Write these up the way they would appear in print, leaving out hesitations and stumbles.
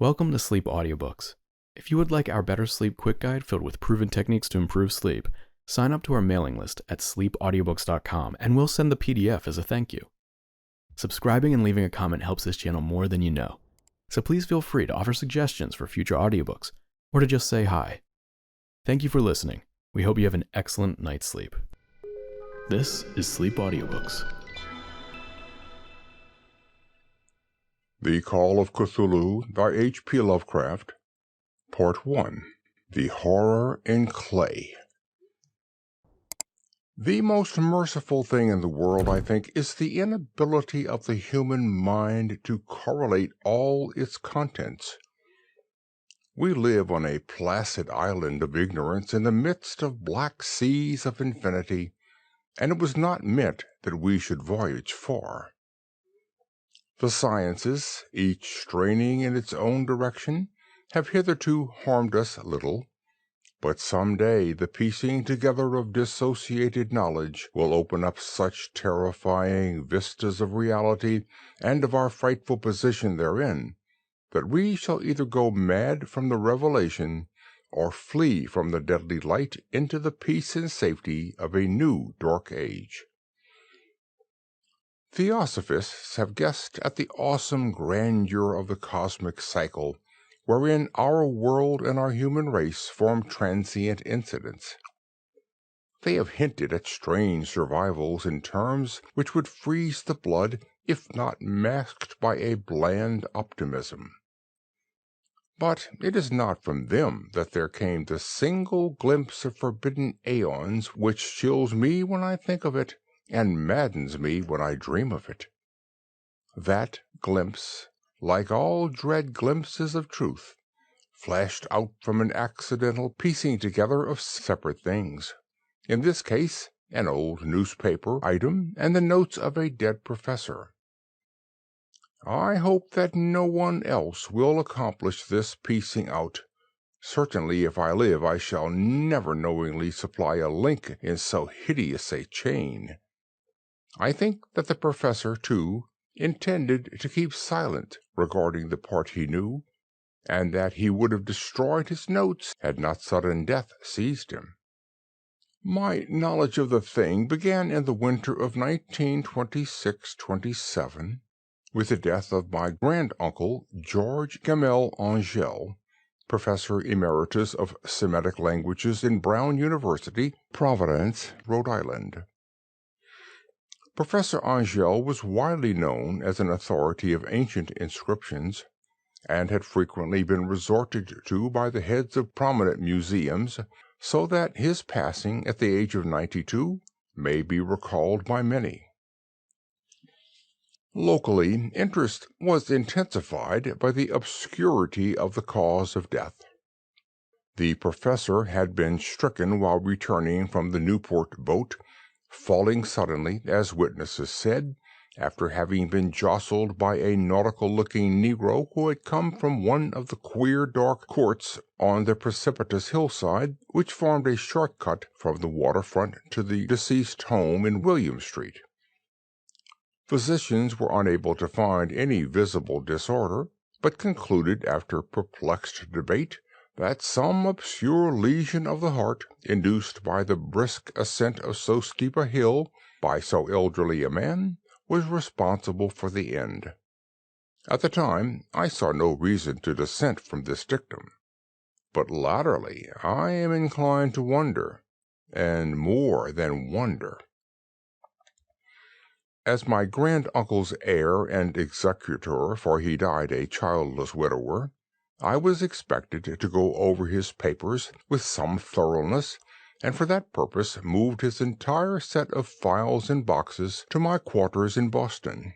Welcome to Sleep Audiobooks. If you would like our Better Sleep Quick Guide filled with proven techniques to improve sleep, sign up to our mailing list at sleepaudiobooks.com and we'll send the PDF as a thank you. Subscribing and leaving a comment helps this channel more than you know, so please feel free to offer suggestions for future audiobooks or to just say hi. Thank you for listening. We hope you have an excellent night's sleep. This is Sleep Audiobooks. The Call of Cthulhu by H.P. Lovecraft, Part 1. The Horror in Clay. The most merciful thing in the world, I think, is the inability of the human mind to correlate all its contents. We live on a placid island of ignorance in the midst of black seas of infinity, and it was not meant that we should voyage far. The sciences, each straining in its own direction, have hitherto harmed us little, but some day the piecing together of dissociated knowledge will open up such terrifying vistas of reality and of our frightful position therein, that we shall either go mad from the revelation or flee from the deadly light into the peace and safety of a new dark age. Theosophists have guessed at the awesome grandeur of the cosmic cycle, wherein our world and our human race form transient incidents. They have hinted at strange survivals in terms which would freeze the blood if not masked by a bland optimism. But it is not from them that there came the single glimpse of forbidden aeons which chills me when I think of it, and maddens me when I dream of it. That glimpse, like all dread glimpses of truth, flashed out from an accidental piecing together of separate things, in this case an old newspaper item and the notes of a dead professor. I hope that no one else will accomplish this piecing out. Certainly, if I live, I shall never knowingly supply a link in so hideous a chain. I think that the professor, too, intended to keep silent regarding the part he knew, and that he would have destroyed his notes had not sudden death seized him. My knowledge of the thing began in the winter of 1926-27, with the death of my granduncle, George Gamel Angel, Professor Emeritus of Semitic Languages in Brown University, Providence, Rhode Island. Professor Angel was widely known as an authority of ancient inscriptions, and had frequently been resorted to by the heads of prominent museums, so that his passing at the age of 92 may be recalled by many. Locally, interest was intensified by the obscurity of the cause of death. The professor had been stricken while returning from the Newport boat, falling suddenly, as witnesses said, after having been jostled by a nautical-looking Negro who had come from one of the queer dark courts on the precipitous hillside which formed a short-cut from the waterfront to the deceased home in William Street. Physicians were unable to find any visible disorder, but concluded, after perplexed debate, that some obscure lesion of the heart, induced by the brisk ascent of so steep a hill by so elderly a man, was responsible for the end. At the time, I saw no reason to dissent from this dictum, but latterly I am inclined to wonder, and more than wonder. As my granduncle's heir and executor, for he died a childless widower, I was expected to go over his papers with some thoroughness, and for that purpose moved his entire set of files and boxes to my quarters in Boston.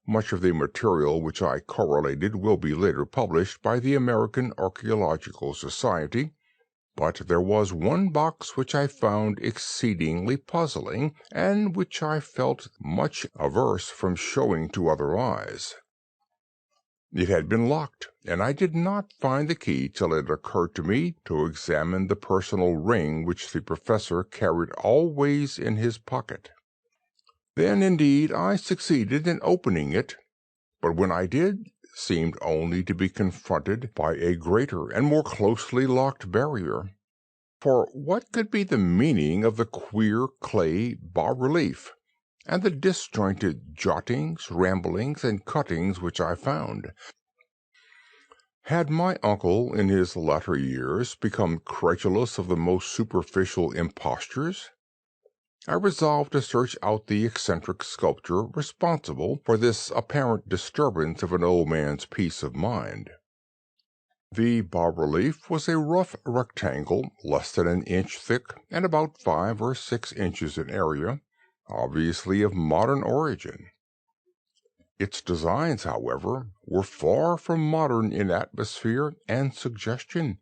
Much of the material which I correlated will be later published by the American Archaeological Society, but there was one box which I found exceedingly puzzling, and which I felt much averse from showing to other eyes. It had been locked, and I did not find the key till it occurred to me to examine the personal ring which the professor carried always in his pocket. Then, indeed, I succeeded in opening it, but when I did, seemed only to be confronted by a greater and more closely locked barrier. For what could be the meaning of the queer clay bas-relief and the disjointed jottings, ramblings, and cuttings which I found? Had my uncle in his latter years become credulous of the most superficial impostures? I resolved to search out the eccentric sculptor responsible for this apparent disturbance of an old man's peace of mind. The bas-relief was a rough rectangle less than an inch thick and about 5 or 6 inches in area, obviously of modern origin. Its designs, however, were far from modern in atmosphere and suggestion,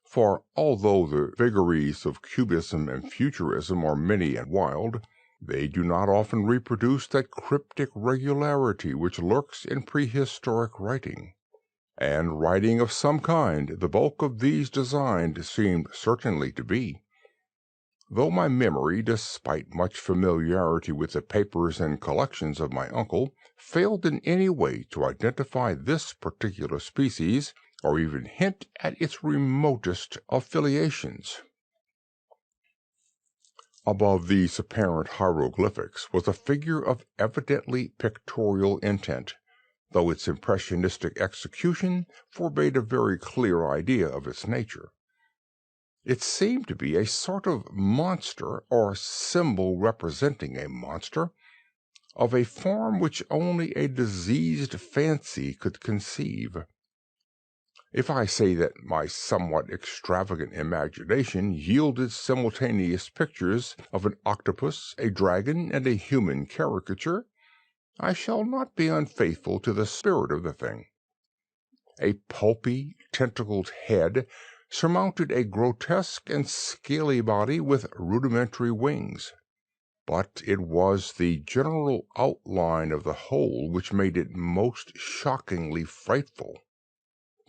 for although the vagaries of Cubism and Futurism are many and wild, they do not often reproduce that cryptic regularity which lurks in prehistoric writing. And writing of some kind the bulk of these designs seemed certainly to be. Though my memory, despite much familiarity with the papers and collections of my uncle, failed in any way to identify this particular species, or even hint at its remotest affiliations. Above these apparent hieroglyphics was a figure of evidently pictorial intent, though its impressionistic execution forbade a very clear idea of its nature. It seemed to be a sort of monster, or symbol representing a monster, of a form which only a diseased fancy could conceive. If I say that my somewhat extravagant imagination yielded simultaneous pictures of an octopus, a dragon, and a human caricature, I shall not be unfaithful to the spirit of the thing. A pulpy, tentacled head surmounted a grotesque and scaly body with rudimentary wings. But it was the general outline of the whole which made it most shockingly frightful.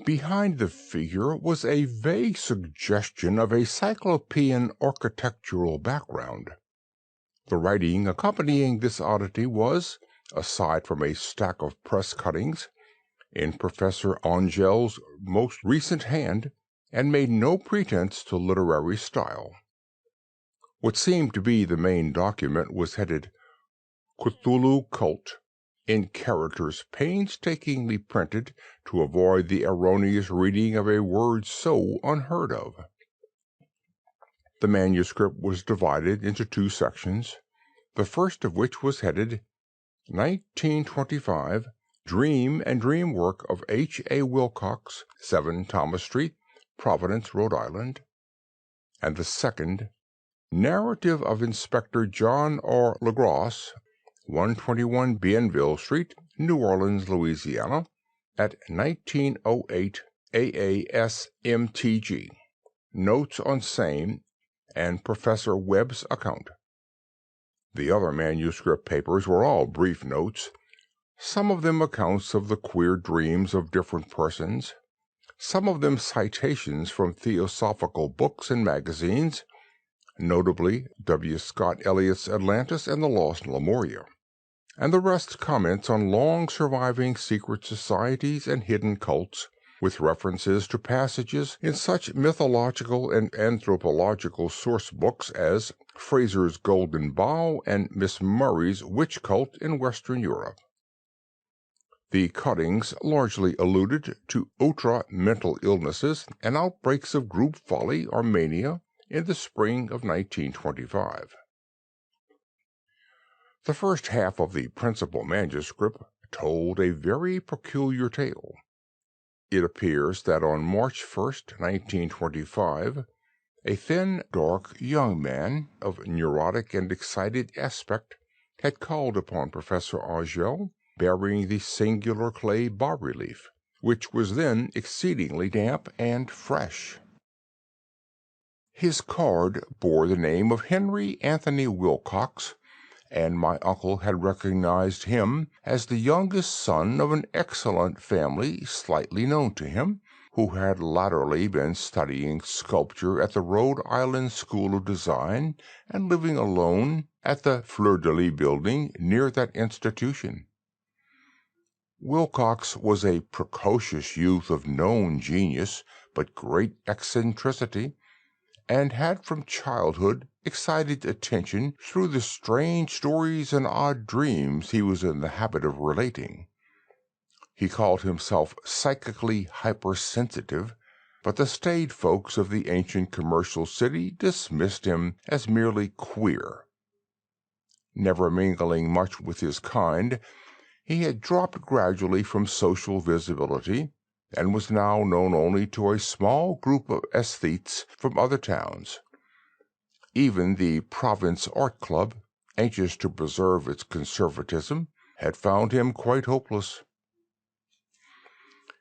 Behind the figure was a vague suggestion of a cyclopean architectural background. The writing accompanying this oddity was, aside from a stack of press cuttings, in Professor Angel's most recent hand, and made no pretense to literary style. What seemed to be the main document was headed Cthulhu Cult, in characters painstakingly printed to avoid the erroneous reading of a word so unheard of. The manuscript was divided into 2 sections, the first of which was headed 1925, Dream and Dream Work of H. A. Wilcox, 7 Thomas Street, Providence, Rhode Island, and the second, Narrative of Inspector John R. Legrasse, 121 Bienville Street, New Orleans, Louisiana, at 1908 AASMTG. Notes on same and Professor Webb's account. The other manuscript papers were all brief notes, some of them accounts of the queer dreams of different persons, some of them citations from theosophical books and magazines, notably W. Scott Eliot's Atlantis and the Lost Lemuria, and the rest comments on long-surviving secret societies and hidden cults, with references to passages in such mythological and anthropological source books as Fraser's Golden Bough and Miss Murray's Witch Cult in Western Europe. The cuttings largely alluded to outre mental illnesses and outbreaks of group folly or mania in the spring of 1925. The first half of the principal manuscript told a very peculiar tale. It appears that on March 1st, 1925, a thin, dark young man of neurotic and excited aspect had called upon Professor Angel, bearing the singular clay bas-relief, which was then exceedingly damp and fresh. His card bore the name of Henry Anthony Wilcox, and my uncle had recognized him as the youngest son of an excellent family slightly known to him, who had latterly been studying sculpture at the Rhode Island School of Design and living alone at the Fleur de Lis building near that institution. Wilcox was a precocious youth of known genius but great eccentricity, and had from childhood excited attention through the strange stories and odd dreams he was in the habit of relating. He called himself psychically hypersensitive, but the staid folks of the ancient commercial city dismissed him as merely queer. Never mingling much with his kind, he had dropped gradually from social visibility, and was now known only to a small group of aesthetes from other towns. Even the Province Art Club, anxious to preserve its conservatism, had found him quite hopeless.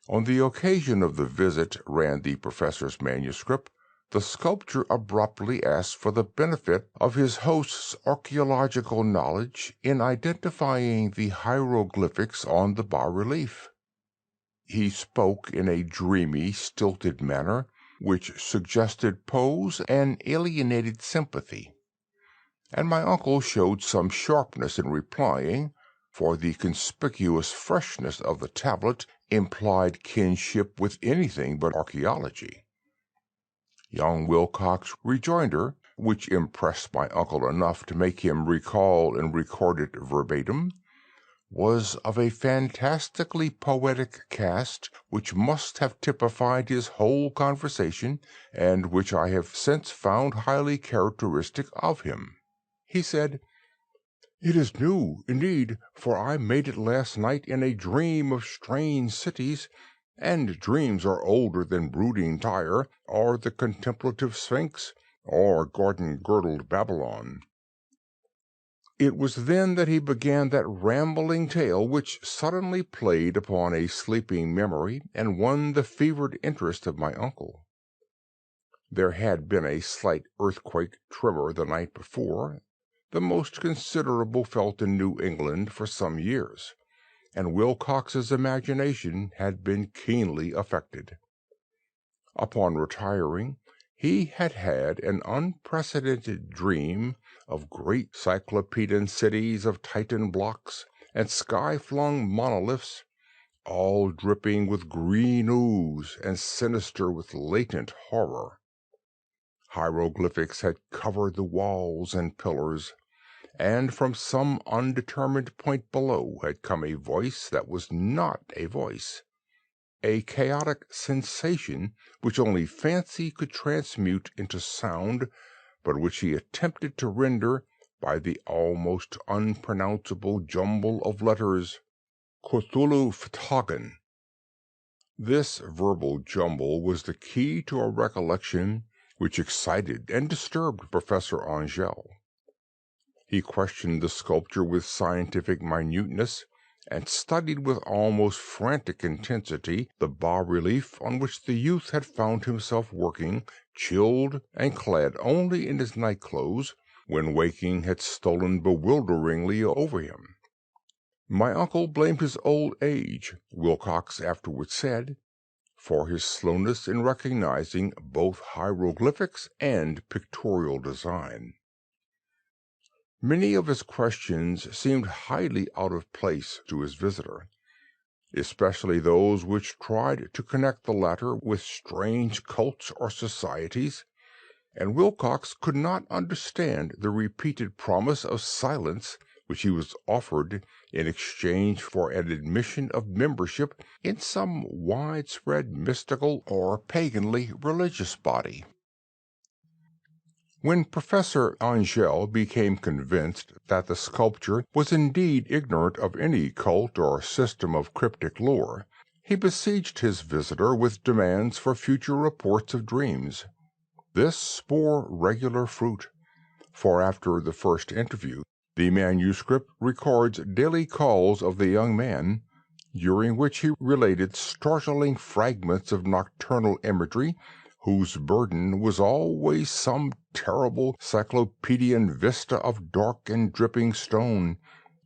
On the occasion of the visit, ran the professor's manuscript, the sculptor abruptly asked for the benefit of his host's archaeological knowledge in identifying the hieroglyphics on the bas-relief. He spoke in a dreamy, stilted manner, which suggested pose and alienated sympathy, and my uncle showed some sharpness in replying, for the conspicuous freshness of the tablet implied kinship with anything but archaeology. Young Wilcox's rejoinder, which impressed my uncle enough to make him recall and record it verbatim, was of a fantastically poetic cast which must have typified his whole conversation, and which I have since found highly characteristic of him. He said, "It is new, indeed, for I made it last night in a dream of strange cities, and dreams are older than brooding Tyre, or the contemplative Sphinx, or garden-girdled Babylon." It was then that he began that rambling tale which suddenly played upon a sleeping memory and won the fevered interest of my uncle. There had been a slight earthquake tremor the night before, the most considerable felt in New England for some years, and Wilcox's imagination had been keenly affected. Upon retiring, he had had an unprecedented dream of great cyclopean cities of Titan blocks and sky-flung monoliths, all dripping with green ooze and sinister with latent horror. Hieroglyphics had covered the walls and pillars, and from some undetermined point below had come a voice that was not a voice, a chaotic sensation which only fancy could transmute into sound, but which he attempted to render by the almost unpronounceable jumble of letters, Cthulhu Ftagen. This verbal jumble was the key to a recollection which excited and disturbed Professor Angell. He questioned the sculpture with scientific minuteness, and studied with almost frantic intensity the bas-relief on which the youth had found himself working, chilled and clad only in his night-clothes, when waking had stolen bewilderingly over him. My uncle blamed his old age, Wilcox afterwards said, for his slowness in recognizing both hieroglyphics and pictorial design. Many of his questions seemed highly out of place to his visitor, especially those which tried to connect the latter with strange cults or societies, and Wilcox could not understand the repeated promise of silence which he was offered in exchange for an admission of membership in some widespread mystical or paganly religious body. When Professor Angell became convinced that the sculptor was indeed ignorant of any cult or system of cryptic lore, he besieged his visitor with demands for future reports of dreams. This bore regular fruit, for after the first interview, the manuscript records daily calls of the young man, during which he related startling fragments of nocturnal imagery whose burden was always some terrible cyclopean vista of dark and dripping stone,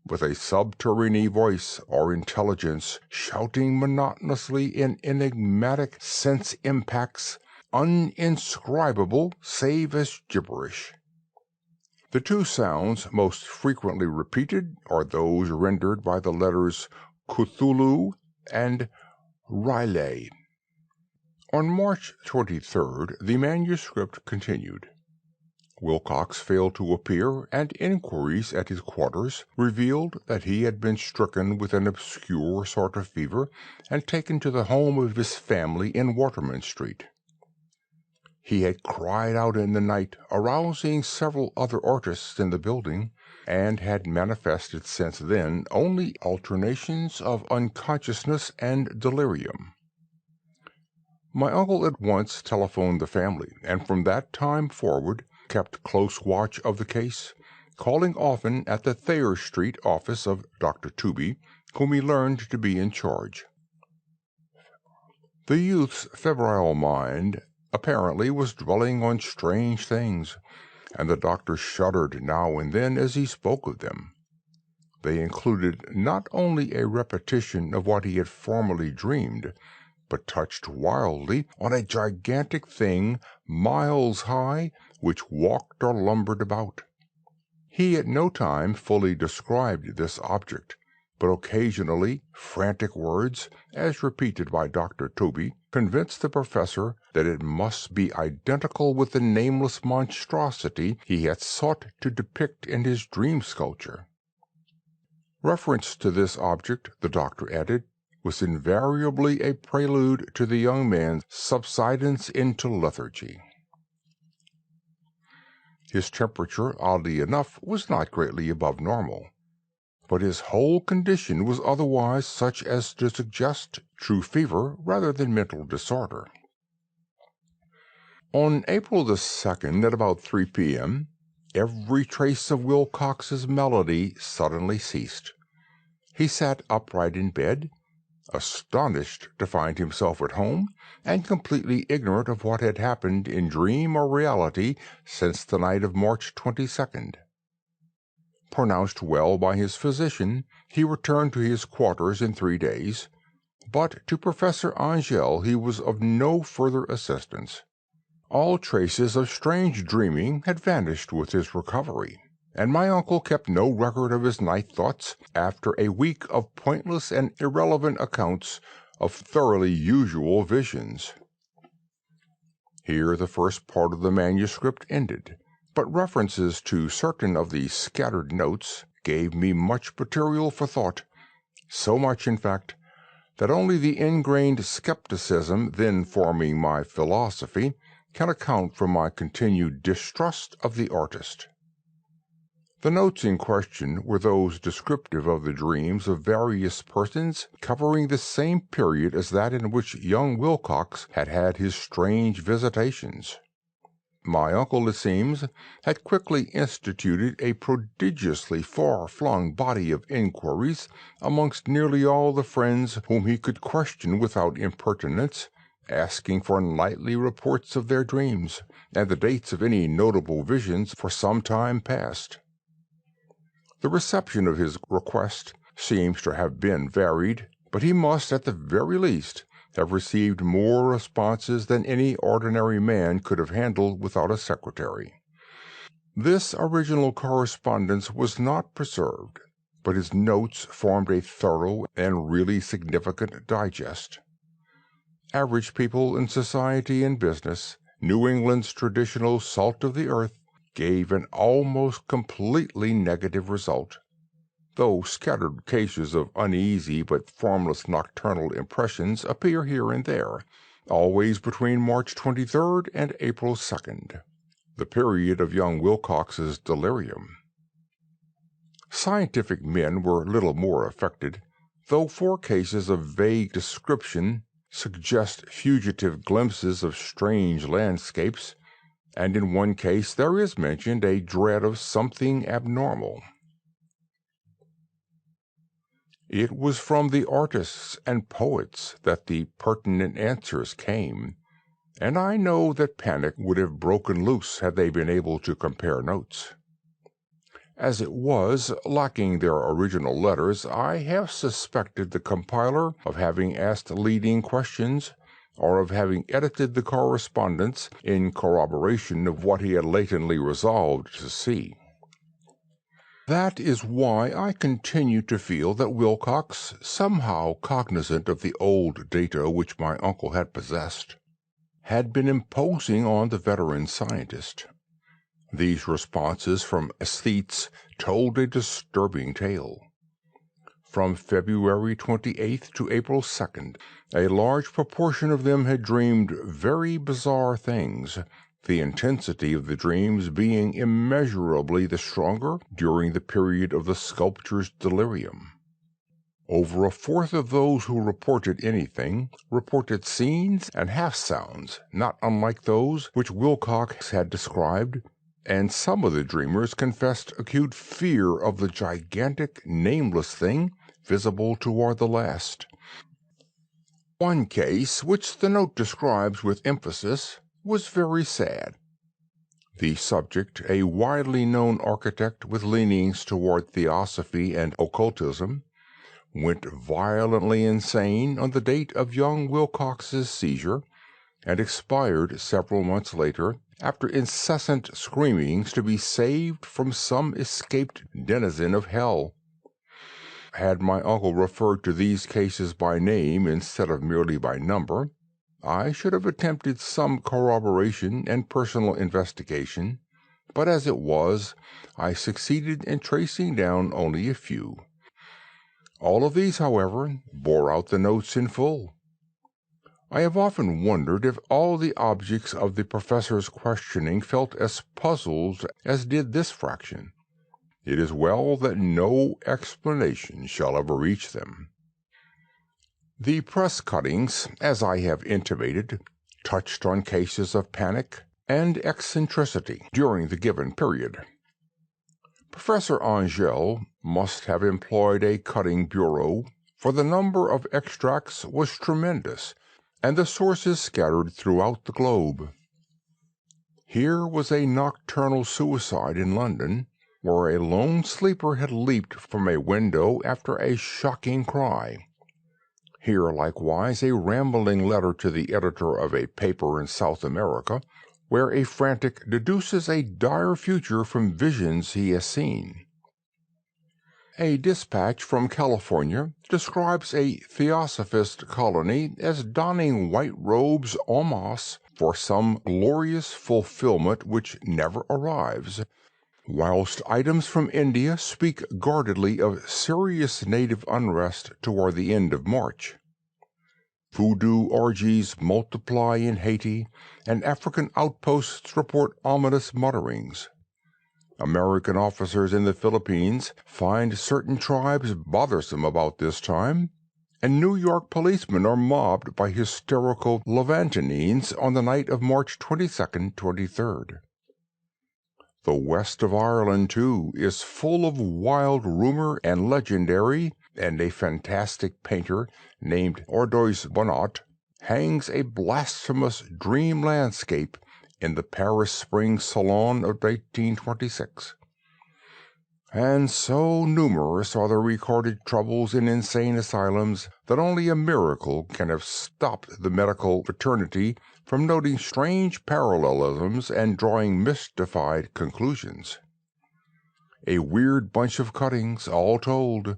with a subterranean voice or intelligence shouting monotonously in enigmatic sense impacts, uninscribable save as gibberish. The two sounds most frequently repeated are those rendered by the letters Cthulhu, and Riley. On March 23rd, the manuscript continued. Wilcox failed to appear, and inquiries at his quarters revealed that he had been stricken with an obscure sort of fever and taken to the home of his family in Waterman Street. He had cried out in the night, arousing several other artists in the building, and had manifested since then only alternations of unconsciousness and delirium. My uncle at once telephoned the family, and from that time forward kept close watch of the case, calling often at the Thayer Street office of Dr. Tooby, whom he learned to be in charge. The youth's febrile mind apparently was dwelling on strange things, and the doctor shuddered now and then as he spoke of them. They included not only a repetition of what he had formerly dreamed, but touched wildly on a gigantic thing miles high which walked or lumbered about. He at no time fully described this object, but occasionally frantic words, as repeated by Dr. Tooby, convinced the professor that it must be identical with the nameless monstrosity he had sought to depict in his dream sculpture. Reference to this object, the doctor added, was invariably a prelude to the young man's subsidence into lethargy. His temperature, oddly enough, was not greatly above normal, but his whole condition was otherwise such as to suggest true fever rather than mental disorder. On April the 2nd, at about 3 p.m., every trace of Wilcox's melody suddenly ceased. He sat upright in bed, astonished to find himself at home, and completely ignorant of what had happened in dream or reality since the night of March 22nd. Pronounced well by his physician, he returned to his quarters in 3 days, but to Professor Angell he was of no further assistance. All traces of strange dreaming had vanished with his recovery, and my uncle kept no record of his night thoughts after a week of pointless and irrelevant accounts of thoroughly usual visions. Here the first part of the manuscript ended, but references to certain of the scattered notes gave me much material for thought, so much, in fact, that only the ingrained skepticism then forming my philosophy can account for my continued distrust of the artist. The notes in question were those descriptive of the dreams of various persons covering the same period as that in which young Wilcox had had his strange visitations. My uncle, it seems, had quickly instituted a prodigiously far-flung body of inquiries amongst nearly all the friends whom he could question without impertinence, asking for nightly reports of their dreams, and the dates of any notable visions for some time past. The reception of his request seems to have been varied, but he must, at the very least, have received more responses than any ordinary man could have handled without a secretary. This original correspondence was not preserved, but his notes formed a thorough and really significant digest. Average people in society and business, New England's traditional salt of the earth, gave an almost completely negative result, though scattered cases of uneasy but formless nocturnal impressions appear here and there, always between March 23rd and April 2nd, the period of young Wilcox's delirium. Scientific men were little more affected, though 4 cases of vague description suggest fugitive glimpses of strange landscapes, and in 1 case there is mentioned a dread of something abnormal. It was from the artists and poets that the pertinent answers came, and I know that panic would have broken loose had they been able to compare notes. As it was, lacking their original letters, I have suspected the compiler of having asked leading questions, or of having edited the correspondence in corroboration of what he had latently resolved to see. That is why I continue to feel that Wilcox, somehow cognizant of the old data which my uncle had possessed, had been imposing on the veteran scientist. These responses from aesthetes told a disturbing tale. From February 28th to April 2nd, a large proportion of them had dreamed very bizarre things, the intensity of the dreams being immeasurably the stronger during the period of the sculptor's delirium. Over a fourth of those who reported anything reported scenes and half-sounds not unlike those which Wilcox had described, and some of the dreamers confessed acute fear of the gigantic, nameless thing visible toward the last. One case, which the note describes with emphasis, was very sad. The subject, a widely known architect with leanings toward theosophy and occultism, went violently insane on the date of young Wilcox's seizure, and expired several months later after incessant screamings to be saved from some escaped denizen of hell. Had my uncle referred to these cases by name instead of merely by number, I should have attempted some corroboration and personal investigation, but as it was, I succeeded in tracing down only a few. All of these, however, bore out the notes in full. I have often wondered if all the objects of the professor's questioning felt as puzzled as did this fraction. It is well that no explanation shall ever reach them. The press cuttings, as I have intimated, touched on cases of panic and eccentricity during the given period. Professor Angell must have employed a cutting bureau, for the number of extracts was tremendous, and the sources scattered throughout the globe. Here was a nocturnal suicide in London, where a lone sleeper had leaped from a window after a shocking cry. Here, likewise, a rambling letter to the editor of a paper in South America, where a frantic deduces a dire future from visions he has seen. A dispatch from California describes a theosophist colony as donning white robes en masse for some glorious fulfillment which never arrives, whilst items from India speak guardedly of serious native unrest toward the end of March. Voodoo orgies multiply in Haiti, and African outposts report ominous mutterings. American officers in the Philippines find certain tribes bothersome about this time, and New York policemen are mobbed by hysterical Levantines on the night of March 22nd, 23rd. The west of Ireland, too, is full of wild rumor and legendary, and a fantastic painter named Ordois Bonat hangs a blasphemous dream landscape in the Paris Spring Salon of 1826. And so numerous are the recorded troubles in insane asylums that only a miracle can have stopped the medical fraternity from noting strange parallelisms and drawing mystified conclusions. A weird bunch of cuttings, all told,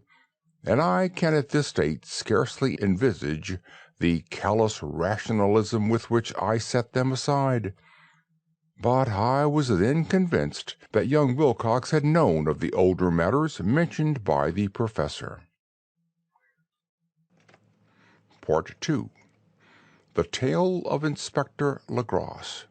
and I can at this date scarcely envisage the callous rationalism with which I set them aside. But I was then convinced that young Wilcox had known of the older matters mentioned by the professor. Part 2. The Tale of Inspector Legrasse.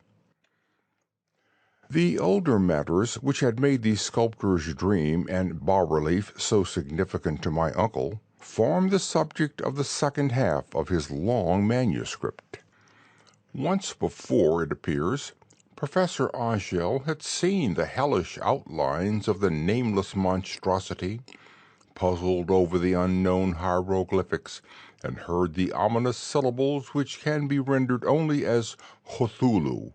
The older matters which had made the sculptor's dream and bas-relief so significant to my uncle formed the subject of the second half of his long manuscript. Once before, it appears, Professor Angell had seen the hellish outlines of the nameless monstrosity, puzzled over the unknown hieroglyphics, and heard the ominous syllables which can be rendered only as Cthulhu,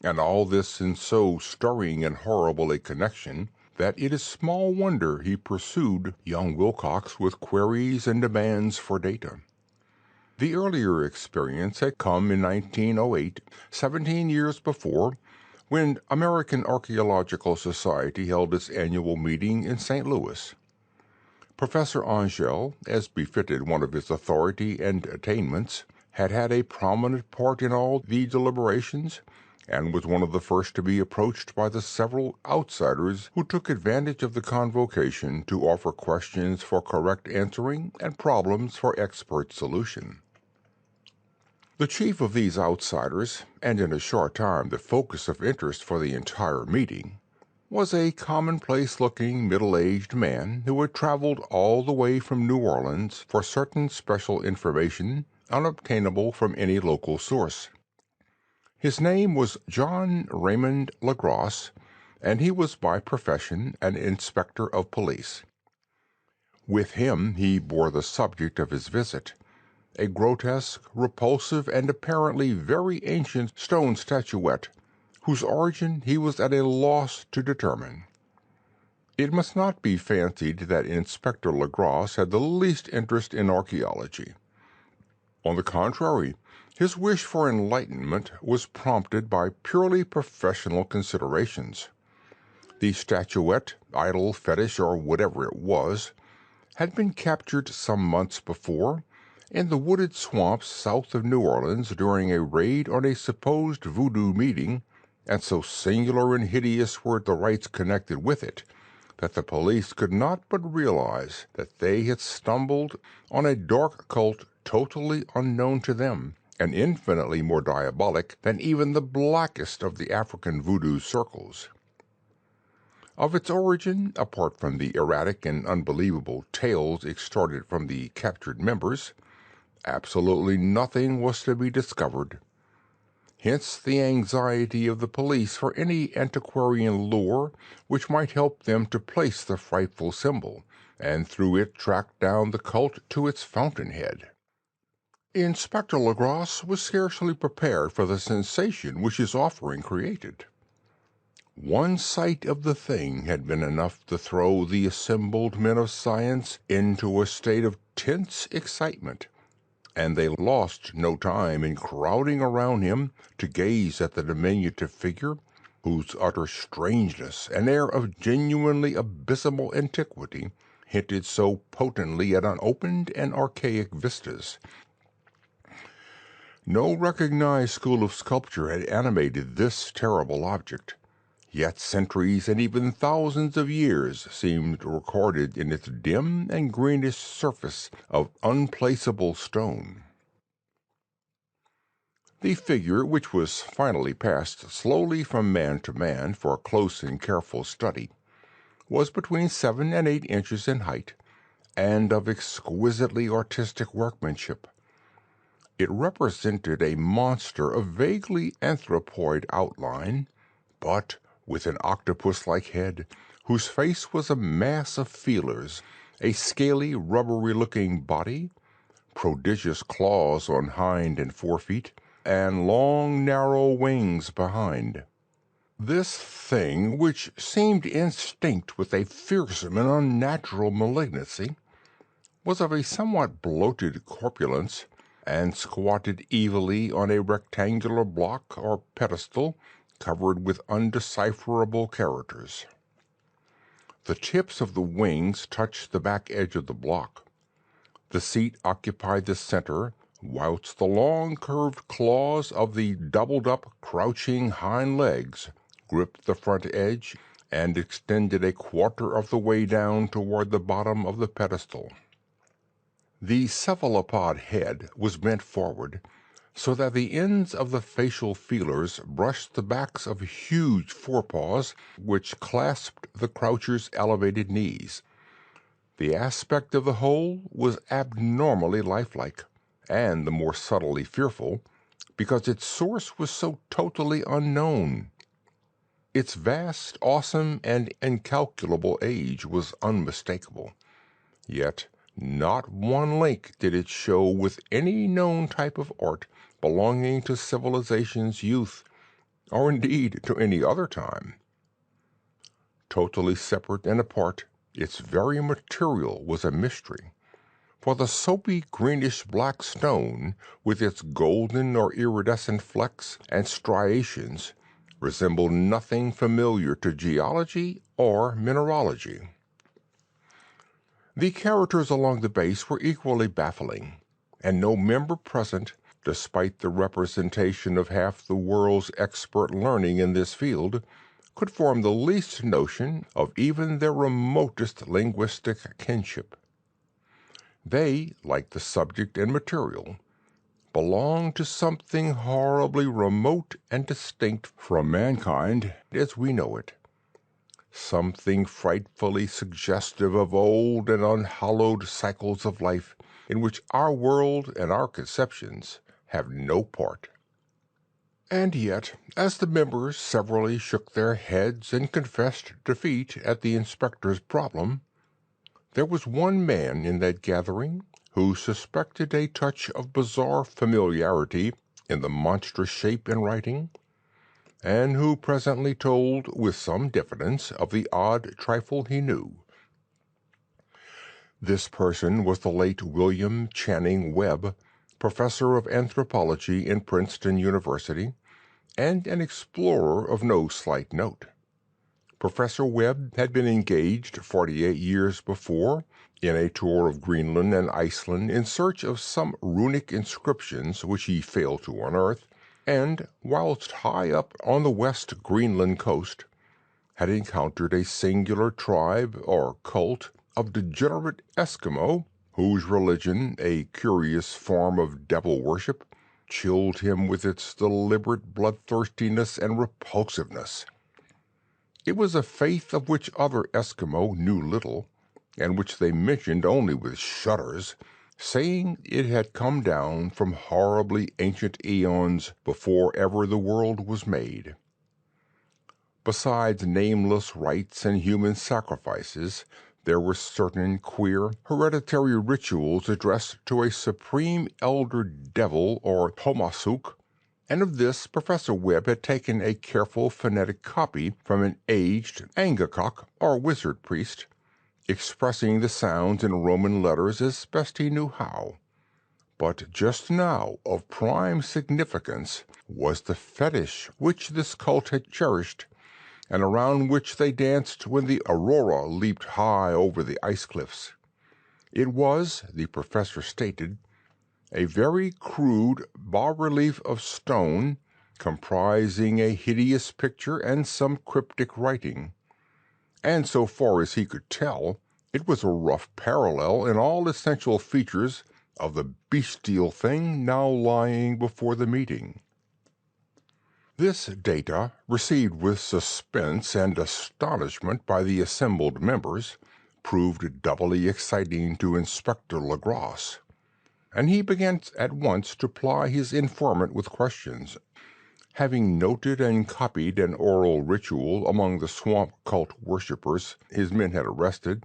and all this in so stirring and horrible a connection that it is small wonder he pursued young Wilcox with queries and demands for data. The earlier experience had come in 1908, 17 years before, when American Archaeological Society held its annual meeting in St. Louis. Professor Angel, as befitted one of his authority and attainments, had had a prominent part in all the deliberations, and was one of the first to be approached by the several outsiders who took advantage of the convocation to offer questions for correct answering and problems for expert solution. The chief of these outsiders, and in a short time the focus of interest for the entire meeting, was a commonplace-looking middle-aged man who had traveled all the way from New Orleans for certain special information unobtainable from any local source. His name was John Raymond Legrasse, and he was by profession an inspector of police. With him he bore the subject of his visit, a grotesque, repulsive, and apparently very ancient stone statuette, whose origin he was at a loss to determine. It must not be fancied that Inspector Legrasse had the least interest in archaeology. On the contrary, his wish for enlightenment was prompted by purely professional considerations. The statuette, idol, fetish, or whatever it was, had been captured some months before in the wooded swamps south of New Orleans during a raid on a supposed voodoo meeting, and so singular and hideous were the rites connected with it that the police could not but realize that they had stumbled on a dark cult totally unknown to them, and infinitely more diabolic than even the blackest of the African voodoo circles. Of its origin, apart from the erratic and unbelievable tales extorted from the captured members, absolutely nothing was to be discovered. Hence the anxiety of the police for any antiquarian lore which might help them to place the frightful symbol, and through it track down the cult to its fountainhead. Inspector Legrasse was scarcely prepared for the sensation which his offering created. One sight of the thing had been enough to throw the assembled men of science into a state of tense excitement, and they lost no time in crowding around him to gaze at the diminutive figure, whose utter strangeness and air of genuinely abysmal antiquity hinted so potently at unopened and archaic vistas. No recognized school of sculpture had animated this terrible object, yet centuries and even thousands of years seemed recorded in its dim and greenish surface of unplaceable stone. The figure, which was finally passed slowly from man to man for close and careful study, was between 7 and 8 inches in height, and of exquisitely artistic workmanship. It represented a monster of vaguely anthropoid outline, but with an octopus-like head, whose face was a mass of feelers, a scaly, rubbery-looking body, prodigious claws on hind and forefeet, and long, narrow wings behind. This thing, which seemed instinct with a fearsome and unnatural malignancy, was of a somewhat bloated corpulence, and squatted evilly on a rectangular block or pedestal covered with undecipherable characters. The tips of the wings touched the back edge of the block. The seat occupied the center, whilst the long curved claws of the doubled-up, crouching hind legs gripped the front edge and extended a quarter of the way down toward the bottom of the pedestal. The cephalopod head was bent forward, so that the ends of the facial feelers brushed the backs of huge forepaws which clasped the croucher's elevated knees. The aspect of the whole was abnormally lifelike, and the more subtly fearful, because its source was so totally unknown. Its vast, awesome, and incalculable age was unmistakable, yet not one link did it show with any known type of art belonging to civilization's youth, or indeed to any other time. Totally separate and apart, its very material was a mystery, for the soapy greenish-black stone, with its golden or iridescent flecks and striations, resembled nothing familiar to geology or mineralogy. The characters along the base were equally baffling, and no member present, despite the representation of half the world's expert learning in this field, could form the least notion of even their remotest linguistic kinship. They, like the subject and material, belong to something horribly remote and distinct from mankind as we know it, something frightfully suggestive of old and unhallowed cycles of life in which our world and our conceptions have no part. And yet, as the members severally shook their heads and confessed defeat at the inspector's problem, there was one man in that gathering who suspected a touch of bizarre familiarity in the monstrous shape and writing, and who presently told with some diffidence of the odd trifle he knew. This person was the late William Channing Webb, professor of anthropology in Princeton University, and an explorer of no slight note. Professor Webb had been engaged 48 years before in a tour of Greenland and Iceland in search of some runic inscriptions which he failed to unearth, and, whilst high up on the West Greenland coast, had encountered a singular tribe or cult of degenerate Eskimo, whose religion, a curious form of devil worship, chilled him with its deliberate bloodthirstiness and repulsiveness. It was a faith of which other Eskimo knew little, and which they mentioned only with shudders, saying it had come down from horribly ancient eons before ever the world was made. Besides nameless rites and human sacrifices, there were certain queer, hereditary rituals addressed to a supreme elder devil or Pomasuk, and of this Professor Webb had taken a careful phonetic copy from an aged Angakok or wizard priest, expressing the sounds in Roman letters as best he knew how. But just now of prime significance was the fetish which this cult had cherished, and around which they danced when the aurora leaped high over the ice cliffs. It was, the professor stated, a very crude bas-relief of stone, comprising a hideous picture and some cryptic writing, and so far as he could tell, it was a rough parallel in all essential features of the bestial thing now lying before the meeting. This data, received with suspense and astonishment by the assembled members, proved doubly exciting to Inspector Legrasse, and he began at once to ply his informant with questions. Having noted and copied an oral ritual among the swamp cult worshippers his men had arrested,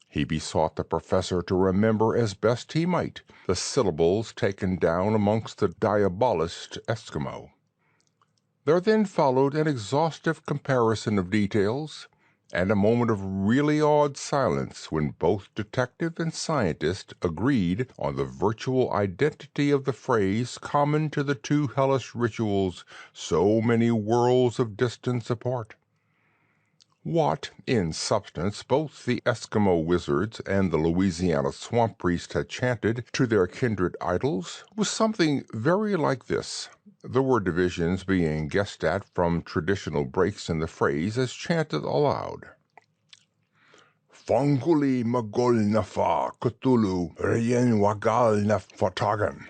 he besought the professor to remember as best he might the syllables taken down amongst the diabolist Eskimo. There then followed an exhaustive comparison of details, and a moment of really awed silence when both detective and scientist agreed on the virtual identity of the phrase common to the two hellish rituals so many worlds of distance apart. What, in substance, both the Eskimo wizards and the Louisiana swamp priest had chanted to their kindred idols was something very like this, the word divisions being guessed at from traditional breaks in the phrase as chanted aloud. Fonguli magol nafa Cthulhu rien wagal nafatagan.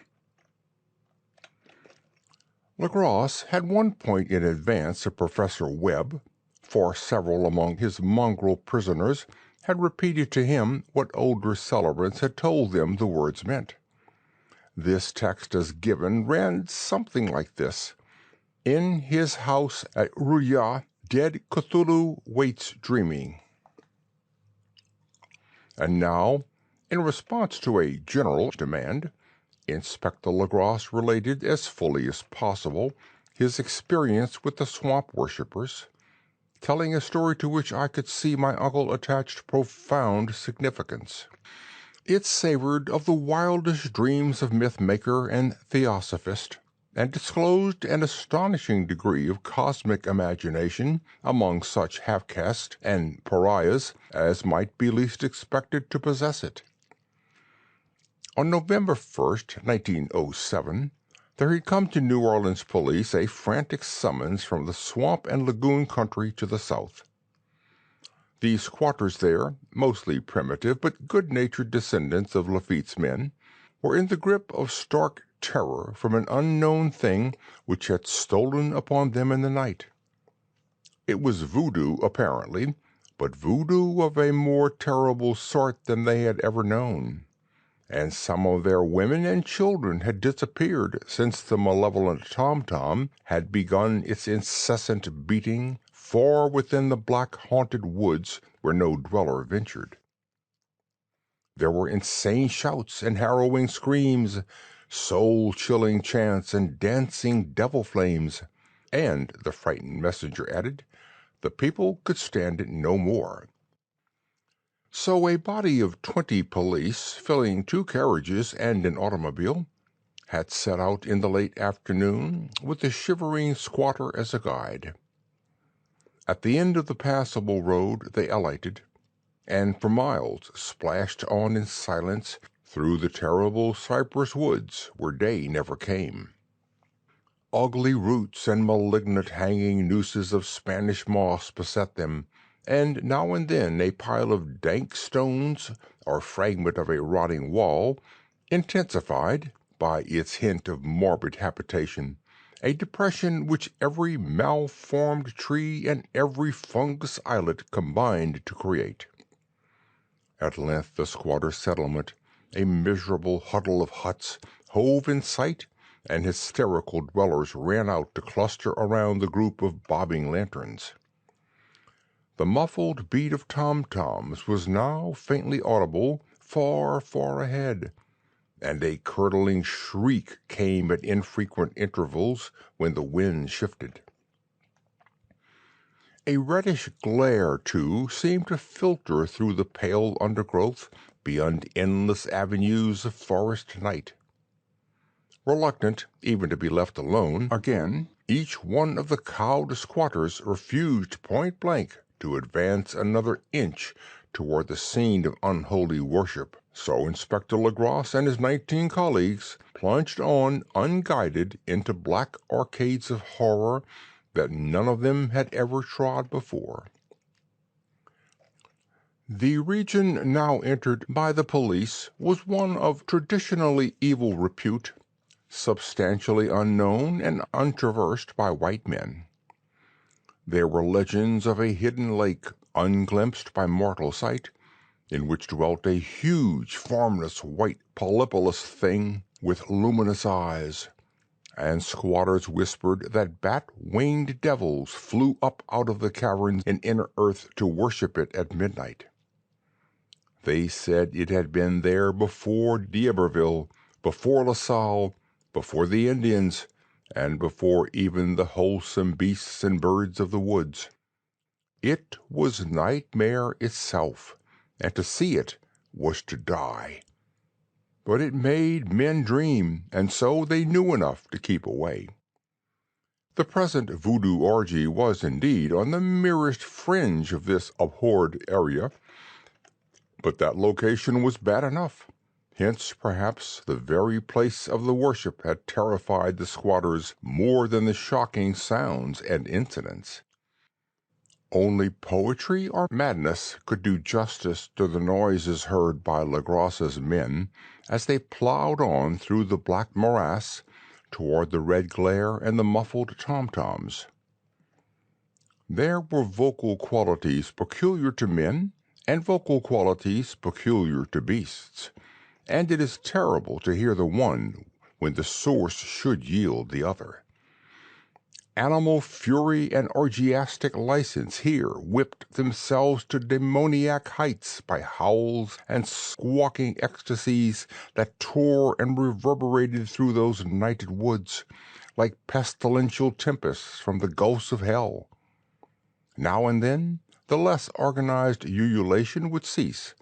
Legrasse had one point in advance of Professor Webb, for several among his mongrel prisoners had repeated to him what older celebrants had told them the words meant. This text as given ran something like this. In his house at Ruya, dead Cthulhu waits dreaming. And now, in response to a general demand, Inspector Legrasse related as fully as possible his experience with the swamp worshippers, telling a story to which I could see my uncle attached profound significance. It savored of the wildest dreams of myth-maker and theosophist, and disclosed an astonishing degree of cosmic imagination among such half-caste and pariahs as might be least expected to possess it. On November 1st, 1907, there had come to New Orleans police a frantic summons from the swamp and lagoon country to the south. The squatters there, mostly primitive but good-natured descendants of Lafitte's men, were in the grip of stark terror from an unknown thing which had stolen upon them in the night. It was voodoo, apparently, but voodoo of a more terrible sort than they had ever known, and some of their women and children had disappeared since the malevolent tom-tom had begun its incessant beating far within the black-haunted woods where no dweller ventured. There were insane shouts and harrowing screams, soul-chilling chants and dancing devil flames, and, the frightened messenger added, the people could stand it no more. So a body of 20 police, filling 2 carriages and an automobile, had set out in the late afternoon with the shivering squatter as a guide. At the end of the passable road they alighted, and for miles splashed on in silence through the terrible cypress woods where day never came. Ugly roots and malignant hanging nooses of Spanish moss beset them, and now and then a pile of dank stones or fragment of a rotting wall intensified, by its hint of morbid habitation, a depression which every malformed tree and every fungus islet combined to create. At length the squatter settlement, a miserable huddle of huts, hove in sight, and hysterical dwellers ran out to cluster around the group of bobbing lanterns. The muffled beat of tom-toms was now faintly audible far, far ahead, and a curdling shriek came at infrequent intervals when the wind shifted. A reddish glare, too, seemed to filter through the pale undergrowth beyond endless avenues of forest night. Reluctant even to be left alone again, each one of the cowed squatters refused point-blank to advance another inch toward the scene of unholy worship. So Inspector Legrasse and his 19 colleagues plunged on unguided into black arcades of horror that none of them had ever trod before. The region now entered by the police was one of traditionally evil repute, substantially unknown and untraversed by white men. There were legends of a hidden lake unglimpsed by mortal sight, in which dwelt a huge, formless, white, polypolous thing with luminous eyes, and squatters whispered that bat-winged devils flew up out of the caverns in inner earth to worship it at midnight. They said it had been there before D'Iberville, before La Salle, before the Indians, and before even the wholesome beasts and birds of the woods. It was nightmare itself, and to see it was to die. But it made men dream, and so they knew enough to keep away. The present voodoo orgy was indeed on the merest fringe of this abhorred area, but that location was bad enough. Hence, perhaps, the very place of the worship had terrified the squatters more than the shocking sounds and incidents. Only poetry or madness could do justice to the noises heard by Legrasse's men as they plowed on through the black morass toward the red glare and the muffled tom-toms. There were vocal qualities peculiar to men and vocal qualities peculiar to beasts, and it is terrible to hear the one when the source should yield the other. Animal fury and orgiastic license here whipped themselves to demoniac heights by howls and squawking ecstasies that tore and reverberated through those nighted woods like pestilential tempests from the gulfs of hell. Now and then the less organized ululation would cease,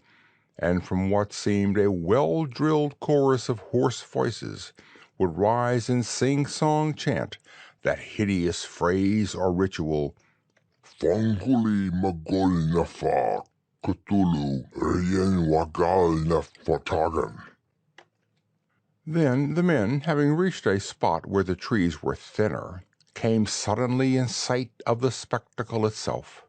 and from what seemed a well-drilled chorus of hoarse voices would rise in sing-song chant that hideous phrase or ritual, Fonguli magol na fa, Cthulhu, Eyen wagal na fatagan. Then the men, having reached a spot where the trees were thinner, came suddenly in sight of the spectacle itself.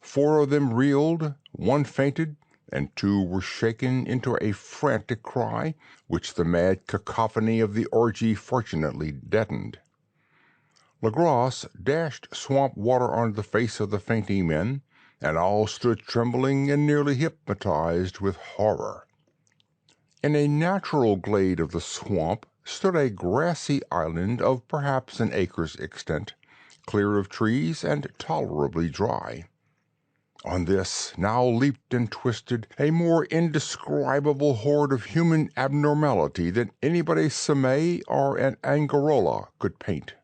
4 of them reeled, 1 fainted, and 2 were shaken into a frantic cry, which the mad cacophony of the orgy fortunately deadened. Legrasse dashed swamp water on the face of the fainting men, and all stood trembling and nearly hypnotized with horror. In a natural glade of the swamp stood a grassy island of perhaps an acre's extent, clear of trees and tolerably dry. On this now leaped and twisted a more indescribable horde of human abnormality than any but a Semai or an Angarola could paint.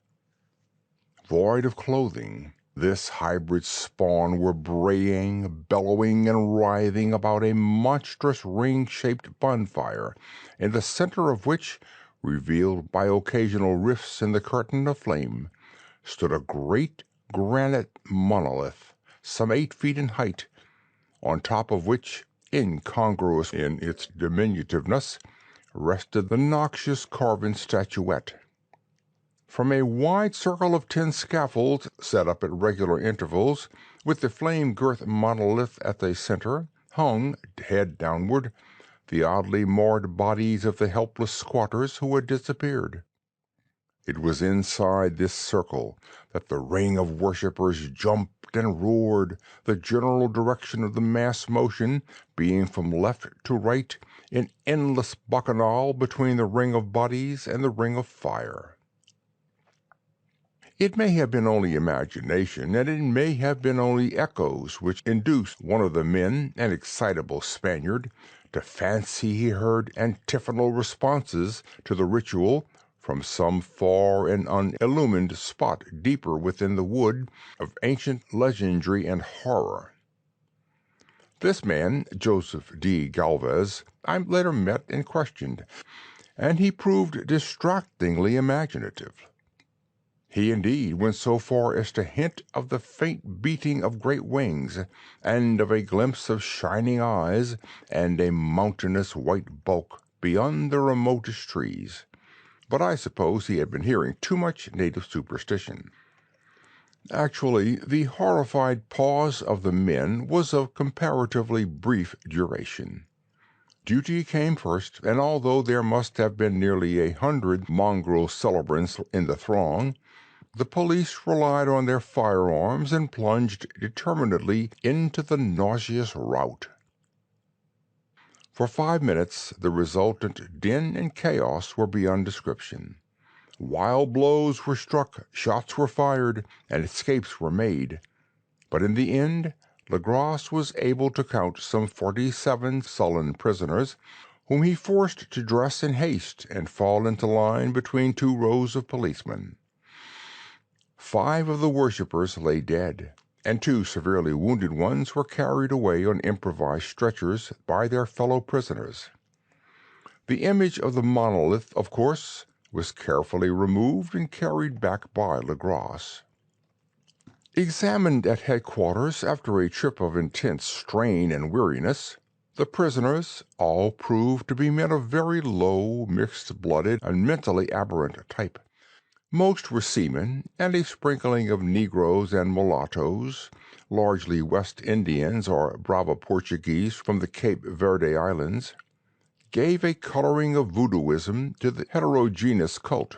Void of clothing, this hybrid spawn were braying, bellowing, and writhing about a monstrous ring-shaped bonfire, in the center of which, revealed by occasional rifts in the curtain of flame, stood a great granite monolith, some 8 feet in height, on top of which, incongruous in its diminutiveness, rested the noxious carven statuette. From a wide circle of 10 scaffolds set up at regular intervals, with the flame-girt monolith at the center, hung, head downward, the oddly marred bodies of the helpless squatters who had disappeared. It was inside this circle that the ring of worshippers jumped and roared, the general direction of the mass motion being from left to right in endless bacchanal between the ring of bodies and the ring of fire. It may have been only imagination, and it may have been only echoes which induced one of the men, an excitable Spaniard, to fancy he heard antiphonal responses to the ritual from some far and unillumined spot deeper within the wood of ancient legendry and horror. This man, Joseph D. Galvez, I later met and questioned, and he proved distractingly imaginative. He indeed went so far as to hint of the faint beating of great wings, and of a glimpse of shining eyes and a mountainous white bulk beyond the remotest trees. But I suppose he had been hearing too much native superstition. Actually, the horrified pause of the men was of comparatively brief duration. Duty came first, and although there must have been nearly 100 mongrel celebrants in the throng, the police relied on their firearms and plunged determinedly into the nauseous rout. For 5 minutes the resultant din and chaos were beyond description. Wild blows were struck, shots were fired, and escapes were made. But in the end, Legrasse was able to count some 47 sullen prisoners, whom he forced to dress in haste and fall into line between 2 rows of policemen. 5 of the worshippers lay dead, and 2 severely wounded ones were carried away on improvised stretchers by their fellow prisoners. The image of the monolith, of course, was carefully removed and carried back by Legrasse. Examined at headquarters after a trip of intense strain and weariness, the prisoners all proved to be men of very low, mixed-blooded, and mentally aberrant type. Most were seamen, and a sprinkling of Negroes and mulattoes, largely West Indians or Brava Portuguese from the Cape Verde Islands, gave a coloring of voodooism to the heterogeneous cult.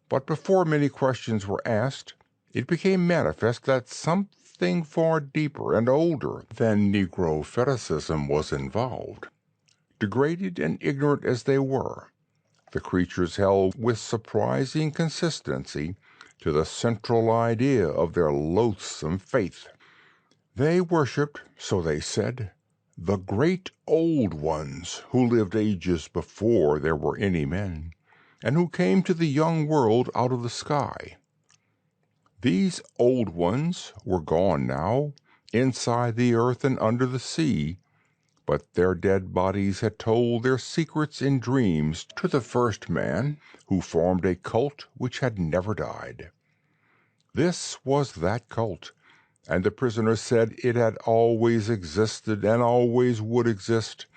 But before many questions were asked, it became manifest that something far deeper and older than Negro fetishism was involved. Degraded and ignorant as they were, the creatures held with surprising consistency to the central idea of their loathsome faith. They worshipped, so they said, the great old ones who lived ages before there were any men, and who came to the young world out of the sky. These old ones were gone now, inside the earth and under the sea, but their dead bodies had told their secrets in dreams to the first man, who formed a cult which had never died. This was that cult, and the prisoners said it had always existed and always would exist,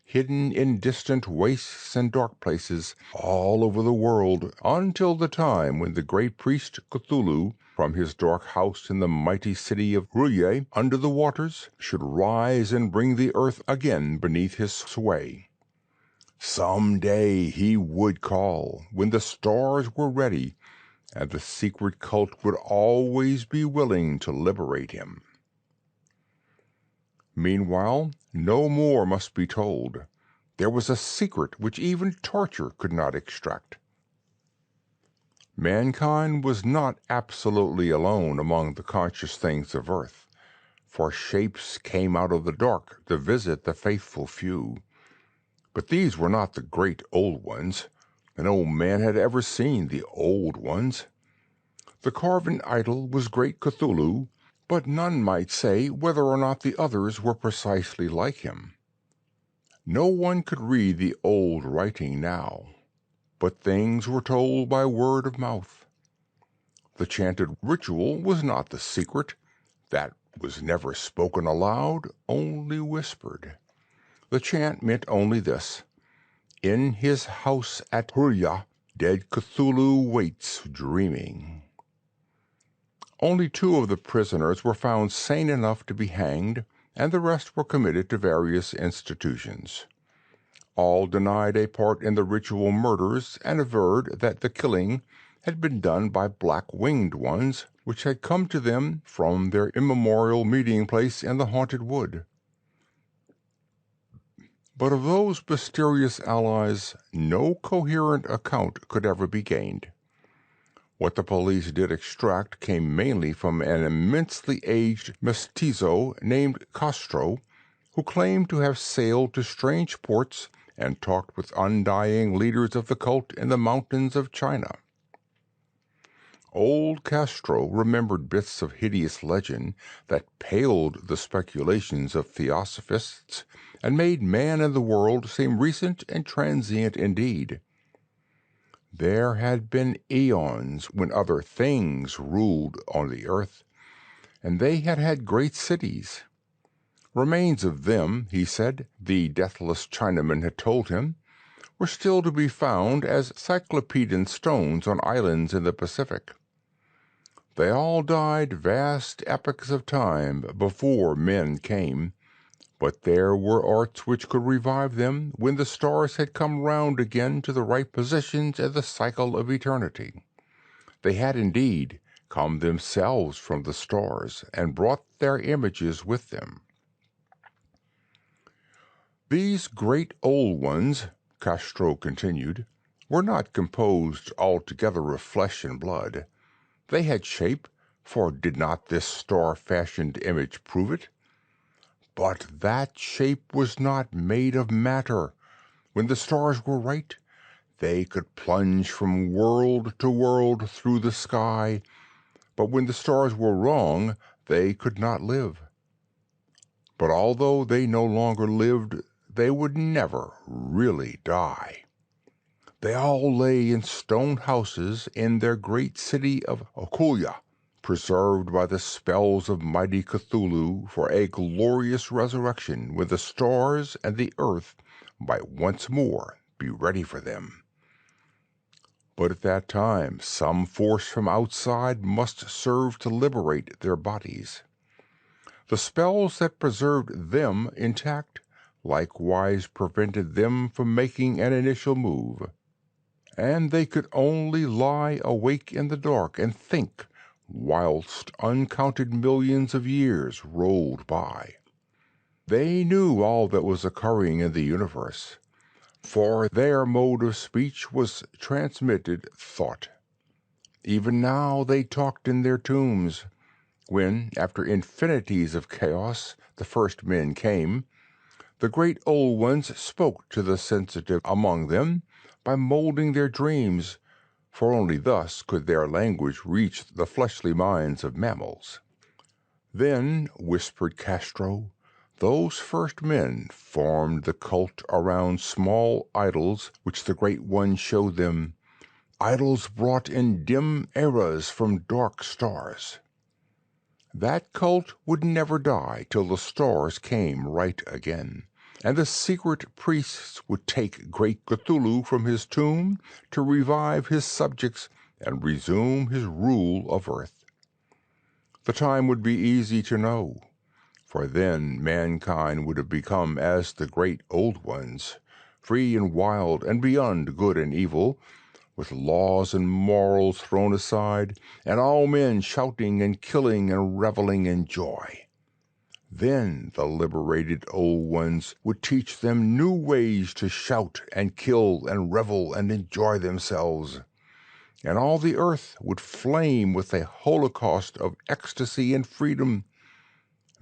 hidden in distant wastes and dark places all over the world, until the time when the great priest Cthulhu, from his dark house in the mighty city of R'lyeh under the waters, should rise and bring the earth again beneath his sway. Some day he would call, when the stars were ready, and the secret cult would always be willing to liberate him. Meanwhile, no more must be told. There was a secret which even torture could not extract. Mankind was not absolutely alone among the conscious things of earth, for shapes came out of the dark to visit the faithful few. But these were not the great old ones. No man had ever seen the old ones. The carven idol was great Cthulhu, but none might say whether or not the others were precisely like him. No one could read the old writing now, but things were told by word of mouth. The chanted ritual was not the secret. That was never spoken aloud, only whispered. The chant meant only this: in his house at R'lyeh, dead Cthulhu waits dreaming. Only 2 of the prisoners were found sane enough to be hanged, and the rest were committed to various institutions. All denied a part in the ritual murders and averred that the killing had been done by black-winged ones, which had come to them from their immemorial meeting place in the haunted wood. But of those mysterious allies no coherent account could ever be gained. What the police did extract came mainly from an immensely aged mestizo named Castro, who claimed to have sailed to strange ports and talked with undying leaders of the cult in the mountains of China. Old Castro remembered bits of hideous legend that paled the speculations of theosophists and made man and the world seem recent and transient indeed. There had been eons when other things ruled on the earth, and they had had great cities. Remains of them, he said, the deathless Chinaman had told him, were still to be found as cyclopean stones on islands in the Pacific. They all died vast epochs of time before men came, but there were arts which could revive them when the stars had come round again to the right positions in the cycle of eternity. They had indeed come themselves from the stars and brought their images with them. These great old ones, Castro continued, were not composed altogether of flesh and blood. They had shape, for did not this star-fashioned image prove it? But that shape was not made of matter. When the stars were right, they could plunge from world to world through the sky, but when the stars were wrong, they could not live. But although they no longer lived, they would never really die. They all lay in stone houses in their great city of R'lyeh, preserved by the spells of mighty Cthulhu for a glorious resurrection when the stars and the earth might once more be ready for them. But at that time some force from outside must serve to liberate their bodies. The spells that preserved them intact likewise prevented them from making an initial move, and they could only lie awake in the dark and think whilst uncounted millions of years rolled by. They knew all that was occurring in the universe, for their mode of speech was transmitted thought. Even now they talked in their tombs. When, after infinities of chaos, the first men came, the great old ones spoke to the sensitive among them by molding their dreams, for only thus could their language reach the fleshly minds of mammals. Then, whispered Castro, Those first men formed the cult around small idols which the Great One showed them, idols brought in dim eras from dark stars. That cult would never die till the stars came right again, and the secret priests would take great Cthulhu from his tomb to revive his subjects and resume his rule of earth. The time would be easy to know, for then mankind would have become as the great old ones, free and wild and beyond good and evil, with laws and morals thrown aside, and all men shouting and killing and reveling in joy. Then the liberated old ones would teach them new ways to shout and kill and revel and enjoy themselves, and all the earth would flame with a holocaust of ecstasy and freedom.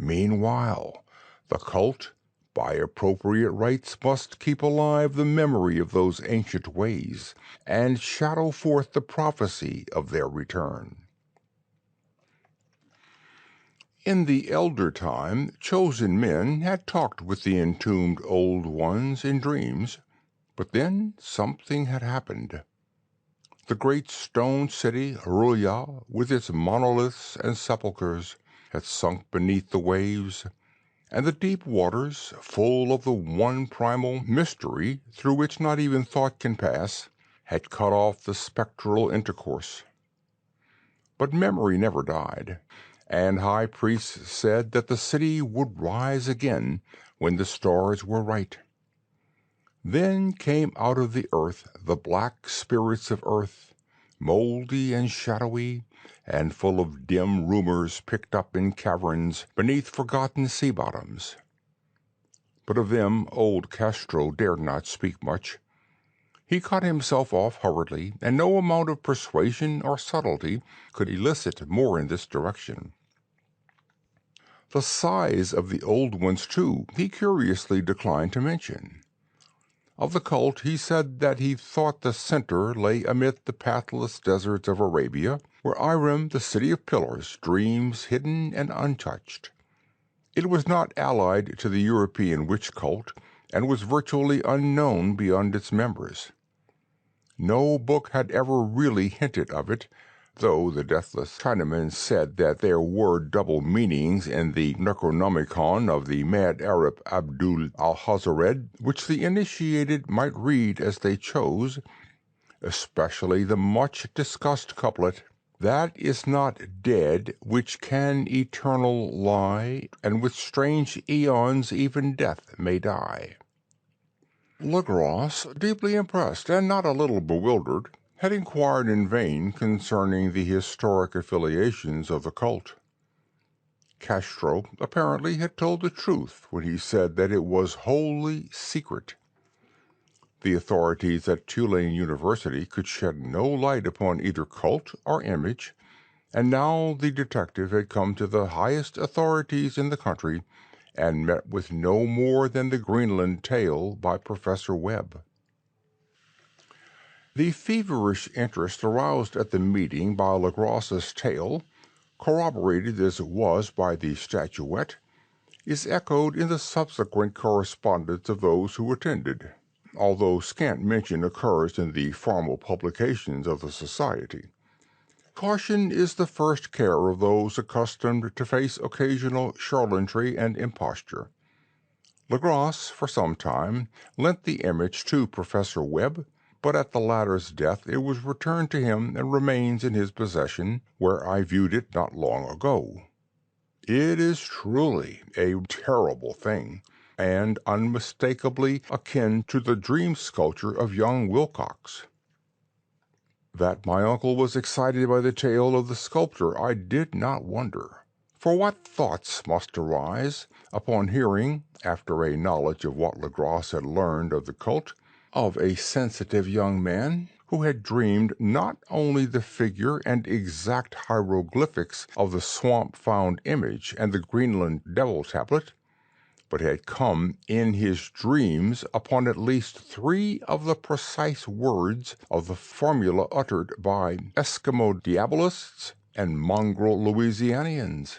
Meanwhile, the cult, by appropriate rites, must keep alive the memory of those ancient ways and shadow forth the prophecy of their return. In the elder time, chosen men had talked with the entombed old ones in dreams, but then something had happened. The great stone city, Ruya, with its monoliths and sepulchres, had sunk beneath the waves, and the deep waters, full of the one primal mystery through which not even thought can pass, had cut off the spectral intercourse. But memory never died, and high priests said that the city would rise again when the stars were right. Then came out of the earth the black spirits of earth, moldy and shadowy, and full of dim rumors picked up in caverns beneath forgotten sea bottoms. But of them old Castro dared not speak much. He cut himself off hurriedly, and no amount of persuasion or subtlety could elicit more in this direction. The size of the old ones, too, he curiously declined to mention. Of the cult he said that he thought the center lay amid the pathless deserts of Arabia, where Irem, the city of pillars, dreams hidden and untouched. It was not allied to the European witch cult, and was virtually unknown beyond its members. No book had ever really hinted of it, though the deathless Chinaman said that there were double meanings in the Necronomicon of the mad Arab Abdul al-Hazared, which the initiated might read as they chose, especially the much-discussed couplet, "That is not dead which can eternal lie, and with strange aeons even death may die." Legros, deeply impressed and not a little bewildered, had inquired in vain concerning the historic affiliations of the cult. Castro apparently had told the truth when he said that it was wholly secret. The authorities at Tulane University could shed no light upon either cult or image, and now the detective had come to the highest authorities in the country and met with no more than the Greenland tale by Professor Webb. The feverish interest aroused at the meeting by Legros's tale, corroborated as it was by the statuette, is echoed in the subsequent correspondence of those who attended, although scant mention occurs in the formal publications of the Society. Caution is the first care of those accustomed to face occasional charlatanry and imposture. Legros, for some time, lent the image to Professor Webb, but at the latter's death it was returned to him and remains in his possession, where I viewed it not long ago. It is truly a terrible thing, and unmistakably akin to the dream sculpture of young Wilcox. That my uncle was excited by the tale of the sculptor I did not wonder. For what thoughts must arise upon hearing, after a knowledge of what Legros had learned of the cult, of a sensitive young man who had dreamed not only the figure and exact hieroglyphics of the swamp-found image and the Greenland devil tablet, but had come in his dreams upon at least 3 of the precise words of the formula uttered by Eskimo diabolists and mongrel Louisianians.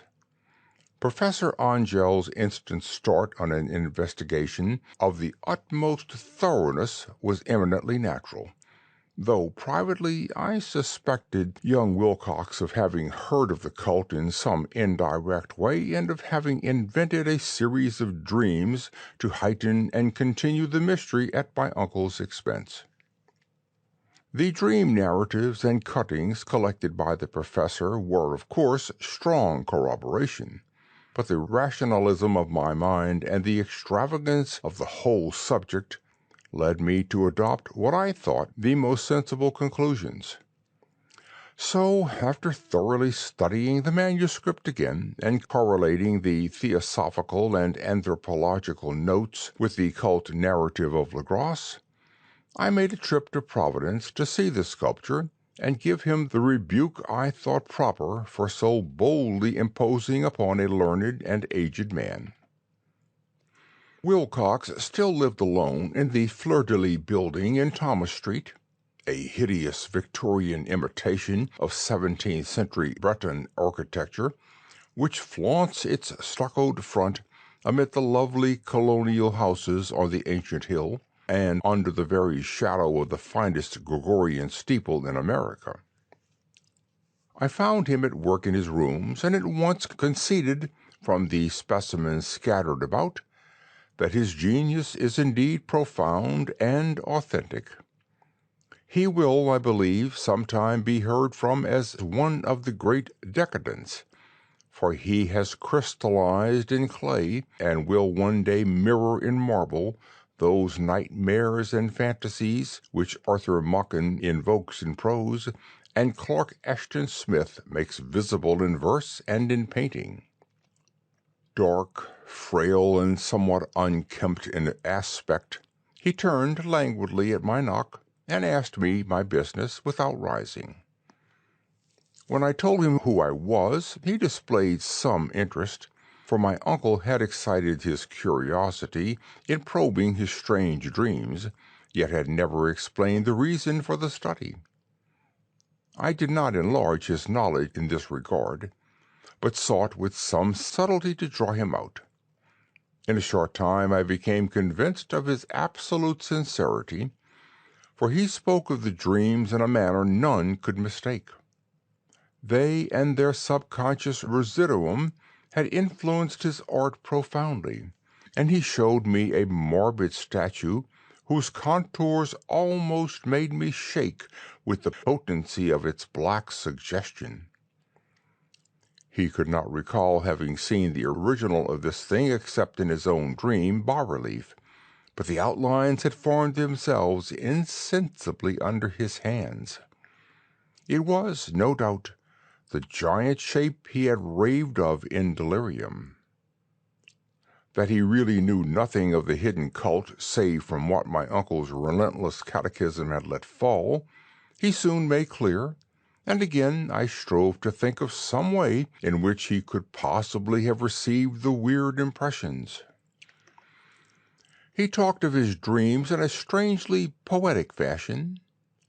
Professor Angel's instant start on an investigation of the utmost thoroughness was eminently natural, though privately I suspected young Wilcox of having heard of the cult in some indirect way and of having invented a series of dreams to heighten and continue the mystery at my uncle's expense. The dream narratives and cuttings collected by the professor were, of course, strong corroboration, but the rationalism of my mind and the extravagance of the whole subject led me to adopt what I thought the most sensible conclusions. So, after thoroughly studying the manuscript again and correlating the theosophical and anthropological notes with the cult narrative of Legras, I made a trip to Providence to see the sculptor and give him the rebuke I thought proper for so boldly imposing upon a learned and aged man. Wilcox still lived alone in the Fleur-de-Lis building in Thomas Street, a hideous Victorian imitation of 17th-century Breton architecture, which flaunts its stuccoed front amid the lovely colonial houses on the ancient hill, and under the very shadow of the finest Gregorian steeple in America. I found him at work in his rooms, and at once conceded, from the specimens scattered about, that his genius is indeed profound and authentic. He will, I believe, sometime be heard from as one of the great decadents, for he has crystallized in clay and will one day mirror in marble those nightmares and fantasies which Arthur Machen invokes in prose and Clark Ashton Smith makes visible in verse and in painting. Dark, frail, and somewhat unkempt in aspect, he turned languidly at my knock and asked me my business without rising. When I told him who I was, he displayed some interest, for my uncle had excited his curiosity in probing his strange dreams, yet had never explained the reason for the study. I did not enlarge his knowledge in this regard, but sought with some subtlety to draw him out. In a short time I became convinced of his absolute sincerity, for he spoke of the dreams in a manner none could mistake. They and their subconscious residuum had influenced his art profoundly, and he showed me a morbid statue whose contours almost made me shake with the potency of its black suggestion. He could not recall having seen the original of this thing except in his own dream bas-relief, but the outlines had formed themselves insensibly under his hands. It was, no doubt, the giant shape he had raved of in delirium. That he really knew nothing of the hidden cult save from what my uncle's relentless catechism had let fall, he soon made clear, and again I strove to think of some way in which he could possibly have received the weird impressions. He talked of his dreams in a strangely poetic fashion,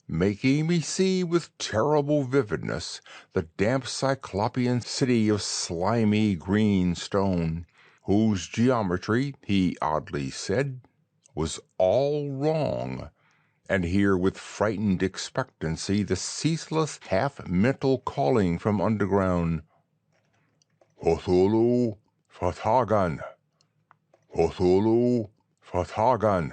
making me see with terrible vividness the damp cyclopean city of slimy green stone, whose geometry, he oddly said, was all wrong, and hear with frightened expectancy the ceaseless half-mental calling from underground, "Cthulhu Fatagan! Cthulhu Fatagan!"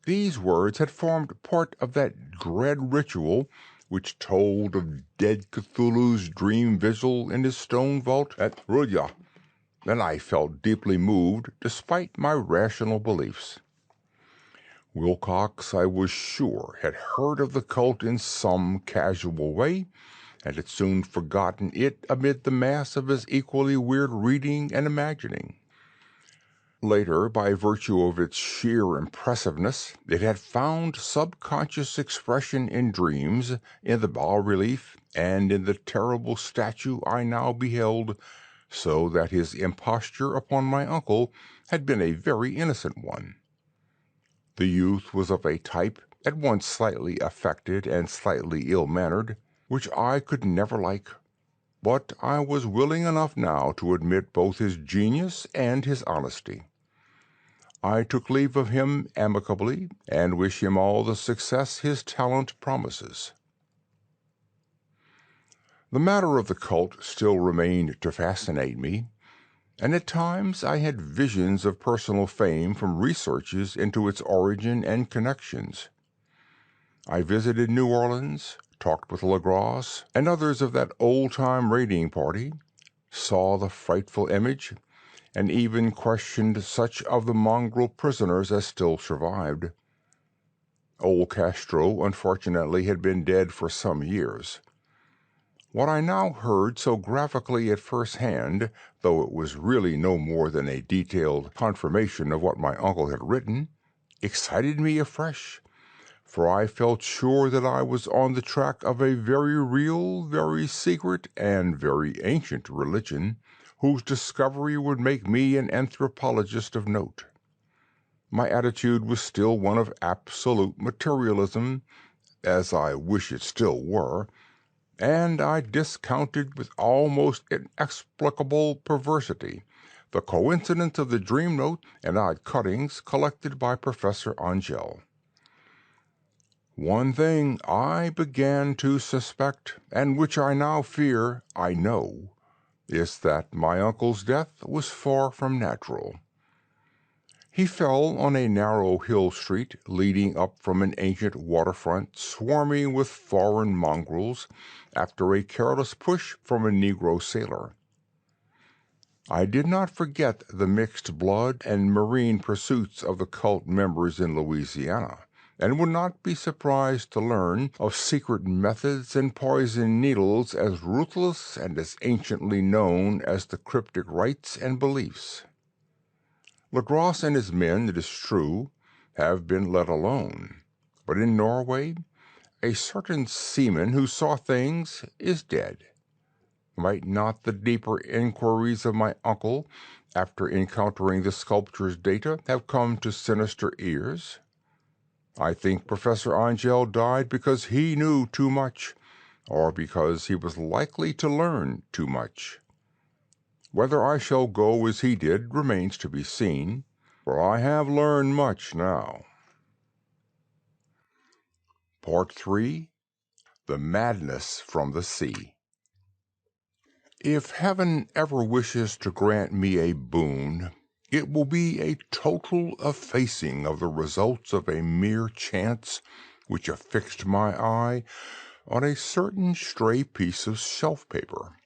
These words had formed part of that dread ritual which told of dead Cthulhu's dream vigil in his stone vault at Rudya, and I felt deeply moved despite my rational beliefs. Wilcox, I was sure, had heard of the cult in some casual way, and had soon forgotten it amid the mass of his equally weird reading and imagining. Later, by virtue of its sheer impressiveness, it had found subconscious expression in dreams, in the bas-relief, and in the terrible statue I now beheld, so that his imposture upon my uncle had been a very innocent one. The youth was of a type, at once slightly affected and slightly ill-mannered, which I could never like. but I was willing enough now to admit both his genius and his honesty. I took leave of him amicably, and wish him all the success his talent promises. The matter of the cult still remained to fascinate me, and at times I had visions of personal fame from researches into its origin and connections. I visited New Orleans, talked with Legrasse and others of that old-time raiding party, saw the frightful image, and even questioned such of the mongrel prisoners as still survived. Old Castro, unfortunately, had been dead for some years. What I now heard so graphically at first hand, though it was really no more than a detailed confirmation of what my uncle had written, excited me afresh, for I felt sure that I was on the track of a very real, very secret, and very ancient religion, whose discovery would make me an anthropologist of note. My attitude was still one of absolute materialism, as I wish it still were, and I discounted with almost inexplicable perversity the coincidence of the dream note and odd cuttings collected by Professor Angell. One thing I began to suspect, and which I now fear I know, is that my uncle's death was far from natural. He fell on a narrow hill street leading up from an ancient waterfront swarming with foreign mongrels after a careless push from a Negro sailor. I did not forget the mixed blood and marine pursuits of the cult members in Louisiana, and would not be surprised to learn of secret methods and poison needles as ruthless and as anciently known as the cryptic rites and beliefs. Legrasse and his men, it is true, have been let alone, but in Norway a certain seaman who saw things is dead. Might not the deeper inquiries of my uncle, after encountering the sculpture's data, have come to sinister ears? I think Professor Angell died because he knew too much, or because he was likely to learn too much. Whether I shall go as he did remains to be seen, for I have learned much now. Part 3. The Madness from the Sea. If heaven ever wishes to grant me a boon, it will be a total effacing of the results of a mere chance which affixed my eye on a certain stray piece of shelf paper.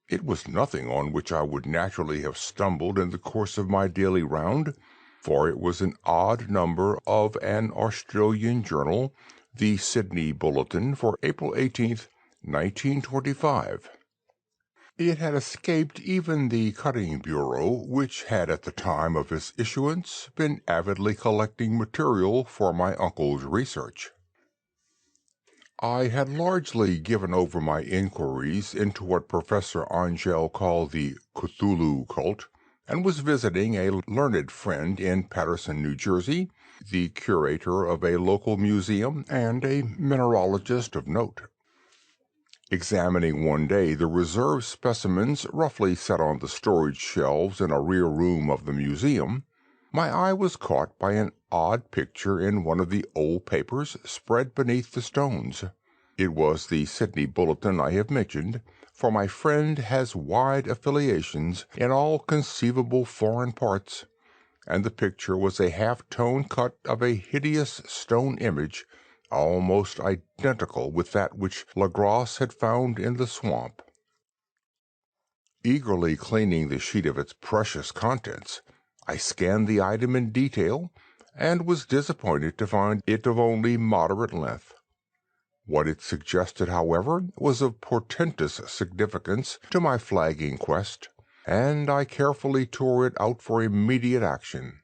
It was nothing on which I would naturally have stumbled in the course of my daily round, for it was an odd number of an Australian journal, the Sydney Bulletin for April 18th, 1925. It had escaped even the Cutting Bureau, which had at the time of its issuance been avidly collecting material for my uncle's research. I had largely given over my inquiries into what Professor Angell called the Cthulhu cult, and was visiting a learned friend in Paterson, New Jersey, the curator of a local museum and a mineralogist of note. Examining one day the reserve specimens roughly set on the storage shelves in a rear room of the museum, my eye was caught by an odd picture in one of the old papers spread beneath the stones. It was the Sydney Bulletin I have mentioned, for my friend has wide affiliations in all conceivable foreign parts, and the picture was a half-tone cut of a hideous stone image almost identical with that which Legrasse had found in the swamp. Eagerly cleaning the sheet of its precious contents, I scanned the item in detail, and was disappointed to find it of only moderate length. What it suggested, however, was of portentous significance to my flagging quest, and I carefully tore it out for immediate action.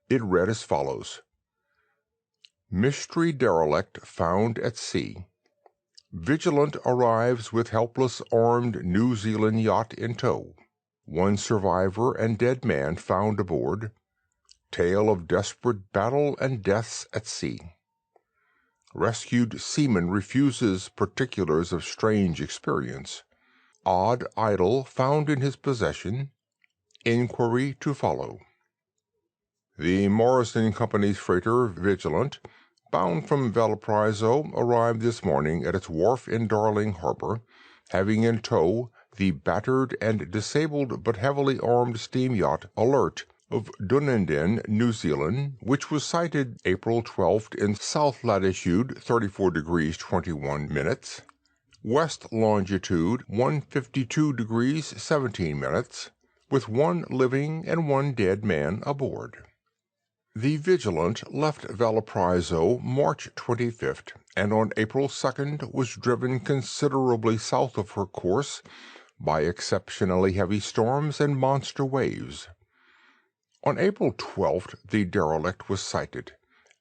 It read as follows: Mystery derelict found at sea. Vigilant arrives with helpless armed New Zealand yacht in tow. One survivor and dead man found aboard. Tale of desperate battle and deaths at sea. Rescued seaman refuses particulars of strange experience. odd idol found in his possession. Inquiry to follow. The Morrison Company's freighter Vigilant, bound from Valparaiso, arrived this morning at its wharf in Darling Harbor, having in tow the battered and disabled but heavily armed steam yacht Alert of Dunedin, New Zealand, which was sighted April 12th in south latitude 34 degrees 21 minutes, west longitude 152 degrees 17 minutes, with one living and one dead man aboard. The Vigilant left Valparaiso March 25th, and on April 2nd was driven considerably south of her course by exceptionally heavy storms and monster waves. On April 12th the derelict was sighted,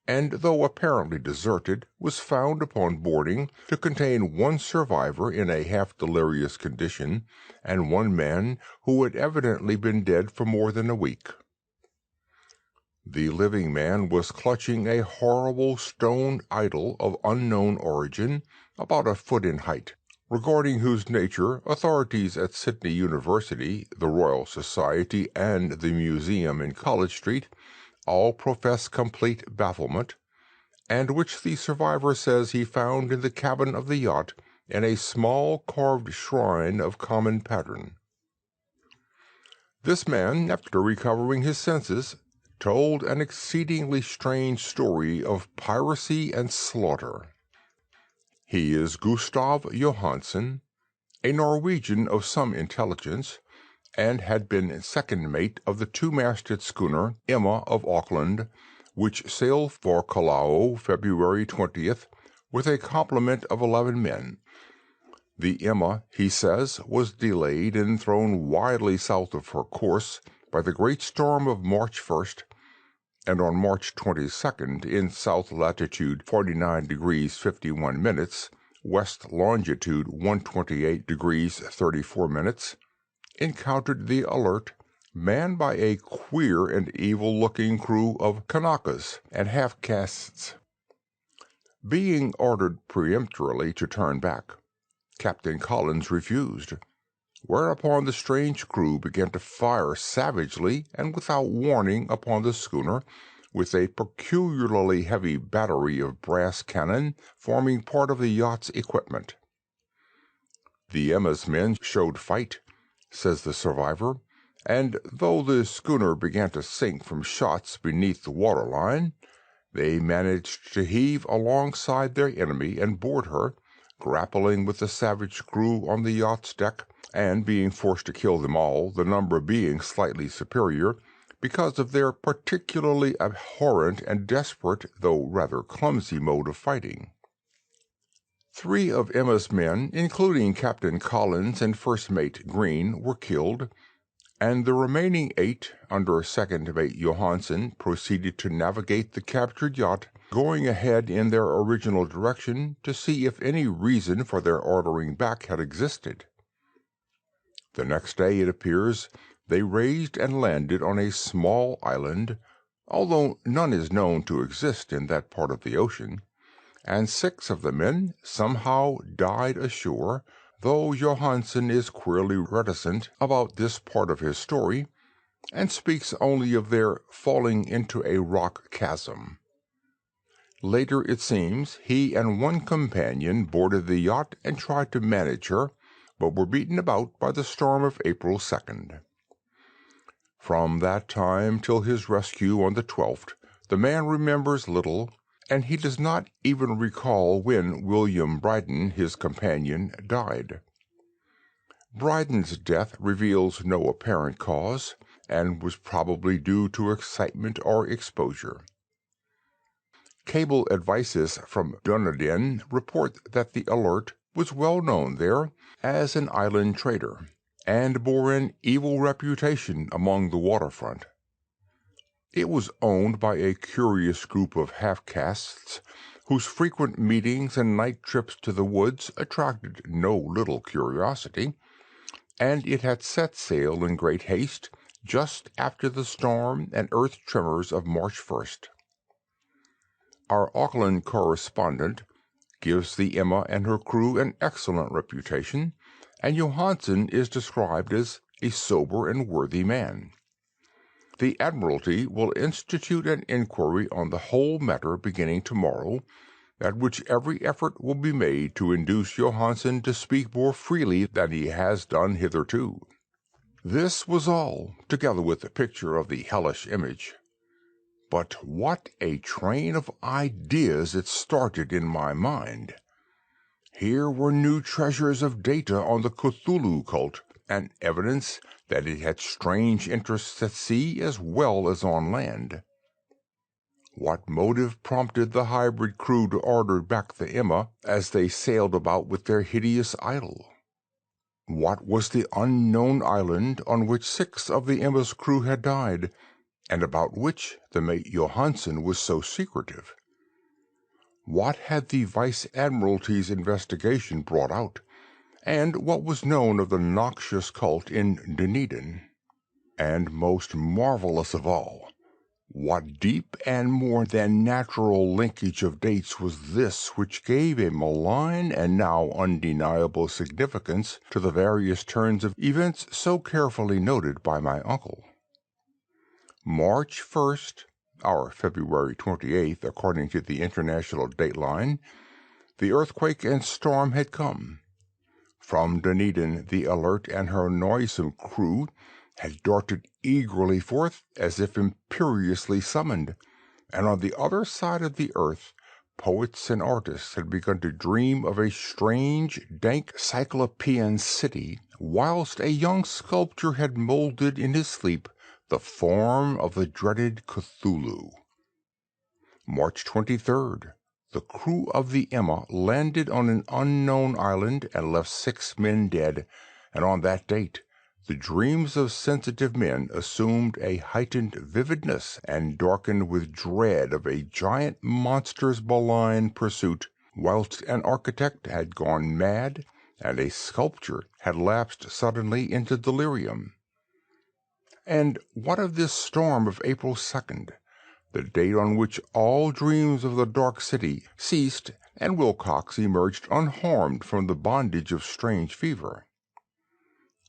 and though apparently deserted, was found upon boarding to contain one survivor in a half-delirious condition, and one man who had evidently been dead for more than a week. The living man was clutching a horrible stone idol of unknown origin, about a foot in height, regarding whose nature authorities at Sydney University, the Royal Society, and the museum in College Street all profess complete bafflement, and which the survivor says he found in the cabin of the yacht in a small carved shrine of common pattern. This man, after recovering his senses, told an exceedingly strange story of piracy and slaughter. He is Gustav Johansen, a Norwegian of some intelligence, and had been second mate of the two-masted schooner Emma of Auckland, which sailed for Callao February 20th with a complement of 11 men. The Emma, he says, was delayed and thrown widely south of her course by the great storm of March 1st, and on March 22nd, in south latitude 49 degrees 51 minutes, west longitude 128 degrees 34 minutes, encountered the Alert, manned by a queer and evil-looking crew of Kanakas and half-castes. Being ordered peremptorily to turn back, Captain Collins refused, whereupon the strange crew began to fire savagely and without warning upon the schooner with a peculiarly heavy battery of brass cannon forming part of the yacht's equipment. The Emma's men showed fight, says the survivor, and though the schooner began to sink from shots beneath the waterline, they managed to heave alongside their enemy and board her, grappling with the savage crew on the yacht's deck, and being forced to kill them all, the number being slightly superior, because of their particularly abhorrent and desperate, though rather clumsy mode of fighting. 3 of Emma's men, including Captain Collins and First Mate Green, were killed, and the remaining 8, under Second Mate Johansen, proceeded to navigate the captured yacht, going ahead in their original direction to see if any reason for their ordering back had existed. The next day, it appears, they raised and landed on a small island, although none is known to exist in that part of the ocean, and 6 of the men somehow died ashore, though Johansen is queerly reticent about this part of his story, and speaks only of their falling into a rock chasm. Later, it seems, he and one companion boarded the yacht and tried to manage her, but were beaten about by the storm of April 2nd. From that time till his rescue on the 12th, the man remembers little, and he does not even recall when William Bryden, his companion, died. Bryden's death reveals no apparent cause, and was probably due to excitement or exposure. Cable advices from Dunedin report that the Alert was well known there as an island trader, and bore an evil reputation among the waterfront. It was owned by a curious group of half-castes, whose frequent meetings and night trips to the woods attracted no little curiosity, and it had set sail in great haste just after the storm and earth tremors of March 1st. Our Auckland correspondent gives the Emma and her crew an excellent reputation, and Johansen is described as a sober and worthy man. The Admiralty will institute an inquiry on the whole matter beginning tomorrow, at which every effort will be made to induce Johansen to speak more freely than he has done hitherto. This was all, together with the picture of the hellish image. But what a train of ideas it started in my mind! Here were new treasures of data on the Cthulhu cult, and evidence that it had strange interests at sea as well as on land. What motive prompted the hybrid crew to order back the Emma as they sailed about with their hideous idol? What was the unknown island on which 6 of the Emma's crew had died, and about which the mate Johansen was so secretive? What had the Vice Admiralty's investigation brought out, and what was known of the noxious cult in Dunedin? And most marvelous of all, what deep and more than natural linkage of dates was this which gave a malign and now undeniable significance to the various turns of events so carefully noted by my uncle? March 1st, our February 28th, according to the international dateline, the earthquake and storm had come. From Dunedin, the Alert and her noisome crew had darted eagerly forth as if imperiously summoned, and on the other side of the earth poets and artists had begun to dream of a strange, dank cyclopean city, whilst a young sculptor had molded in his sleep the form of the dreaded Cthulhu. March 23rd. The crew of the Emma landed on an unknown island and left 6 men dead, and on that date the dreams of sensitive men assumed a heightened vividness and darkened with dread of a giant monster's malign pursuit, whilst an architect had gone mad and a sculptor had lapsed suddenly into delirium. And what of this storm of April 2nd, the date on which all dreams of the dark city ceased and Wilcox emerged unharmed from the bondage of strange fever?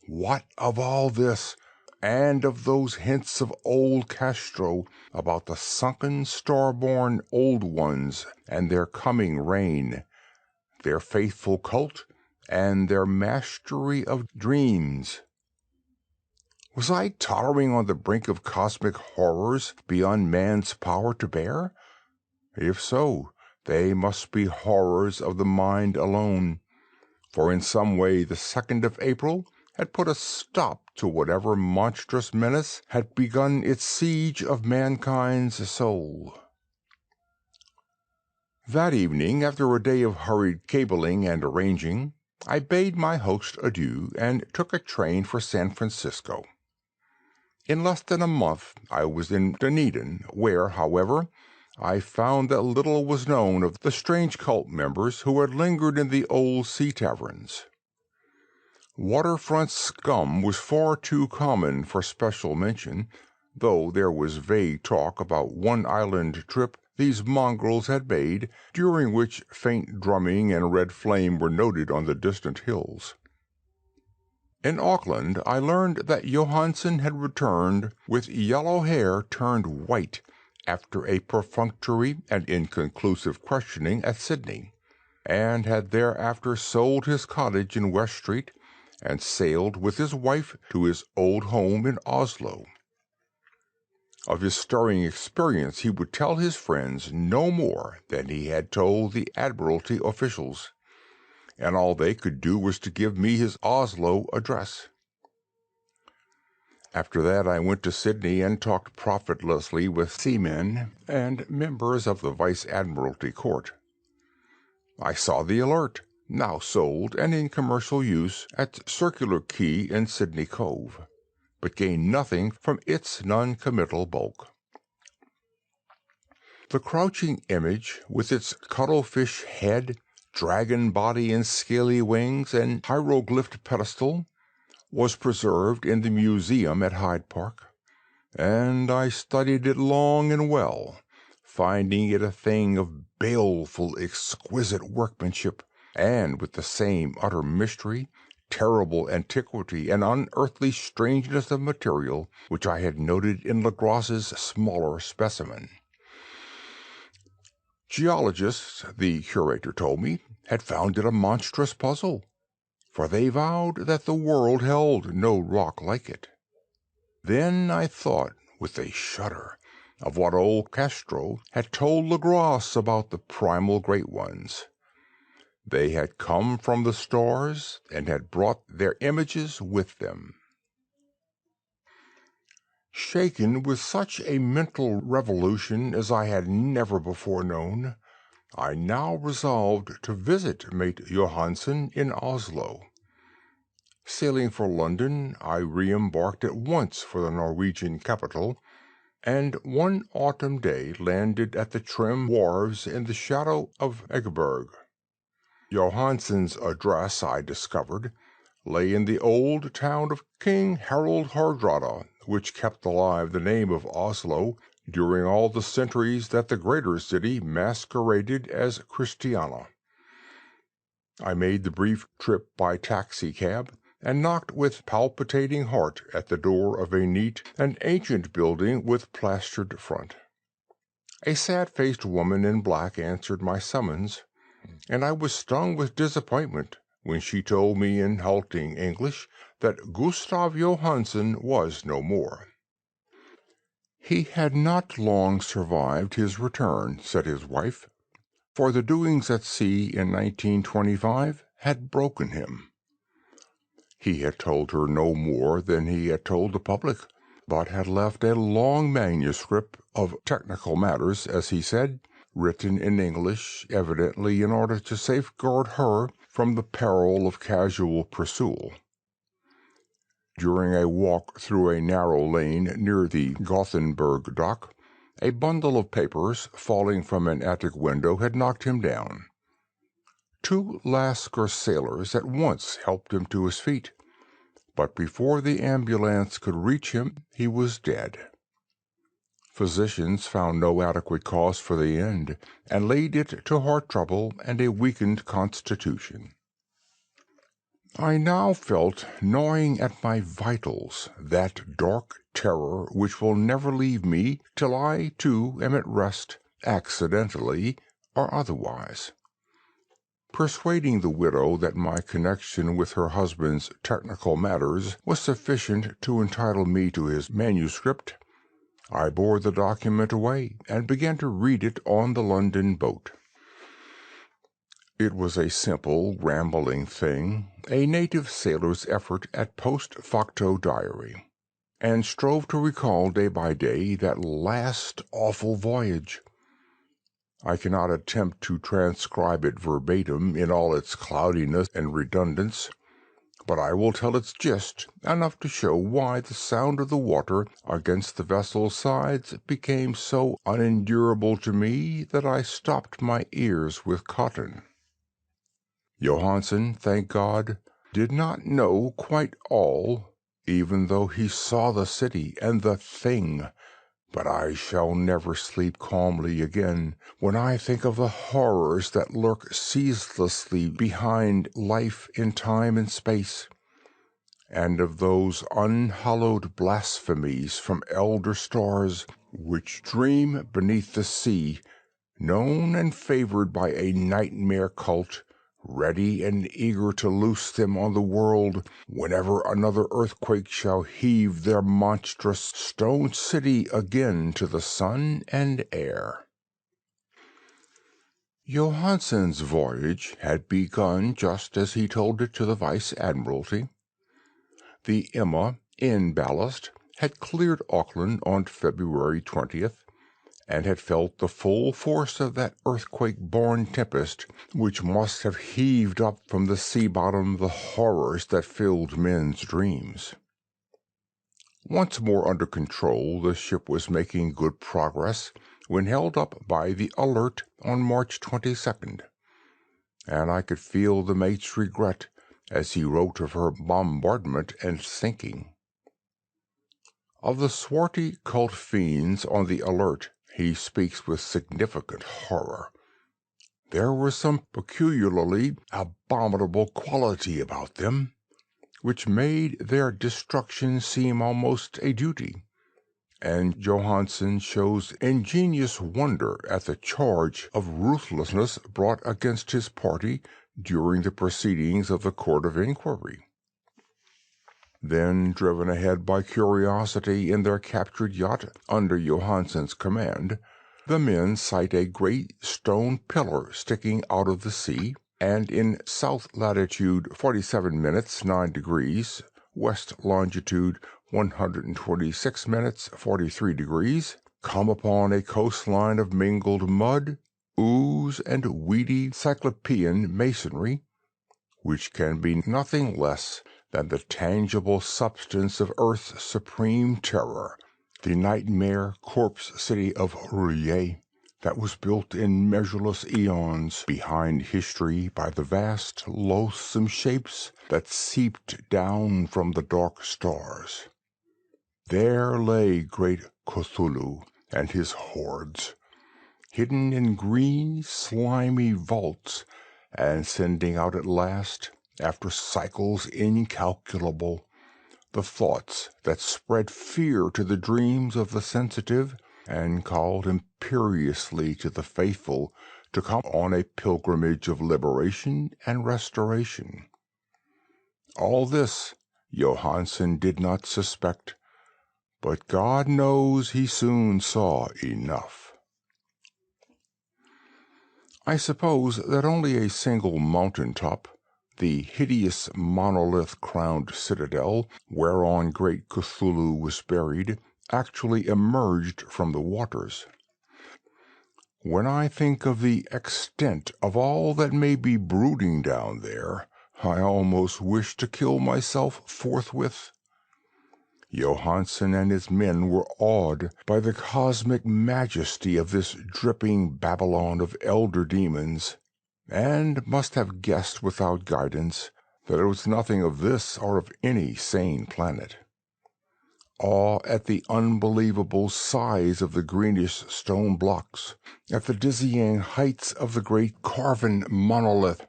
What of all this, and of those hints of old Castro about the sunken star-born old ones and their coming reign, their faithful cult, and their mastery of dreams? Was I tottering on the brink of cosmic horrors beyond man's power to bear? If so, they must be horrors of the mind alone, for in some way the 2nd of April had put a stop to whatever monstrous menace had begun its siege of mankind's soul. That evening, after a day of hurried cabling and arranging, I bade my host adieu and took a train for San Francisco. In less than a month I was in Dunedin, where, however, I found that little was known of the strange cult members who had lingered in the old sea taverns. Waterfront scum was far too common for special mention, though there was vague talk about one island trip these mongrels had made, during which faint drumming and red flame were noted on the distant hills. In Auckland I learned that Johansen had returned with yellow hair turned white after a perfunctory and inconclusive questioning at Sydney, and had thereafter sold his cottage in West Street and sailed with his wife to his old home in Oslo. Of his stirring experience he would tell his friends no more than he had told the Admiralty officials, and all they could do was to give me his Oslo address. After that I went to Sydney and talked profitlessly with seamen and members of the Vice Admiralty Court. I saw the Alert, now sold and in commercial use at Circular Quay in Sydney Cove, but gained nothing from its non-committal bulk. The crouching image, with its cuttlefish head, dragon body and scaly wings, and hieroglyphed pedestal, was preserved in the museum at Hyde Park, and I studied it long and well, finding it a thing of baleful, exquisite workmanship, and with the same utter mystery, terrible antiquity and unearthly strangeness of material which I had noted in Legras's smaller specimen. Geologists, the curator told me, had found it a monstrous puzzle, for they vowed that the world held no rock like it. Then I thought, with a shudder, of what old Castro had told Legras about the primal great ones. They had come from the stars and had brought their images with them. Shaken with such a mental revolution as I had never before known, I now resolved to visit mate Johansen in Oslo. Sailing for London, I re-embarked at once for the Norwegian capital, and one autumn day landed at the trim wharves in the shadow of Egeberg. Johansen's address, I discovered, lay in the old town of King Harald Hardrada, which kept alive the name of Oslo during all the centuries that the greater city masqueraded as Christiania. I made the brief trip by taxicab and knocked with palpitating heart at the door of a neat and ancient building with plastered front. A sad-faced woman in black answered my summons, and I was stung with disappointment when she told me in halting English that Gustav Johansen was no more. He had not long survived his return, said his wife, for the doings at sea in 1925 had broken him. He had told her no more than he had told the public, but had left a long manuscript of technical matters, as he said, written in English, evidently in order to safeguard her from the peril of casual pursuit. During a walk through a narrow lane near the Gothenburg dock, a bundle of papers falling from an attic window had knocked him down. 2 Lascar sailors at once helped him to his feet, but before the ambulance could reach him, he was dead. Physicians found no adequate cause for the end, and laid it to heart trouble and a weakened constitution. I now felt gnawing at my vitals that dark terror which will never leave me till I, too, am at rest, accidentally or otherwise. Persuading the widow that my connection with her husband's technical matters was sufficient to entitle me to his manuscript, I bore the document away and began to read it on the London boat. It was a simple, rambling thing, a native sailor's effort at post facto diary, and strove to recall day by day that last awful voyage. I cannot attempt to transcribe it verbatim in all its cloudiness and redundance, but I will tell its gist, enough to show why the sound of the water against the vessel's sides became so unendurable to me that I stopped my ears with cotton. Johansen, thank God, did not know quite all, even though he saw the city and the thing. But I shall never sleep calmly again when I think of the horrors that lurk ceaselessly behind life in time and space, and of those unhallowed blasphemies from elder stars which dream beneath the sea, known and favored by a nightmare cult, ready and eager to loose them on the world whenever another earthquake shall heave their monstrous stone city again to the sun and air. Johansen's voyage had begun just as he told it to the Vice-Admiralty. The Emma, in ballast, had cleared Auckland on February 20th, and had felt the full force of that earthquake-born tempest which must have heaved up from the sea-bottom the horrors that filled men's dreams. Once more under control, the ship was making good progress when held up by the Alert on March 22nd, and I could feel the mate's regret as he wrote of her bombardment and sinking. Of the swarthy cult fiends on the Alert he speaks with significant horror. There was some peculiarly abominable quality about them. which made their destruction seem almost a duty, and Johansen shows ingenious wonder at the charge of ruthlessness brought against his party during the proceedings of the Court of Inquiry. Then, driven ahead by curiosity in their captured yacht under Johansen's command, the men sight a great stone pillar sticking out of the sea, and in south latitude 47 minutes 9 degrees, west longitude 126 minutes 43 degrees, come upon a coastline of mingled mud, ooze, and weedy cyclopean masonry, which can be nothing less than the tangible substance of Earth's supreme terror, the nightmare corpse city of Rouillé, that was built in measureless eons behind history by the vast, loathsome shapes that seeped down from the dark stars. There lay great Cthulhu and his hordes, hidden in green, slimy vaults, and sending out at last, after cycles incalculable, the thoughts that spread fear to the dreams of the sensitive and called imperiously to the faithful to come on a pilgrimage of liberation and restoration. All this Johansen did not suspect, but God knows he soon saw enough. I suppose that only a single mountain top, the hideous monolith-crowned citadel whereon great Cthulhu was buried, actually emerged from the waters. When I think of the extent of all that may be brooding down there, I almost wish to kill myself forthwith. Johansen and his men were awed by the cosmic majesty of this dripping Babylon of elder demons, and must have guessed without guidance that it was nothing of this or of any sane planet. Awe at the unbelievable size of the greenish stone blocks, at the dizzying heights of the great carven monolith,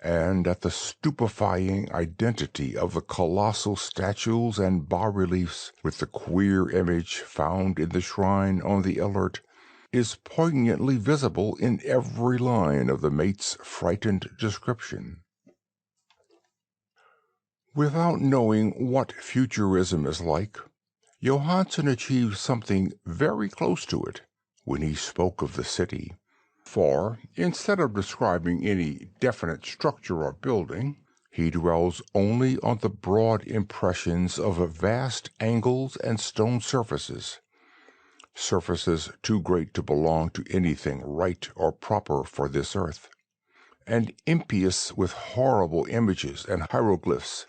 and at the stupefying identity of the colossal statues and bas-reliefs with the queer image found in the shrine on the Alert, is poignantly visible in every line of the mate's frightened description. Without knowing what futurism is like, Johansen achieved something very close to it when he spoke of the city. For, instead of describing any definite structure or building, he dwells only on the broad impressions of vast angles and stone surfaces too great to belong to anything right or proper for this earth, and impious with horrible images and hieroglyphs.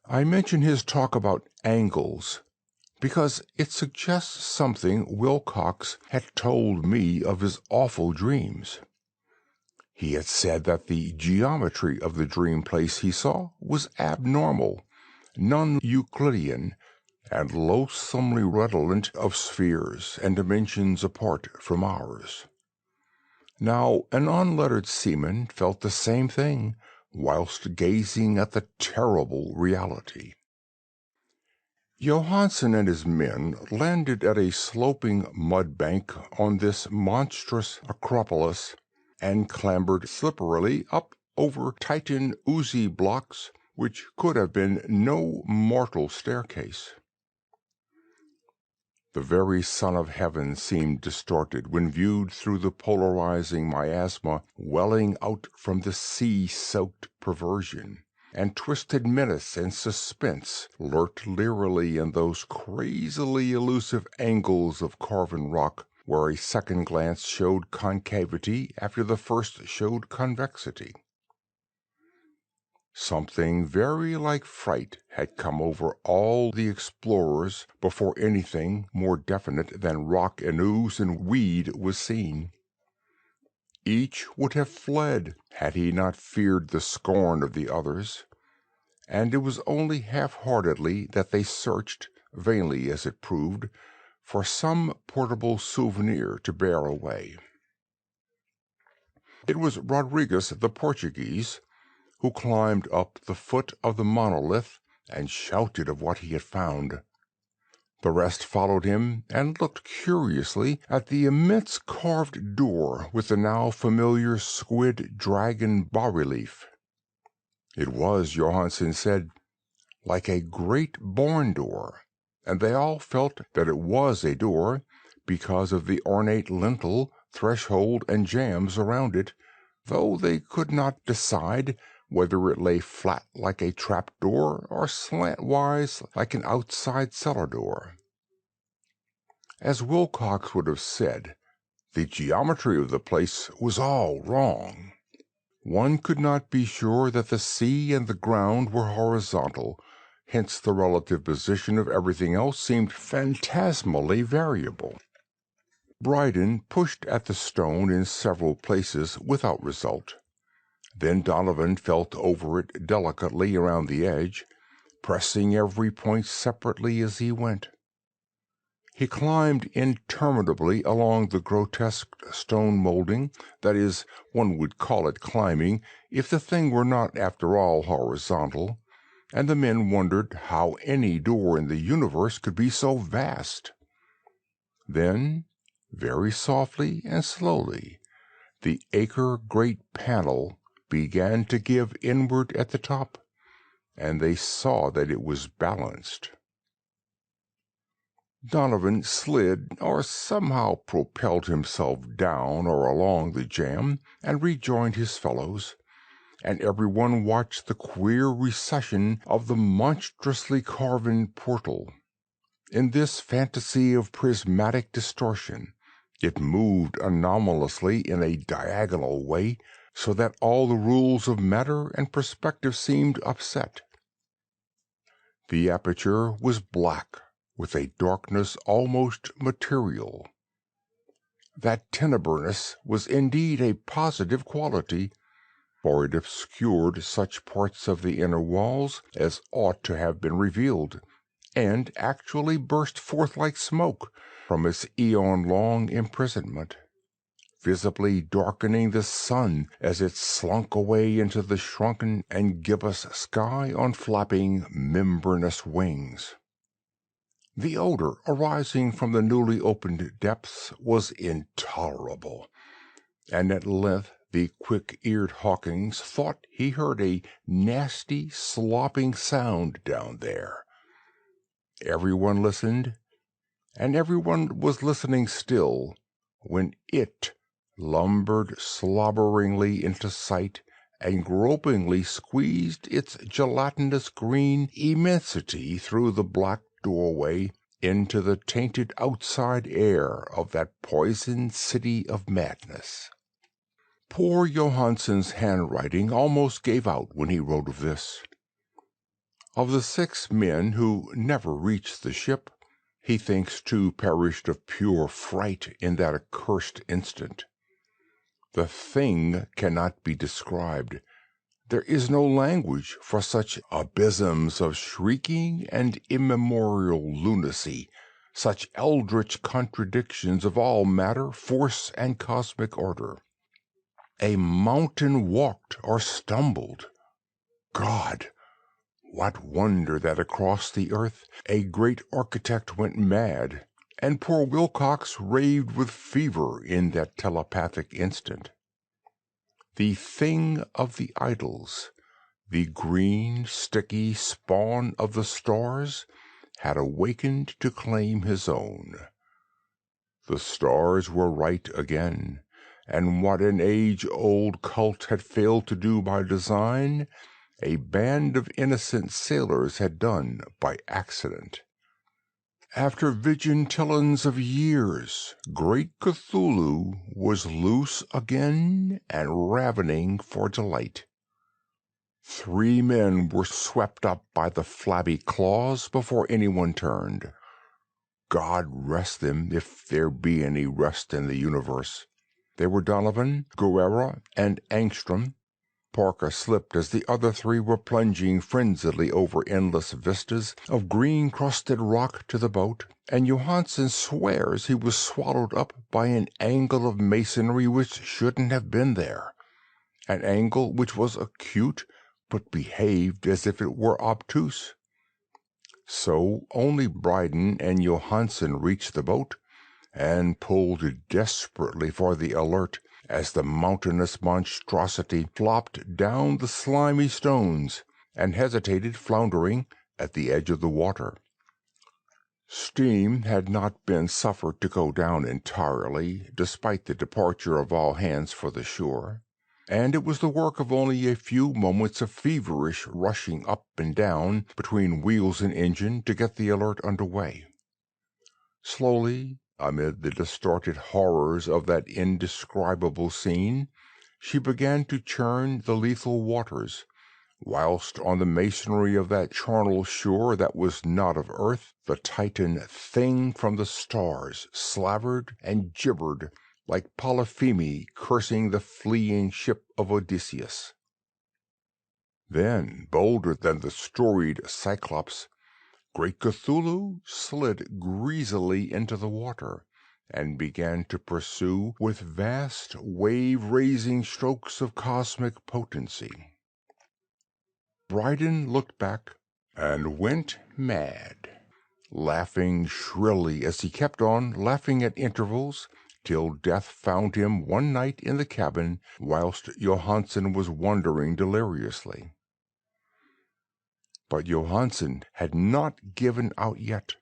I mention his talk about angles because it suggests something Wilcox had told me of his awful dreams. He had said that the geometry of the dream place he saw was abnormal, non-Euclidean, and loathsomely redolent of spheres and dimensions apart from ours. Now, an unlettered seaman felt the same thing whilst gazing at the terrible reality. Johansen and his men landed at a sloping mud bank on this monstrous acropolis and clambered slipperily up over Titan oozy blocks which could have been no mortal staircase. The very sun of heaven seemed distorted when viewed through the polarizing miasma welling out from the sea-soaked perversion, and twisted menace and suspense lurked leerily in those crazily elusive angles of carven rock where a second glance showed concavity after the first showed convexity. Something very like fright had come over all the explorers before anything more definite than rock and ooze and weed was seen. Each would have fled had he not feared the scorn of the others, and it was only half-heartedly that they searched, vainly as it proved, for some portable souvenir to bear away. It was Rodriguez the Portuguese who climbed up the foot of the monolith and shouted of what he had found. The rest followed him and looked curiously at the immense carved door with the now familiar squid dragon bas-relief. It was, Johansen said, like a great barn door, and they all felt that it was a door because of the ornate lintel, threshold, and jambs around it, though they could not decide whether it lay flat like a trap-door or slantwise like an outside cellar door. As Wilcox would have said, the geometry of the place was all wrong. One could not be sure that the sea and the ground were horizontal, hence the relative position of everything else seemed phantasmally variable. Bryden pushed at the stone in several places without result. Then Donovan felt over it delicately around the edge, pressing every point separately as he went. He climbed interminably along the grotesque stone molding, that is, one would call it climbing if the thing were not after all horizontal, and the men wondered how any door in the universe could be so vast. Then, very softly and slowly, the acre-great panel began to give inward at the top, and they saw that it was balanced. Donovan slid or somehow propelled himself down or along the jamb and rejoined his fellows, and everyone watched the queer recession of the monstrously carven portal. In this fantasy of prismatic distortion, it moved anomalously in a diagonal way, so that all the rules of matter and perspective seemed upset. The aperture was black, with a darkness almost material. That tenebrousness was indeed a positive quality, for it obscured such parts of the inner walls as ought to have been revealed, and actually burst forth like smoke from its eon-long imprisonment, visibly darkening the sun as it slunk away into the shrunken and gibbous sky on flapping membranous wings. The odor arising from the newly opened depths was intolerable, and at length the quick-eared Hawkins thought he heard a nasty, slopping sound down there. Everyone listened, and everyone was listening still, when it lumbered slobberingly into sight and gropingly squeezed its gelatinous green immensity through the black doorway into the tainted outside air of that poisoned city of madness. Poor Johansen's handwriting almost gave out when he wrote of this. Of the 6 men who never reached the ship, he thinks 2 perished of pure fright in that accursed instant. The thing cannot be described. There is no language for such abysms of shrieking and immemorial lunacy, such eldritch contradictions of all matter, force, and cosmic order. A mountain walked or stumbled. God! What wonder that across the earth a great architect went mad, and poor Wilcox raved with fever in that telepathic instant. The thing of the idols, the green, sticky spawn of the stars, had awakened to claim his own. The stars were right again, and what an age-old cult had failed to do by design, a band of innocent sailors had done by accident. After vigilance of years, great Cthulhu was loose again and ravening for delight. 3 men were swept up by the flabby claws before anyone turned. God rest them, if there be any rest in the universe. They were Donovan, Guerrera, and Angstrom. Parker slipped as the other 3 were plunging frenziedly over endless vistas of green-crusted rock to the boat, and Johansen swears he was swallowed up by an angle of masonry which shouldn't have been there, an angle which was acute, but behaved as if it were obtuse. So only Bryden and Johansen reached the boat, and pulled desperately for the Alert as the mountainous monstrosity flopped down the slimy stones and hesitated, floundering, at the edge of the water. Steam had not been suffered to go down entirely, despite the departure of all hands for the shore, and it was the work of only a few moments of feverish rushing up and down between wheels and engine to get the Alert under way. Slowly, amid the distorted horrors of that indescribable scene, she began to churn the lethal waters, whilst on the masonry of that charnel shore that was not of earth, the Titan thing from the stars slavered and gibbered like Polypheme cursing the fleeing ship of Odysseus. Then, bolder than the storied Cyclops, great Cthulhu slid greasily into the water and began to pursue with vast wave-raising strokes of cosmic potency. Bryden looked back and went mad, laughing shrilly as he kept on laughing at intervals till death found him one night in the cabin whilst Johansen was wondering deliriously. But Johansen had not given out yet.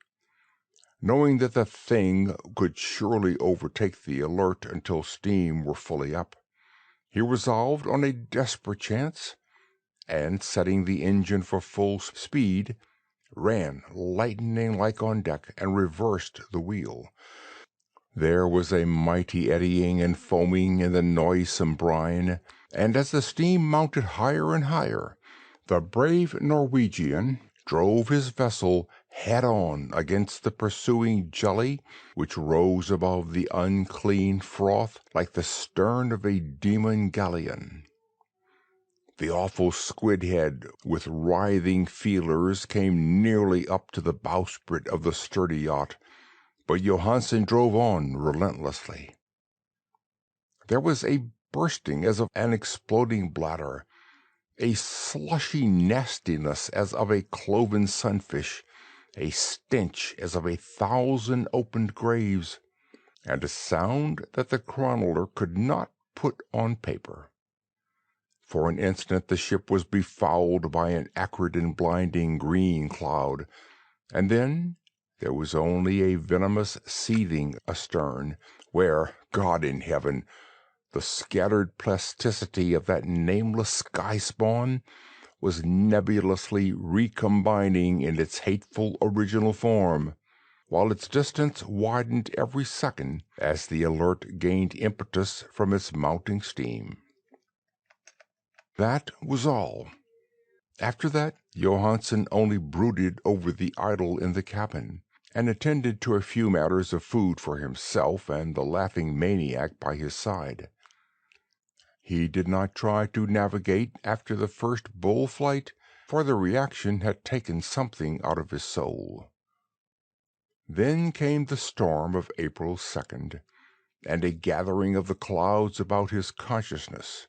Knowing that the thing could surely overtake the Alert until steam were fully up, he resolved on a desperate chance, and setting the engine for full speed, ran lightning-like on deck and reversed the wheel. There was a mighty eddying and foaming in the noisome brine, and as the steam mounted higher and higher, the brave Norwegian drove his vessel head-on against the pursuing jelly, which rose above the unclean froth like the stern of a demon galleon. The awful squid head with writhing feelers came nearly up to the bowsprit of the sturdy yacht, but Johansen drove on relentlessly. There was a bursting as of an exploding bladder, a slushy nastiness as of a cloven sunfish, a stench as of 1,000 opened graves, and a sound that the chronicler could not put on paper. For an instant the ship was befouled by an acrid and blinding green cloud, and then there was only a venomous seething astern, where, God in heaven, the scattered plasticity of that nameless sky-spawn was nebulously recombining in its hateful original form, while its distance widened every second as the Alert gained impetus from its mounting steam. That was all. After that, Johansen only brooded over the idol in the cabin, and attended to a few matters of food for himself and the laughing maniac by his side. He did not try to navigate after the first bull flight, for the reaction had taken something out of his soul. Then came the storm of April 2nd, and a gathering of the clouds about his consciousness.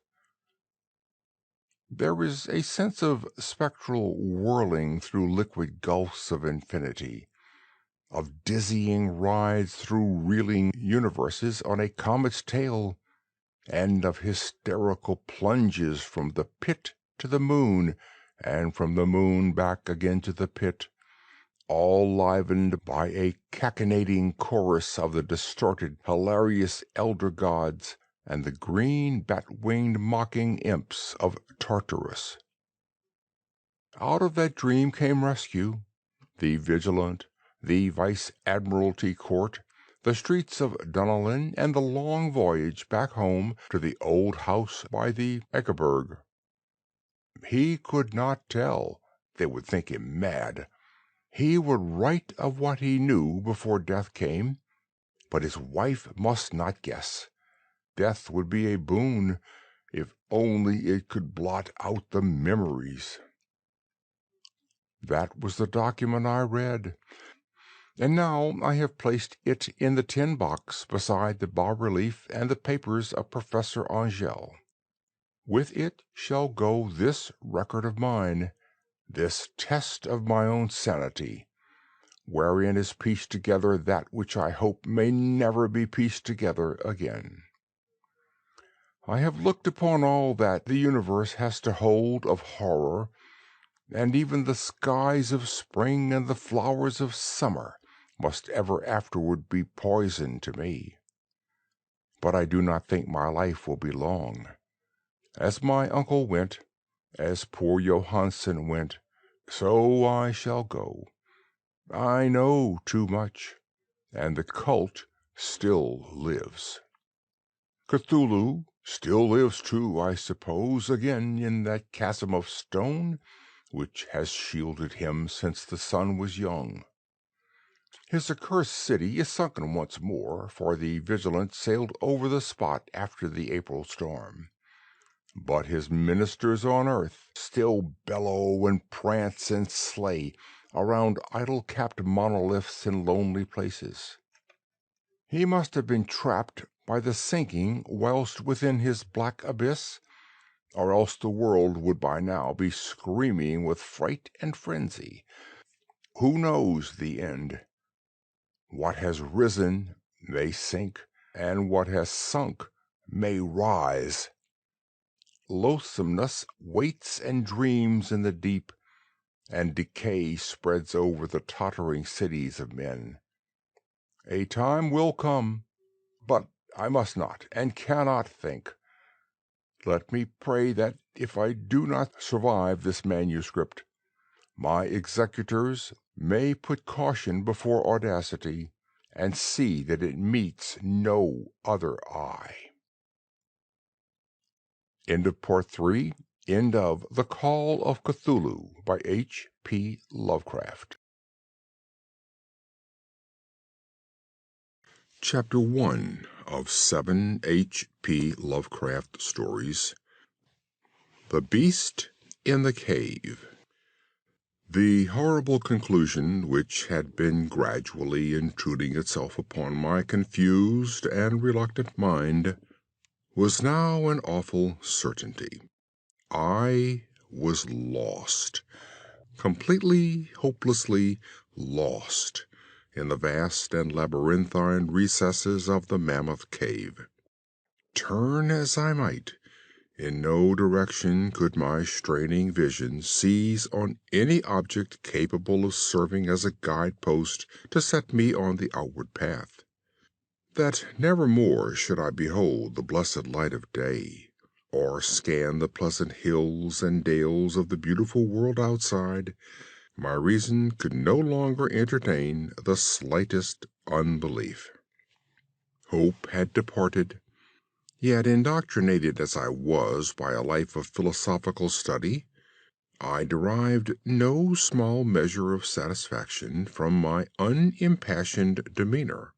There is a sense of spectral whirling through liquid gulfs of infinity, of dizzying rides through reeling universes on a comet's tail, and of hysterical plunges from the pit to the moon, and from the moon back again to the pit, all livened by a cachinnating chorus of the distorted, hilarious elder gods and the green, bat-winged mocking imps of Tartarus. Out of that dream came rescue, the Vigilant, the Vice-Admiralty Court, the streets of Dunallin, and the long voyage back home to the old house by the Egeberg. He could not tell. They would think him mad. He would write of what he knew before death came, but his wife must not guess. Death would be a boon, if only it could blot out the memories. That was the document I read, and now I have placed it in the tin box beside the bas-relief and the papers of Professor Angell. With it shall go this record of mine, this test of my own sanity, wherein is pieced together that which I hope may never be pieced together again. I have looked upon all that the universe has to hold of horror, and even the skies of spring and the flowers of summer must ever afterward be poison to me. But I do not think my life will be long. As my uncle went, as poor Johansen went, so I shall go. I know too much, and the cult still lives. Cthulhu still lives too, I suppose, again in that chasm of stone which has shielded him since the sun was young. His accursed city is sunken once more, for the Vigilant sailed over the spot after the April storm. But his ministers on earth still bellow and prance and slay around idol-capped monoliths in lonely places. He must have been trapped by the sinking whilst within his black abyss, or else the world would by now be screaming with fright and frenzy. Who knows the end? What has risen may sink, and what has sunk may rise. Loathsomeness waits and dreams in the deep, and decay spreads over the tottering cities of men. A time will come, but I must not and cannot think. Let me pray that if I do not survive this manuscript, my executors may put caution before audacity, and see that it meets no other eye. End of Part 3. End of The Call of Cthulhu by H.P. Lovecraft. Chapter 1 of 7 H.P. Lovecraft stories. The Beast in the Cave. The horrible conclusion which had been gradually intruding itself upon my confused and reluctant mind was now an awful certainty. I was lost, completely, hopelessly lost in the vast and labyrinthine recesses of the Mammoth Cave. Turn as I might, in no direction could my straining vision seize on any object capable of serving as a guidepost to set me on the outward path. That never more should I behold the blessed light of day, or scan the pleasant hills and dales of the beautiful world outside, my reason could no longer entertain the slightest unbelief. Hope had departed. Yet, indoctrinated as I was by a life of philosophical study, I derived no small measure of satisfaction from my unimpassioned demeanor.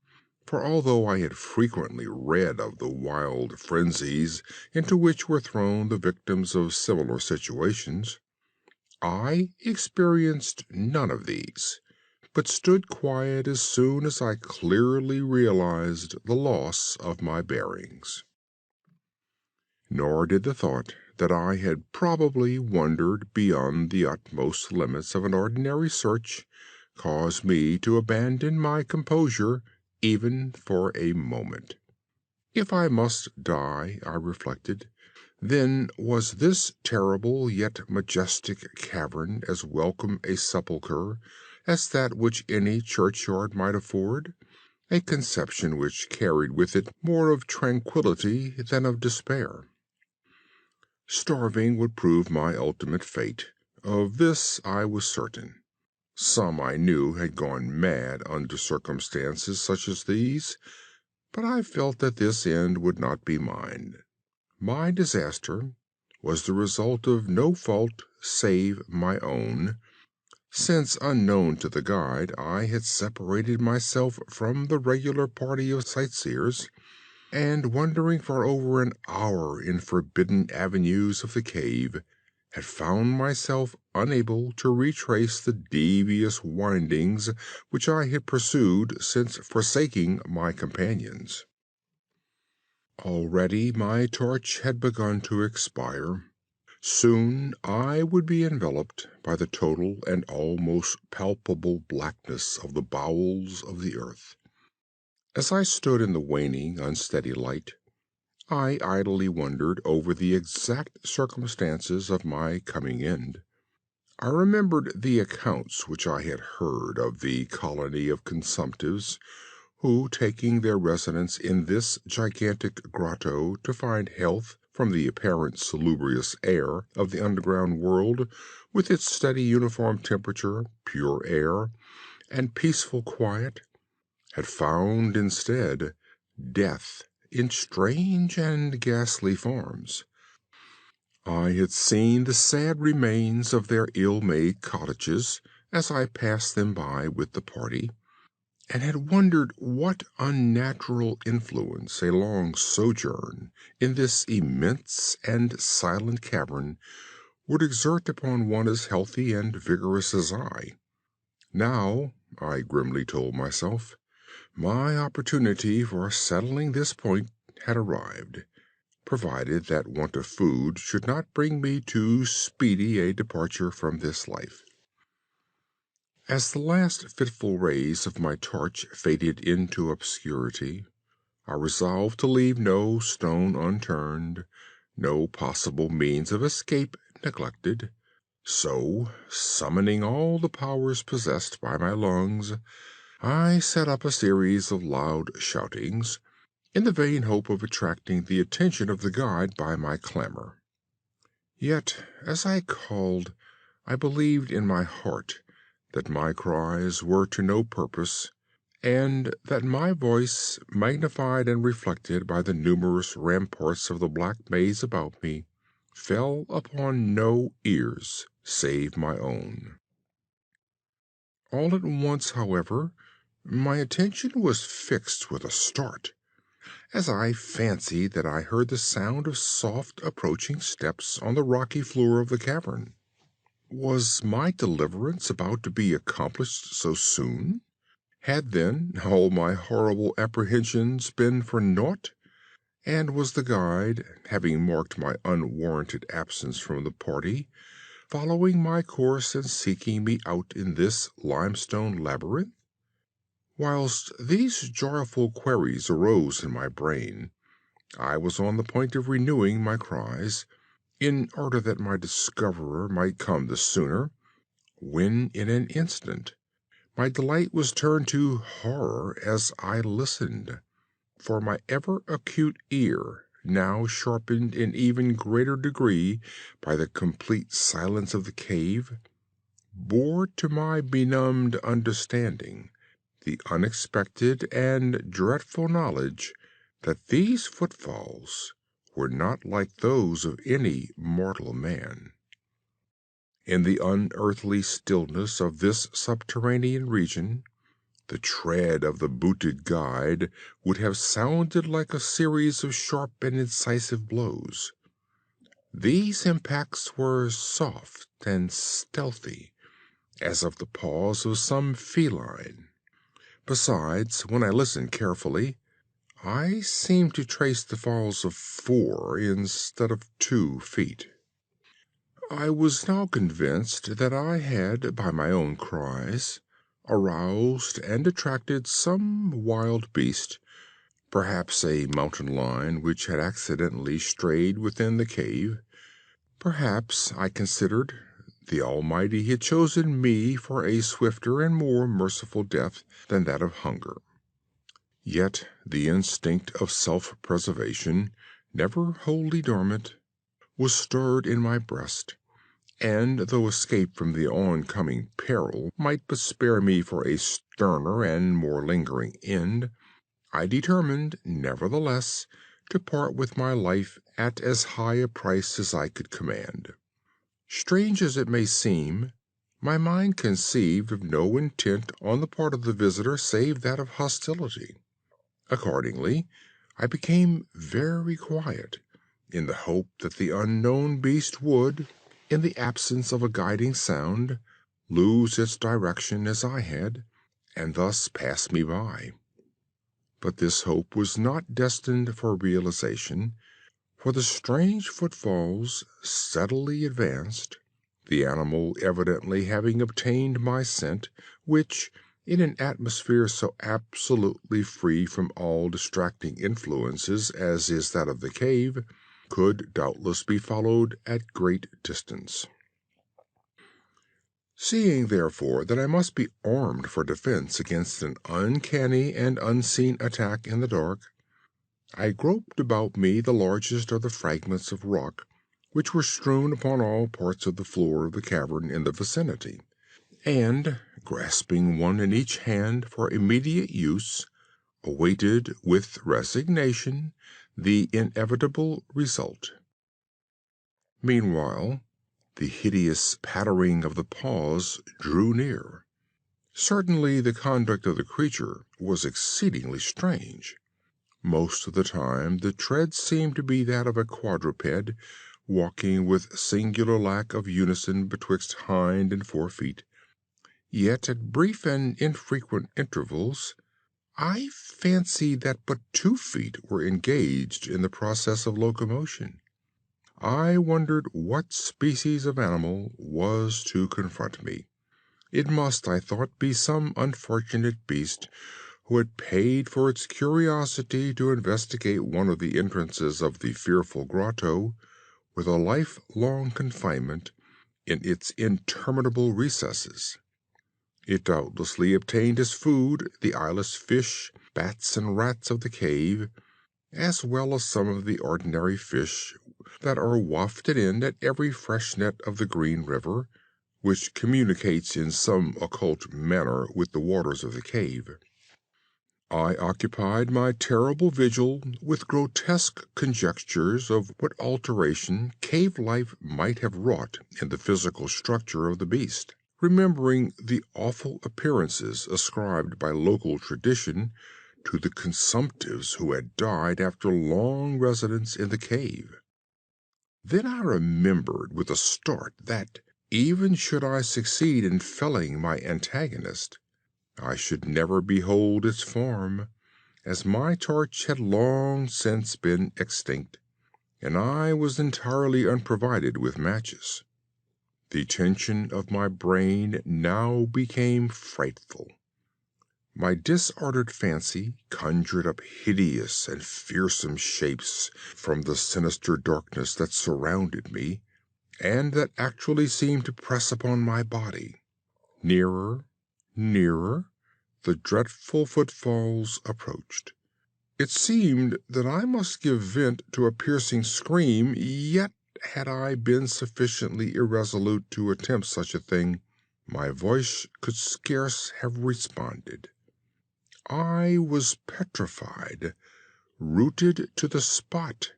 For although I had frequently read of the wild frenzies into which were thrown the victims of similar situations, I experienced none of these, but stood quiet as soon as I clearly realized the loss of my bearings. Nor did the thought that I had probably wandered beyond the utmost limits of an ordinary search cause me to abandon my composure even for a moment. If I must die, I reflected, then was this terrible yet majestic cavern as welcome a sepulchre as that which any churchyard might afford, a conception which carried with it more of tranquillity than of despair. Starving would prove my ultimate fate. Of this I was certain. Some I knew had gone mad under circumstances such as these, but I felt that this end would not be mine. My disaster was the result of no fault save my own, since, unknown to the guide, I had separated myself from the regular party of sightseers, and wandering for over an hour in forbidden avenues of the cave, had found myself unable to retrace the devious windings which I had pursued since forsaking my companions. Already my torch had begun to expire. Soon I would be enveloped by the total and almost palpable blackness of the bowels of the earth. As I stood in the waning, unsteady light, I idly wondered over the exact circumstances of my coming end. I remembered the accounts which I had heard of the colony of consumptives who, taking their residence in this gigantic grotto to find health from the apparent salubrious air of the underground world, with its steady uniform temperature, pure air, and peaceful quiet, had found instead death in strange and ghastly forms. I had seen the sad remains of their ill-made cottages as I passed them by with the party, and had wondered what unnatural influence a long sojourn in this immense and silent cavern would exert upon one as healthy and vigorous as I. Now, I grimly told myself, my opportunity for settling this point had arrived, provided that want of food should not bring me too speedy a departure from this life. As the last fitful rays of my torch faded into obscurity, I resolved to leave no stone unturned, no possible means of escape neglected. So, summoning all the powers possessed by my lungs, I set up a series of loud shoutings, in the vain hope of attracting the attention of the guide by my clamor. Yet, as I called, I believed in my heart that my cries were to no purpose, and that my voice, magnified and reflected by the numerous ramparts of the black maze about me, fell upon no ears save my own. All at once, however, my attention was fixed with a start, as I fancied that I heard the sound of soft approaching steps on the rocky floor of the cavern. Was my deliverance about to be accomplished so soon? Had, then, all my horrible apprehensions been for naught? And was the guide, having marked my unwarranted absence from the party, following my course and seeking me out in this limestone labyrinth? Whilst these joyful queries arose in my brain, I was on the point of renewing my cries, in order that my discoverer might come the sooner, when in an instant my delight was turned to horror as I listened, for my ever acute ear, now sharpened in even greater degree by the complete silence of the cave, bore to my benumbed understanding the unexpected and dreadful knowledge that these footfalls were not like those of any mortal man. In the unearthly stillness of this subterranean region, the tread of the booted guide would have sounded like a series of sharp and incisive blows. These impacts were soft and stealthy, as of the paws of some feline. Besides, when I listened carefully, I seemed to trace the falls of 4 instead of 2 feet. I was now convinced that I had, by my own cries, aroused and attracted some wild beast, perhaps a mountain lion which had accidentally strayed within the cave. Perhaps, I considered, the Almighty had chosen me for a swifter and more merciful death than that of hunger. Yet the instinct of self-preservation, never wholly dormant, was stirred in my breast, and though escape from the oncoming peril might but spare me for a sterner and more lingering end, I determined, nevertheless, to part with my life at as high a price as I could command. Strange as it may seem, my mind conceived of no intent on the part of the visitor save that of hostility. Accordingly, I became very quiet, in the hope that the unknown beast would, in the absence of a guiding sound, lose its direction as I had, and thus pass me by. But this hope was not destined for realization, for the strange footfalls steadily advanced, the animal evidently having obtained my scent, which, in an atmosphere so absolutely free from all distracting influences as is that of the cave, could doubtless be followed at great distance. Seeing, therefore, that I must be armed for defense against an uncanny and unseen attack in the dark, I groped about me the largest of the fragments of rock which were strewn upon all parts of the floor of the cavern in the vicinity, and, grasping one in each hand for immediate use, awaited with resignation the inevitable result. Meanwhile, the hideous pattering of the paws drew near. Certainly the conduct of the creature was exceedingly strange. Most of the time the tread seemed to be that of a quadruped, walking with singular lack of unison betwixt hind and fore feet. Yet at brief and infrequent intervals I fancied that but 2 feet were engaged in the process of locomotion. I wondered what species of animal was to confront me. It must, I thought, be some unfortunate beast who had paid for its curiosity to investigate one of the entrances of the fearful grotto, with a lifelong confinement in its interminable recesses. It doubtlessly obtained as food the eyeless fish, bats, and rats of the cave, as well as some of the ordinary fish that are wafted in at every freshet of the green river, which communicates in some occult manner with the waters of the cave. I occupied my terrible vigil with grotesque conjectures of what alteration cave life might have wrought in the physical structure of the beast, remembering the awful appearances ascribed by local tradition to the consumptives who had died after long residence in the cave. Then I remembered with a start that, even should I succeed in felling my antagonist, I should never behold its form, as my torch had long since been extinct, and I was entirely unprovided with matches. The tension of my brain now became frightful. My disordered fancy conjured up hideous and fearsome shapes from the sinister darkness that surrounded me, and that actually seemed to press upon my body. Nearer, nearer, the dreadful footfalls approached. It seemed that I must give vent to a piercing scream, yet had I been sufficiently irresolute to attempt such a thing, my voice could scarce have responded. I was petrified, rooted to the spot.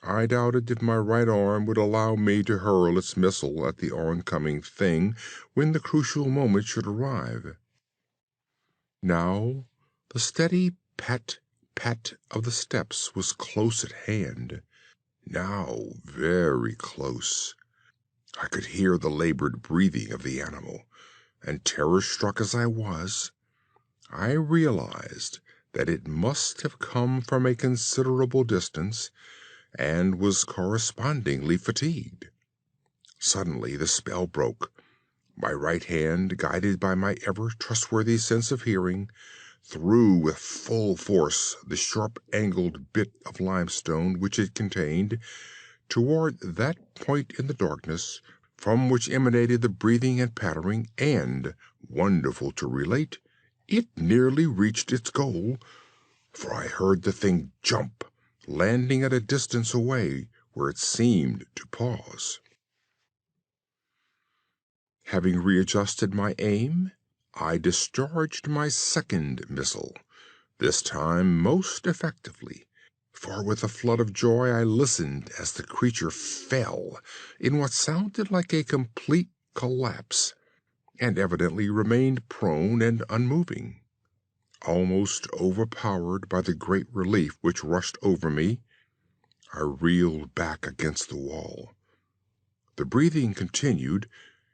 I doubted if my right arm would allow me to hurl its missile at the oncoming thing when the crucial moment should arrive. Now the steady pat, pat of the steps was close at hand, now very close. I could hear the labored breathing of the animal, and terror-struck as I was, I realized that it must have come from a considerable distance, and was correspondingly fatigued. Suddenly the spell broke. My right hand, guided by my ever trustworthy sense of hearing, threw with full force the sharp-angled bit of limestone which it contained toward that point in the darkness from which emanated the breathing and pattering, and, wonderful to relate, it nearly reached its goal, for I heard the thing jump, landing at a distance away where it seemed to pause. Having readjusted my aim, I discharged my second missile, this time most effectively, for with a flood of joy I listened as the creature fell in what sounded like a complete collapse, and evidently remained prone and unmoving. Almost overpowered by the great relief which rushed over me, I reeled back against the wall. The breathing continued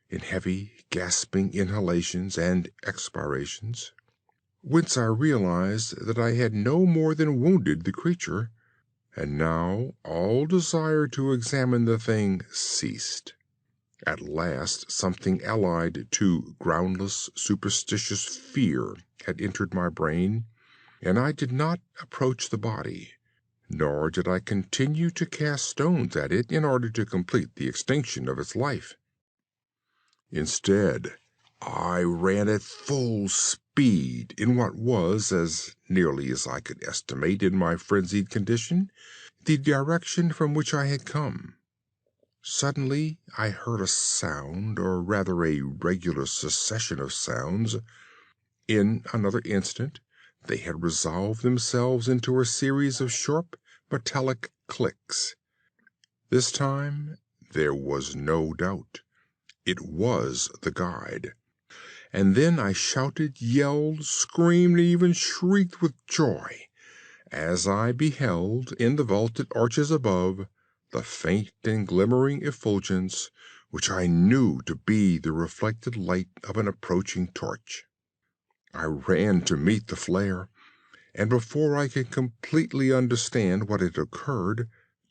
in heavy, gasping inhalations and expirations. whence I realized that I had no more than wounded the creature, and now all desire to examine the thing ceased. At last something allied to groundless, superstitious fear had entered my brain, and I did not approach the body, nor did I continue to cast stones at it in order to complete the extinction of its life. Instead, I ran at full speed in what was, as nearly as I could estimate in my frenzied condition, the direction from which I had come. Suddenly I heard a sound, or rather a regular succession of sounds. In another instant they had resolved themselves into a series of sharp, metallic clicks. This time there was no doubt. It was the guide. And then I shouted, yelled, screamed, and even shrieked with joy as I beheld, in the vaulted arches above, the faint and glimmering effulgence which I knew to be the reflected light of an approaching torch. I ran to meet the flare, and before I could completely understand what had occurred,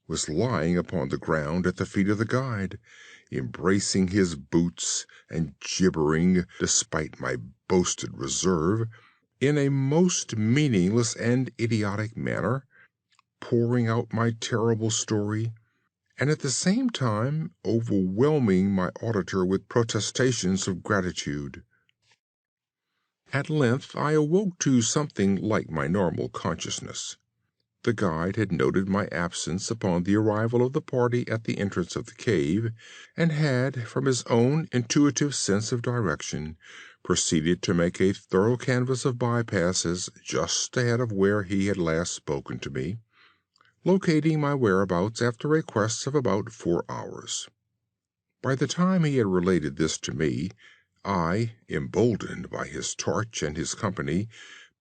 was lying upon the ground at the feet of the guide, embracing his boots and gibbering, despite my boasted reserve, in a most meaningless and idiotic manner, pouring out my terrible story, and at the same time overwhelming my auditor with protestations of gratitude. At length I awoke to something like my normal consciousness. The guide had noted my absence upon the arrival of the party at the entrance of the cave, and had, from his own intuitive sense of direction, proceeded to make a thorough canvass of bypasses just ahead of where he had last spoken to me, locating my whereabouts after a quest of about 4 hours. By the time he had related this to me, I, emboldened by his torch and his company,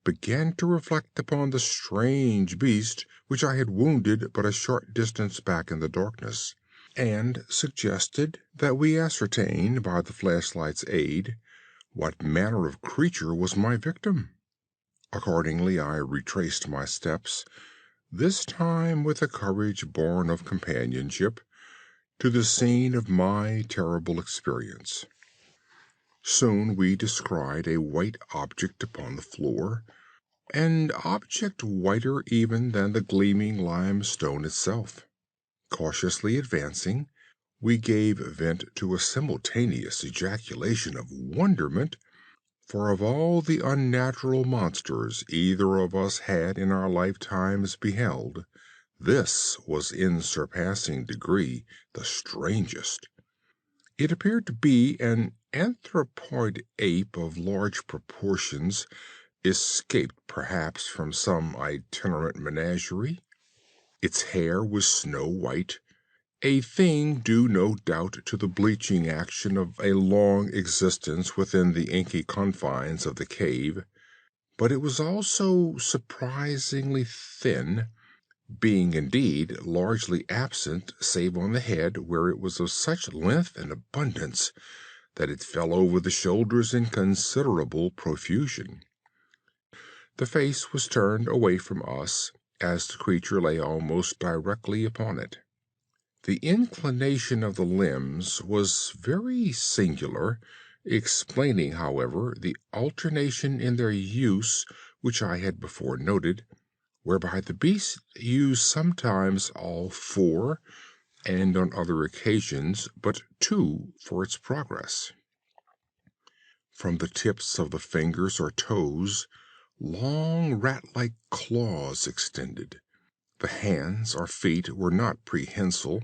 began to reflect upon the strange beast which I had wounded but a short distance back in the darkness, and suggested that we ascertain, by the flashlight's aid, what manner of creature was my victim. Accordingly, I retraced my steps, this time with a courage born of companionship, to the scene of my terrible experience. Soon we descried a white object upon the floor, an object whiter even than the gleaming limestone itself. Cautiously advancing, we gave vent to a simultaneous ejaculation of wonderment, for of all the unnatural monsters either of us had in our lifetimes beheld, this was in surpassing degree the strangest. It appeared to be an anthropoid ape of large proportions, escaped perhaps from some itinerant menagerie. Its hair was snow white, a thing due no doubt to the bleaching action of a long existence within the inky confines of the cave, but it was also surprisingly thin, being indeed largely absent save on the head, where it was of such length and abundance that it fell over the shoulders in considerable profusion. The face was turned away from us, as the creature lay almost directly upon it. The inclination of the limbs was very singular, explaining, however, the alternation in their use which I had before noted, whereby the beast used sometimes all four, and on other occasions but two, for its progress. From the tips of the fingers or toes, long rat-like claws extended. The hands or feet were not prehensile,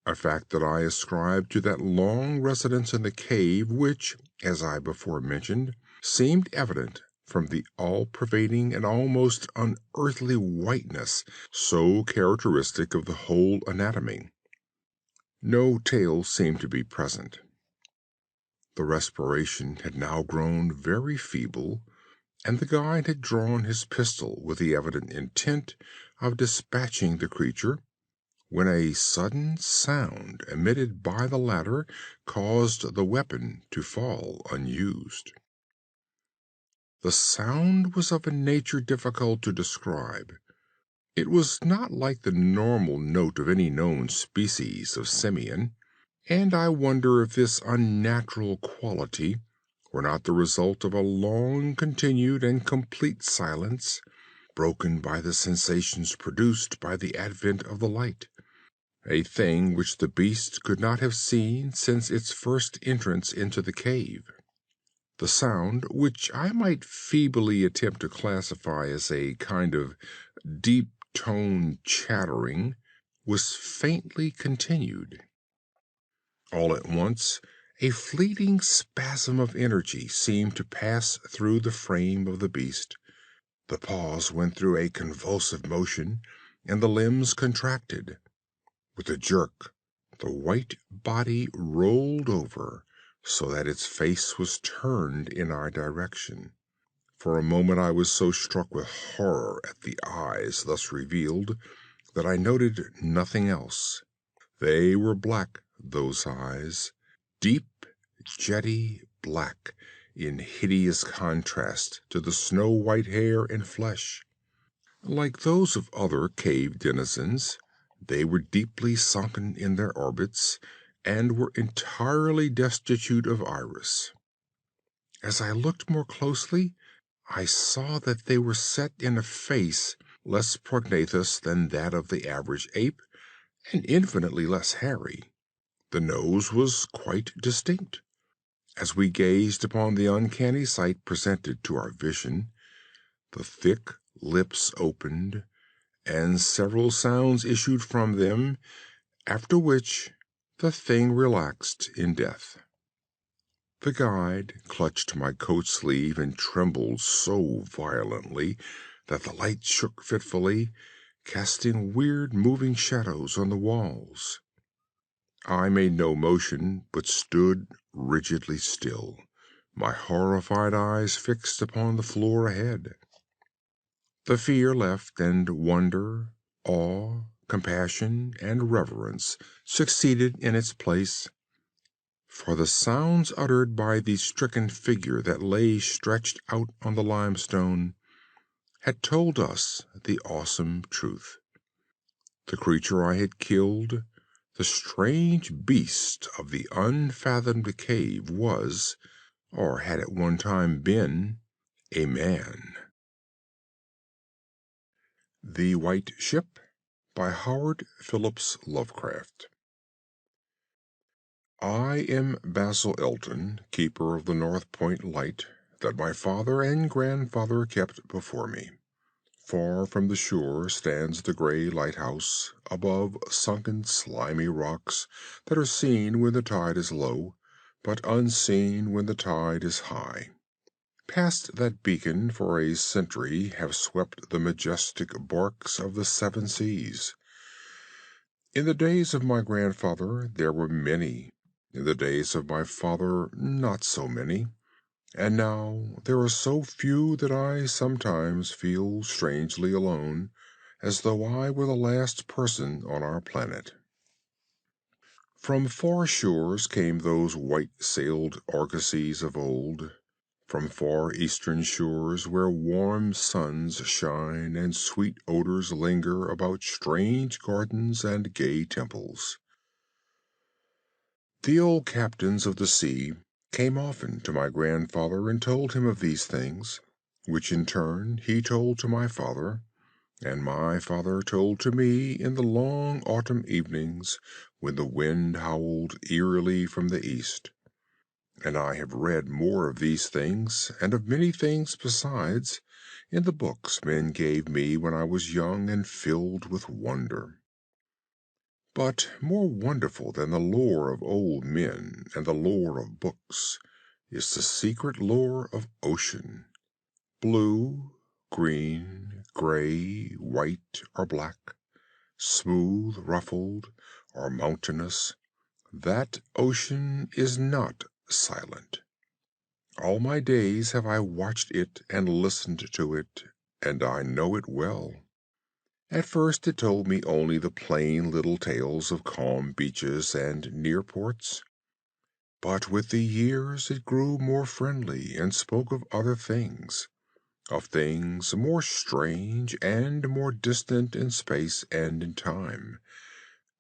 a fact that I ascribed to that long residence in the cave which, as I before mentioned, seemed evident from the all-pervading and almost unearthly whiteness so characteristic of the whole anatomy. No tail seemed to be present. The respiration had now grown very feeble, and the guide had drawn his pistol with the evident intent of dispatching the creature, when a sudden sound emitted by the latter caused the weapon to fall unused. The sound was of a nature difficult to describe. It was not like the normal note of any known species of simian, and I wonder if this unnatural quality were not the result of a long continued and complete silence, broken by the sensations produced by the advent of the light, a thing which the beast could not have seen since its first entrance into the cave. The sound, which I might feebly attempt to classify as a kind of deep-toned chattering, was faintly continued. All at once, a fleeting spasm of energy seemed to pass through the frame of the beast. The paws went through a convulsive motion, and the limbs contracted. With a jerk, the white body rolled over, so that its face was turned in our direction. For a moment I was so struck with horror at the eyes thus revealed that I noted nothing else. They were black, those eyes, deep, jetty black, in hideous contrast to the snow-white hair and flesh. Like those of other cave denizens, they were deeply sunken in their orbits, and were entirely destitute of iris. As I looked more closely, I saw that they were set in a face less prognathous than that of the average ape, and infinitely less hairy. The nose was quite distinct. As we gazed upon the uncanny sight presented to our vision, the thick lips opened, and several sounds issued from them, after which the thing relaxed in death. The guide clutched my coat sleeve and trembled so violently that the light shook fitfully, casting weird moving shadows on the walls. I made no motion, but stood rigidly still, my horrified eyes fixed upon the floor ahead. The fear left, and wonder, awe, compassion, and reverence succeeded in its place, for the sounds uttered by the stricken figure that lay stretched out on the limestone had told us the awesome truth. The creature I had killed, the strange beast of the unfathomed cave, was, or had at one time been, a man. The White Ship by Howard Phillips Lovecraft. I am Basil Elton, keeper of the North Point light that my father and grandfather kept before me. Far from the shore stands the gray lighthouse, above sunken slimy rocks that are seen when the tide is low, but unseen when the tide is high. Past that beacon for a century have swept the majestic barks of the seven seas. In the days of my grandfather there were many. In the days of my father, not so many. And now there are so few that I sometimes feel strangely alone, as though I were the last person on our planet. From far shores came those white-sailed argosies of old, from far eastern shores where warm suns shine and sweet odors linger about strange gardens and gay temples. The old captains of the sea came often to my grandfather and told him of these things, which in turn he told to my father, and my father told to me in the long autumn evenings when the wind howled eerily from the east. And I have read more of these things, and of many things besides, in the books men gave me when I was young and filled with wonder. But more wonderful than the lore of old men and the lore of books is the secret lore of ocean. Blue, green, gray, white, or black, smooth, ruffled, or mountainous, that ocean is not silent. All my days have I watched it and listened to it, and I know it well. At first it told me only the plain little tales of calm beaches and near ports, but with the years it grew more friendly and spoke of other things. of things more strange and more distant in space and in time.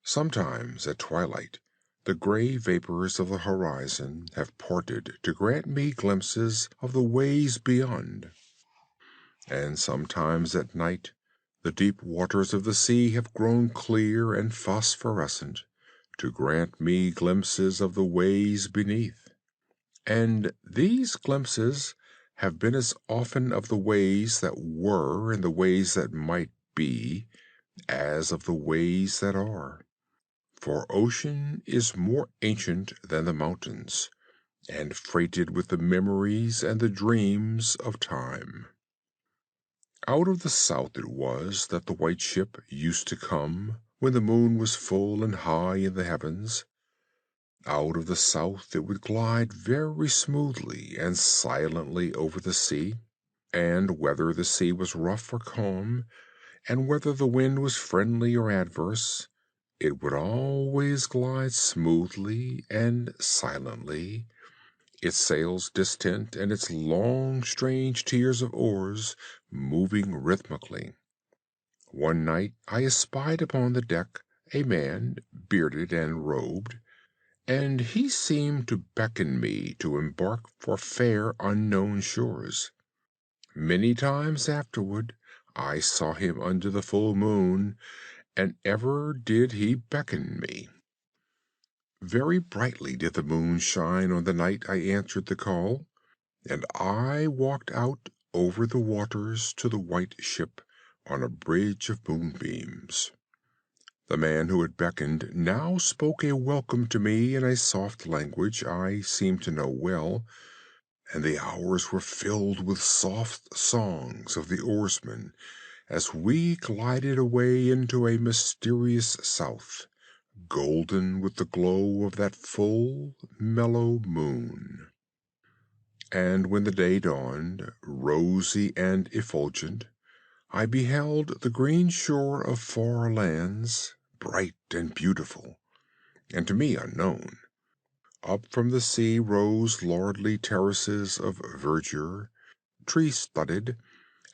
Sometimes at twilight, the gray vapors of the horizon have parted to grant me glimpses of the ways beyond. And sometimes at night, the deep waters of the sea have grown clear and phosphorescent to grant me glimpses of the ways beneath. And these glimpses have been as often of the ways that were and the ways that might be as of the ways that are. For ocean is more ancient than the mountains, and freighted with the memories and the dreams of time. Out of the south it was that the white ship used to come when the moon was full and high in the heavens. Out of the south it would glide very smoothly and silently over the sea, and whether the sea was rough or calm, and whether the wind was friendly or adverse, it would always glide smoothly and silently, its sails distant and its long, strange tiers of oars moving rhythmically. One night I espied upon the deck a man, bearded and robed, and he seemed to beckon me to embark for fair unknown shores. Many times afterward I saw him under the full moon, and ever did he beckon me. Very brightly did the moon shine on the night I answered the call, and I walked out over the waters to the white ship on a bridge of moonbeams. The man who had beckoned now spoke a welcome to me in a soft language I seemed to know well, and the hours were filled with soft songs of the oarsmen as we glided away into a mysterious south, golden with the glow of that full, mellow moon. And when the day dawned, rosy and effulgent, I beheld the green shore of far lands, bright and beautiful, and to me unknown. Up from the sea rose lordly terraces of verdure, tree-studded,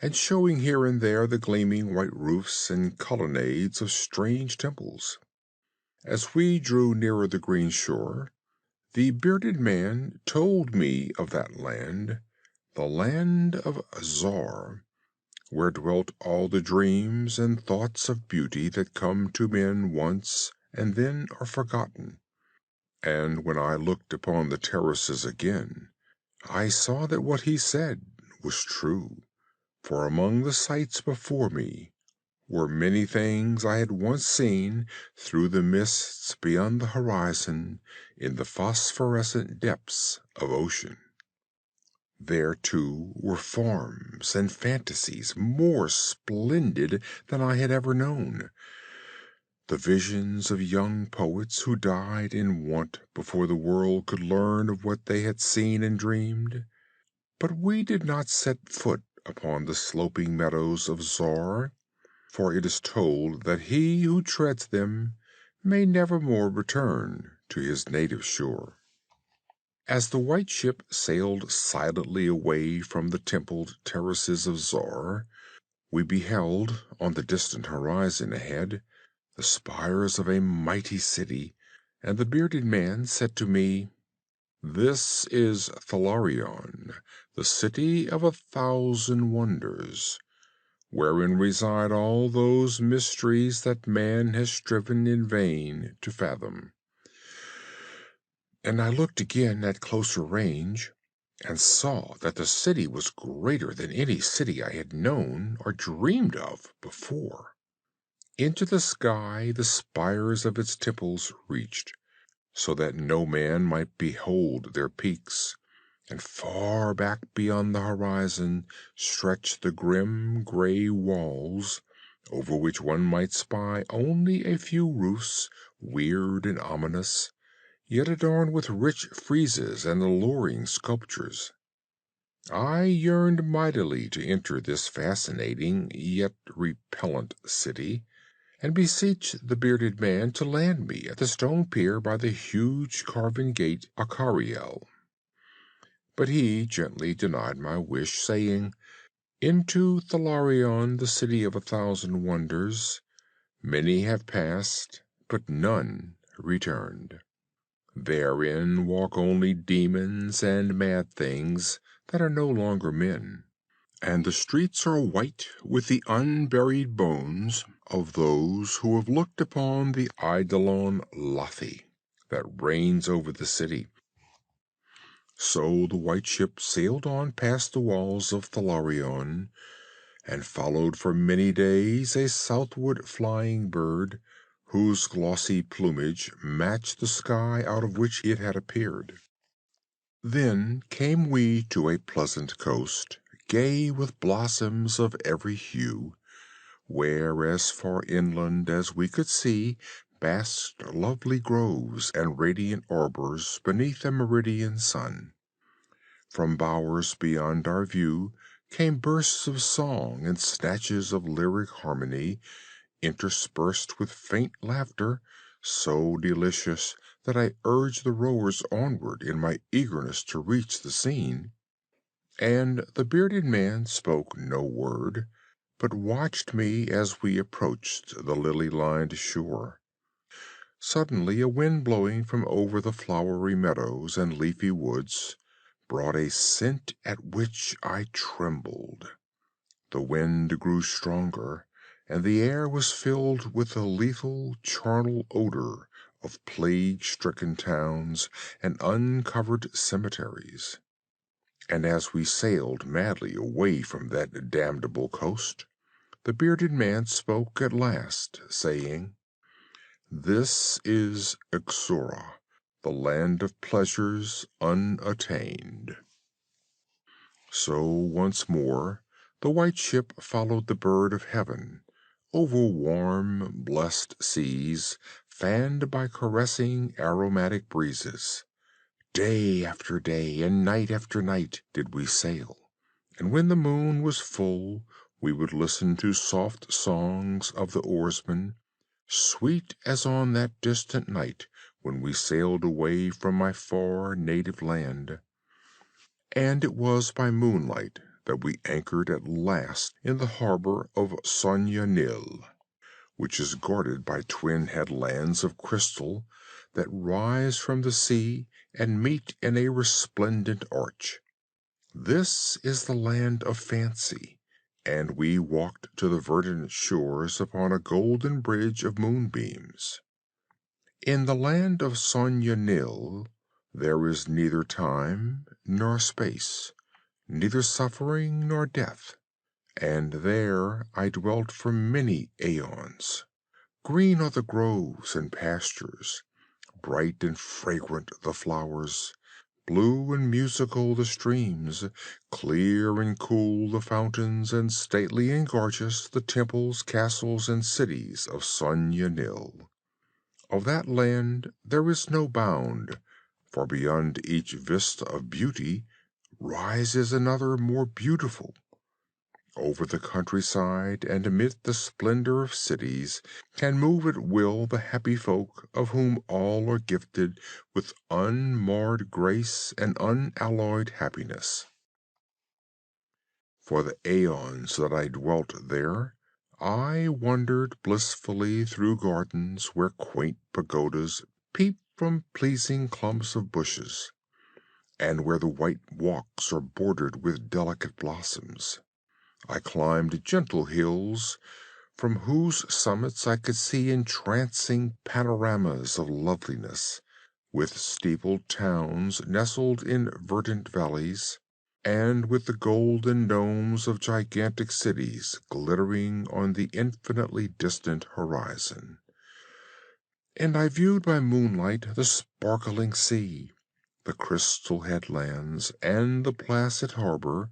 and showing here and there the gleaming white roofs and colonnades of strange temples. As we drew nearer the green shore, the bearded man told me of that land, the land of Zar, where dwelt all the dreams and thoughts of beauty that come to men once and then are forgotten. And when I looked upon the terraces again, I saw that what he said was true, for among the sights before me were many things I had once seen through the mists beyond the horizon in the phosphorescent depths of ocean. There, too, were forms and fantasies more splendid than I had ever known. The visions of young poets who died in want before the world could learn of what they had seen and dreamed. But we did not set foot upon the sloping meadows of Zar, for it is told that he who treads them may never more return to his native shore. As the white ship sailed silently away from the templed terraces of Zar, we beheld on the distant horizon ahead the spires of a mighty city, and the bearded man said to me, "This is Thalarion, the city of 1,000 wonders, wherein reside all those mysteries that man has striven in vain to fathom." And I looked again at closer range, and saw that the city was greater than any city I had known or dreamed of before. Into the sky the spires of its temples reached, so that no man might behold their peaks, and far back beyond the horizon stretched the grim gray walls, over which one might spy only a few roofs, weird and ominous, yet adorned with rich friezes and alluring sculptures. I yearned mightily to enter this fascinating yet repellent city, and beseech the bearded man to land me at the stone pier by the huge carven gate Akariel. But he gently denied my wish, saying, Into Thalarion, the city of 1,000 wonders, many have passed, but none returned. Therein walk only demons and mad things that are no longer men. And the streets are white with the unburied bones of those who have looked upon the Eidolon Lathi that reigns over the city. So the white ship sailed on past the walls of Thalarion, and followed for many days a southward flying bird, whose glossy plumage matched the sky out of which it had appeared. Then came we to a pleasant coast, gay with blossoms of every hue, where as far inland as we could see basked lovely groves and radiant arbors beneath a meridian sun. From bowers beyond our view came bursts of song and snatches of lyric harmony, interspersed with faint laughter, so delicious that I urged the rowers onward in my eagerness to reach the scene. And the bearded man spoke no word, but watched me as we approached the lily-lined shore. Suddenly a wind blowing from over the flowery meadows and leafy woods brought a scent at which I trembled. The wind grew stronger, and the air was filled with the lethal, charnel odor of plague-stricken towns and uncovered cemeteries. And as we sailed madly away from that damnable coast, the bearded man spoke at last, saying, "This is Ixora, the land of pleasures unattained." So once more the white ship followed the bird of heaven, over warm, blessed seas, fanned by caressing, aromatic breezes. Day after day and night after night did we sail, and when the moon was full we would listen to soft songs of the oarsmen, sweet as on that distant night when we sailed away from my far native land. And it was by moonlight that we anchored at last in the harbor of Insomnia Relief, which is guarded by twin headlands of crystal that rise from the sea and meet in a resplendent arch. This is the land of fancy, and we walked to the verdant shores upon a golden bridge of moonbeams. In the land of Sonyonil there is neither time nor space, neither suffering nor death, and there I dwelt for many aeons. Green are the groves and pastures, bright and fragrant the flowers, blue and musical the streams, clear and cool the fountains, and stately and gorgeous the temples, castles, and cities of Sonyonil. Of that land there is no bound, for beyond each vista of beauty rises another more beautiful. Over the countryside and amid the splendor of cities can move at will the happy folk of whom all are gifted with unmarred grace and unalloyed happiness. For the aeons that I dwelt there, I wandered blissfully through gardens where quaint pagodas peep from pleasing clumps of bushes, and where the white walks are bordered with delicate blossoms. I climbed gentle hills, from whose summits I could see entrancing panoramas of loveliness, with steepled towns nestled in verdant valleys, and with the golden domes of gigantic cities glittering on the infinitely distant horizon. And I viewed by moonlight the sparkling sea, the crystal headlands, and the placid harbor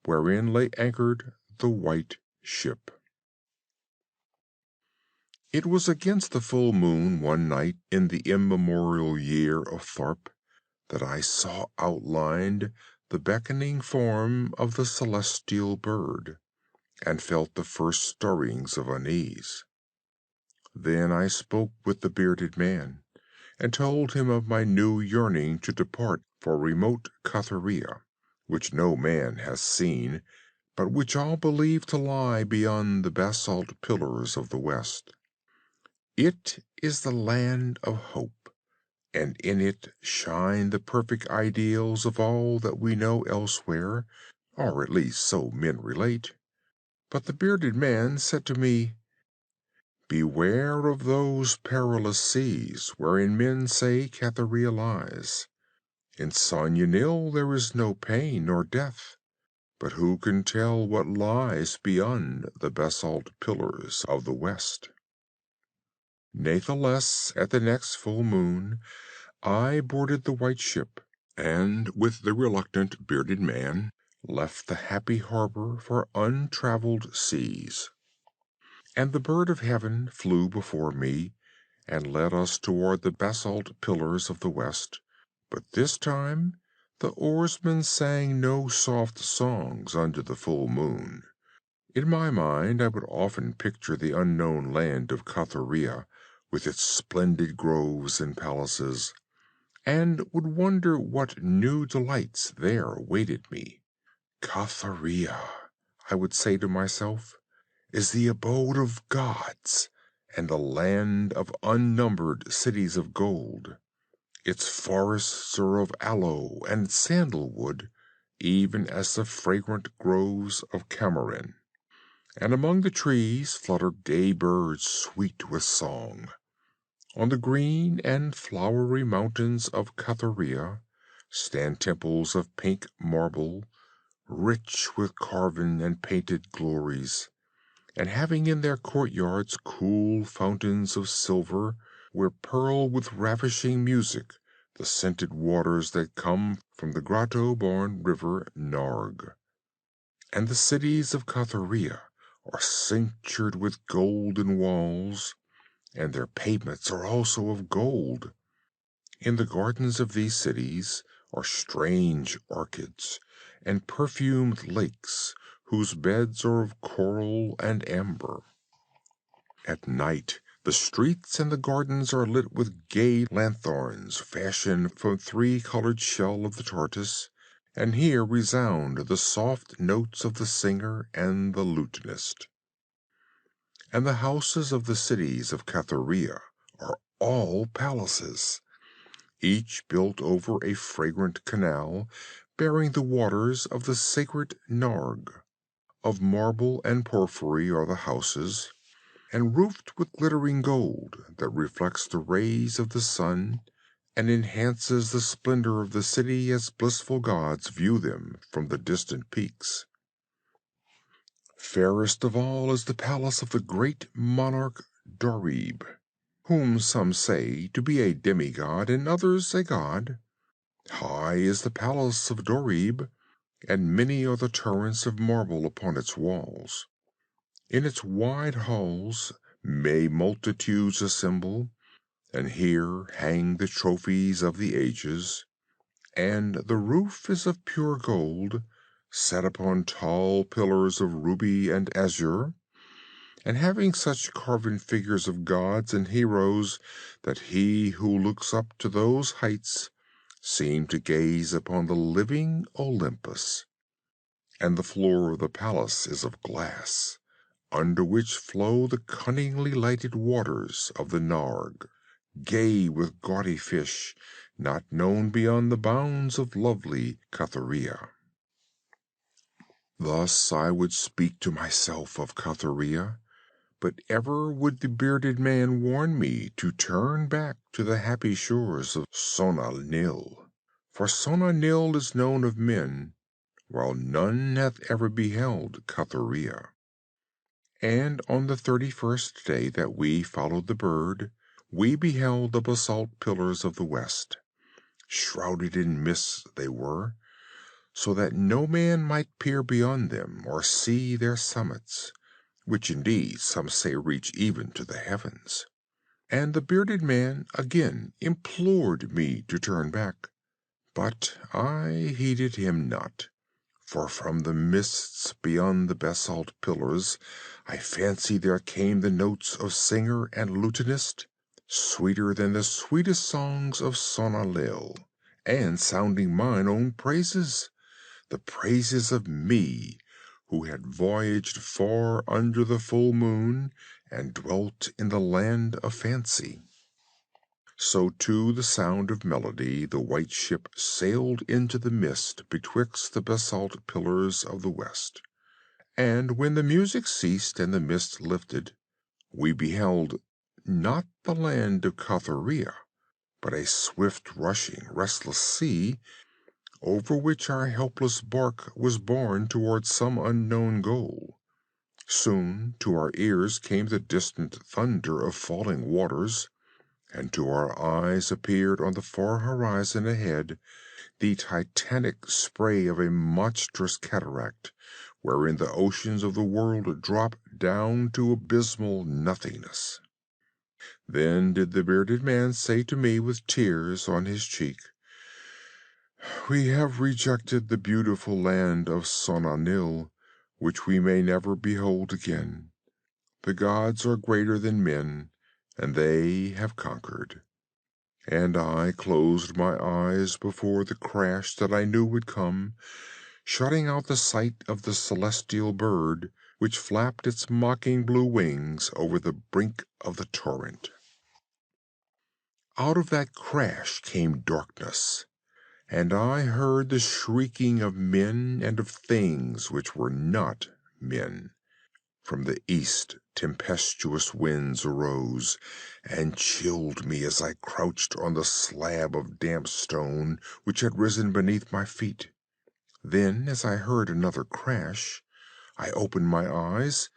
wherein lay anchored the white ship. It was against the full moon one night in the immemorial year of Tharp that I saw outlined the beckoning form of the celestial bird, and felt the first stirrings of unease. Then I spoke with the bearded man, and told him of my new yearning to depart for remote Cathuria, which no man has seen, but which all believe to lie beyond the basalt pillars of the west. It is the land of hope, and in it shine the perfect ideals of all that we know elsewhere, or at least so men relate. But the bearded man said to me, "Beware of those perilous seas wherein men say Catharia lies. In Sonyonil there is no pain nor death, but who can tell what lies beyond the basalt pillars of the west?" Natheless, at the next full moon, I boarded the white ship, and with the reluctant bearded man left the happy harbor for untraveled seas. And the bird of heaven flew before me, and led us toward the basalt pillars of the west. But this time the oarsmen sang no soft songs under the full moon. In my mind I would often picture the unknown land of Catharia, with its splendid groves and palaces, and would wonder what new delights there awaited me. "Catharia," I would say to myself, "is the abode of gods, and the land of unnumbered cities of gold. Its forests are of aloe and sandalwood, even as the fragrant groves of Cameron. And among the trees flutter gay birds sweet with song. On the green and flowery mountains of Catharia stand temples of pink marble, rich with carven and painted glories, and having in their courtyards cool fountains of silver, where purl with ravishing music the scented waters that come from the grotto-born river Narg. And the cities of Catharia are cinctured with golden walls, and their pavements are also of gold. In the gardens of these cities are strange orchids and perfumed lakes, whose beds are of coral and amber. At night the streets and the gardens are lit with gay lanthorns fashioned from 3-colored shell of the tortoise, and here resound the soft notes of the singer and the lutanist. And the houses of the cities of Catharia are all palaces, each built over a fragrant canal bearing the waters of the sacred Narg. Of marble and porphyry are the houses, and roofed with glittering gold that reflects the rays of the sun and enhances the splendor of the city as blissful gods view them from the distant peaks. Fairest of all is the palace of the great monarch Dorib, whom some say to be a demigod and others a god. High is the palace of Dorib, and many are the turrets of marble upon its walls. In its wide halls may multitudes assemble, and here hang the trophies of the ages. And the roof is of pure gold, set upon tall pillars of ruby and azure, and having such carven figures of gods and heroes that he who looks up to those heights seems to gaze upon the living Olympus. And the floor of the palace is of glass, under which flow the cunningly lighted waters of the Narg, gay with gaudy fish not known beyond the bounds of lovely Catharia. Thus I would speak to myself of Catharia, but ever would the bearded man warn me to turn back to the happy shores of Sona Nyl, for Sona Nyl is known of men, while none hath ever beheld Catharia. And on the 31st day that we followed the bird, we beheld the basalt pillars of the west. Shrouded in mists they were, so that no man might peer beyond them or see their summits, which indeed some say reach even to the heavens. And the bearded man again implored me to turn back, but I heeded him not. For from the mists beyond the basalt pillars I fancy there came the notes of singer and lutanist, sweeter than the sweetest songs of Sona Nyl, and sounding mine own praises, the praises of me, who had voyaged far under the full moon and dwelt in the land of fancy. So to the sound of melody the white ship sailed into the mist betwixt the basalt pillars of the west. And when the music ceased and the mist lifted, we beheld not the land of Cathuria, but a swift rushing, restless sea, over which our helpless bark was borne toward some unknown goal. Soon to our ears came the distant thunder of falling waters, and to our eyes appeared on the far horizon ahead the titanic spray of a monstrous cataract, wherein the oceans of the world drop down to abysmal nothingness. Then did the bearded man say to me with tears on his cheek, "We have rejected the beautiful land of Sonanil, which we may never behold again. The gods are greater than men, and they have conquered." And I closed my eyes before the crash that I knew would come, shutting out the sight of the celestial bird which flapped its mocking blue wings over the brink of the torrent. Out of that crash came darkness, and I heard the shrieking of men and of things which were not men. From the east tempestuous winds arose, and chilled me as I crouched on the slab of damp stone which had risen beneath my feet. Then, as I heard another crash, I opened my eyes,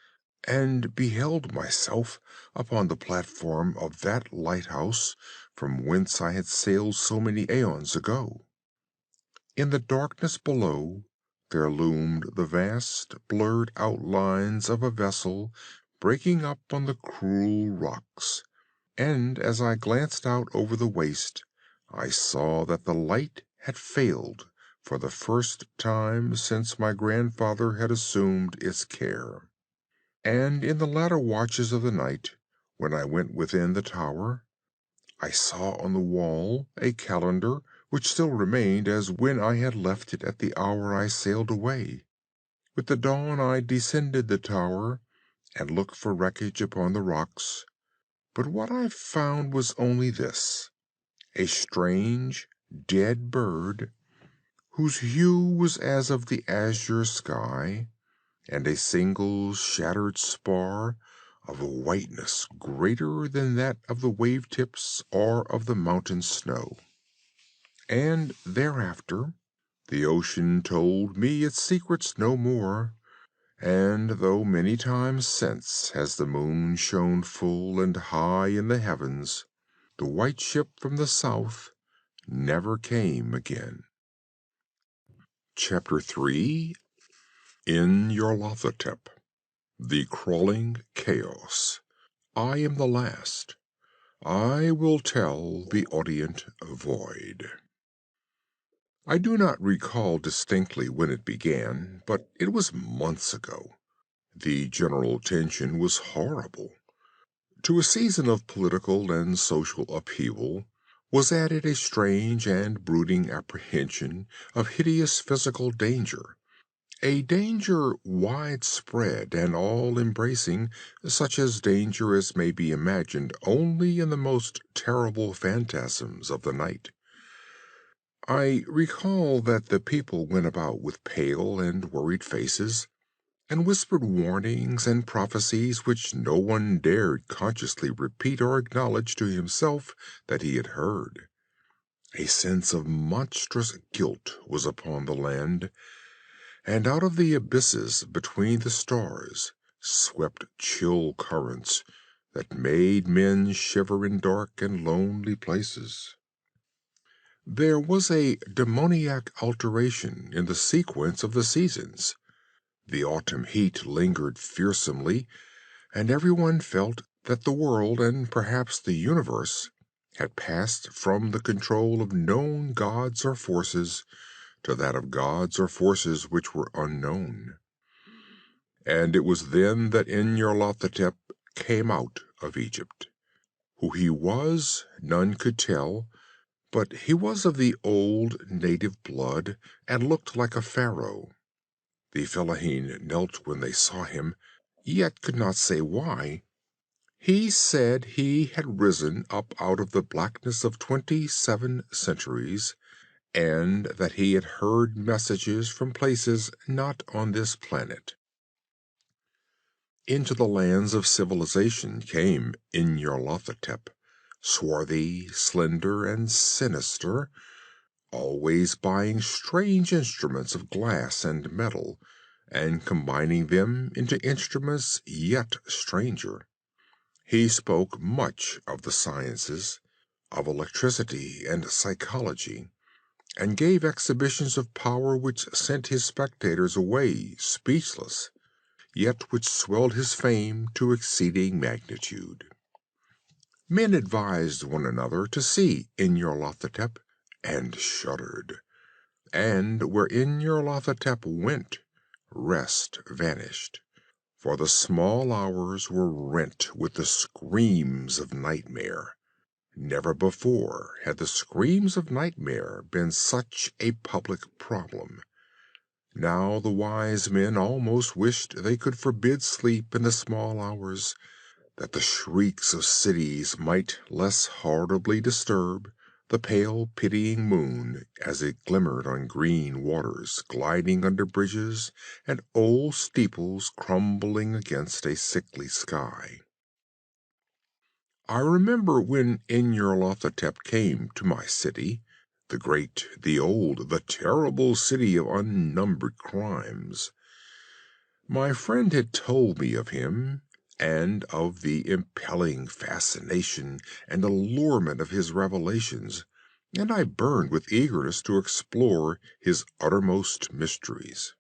and beheld myself upon the platform of that lighthouse from whence I had sailed so many aeons ago. In the darkness below there loomed the vast, blurred outlines of a vessel breaking up on the cruel rocks, and as I glanced out over the waste, I saw that the light had failed for the first time since my grandfather had assumed its care. And in the latter watches of the night, when I went within the tower, I saw on the wall a calendar which still remained as when I had left it at the hour I sailed away. With the dawn I descended the tower and looked for wreckage upon the rocks, but what I found was only this: a strange, dead bird, whose hue was as of the azure sky, and a single shattered spar of a whiteness greater than that of the wave tips or of the mountain snow. And thereafter the ocean told me its secrets no more, and though many times since has the moon shone full and high in the heavens, the white ship from the south never came again. Chapter 3. In Nyarlathotep. The Crawling Chaos. I am the last. I will tell the audient void. I do not recall distinctly when it began, but it was months ago. The general tension was horrible. To a season of political and social upheaval was added a strange and brooding apprehension of hideous physical danger. A danger widespread and all-embracing, such as danger as may be imagined only in the most terrible phantasms of the night. I recall that the people went about with pale and worried faces, and whispered warnings and prophecies which no one dared consciously repeat or acknowledge to himself that he had heard. A sense of monstrous guilt was upon the land, and out of the abysses between the stars swept chill currents that made men shiver in dark and lonely places. There was a demoniac alteration in the sequence of the seasons. The autumn heat lingered fearsomely, and everyone felt that the world, and perhaps the universe, had passed from the control of known gods or forces to that of gods or forces which were unknown. And it was then that Nyarlathotep came out of Egypt. Who he was, none could tell, but he was of the old native blood, and looked like a pharaoh. The fellaheen knelt when they saw him, yet could not say why. He said he had risen up out of the blackness of 27 centuries, and that he had heard messages from places not on this planet. Into the lands of civilization came Nyarlathotep, swarthy, slender, and sinister, always buying strange instruments of glass and metal, and combining them into instruments yet stranger. He spoke much of the sciences, of electricity and psychology, and gave exhibitions of power which sent his spectators away speechless, yet which swelled his fame to exceeding magnitude. Men advised one another to see Nyarlathotep, and shuddered. And where Nyarlathotep went, rest vanished, for the small hours were rent with the screams of nightmare. Never before had the screams of nightmare been such a public problem. Now the wise men almost wished they could forbid sleep in the small hours, that the shrieks of cities might less horribly disturb the pale pitying moon as it glimmered on green waters gliding under bridges and old steeples crumbling against a sickly sky. I remember when Nyarlathotep came to my city, the great, the old, the terrible city of unnumbered crimes. My friend had told me of him, and of the impelling fascination and allurement of his revelations, and I burned with eagerness to explore his uttermost mysteries.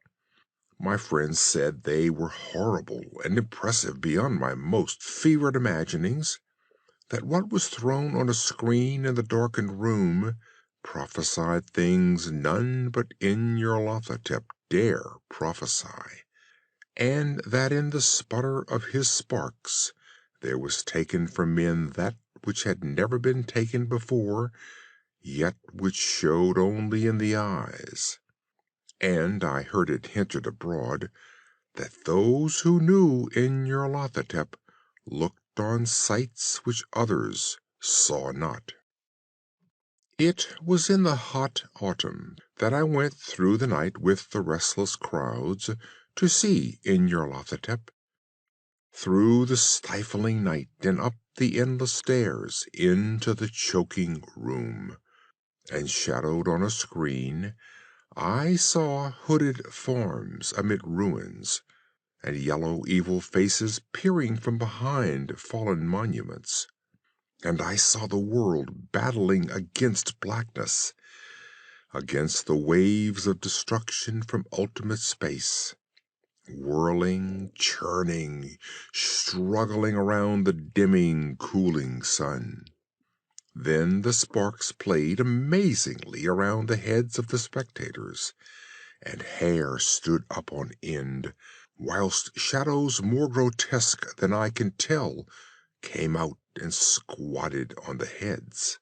My friends said they were horrible and impressive beyond my most fevered imaginings, that what was thrown on a screen in the darkened room prophesied things none but Nyarlathotep dare prophesy, and that in the sputter of his sparks there was taken from men that which had never been taken before, yet which showed only in the eyes. And I heard it hinted abroad that those who knew Nyarlathotep looked on sights which others saw not. It was in the hot autumn that I went through the night with the restless crowds to see Nyarlathotep. Through the stifling night and up the endless stairs into the choking room, and shadowed on a screen, I saw hooded forms amid ruins, and yellow evil faces peering from behind fallen monuments. And I saw the world battling against blackness, against the waves of destruction from ultimate space, whirling, churning, struggling around the dimming, cooling sun. Then the sparks played amazingly around the heads of the spectators, and hair stood up on end, whilst shadows more grotesque than I can tell came out and squatted on the heads.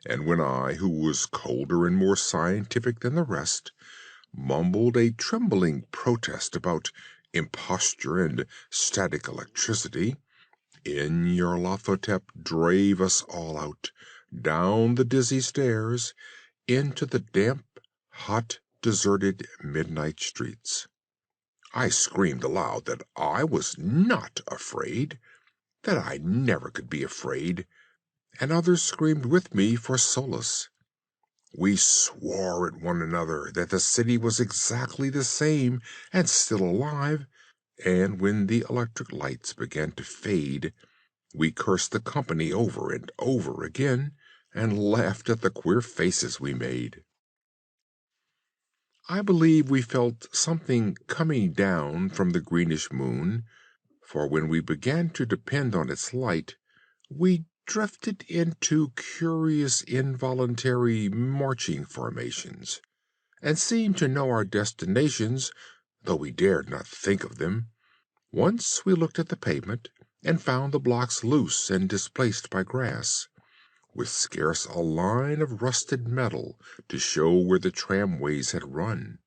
And when I, who was colder and more scientific than the rest, mumbled a trembling protest about imposture and static electricity, Nyarlathotep drave us all out, down the dizzy stairs, into the damp, hot, deserted midnight streets. I screamed aloud that I was not afraid, that I never could be afraid, and others screamed with me for solace. We swore at one another that the city was exactly the same and still alive, and when the electric lights began to fade, we cursed the company over and over again, and laughed at the queer faces we made. I believe we felt something coming down from the greenish moon, for when we began to depend on its light, we drifted into curious involuntary marching formations, and seemed to know our destinations, though we dared not think of them. Once we looked at the pavement, and found the blocks loose and displaced by grass, with scarce a line of rusted metal to show where the tramways had run.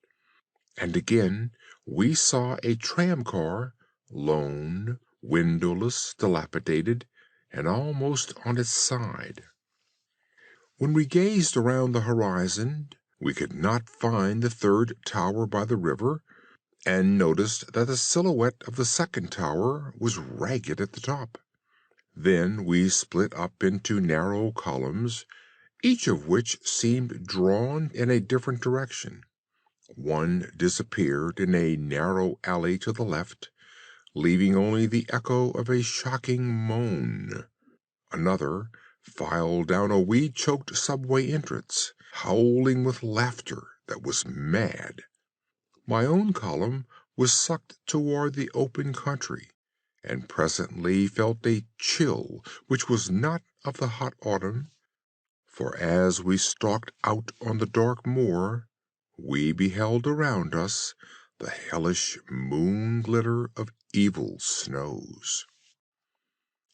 And again we saw a tramcar, lone, windowless, dilapidated, and almost on its side. When we gazed around the horizon, we could not find the third tower by the river, and noticed that the silhouette of the second tower was ragged at the top. Then we split up into narrow columns, each of which seemed drawn in a different direction. One disappeared in a narrow alley to the left, leaving only the echo of a shocking moan. Another filed down a weed-choked subway entrance, howling with laughter that was mad. My own column was sucked toward the open country, and presently felt a chill which was not of the hot autumn, for as we stalked out on the dark moor, we beheld around us the hellish moon glitter of evil snows.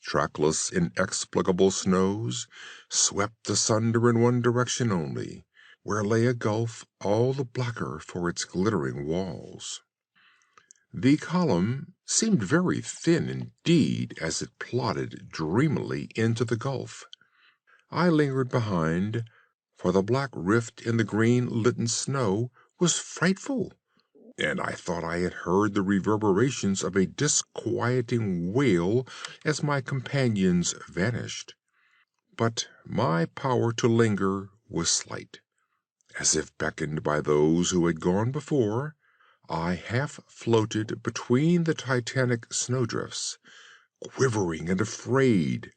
Trackless, inexplicable snows swept asunder in one direction only, where lay a gulf all the blacker for its glittering walls. The column seemed very thin indeed as it plodded dreamily into the gulf. I lingered behind, for the black rift in the green-litten snow was frightful, and I thought I had heard the reverberations of a disquieting wail as my companions vanished. But my power to linger was slight. As if beckoned by those who had gone before, I half floated between the titanic snowdrifts, quivering and afraid,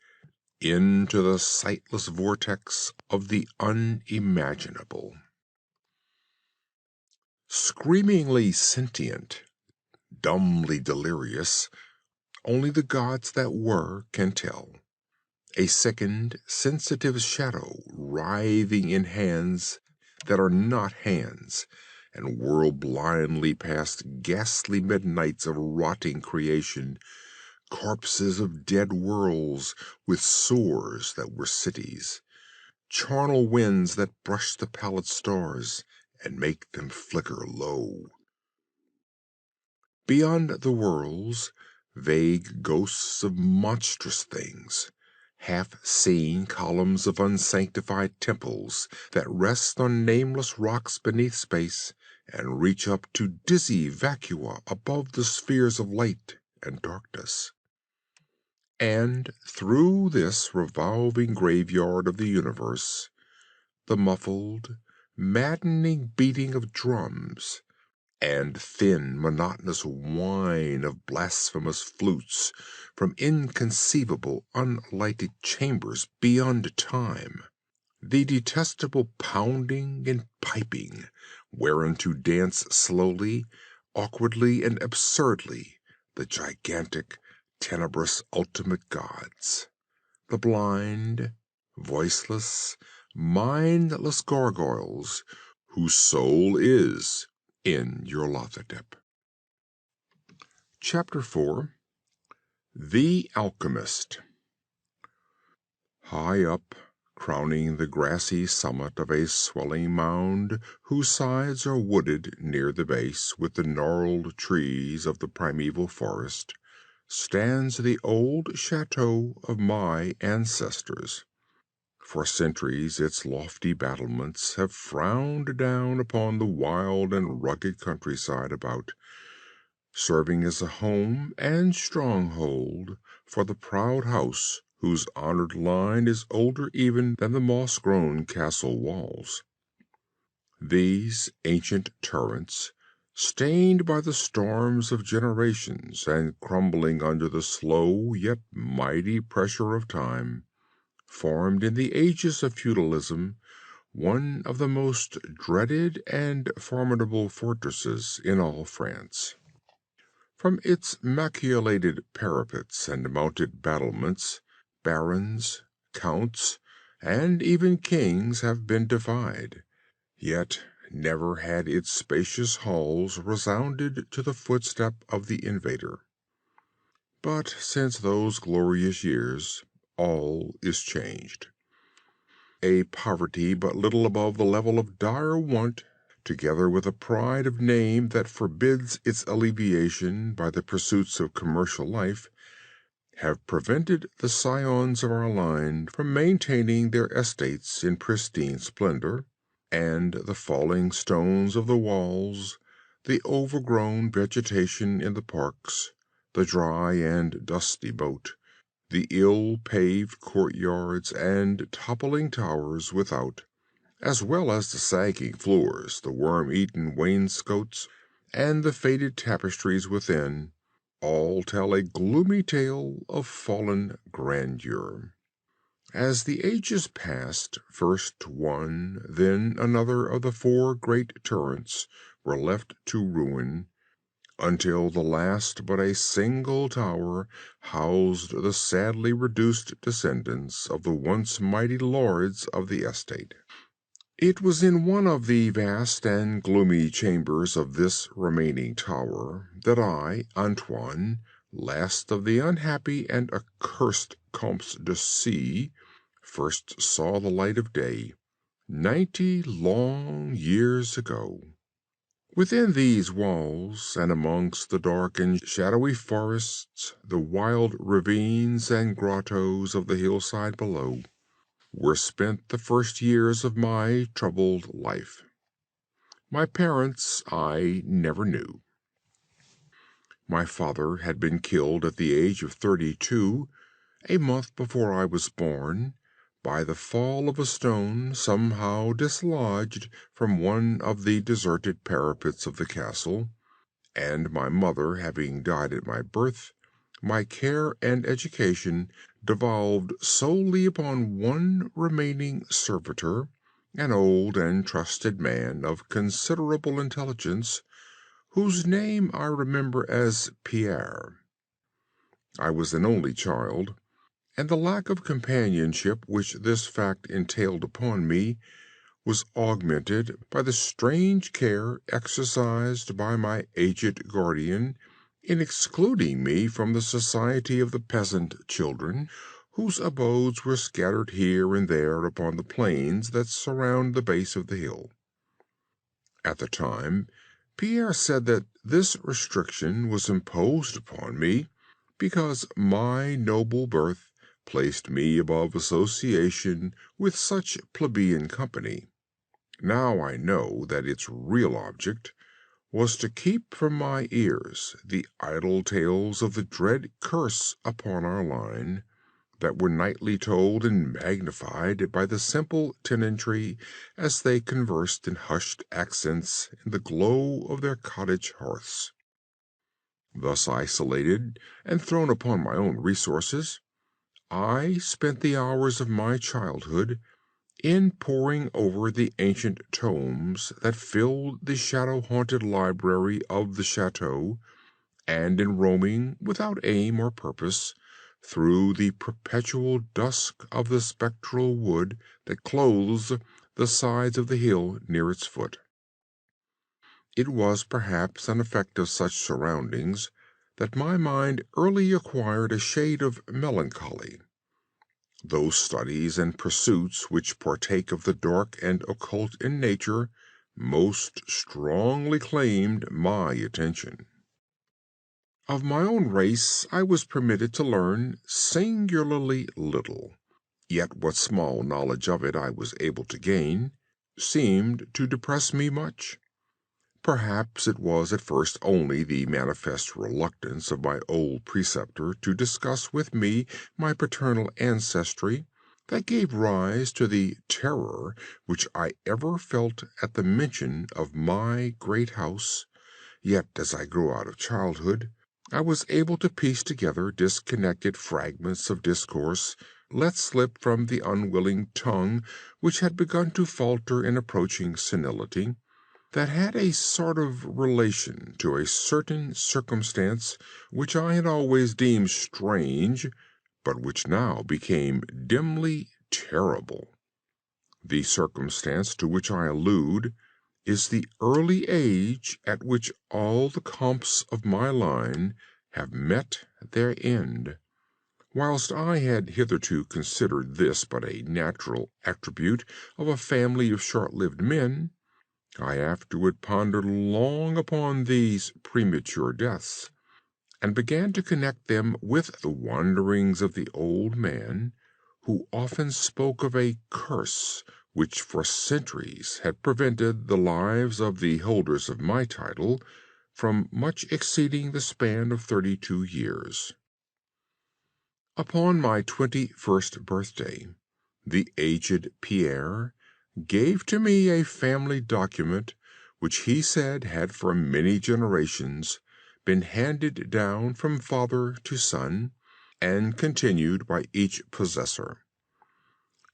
into the sightless vortex of the unimaginable. Screamingly sentient, dumbly delirious, only the gods that were can tell. A sickened, sensitive shadow writhing in hands that are not hands, and whirl blindly past ghastly midnights of rotting creation, corpses of dead worlds with sores that were cities, charnel winds that brush the pallid stars and make them flicker low. Beyond the worlds, vague ghosts of monstrous things, half-seen columns of unsanctified temples that rest on nameless rocks beneath space and reach up to dizzy vacua above the spheres of light and darkness. And through this revolving graveyard of the universe, the muffled, maddening beating of drums and thin, monotonous whine of blasphemous flutes from inconceivable, unlighted chambers beyond time. The detestable pounding and piping wherein to dance slowly, awkwardly, and absurdly the gigantic, tenebrous ultimate gods. The blind, voiceless, mindless gargoyles whose soul is in your Lothotep. Chapter 4. The Alchemist. High up, crowning the grassy summit of a swelling mound whose sides are wooded near the base with the gnarled trees of the primeval forest, stands the old chateau of my ancestors. For centuries its lofty battlements have frowned down upon the wild and rugged countryside about, serving as a home and stronghold for the proud house whose honored line is older even than the moss-grown castle walls. These ancient turrets, stained by the storms of generations and crumbling under the slow yet mighty pressure of time, formed in the ages of feudalism one of the most dreaded and formidable fortresses in all France. From its machicolated parapets and mounted battlements, barons, counts, and even kings have been defied, yet never had its spacious halls resounded to the footstep of the invader. But since those glorious years, all is changed. A poverty but little above the level of dire want together with a pride of name that forbids its alleviation by the pursuits of commercial life, have prevented the scions of our line from maintaining their estates in pristine splendor, and the falling stones of the walls, the overgrown vegetation in the parks, the dry and dusty moat, the ill-paved courtyards and toppling towers without, as well as the sagging floors, the worm-eaten wainscots, and the faded tapestries within, all tell a gloomy tale of fallen grandeur. As the ages passed, first one, then another of the four great turrets were left to ruin, until the last but a single tower housed the sadly reduced descendants of the once mighty lords of the estate. It was in one of the vast and gloomy chambers of this remaining tower that I, Antoine, last of the unhappy and accursed Comtes de C, first saw the light of day, 90 long years ago. Within these walls, and amongst the dark and shadowy forests, the wild ravines and grottos of the hillside below, were spent the first years of my troubled life. My parents I never knew. My father had been killed at the age of 32, a month before I was born, by the fall of a stone somehow dislodged from one of the deserted parapets of the castle, and my mother having died at my birth, my care and education devolved solely upon one remaining servitor, an old and trusted man of considerable intelligence, whose name I remember as Pierre. I was an only child, and the lack of companionship which this fact entailed upon me was augmented by the strange care exercised by my aged guardian in excluding me from the society of the peasant children, whose abodes were scattered here and there upon the plains that surround the base of the hill. At the time, Pierre said that this restriction was imposed upon me because my noble birth placed me above association with such plebeian company. Now I know that its real object was to keep from my ears the idle tales of the dread curse upon our line, that were nightly told and magnified by the simple tenantry as they conversed in hushed accents in the glow of their cottage hearths. Thus isolated and thrown upon my own resources, I spent the hours of my childhood in poring over the ancient tomes that filled the shadow-haunted library of the chateau, and in roaming, without aim or purpose, through the perpetual dusk of the spectral wood that clothes the sides of the hill near its foot. It was perhaps an effect of such surroundings that my mind early acquired a shade of melancholy. Those studies and pursuits which partake of the dark and occult in nature most strongly claimed my attention. Of my own race I was permitted to learn singularly little, yet what small knowledge of it I was able to gain seemed to depress me much. Perhaps it was at first only the manifest reluctance of my old preceptor to discuss with me my paternal ancestry that gave rise to the terror which I ever felt at the mention of my great house, yet as I grew out of childhood, I was able to piece together disconnected fragments of discourse let slip from the unwilling tongue which had begun to falter in approaching senility, that had a sort of relation to a certain circumstance which I had always deemed strange, but which now became dimly terrible. The circumstance to which I allude is the early age at which all the Comtes of my line have met their end. Whilst I had hitherto considered this but a natural attribute of a family of short-lived men, I afterward pondered long upon these premature deaths, and began to connect them with the wanderings of the old man, who often spoke of a curse which for centuries had prevented the lives of the holders of my title from much exceeding the span of 32 years. Upon my 21st birthday, the aged Pierre gave to me a family document which he said had for many generations been handed down from father to son and continued by each possessor.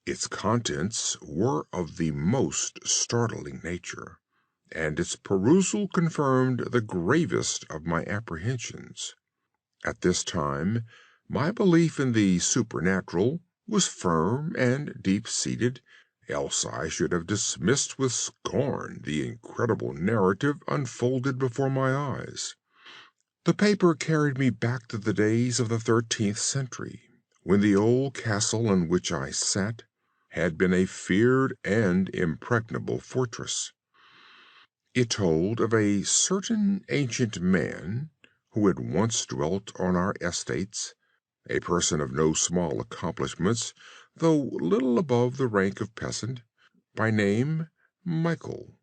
Its contents were of the most startling nature, and its perusal confirmed the gravest of my apprehensions. At this time, my belief in the supernatural was firm and deep-seated, else I should have dismissed with scorn the incredible narrative unfolded before my eyes. The paper carried me back to the days of the 13th century, when the old castle in which I sat had been a feared and impregnable fortress. It told of a certain ancient man who had once dwelt on our estates, a person of no small accomplishments, though little above the rank of peasant, by name Michael,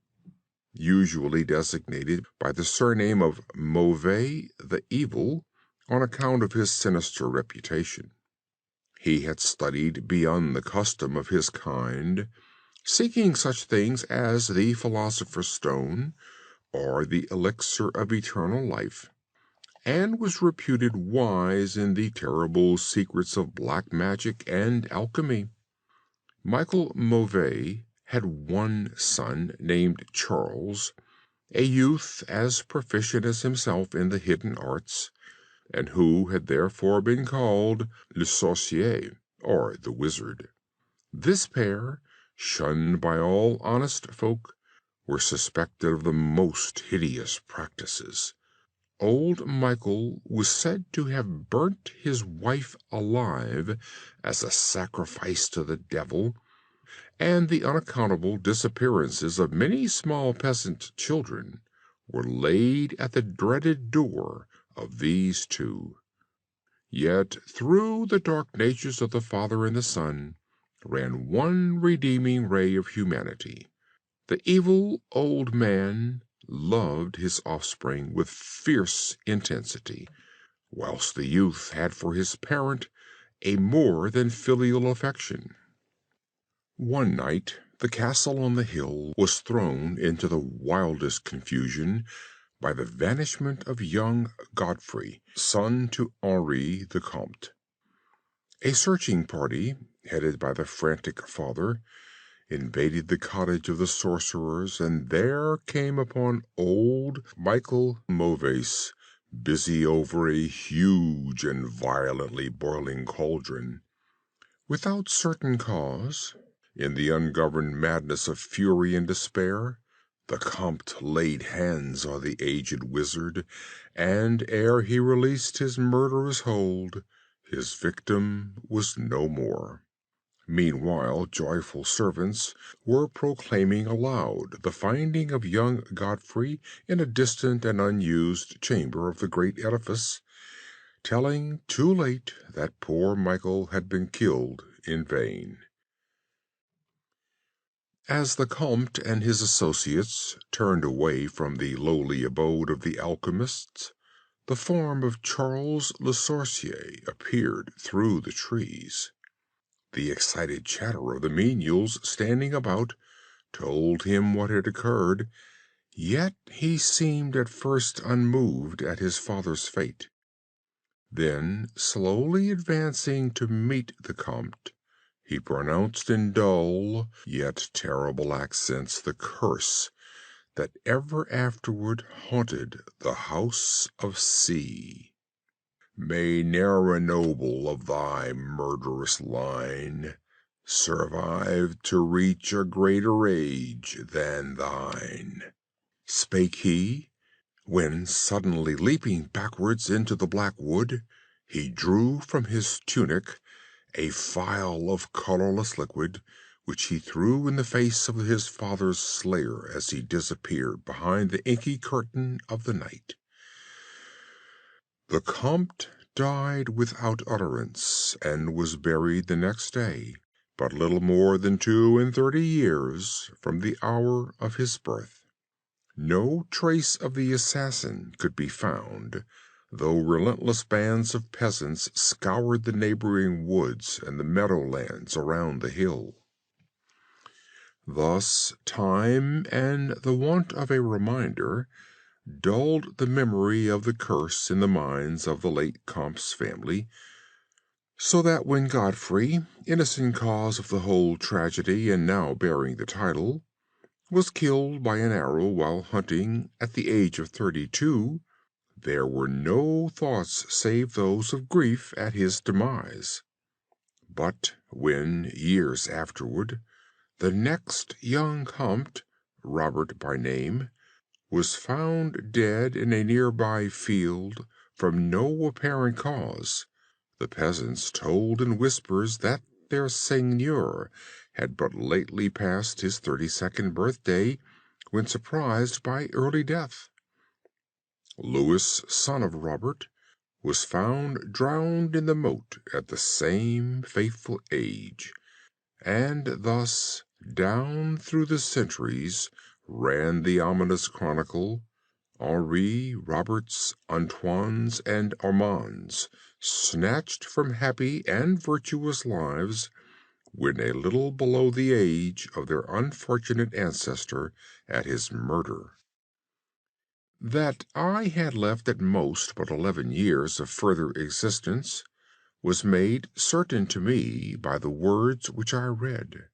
usually designated by the surname of Mauvais the Evil, on account of his sinister reputation. He had studied beyond the custom of his kind, seeking such things as the philosopher's stone or the elixir of eternal life, and was reputed wise in the terrible secrets of black magic and alchemy. Michael Mauvais had one son named Charles, a youth as proficient as himself in the hidden arts, and who had therefore been called Le Sorcier, or the Wizard. This pair, shunned by all honest folk, were suspected of the most hideous practices. Old Michael was said to have burnt his wife alive as a sacrifice to the devil, and the unaccountable disappearances of many small peasant children were laid at the dreaded door of these two. Yet through the dark natures of the Father and the Son ran one redeeming ray of humanity. The evil old man loved his offspring with fierce intensity, whilst the youth had for his parent a more than filial affection. One night the castle on the hill was thrown into the wildest confusion by the vanishment of young Godfrey, son to Henri the Comte. A searching party, headed by the frantic father, invaded the cottage of the sorcerers, and there came upon old Michael Mauvais busy over a huge and violently boiling cauldron. Without certain cause, in the ungoverned madness of fury and despair, the Comte laid hands on the aged wizard, and ere he released his murderous hold, his victim was no more. Meanwhile, joyful servants were proclaiming aloud the finding of young Godfrey in a distant and unused chamber of the great edifice, telling too late that poor Michael had been killed in vain. As the Comte and his associates turned away from the lowly abode of the alchemists, the form of Charles Le Sorcier appeared through the trees. The excited chatter of the menials standing about told him what had occurred, yet he seemed at first unmoved at his father's fate. Then, slowly advancing to meet the Comte, he pronounced in dull yet terrible accents the curse that ever afterward haunted the House of C. May ne'er a noble of thy murderous line survive to reach a greater age than thine, spake he, when suddenly leaping backwards into the black wood, he drew from his tunic a phial of colorless liquid, which he threw in the face of his father's slayer as he disappeared behind the inky curtain of the night. The Comte died without utterance, and was buried the next day, but little more than 32 years from the hour of his birth. No trace of the assassin could be found, though relentless bands of peasants scoured the neighboring woods and the meadowlands around the hill. Thus time and the want of a reminder dulled the memory of the curse in the minds of the late Comte's family, so that when Godfrey, innocent cause of the whole tragedy and now bearing the title, was killed by an arrow while hunting at the age of 32, there were no thoughts save those of grief at his demise. But when, years afterward, the next young Comte, Robert by name, was found dead in a nearby field from no apparent cause, the peasants told in whispers that their seigneur had but lately passed his 32nd birthday when surprised by early death. Louis, son of Robert, was found drowned in the moat at the same fateful age, and thus down through the centuries ran the ominous chronicle, Henri, Roberts, Antoines, and Armands, snatched from happy and virtuous lives when a little below the age of their unfortunate ancestor at his murder. That I had left at most but 11 years of further existence was made certain to me by the words which I read.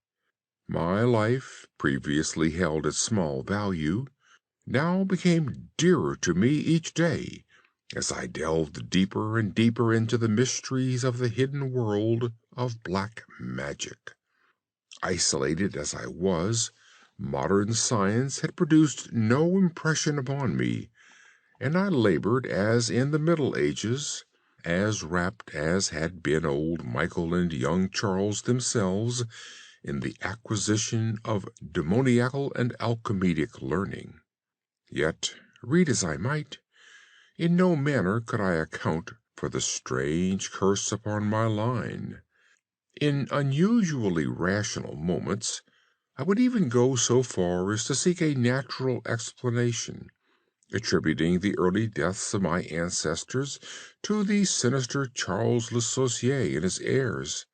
My life, previously held at small value, now became dearer to me each day as I delved deeper and deeper into the mysteries of the hidden world of black magic. Isolated as I was, modern science had produced no impression upon me, and I labored as in the Middle Ages, as rapt as had been old Michael and young Charles themselves in the acquisition of demoniacal and alchemical learning. Yet, read as I might, in no manner could I account for the strange curse upon my line. In unusually rational moments, I would even go so far as to seek a natural explanation, attributing the early deaths of my ancestors to the sinister Charles Le Sorcier and his heirs.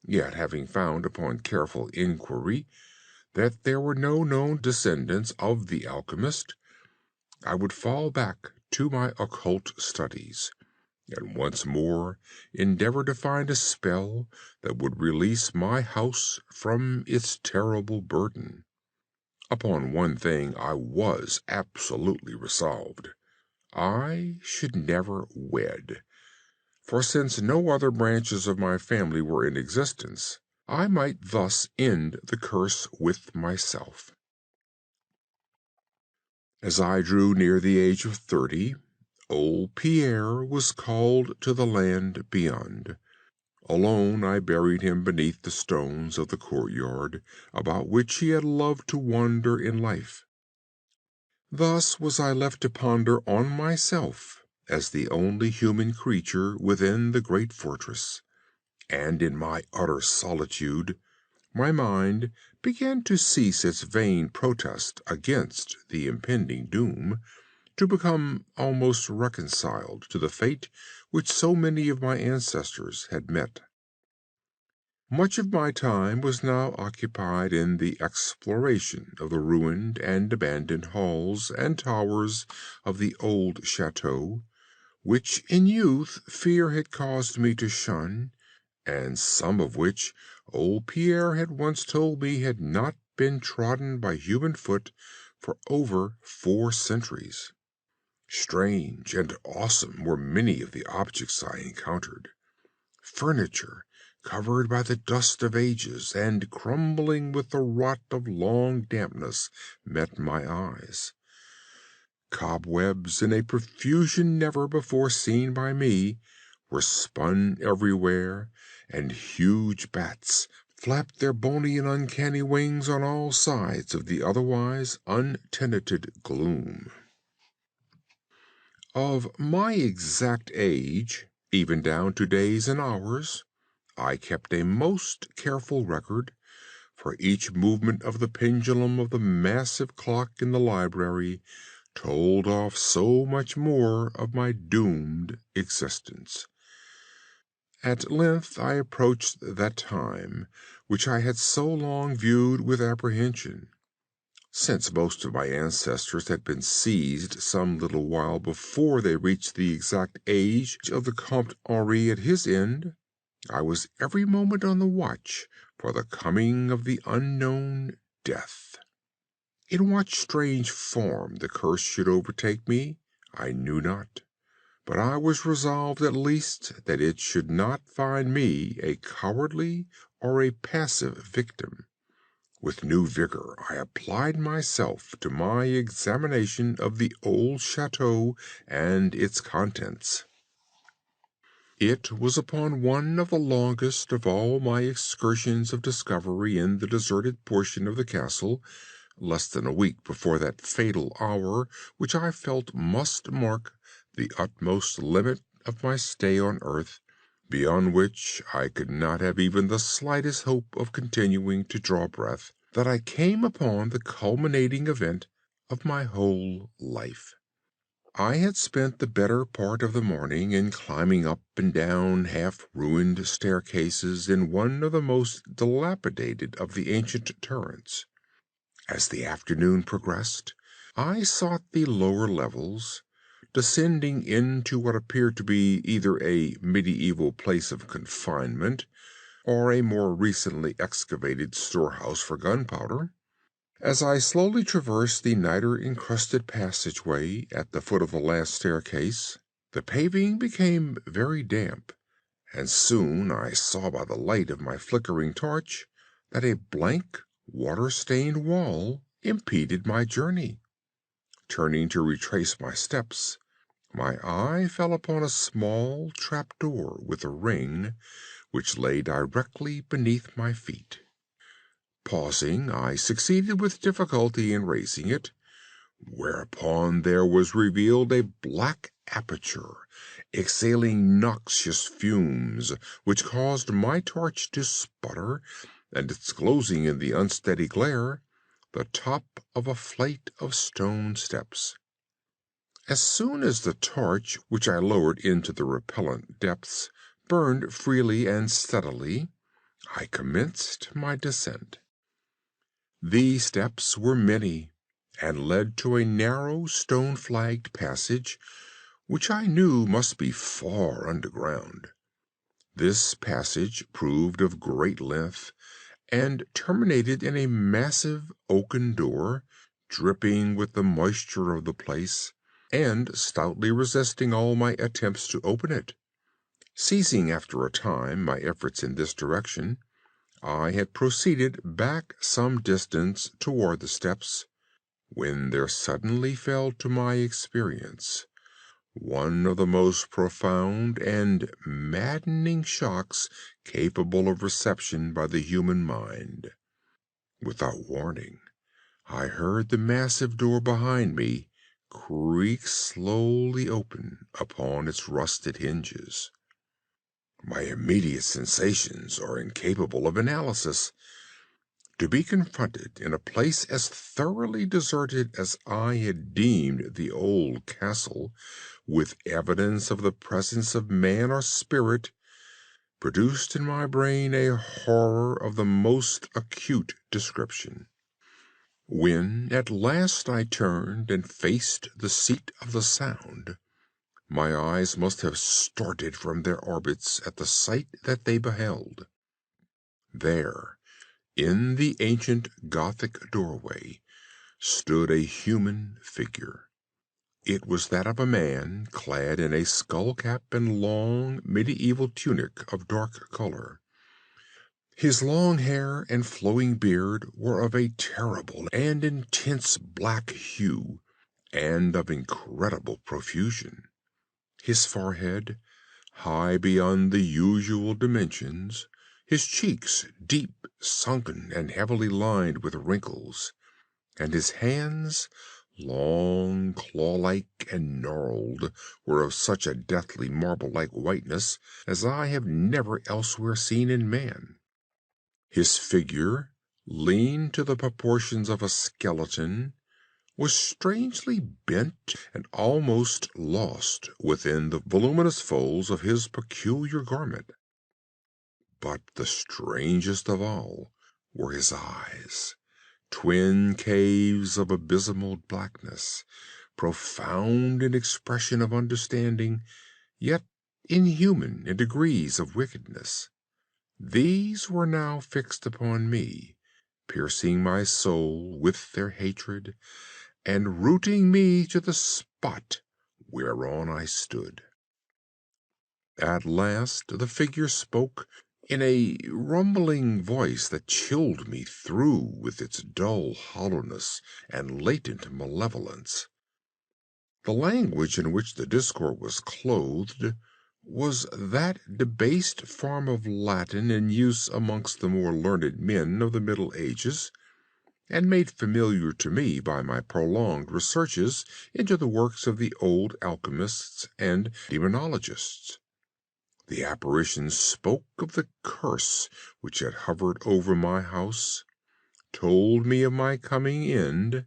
Yet, having found upon careful inquiry that there were no known descendants of the alchemist, I would fall back to my occult studies, and once more endeavor to find a spell that would release my house from its terrible burden. Upon one thing I was absolutely resolved. I should never wed, for since no other branches of my family were in existence, I might thus end the curse with myself. As I drew near the age of 30, old Pierre was called to the land beyond. Alone I buried him beneath the stones of the courtyard, about which he had loved to wander in life. Thus was I left to ponder on myself as the only human creature within the great fortress, and in my utter solitude my mind began to cease its vain protest against the impending doom, to become almost reconciled to the fate which so many of my ancestors had met. Much of my time was now occupied in the exploration of the ruined and abandoned halls and towers of the old chateau, which in youth fear had caused me to shun, and some of which old Pierre had once told me had not been trodden by human foot for over 4 centuries. Strange and awesome were many of the objects I encountered. Furniture covered by the dust of ages and crumbling with the rot of long dampness met my eyes. Cobwebs in a profusion never before seen by me were spun everywhere, and huge bats flapped their bony and uncanny wings on all sides of the otherwise untenanted gloom. Of my exact age, even down to days and hours, I kept a most careful record, for each movement of the pendulum of the massive clock in the library told off so much more of my doomed existence. At length I approached that time which I had so long viewed with apprehension. Since most of my ancestors had been seized some little while before they reached the exact age of the Comte Henri at his end, I was every moment on the watch for the coming of the unknown death. In what strange form the curse should overtake me, I knew not, but I was resolved at least that it should not find me a cowardly or a passive victim. With new vigor I applied myself to my examination of the old chateau and its contents. It was upon one of the longest of all my excursions of discovery in the deserted portion of the castle, less than a week before that fatal hour which I felt must mark the utmost limit of my stay on earth, beyond which I could not have even the slightest hope of continuing to draw breath, that I came upon the culminating event of my whole life. I had spent the better part of the morning in climbing up and down half-ruined staircases in one of the most dilapidated of the ancient turrets. As the afternoon progressed, I sought the lower levels, descending into what appeared to be either a medieval place of confinement or a more recently excavated storehouse for gunpowder. As I slowly traversed the niter-encrusted passageway at the foot of the last staircase, the paving became very damp, and soon I saw by the light of my flickering torch that a blank, water-stained wall impeded my journey. Turning to retrace my steps, my eye fell upon a small trap-door with a ring, which lay directly beneath my feet. Pausing, I succeeded with difficulty in raising it, whereupon there was revealed a black aperture, exhaling noxious fumes, which caused my torch to sputter, and disclosing in the unsteady glare the top of a flight of stone steps. As soon as the torch, which I lowered into the repellent depths, burned freely and steadily, I commenced my descent. These steps were many, and led to a narrow stone-flagged passage, which I knew must be far underground. This passage proved of great length, and terminated in a massive oaken door, dripping with the moisture of the place, and stoutly resisting all my attempts to open it. Ceasing after a time my efforts in this direction, I had proceeded back some distance toward the steps, when there suddenly fell to my experience one of the most profound and maddening shocks capable of reception by the human mind. Without warning, I heard the massive door behind me creak slowly open upon its rusted hinges. My immediate sensations are incapable of analysis. To be confronted in a place as thoroughly deserted as I had deemed the old castle, with evidence of the presence of man or spirit, produced in my brain a horror of the most acute description. When at last I turned and faced the seat of the sound, my eyes must have started from their orbits at the sight that they beheld. There, in the ancient Gothic doorway, stood a human figure. It was that of a man clad in a skull-cap and long medieval tunic of dark color. His long hair and flowing beard were of a terrible and intense black hue, and of incredible profusion. His forehead, high beyond the usual dimensions, his cheeks deep sunken and heavily lined with wrinkles, and his hands, long, claw-like and gnarled, were of such a deathly marble-like whiteness as I have never elsewhere seen in man. His figure, lean to the proportions of a skeleton, was strangely bent and almost lost within the voluminous folds of his peculiar garment. But the strangest of all were his eyes, twin caves of abysmal blackness, profound in expression of understanding, yet inhuman in degrees of wickedness. These were now fixed upon me, piercing my soul with their hatred, and rooting me to the spot whereon I stood. At last the figure spoke in a rumbling voice that chilled me through with its dull hollowness and latent malevolence. The language in which the discourse was clothed was that debased form of Latin in use amongst the more learned men of the Middle Ages, and made familiar to me by my prolonged researches into the works of the old alchemists and demonologists. The apparition spoke of the curse which had hovered over my house, told me of my coming end,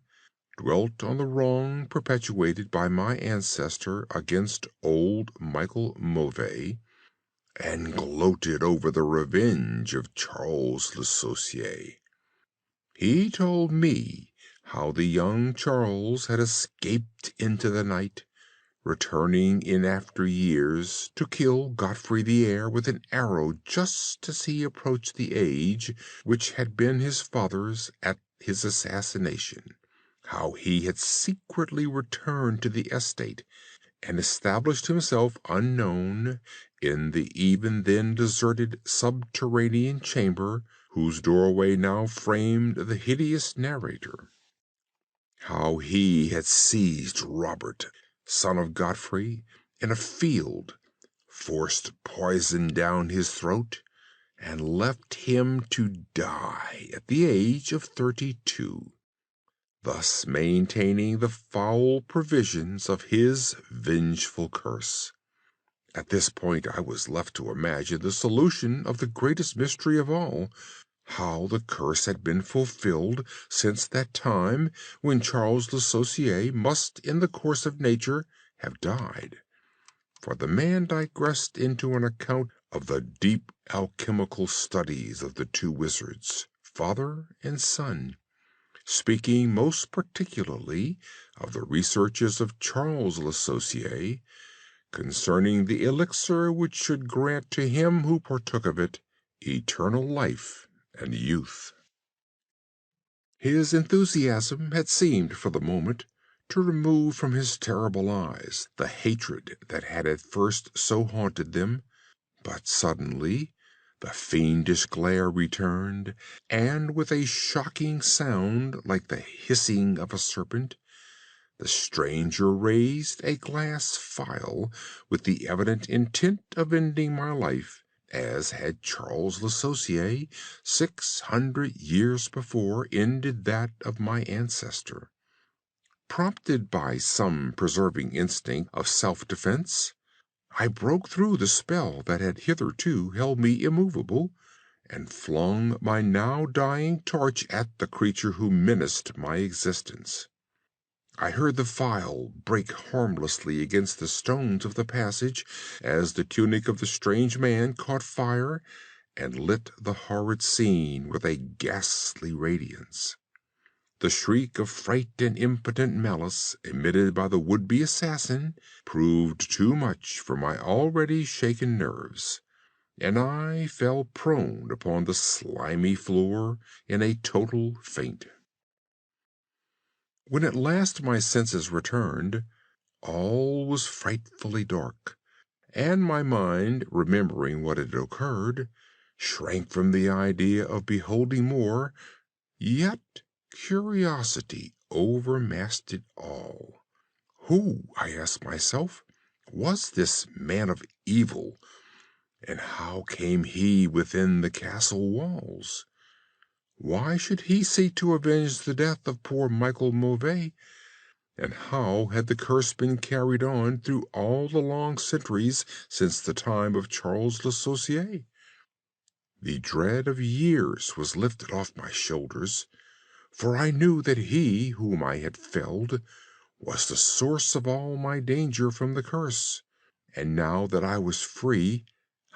dwelt on the wrong perpetuated by my ancestor against old Michael Mauvais, and gloated over the revenge of Charles Le Saucier. He told me how the young Charles had escaped into the night, returning in after years to kill Godfrey the heir with an arrow just as he approached the age which had been his father's at his assassination, how he had secretly returned to the estate and established himself unknown in the even then deserted subterranean chamber whose doorway now framed the hideous narrator. How he had seized Robert, son of Godfrey, in a field, forced poison down his throat, and left him to die at the age of 32, thus maintaining the foul provisions of his vengeful curse. At this point I was left to imagine the solution of the greatest mystery of all, how the curse had been fulfilled since that time when Charles Le Saucier must in the course of nature have died. For the man digressed into an account of the deep alchemical studies of the two wizards, father and son, speaking most particularly of the researches of Charles Le Saucier concerning the elixir which should grant to him who partook of it eternal life and youth. His enthusiasm had seemed for the moment to remove from his terrible eyes the hatred that had at first so haunted them, but suddenly the fiendish glare returned, and with a shocking sound like the hissing of a serpent, the stranger raised a glass phial with the evident intent of ending my life, as had Charles Le Saucier 600 years before ended that of my ancestor. Prompted by some preserving instinct of self-defense, I broke through the spell that had hitherto held me immovable, and flung my now dying torch at the creature who menaced my existence. I heard the phial break harmlessly against the stones of the passage as the tunic of the strange man caught fire and lit the horrid scene with a ghastly radiance. The shriek of fright and impotent malice emitted by the would-be assassin proved too much for my already shaken nerves, and I fell prone upon the slimy floor in a total faint. When at last my senses returned, all was frightfully dark, and my mind, remembering what had occurred, shrank from the idea of beholding more, yet curiosity overmastered all. Who, I asked myself, was this man of evil, And how came he within the castle walls? Why should he seek to avenge the death of poor Michael Mauvais? And how had the curse been carried on through all the long centuries since the time of Charles Le Saucier? The dread of years was lifted off my shoulders, for I knew that he whom I had felled was the source of all my danger from the curse. And now that I was free,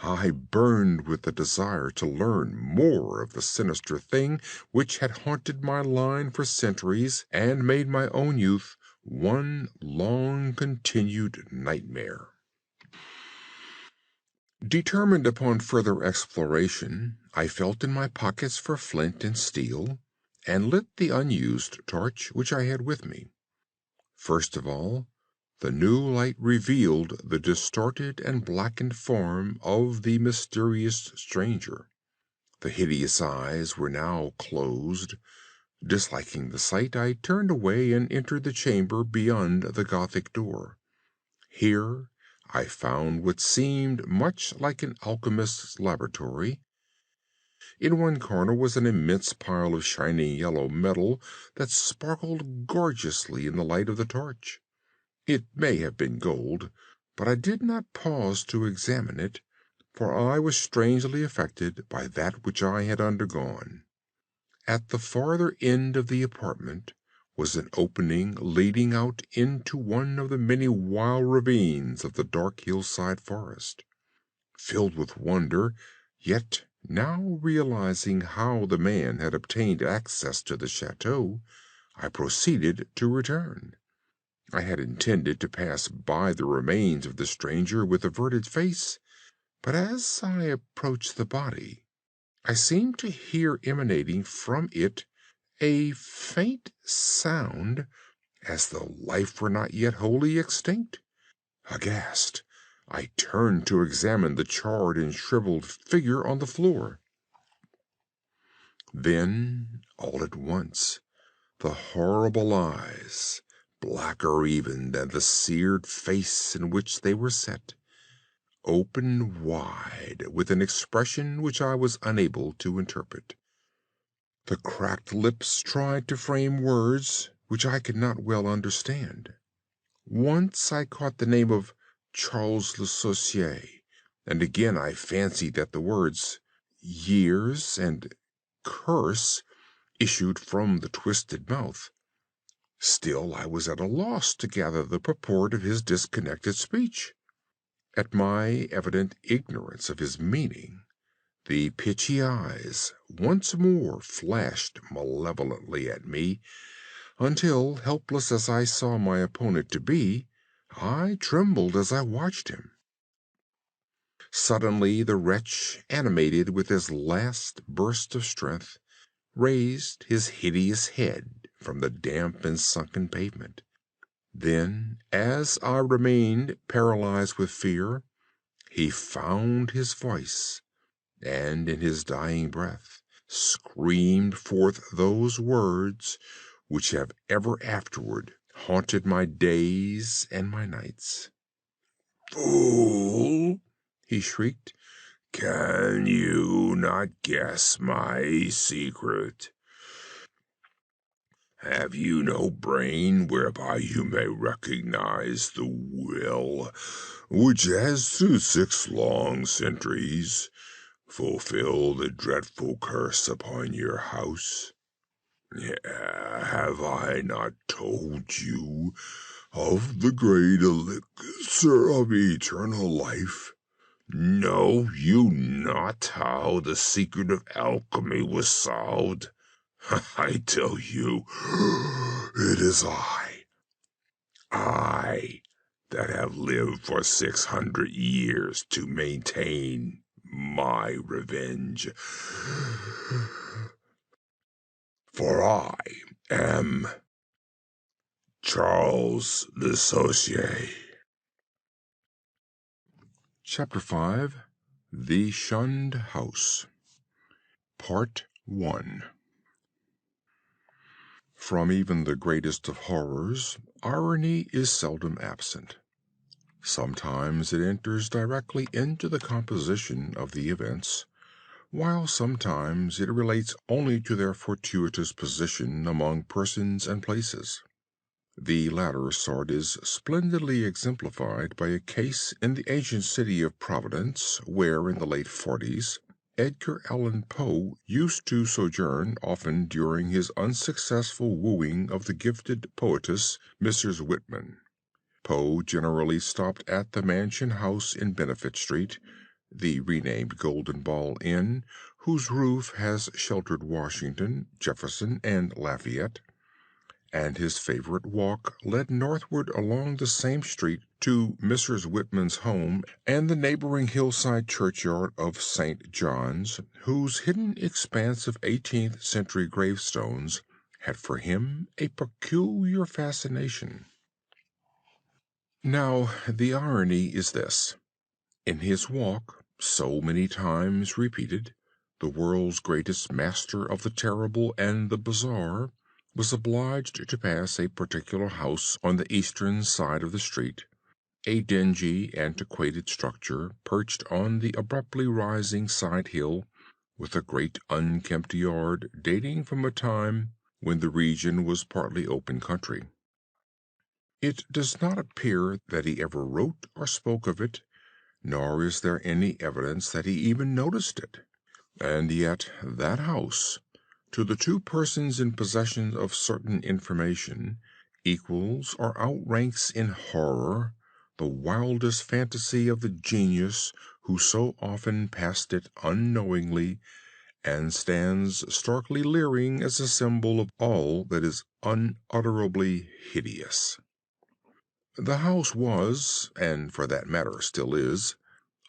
I burned with the desire to learn more of the sinister thing which had haunted my line for centuries and made my own youth one long continued nightmare. Determined upon further exploration, I felt in my pockets for flint and steel, and lit the unused torch which I had with me. First of all, the new light revealed the distorted and blackened form of the mysterious stranger. The hideous eyes were now closed. Disliking the sight, I turned away and entered the chamber beyond the Gothic door. Here I found what seemed much like an alchemist's laboratory. In one corner was an immense pile of shining yellow metal that sparkled gorgeously in the light of the torch. It may have been gold, but I did not pause to examine it, for I was strangely affected by that which I had undergone. At the farther end of the apartment was an opening leading out into one of the many wild ravines of the dark hillside forest. Filled with wonder, yet now realizing how the man had obtained access to the chateau, I proceeded to return. I had intended to pass by the remains of the stranger with averted face, but as I approached the body, I seemed to hear emanating from it a faint sound, as though life were not yet wholly extinct. Aghast, I turned to examine the charred and shriveled figure on the floor. Then, all at once, the horrible eyes, blacker even than the seared face in which they were set, opened wide with an expression which I was unable to interpret. The cracked lips tried to frame words which I could not well understand. Once I caught the name of Charles Le Saucier, and again I fancied that the words years and curse issued from the twisted mouth. Still, I was at a loss to gather the purport of his disconnected speech. At my evident ignorance of his meaning, the pitchy eyes once more flashed malevolently at me, until, helpless as I saw my opponent to be, I trembled as I watched him. Suddenly the wretch, animated with his last burst of strength, raised his hideous head from the damp and sunken pavement. Then, as I remained paralyzed with fear, he found his voice, and in his dying breath screamed forth those words which have ever afterward haunted my days and my nights. "Fool!" he shrieked. "Can you not guess my secret? Have you no brain whereby you may recognize the will which has through 6 long centuries fulfilled the dreadful curse upon your house? Have I not told you of the great elixir of eternal life? Know you not how the secret of alchemy was solved? I tell you, it is I that have lived for 600 years to maintain my revenge. For I am Charles Le Saucier." Chapter 5. The Shunned House. Part 1. From even the greatest of horrors, irony is seldom absent. Sometimes it enters directly into the composition of the events, while sometimes it relates only to their fortuitous position among persons and places. The latter sort is splendidly exemplified by a case in the ancient city of Providence, where in the late 40s Edgar Allan Poe used to sojourn often during his unsuccessful wooing of the gifted poetess Mrs. Whitman. Poe generally stopped at the Mansion House in Benefit Street, the renamed Golden Ball Inn, whose roof has sheltered Washington, Jefferson, and Lafayette, and his favorite walk led northward along the same street to Mrs. Whitman's home and the neighboring hillside churchyard of St. John's, whose hidden expanse of 18th century gravestones had for him a peculiar fascination. Now, the irony is this. In his walk, so many times repeated, the world's greatest master of the terrible and the bizarre was obliged to pass a particular house on the eastern side of the street, a dingy, antiquated structure perched on the abruptly rising side hill, with a great unkempt yard dating from a time when the region was partly open country. It does not appear that he ever wrote or spoke of it, nor is there any evidence that he even noticed it. And yet that house, to the two persons in possession of certain information, equals or outranks in horror the wildest fantasy of the genius who so often passed it unknowingly, and stands starkly leering as a symbol of all that is unutterably hideous. The house was, and for that matter still is,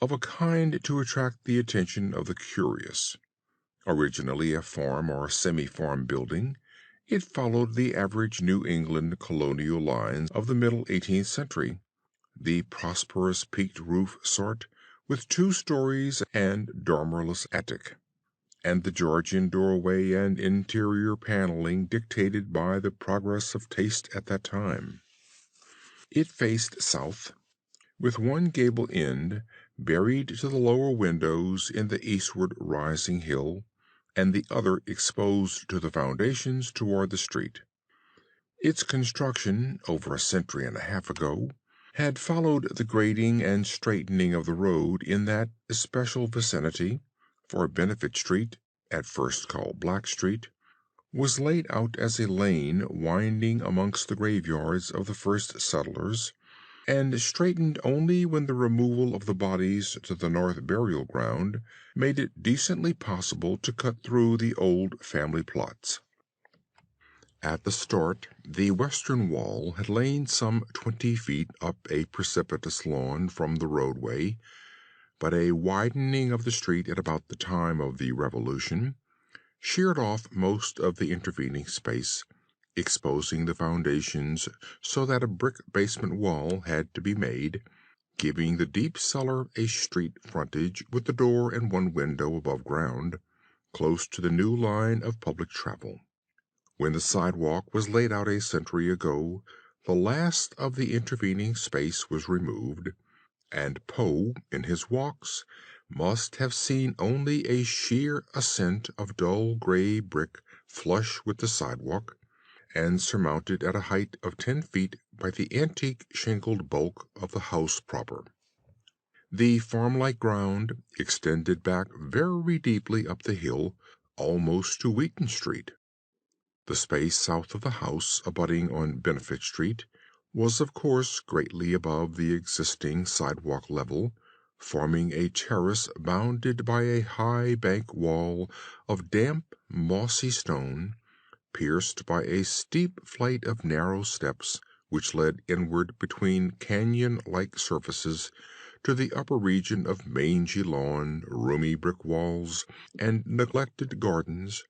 of a kind to attract the attention of the curious. Originally a farm or semi-farm building, it followed the average New England colonial lines of the middle 18th century, the prosperous peaked roof sort, with 2 stories and dormerless attic, and the Georgian doorway and interior paneling dictated by the progress of taste at that time. It faced south, with one gable end buried to the lower windows in the eastward rising hill, and the other exposed to the foundations toward the street. Its construction, over a century and a half ago, had followed the grading and straightening of the road in that especial vicinity, for Benefit Street, at first called Black Street, was laid out as a lane winding amongst the graveyards of the first settlers, and straightened only when the removal of the bodies to the North Burial Ground made it decently possible to cut through the old family plots. At the start, the western wall had lain some 20 feet up a precipitous lawn from the roadway, but a widening of the street at about the time of the Revolution sheared off most of the intervening space, exposing the foundations so that a brick basement wall had to be made, giving the deep cellar a street frontage with the door and one window above ground, close to the new line of public travel. When the sidewalk was laid out a century ago, the last of the intervening space was removed, and Poe, in his walks, must have seen only a sheer ascent of dull gray brick flush with the sidewalk, and surmounted at a height of 10 feet by the antique shingled bulk of the house proper. The farm-like ground extended back very deeply up the hill, almost to Wheaton Street. The space south of the house, abutting on Benefit Street, was of course greatly above the existing sidewalk level, forming a terrace bounded by a high bank wall of damp, mossy stone, pierced by a steep flight of narrow steps which led inward between canyon-like surfaces to the upper region of mangy lawn, roomy brick walls, and neglected gardens,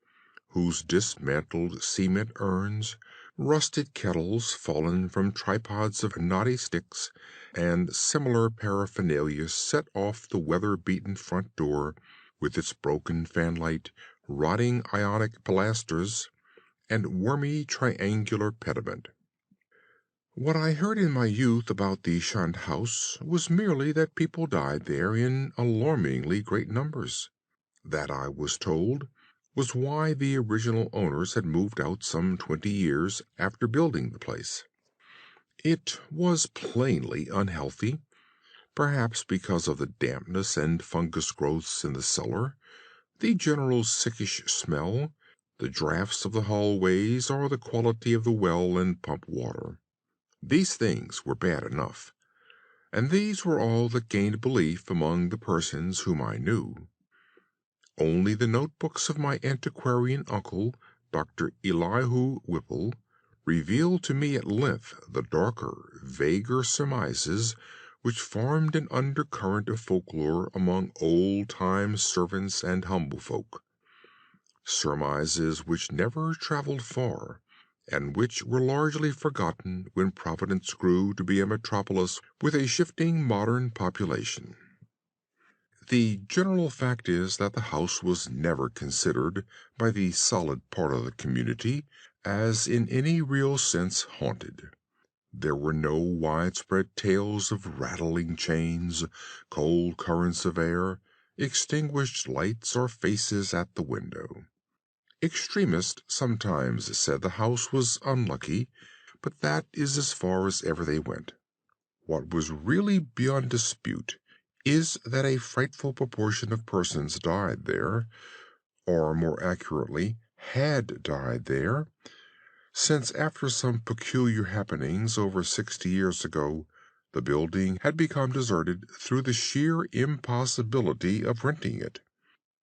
whose dismantled cement urns, rusted kettles fallen from tripods of knotty sticks, and similar paraphernalia set off the weather-beaten front door with its broken fanlight, rotting Ionic pilasters, and wormy triangular pediment. What I heard in my youth about the shunned house was merely that people died there in alarmingly great numbers. That, I was told, was why the original owners had moved out some 20 years after building the place. It was plainly unhealthy, perhaps because of the dampness and fungus growths in the cellar, the general sickish smell, the drafts of the hallways, or the quality of the well and pump water. These things were bad enough, and these were all that gained belief among the persons whom I knew. Only the notebooks of my antiquarian uncle, Dr. Elihu Whipple, revealed to me at length the darker, vaguer surmises which formed an undercurrent of folklore among old-time servants and humble folk. Surmises which never traveled far, and which were largely forgotten when Providence grew to be a metropolis with a shifting modern population. The general fact is that the house was never considered by the solid part of the community as in any real sense haunted. There were no widespread tales of rattling chains, cold currents of air, extinguished lights, or faces at the window. Extremists sometimes said the house was unlucky, but that is as far as ever they went. What was really beyond dispute is that a frightful proportion of persons died there, or more accurately, had died there, since after some peculiar happenings over 60 years ago, the building had become deserted through the sheer impossibility of renting it.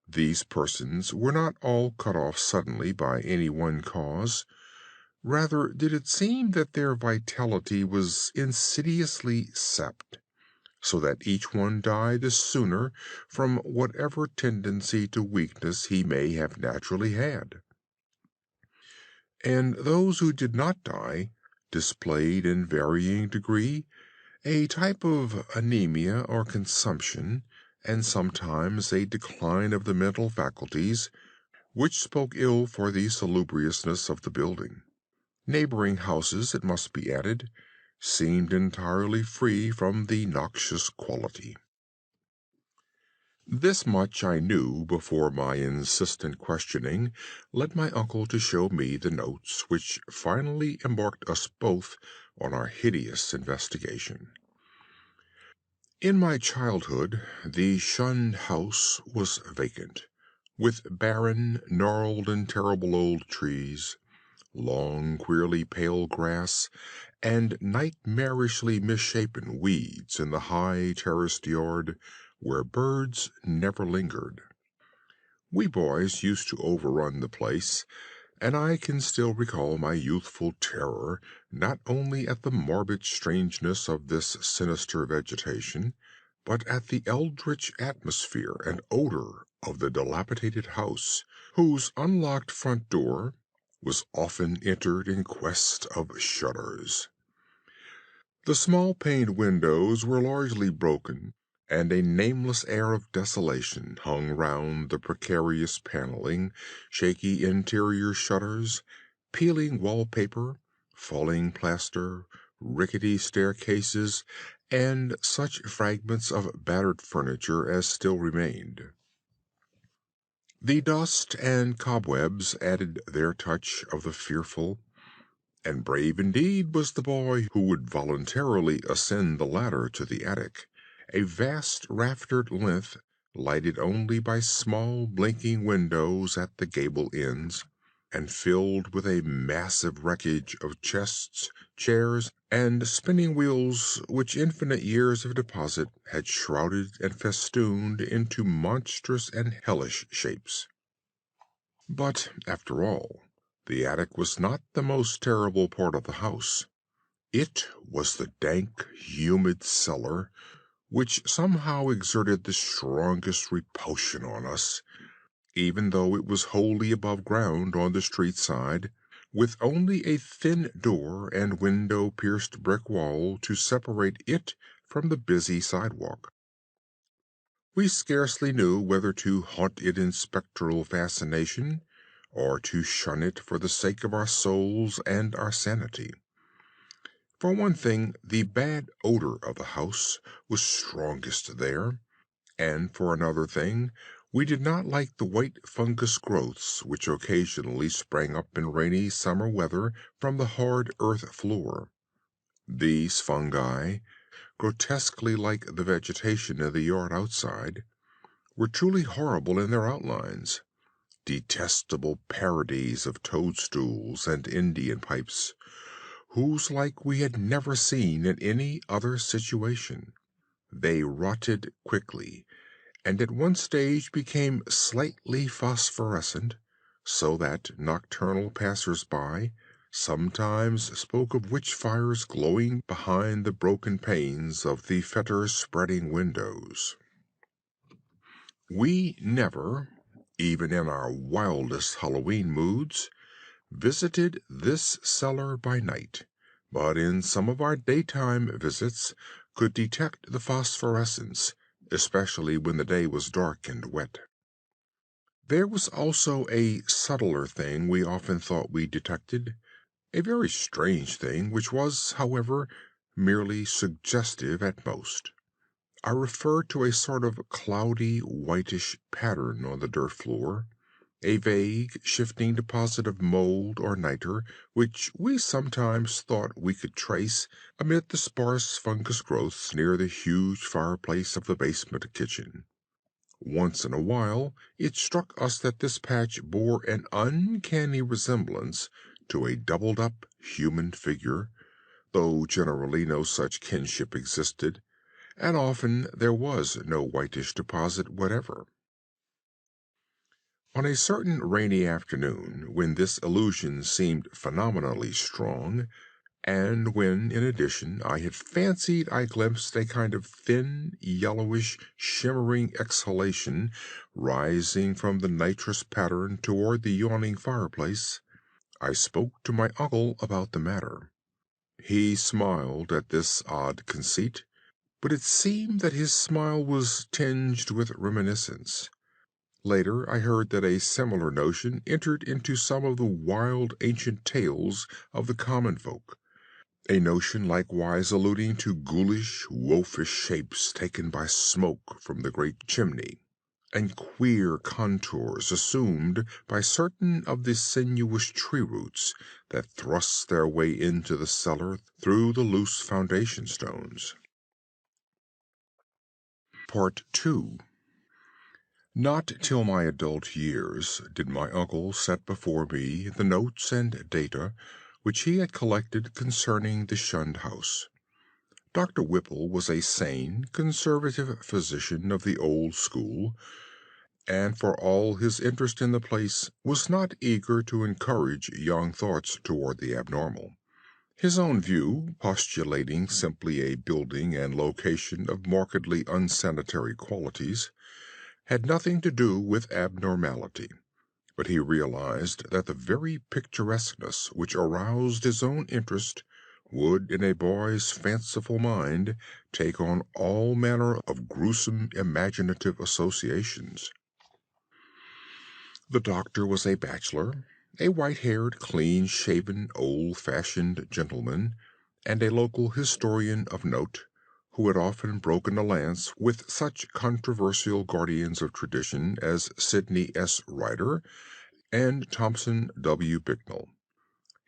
These persons were not all cut off suddenly by any one cause. Rather did it seem that their vitality was insidiously sapped, so that each one died the sooner from whatever tendency to weakness he may have naturally had. And those who did not die displayed in varying degree a type of anemia or consumption, and sometimes a decline of the mental faculties, which spoke ill for the salubriousness of the building. Neighboring houses, it must be added, seemed entirely free from the noxious quality. This much I knew before my insistent questioning led my uncle to show me the notes which finally embarked us both on our hideous investigation. In my childhood, the shunned house was vacant, with barren, gnarled, and terrible old trees, long, queerly pale grass, and nightmarishly misshapen weeds in the high terraced yard where birds never lingered. We boys used to overrun the place, and I can still recall my youthful terror not only at the morbid strangeness of this sinister vegetation, but at the eldritch atmosphere and odor of the dilapidated house, whose unlocked front door was often entered in quest of shudders. The small paned windows were largely broken, and a nameless air of desolation hung round the precarious paneling, shaky interior shutters, peeling wallpaper, falling plaster, rickety staircases, and such fragments of battered furniture as still remained. The dust and cobwebs added their touch of the fearful, and brave indeed was the boy who would voluntarily ascend the ladder to the attic, a vast raftered length lighted only by small blinking windows at the gable ends, and filled with a massive wreckage of chests, chairs, and spinning wheels which infinite years of deposit had shrouded and festooned into monstrous and hellish shapes. But, after all, the attic was not the most terrible part of the house. It was the dank, humid cellar, which somehow exerted the strongest repulsion on us, even though it was wholly above ground on the street side, with only a thin door and window-pierced brick wall to separate it from the busy sidewalk. We scarcely knew whether to haunt it in spectral fascination, or to shun it for the sake of our souls and our sanity. For one thing, the bad odor of the house was strongest there, and for another thing, we did not like the white fungus growths which occasionally sprang up in rainy summer weather from the hard earth floor. These fungi, grotesquely like the vegetation in the yard outside, were truly horrible in their outlines, detestable parodies of toadstools and Indian pipes, whose like we had never seen in any other situation. They rotted quickly, and at one stage became slightly phosphorescent, so that nocturnal passers-by sometimes spoke of witch fires glowing behind the broken panes of the fetor-spreading windows. We never, even in our wildest Halloween moods, visited this cellar by night, but in some of our daytime visits could detect the phosphorescence, especially when the day was dark and wet. There was also a subtler thing we often thought we detected, a very strange thing, which was, however, merely suggestive at most. I refer to a sort of cloudy, whitish pattern on the dirt floor, a vague, shifting deposit of mold or niter, which we sometimes thought we could trace amid the sparse fungus growths near the huge fireplace of the basement kitchen. Once in a while it struck us that this patch bore an uncanny resemblance to a doubled-up human figure, though generally no such kinship existed, and often there was no whitish deposit whatever. On a certain rainy afternoon, when this illusion seemed phenomenally strong, and when, in addition, I had fancied I glimpsed a kind of thin, yellowish, shimmering exhalation rising from the nitrous pattern toward the yawning fireplace, I spoke to my uncle about the matter. He smiled at this odd conceit, but it seemed that his smile was tinged with reminiscence. Later I heard that a similar notion entered into some of the wild ancient tales of the common folk, a notion likewise alluding to ghoulish, wolfish shapes taken by smoke from the great chimney, and queer contours assumed by certain of the sinuous tree roots that thrust their way into the cellar through the loose foundation stones. Part 2. Not till my adult years did my uncle set before me the notes and data which he had collected concerning the shunned house. Dr. Whipple was a sane, conservative physician of the old school, and for all his interest in the place, was not eager to encourage young thoughts toward the abnormal. His own view, postulating simply a building and location of markedly unsanitary qualities, had nothing to do with abnormality, but he realized that the very picturesqueness which aroused his own interest would, in a boy's fanciful mind, take on all manner of gruesome imaginative associations. The doctor was a bachelor, a white-haired, clean-shaven, old-fashioned gentleman, and a local historian of note, who had often broken a lance with such controversial guardians of tradition as Sidney S. Rider and Thompson W. Bicknell.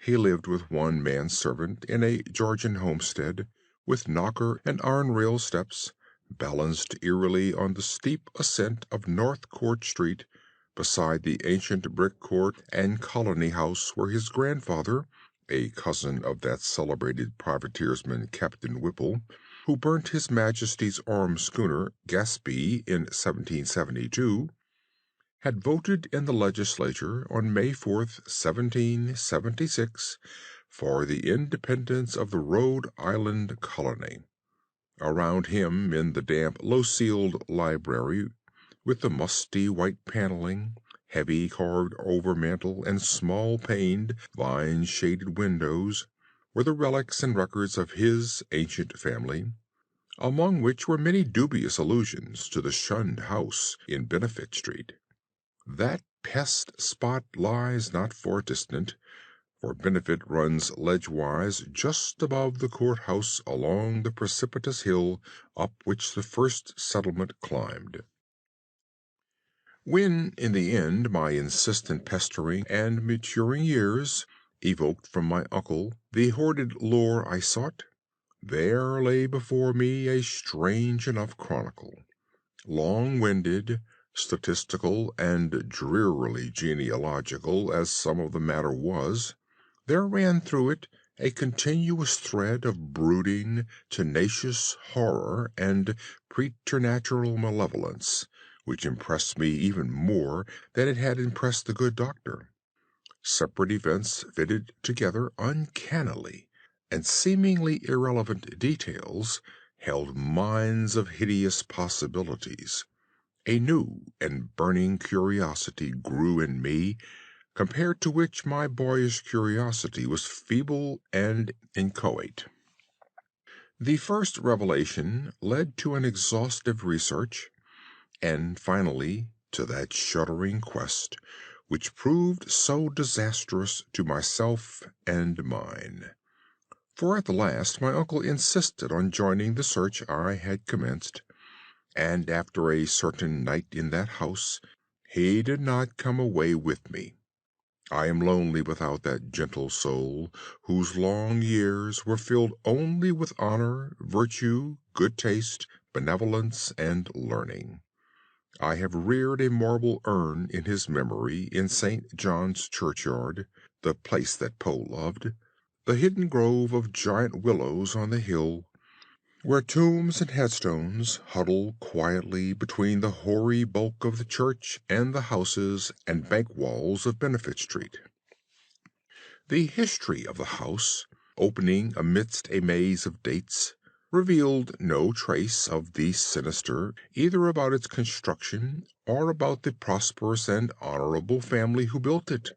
He lived with one man-servant in a Georgian homestead, with knocker and iron-rail steps, balanced eerily on the steep ascent of North Court Street, beside the ancient brick court and colony house where his grandfather, a cousin of that celebrated privateersman Captain Whipple, who burnt His Majesty's armed schooner Gaspee in 1772, had voted in the legislature on May 4th, 1776, for the independence of the Rhode Island colony. Around him, in the damp, low-ceiled library, with the musty white paneling, heavy carved overmantel, and small-paned, vine-shaded windows, were the relics and records of his ancient family, among which were many dubious allusions to the shunned house in Benefit Street. That pest spot lies not far distant, for benefit runs ledgewise just above the courthouse along the precipitous hill up which the first settlement climbed. When, in the end, my insistent pestering and maturing years evoked from my uncle the hoarded lore I sought, there lay before me a strange enough chronicle, long-winded, statistical, and drearily genealogical as some of the matter was. There ran through it a continuous thread of brooding, tenacious horror and preternatural malevolence, which impressed me even more than it had impressed the good doctor. Separate events fitted together uncannily, and seemingly irrelevant details held mines of hideous possibilities. A new and burning curiosity grew in me, compared to which my boyish curiosity was feeble and inchoate. The first revelation led to an exhaustive research, and finally to that shuddering quest which proved so disastrous to myself and mine. For at the last my uncle insisted on joining the search I had commenced, and after a certain night in that house he did not come away with me. I am lonely without that gentle soul whose long years were filled only with honor, virtue, good taste, benevolence, and learning. I have reared a marble urn in his memory in St. John's churchyard, the place that Poe loved, the hidden grove of giant willows on the hill, where tombs and headstones huddle quietly between the hoary bulk of the church and the houses and bank walls of Benefit Street. The history of the house, opening amidst a maze of dates, revealed no trace of the sinister either about its construction or about the prosperous and honorable family who built it.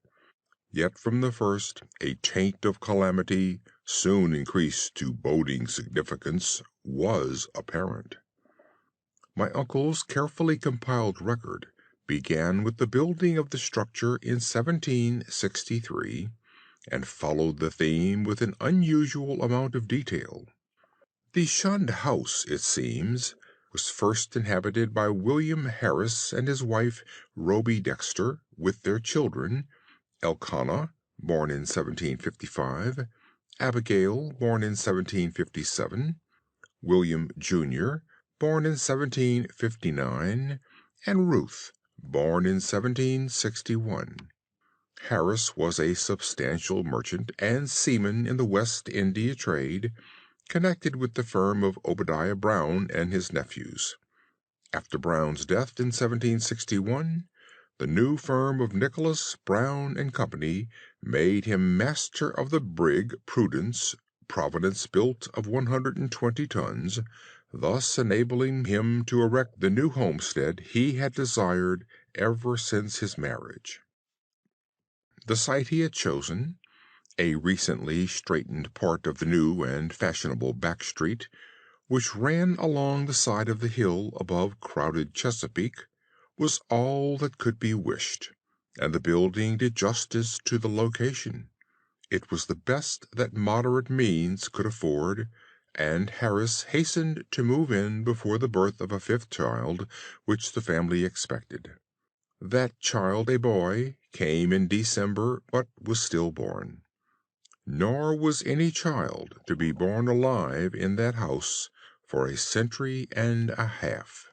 Yet from the first a taint of calamity, soon increased to boding significance, was apparent. My uncle's carefully compiled record began with the building of the structure in 1763, and followed the theme with an unusual amount of detail. The shunned house, it seems, was first inhabited by William Harris and his wife Roby Dexter, with their children, Elkanah, born in 1755, Abigail, born in 1757, William Jr., born in 1759, and Ruth, born in 1761. Harris was a substantial merchant and seaman in the West India trade, connected with the firm of Obadiah Brown and his nephews. After Brown's death in 1761, the new firm of Nicholas, Brown and Company made him master of the brig Prudence, Providence built of 120 tons, thus enabling him to erect the new homestead he had desired ever since his marriage. The site he had chosen, a recently straightened part of the new and fashionable back street, which ran along the side of the hill above crowded Chesapeake, was all that could be wished, and the building did justice to the location. It was the best that moderate means could afford, and Harris hastened to move in before the birth of a fifth child which the family expected. That child, a boy, came in December, but was stillborn. Nor was any child to be born alive in that house for a century and a half.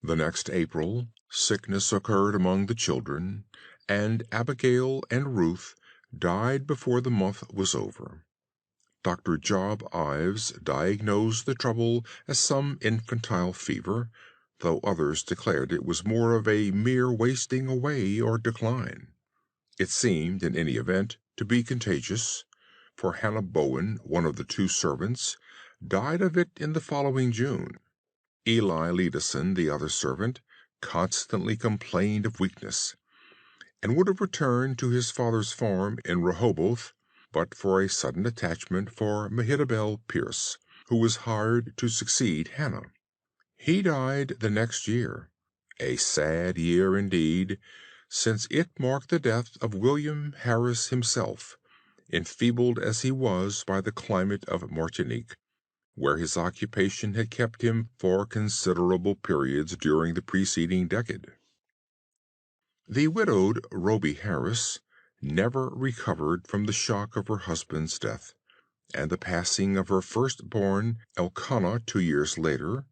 The next April, sickness occurred among the children, and Abigail and Ruth died before the month was over. Dr. Job Ives diagnosed the trouble as some infantile fever, though others declared it was more of a mere wasting away or decline. It seemed, in any event, to be contagious, for Hannah Bowen, one of the two servants, died of it in the following June. Eli Leadison, the other servant, constantly complained of weakness, and would have returned to his father's farm in Rehoboth, but for a sudden attachment for Mehitabel Pierce, who was hired to succeed Hannah. He died the next year, a sad year indeed, since it marked the death of William Harris himself, enfeebled as he was by the climate of Martinique, where his occupation had kept him for considerable periods during the preceding decade. The widowed Roby Harris never recovered from the shock of her husband's death, and the passing of her firstborn Elkanah 2 years later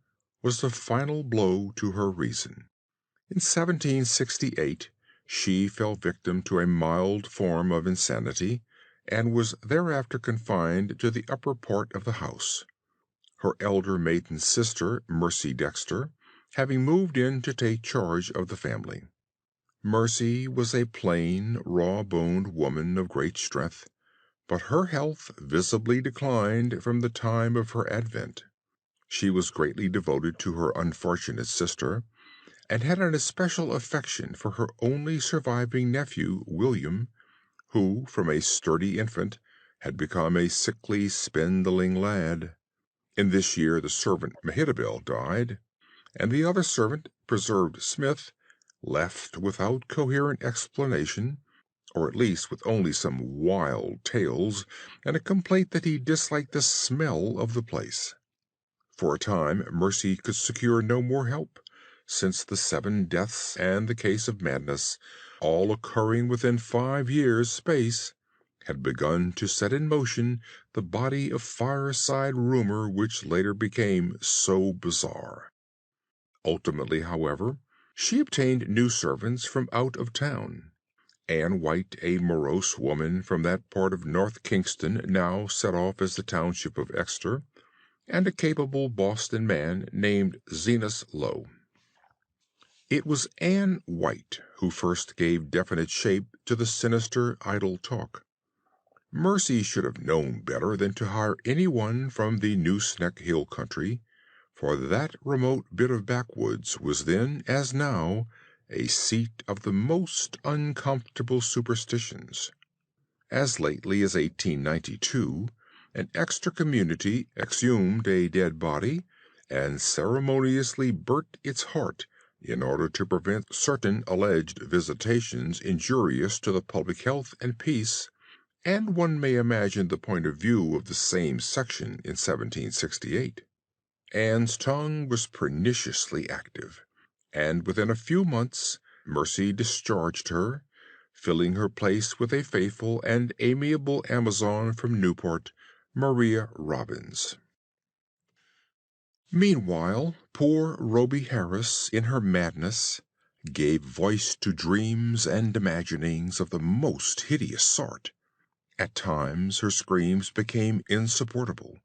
was the final blow to her reason. In 1768 she fell victim to a mild form of insanity, and was thereafter confined to the upper part of the house, her elder maiden sister, Mercy Dexter, having moved in to take charge of the family. Mercy was a plain, raw-boned woman of great strength, but her health visibly declined from the time of her advent. She was greatly devoted to her unfortunate sister, and had an especial affection for her only surviving nephew, William, who, from a sturdy infant, had become a sickly, spindling lad. In this year the servant Mehitabel died, and the other servant, Preserved Smith, left without coherent explanation, or at least with only some wild tales and a complaint that he disliked the smell of the place. For a time Mercy could secure no more help, since the 7 deaths and the case of madness, all occurring within 5 years' space, had begun to set in motion the body of fireside rumor which later became so bizarre. Ultimately, however, she obtained new servants from out of town. Anne White, a morose woman from that part of North Kingston now set off as the township of Exeter, and a capable Boston man named Zenas Lowe. It was Anne White who first gave definite shape to the sinister idle talk. Mercy should have known better than to hire anyone from the Nooseneck Hill country, for that remote bit of backwoods was then, as now, a seat of the most uncomfortable superstitions. As lately as 1892, an Exeter community exhumed a dead body and ceremoniously burnt its heart in order to prevent certain alleged visitations injurious to the public health and peace, and one may imagine the point of view of the same section in 1768. Anne's tongue was perniciously active, and within a few months Mercy discharged her, filling her place with a faithful and amiable Amazon from Newport, Maria Robbins. Meanwhile, poor Roby Harris, in her madness, gave voice to dreams and imaginings of the most hideous sort. At times her screams became insupportable,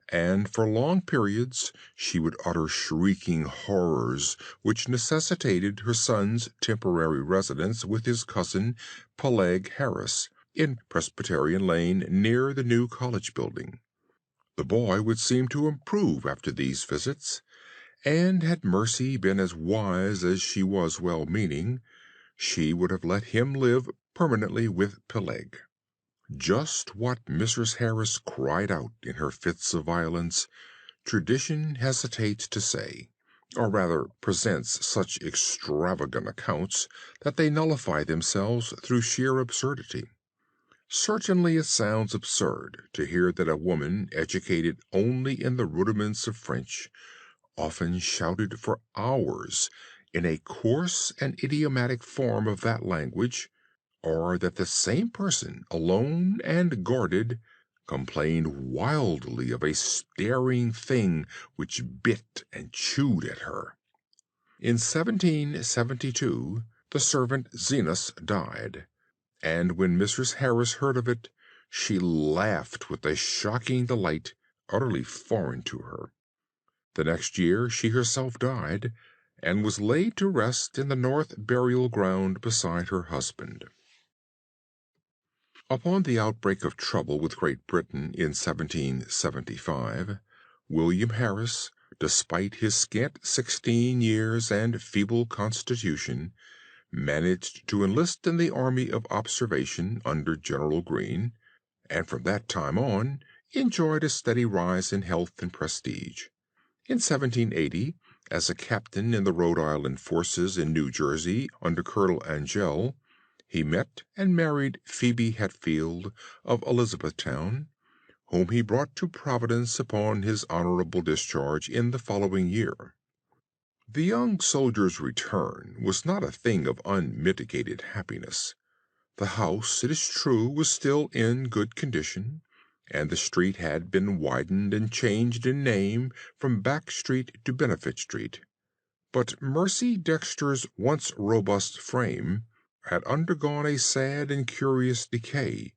and for long periods she would utter shrieking horrors which necessitated her son's temporary residence with his cousin Peleg Harris in Presbyterian Lane near the new college building. The boy would seem to improve after these visits, and had Mercy been as wise as she was well-meaning, she would have let him live permanently with Peleg. Just what Mrs. Harris cried out in her fits of violence, tradition hesitates to say, or rather presents such extravagant accounts that they nullify themselves through sheer absurdity. Certainly it sounds absurd to hear that a woman educated only in the rudiments of French often shouted for hours in a coarse and idiomatic form of that language, or that the same person, alone and guarded, complained wildly of a staring thing which bit and chewed at her. In 1772 the servant Zenas died, and when Mrs. Harris heard of it, she laughed with a shocking delight utterly foreign to her. The next year she herself died, and was laid to rest in the North Burial Ground beside her husband. Upon the outbreak of trouble with Great Britain in 1775, William Harris, despite his scant 16 years and feeble constitution, managed to enlist in the Army of Observation under General Greene, and from that time on enjoyed a steady rise in health and prestige. In 1780 As a captain in the Rhode Island forces in New Jersey under Colonel Angell, he met and married Phoebe Hetfield of Elizabethtown, whom he brought to Providence upon his honorable discharge in the following year. The young soldier's return was not a thing of unmitigated happiness. The house, it is true, was still in good condition, and the street had been widened and changed in name from Back Street to Benefit Street. But Mercy Dexter's once robust frame had undergone a sad and curious decay,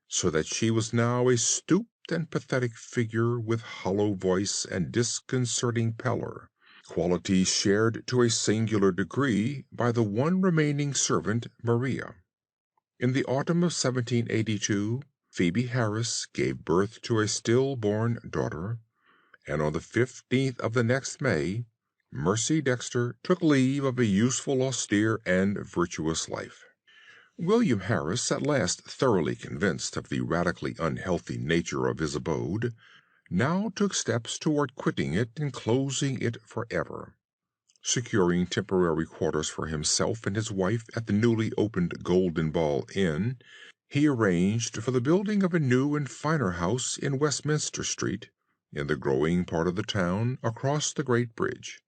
so that she was now a stooped and pathetic figure with hollow voice and disconcerting pallor, qualities shared to a singular degree by the one remaining servant, Maria. In the autumn of 1782, Phoebe Harris gave birth to a stillborn daughter, and on the 15th of the next May, Mercy Dexter took leave of a useful, austere, and virtuous life. William Harris, at last thoroughly convinced of the radically unhealthy nature of his abode, now took steps toward quitting it and closing it forever. Securing temporary quarters for himself and his wife at the newly opened Golden Ball Inn, he arranged for the building of a new and finer house in Westminster Street, in the growing part of the town across the great bridge.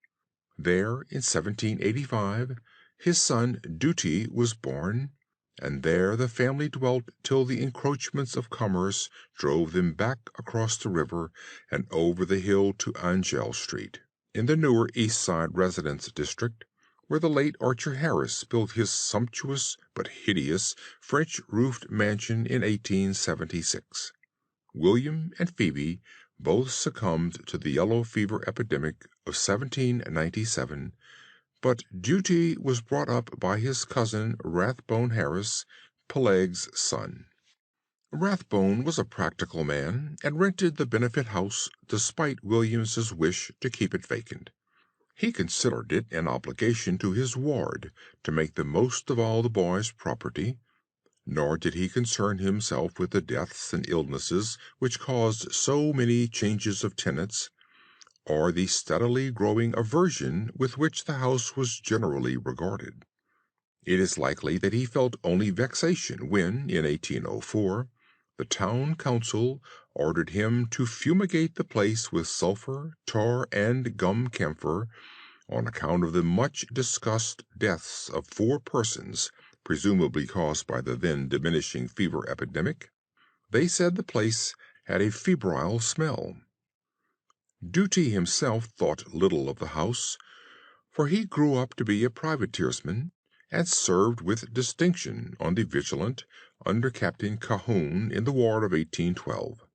There, in 1785, his son Doughty was born, and there the family dwelt till the encroachments of commerce drove them back across the river and over the hill to Angell Street, in the newer East Side residence district, where the late Archer Harris built his sumptuous but hideous French-roofed mansion in 1876. William and Phoebe both succumbed to the yellow fever epidemic of 1797, but Doughty was brought up by his cousin Rathbone Harris, Peleg's son. Rathbone was a practical man, and rented the Benefit House despite William's wish to keep it vacant. He considered it an obligation to his ward to make the most of all the boy's property, nor did he concern himself with the deaths and illnesses which caused so many changes of tenants, or the steadily growing aversion with which the house was generally regarded. It is likely that he felt only vexation when, in 1804, the town council ordered him to fumigate the place with sulphur, tar, and gum camphor, on account of the much discussed deaths of 4 persons, presumably caused by the then diminishing fever epidemic. They said the place had a febrile smell. Doughty himself thought little of the house, for he grew up to be a privateersman, and served with distinction on the Vigilant under Captain Cahoon in the war of 1812.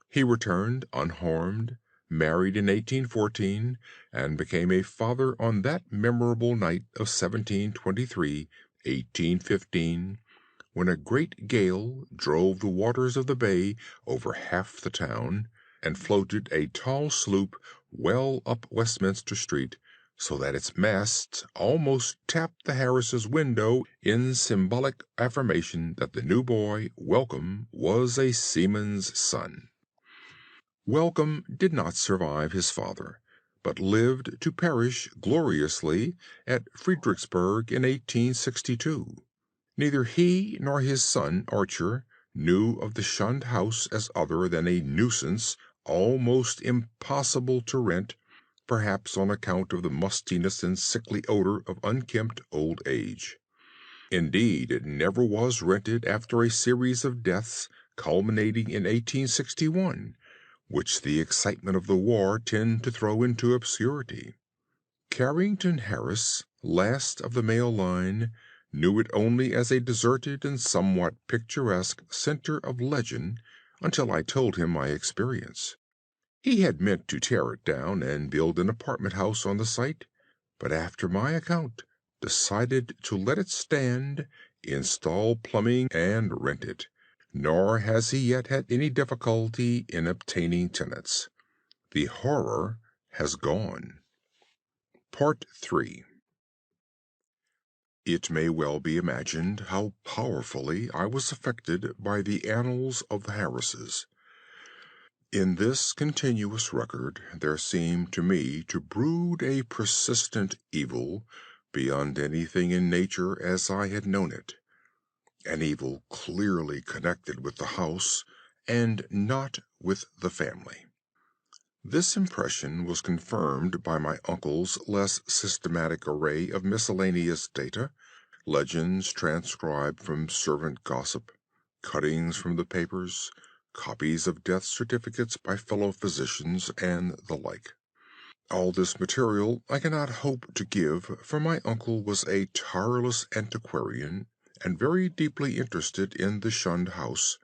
He returned unharmed, married in 1814, and became a father on that memorable night of 1723-1815, when a great gale drove the waters of the bay over half the town, and floated a tall sloop well up Westminster Street, so that its masts almost tapped the Harrises' window in symbolic affirmation that the new boy, Welcome, was a seaman's son. Welcome did not survive his father, but lived to perish gloriously at Fredericksburg in 1862. Neither he nor his son Archer knew of the shunned house as other than a nuisance almost impossible to rent, perhaps on account of the mustiness and sickly odor of unkempt old age. Indeed, it never was rented after a series of deaths culminating in 1861, which the excitement of the war tended to throw into obscurity. Carrington Harris, last of the male line, knew it only as a deserted and somewhat picturesque center of legend until I told him my experience. He had meant to tear it down and build an apartment house on the site, but after my account decided to let it stand, install plumbing, and rent it. Nor has he yet had any difficulty in obtaining tenants. The horror has gone. Part 3. It may well be imagined how powerfully I was affected by the annals of the Harrises. In this continuous record there seemed to me to brood a persistent evil beyond anything in nature as I had known it, an evil clearly connected with the house and not with the family. This impression was confirmed by my uncle's less systematic array of miscellaneous data, legends transcribed from servant gossip, cuttings from the papers, copies of death certificates by fellow physicians, and the like. All this material I cannot hope to give, for my uncle was a tireless antiquarian and very deeply interested in the shunned house,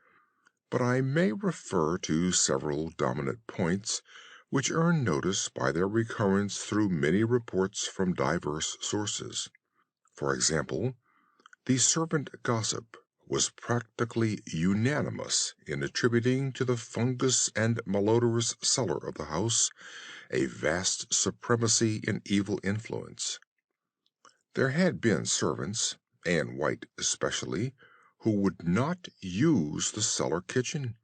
but I may refer to several dominant points which earn notice by their recurrence through many reports from diverse sources. For example, the servant gossip was practically unanimous in attributing to the fungus and malodorous cellar of the house a vast supremacy in evil influence. There had been servants, and White especially, who would not use the cellar kitchen,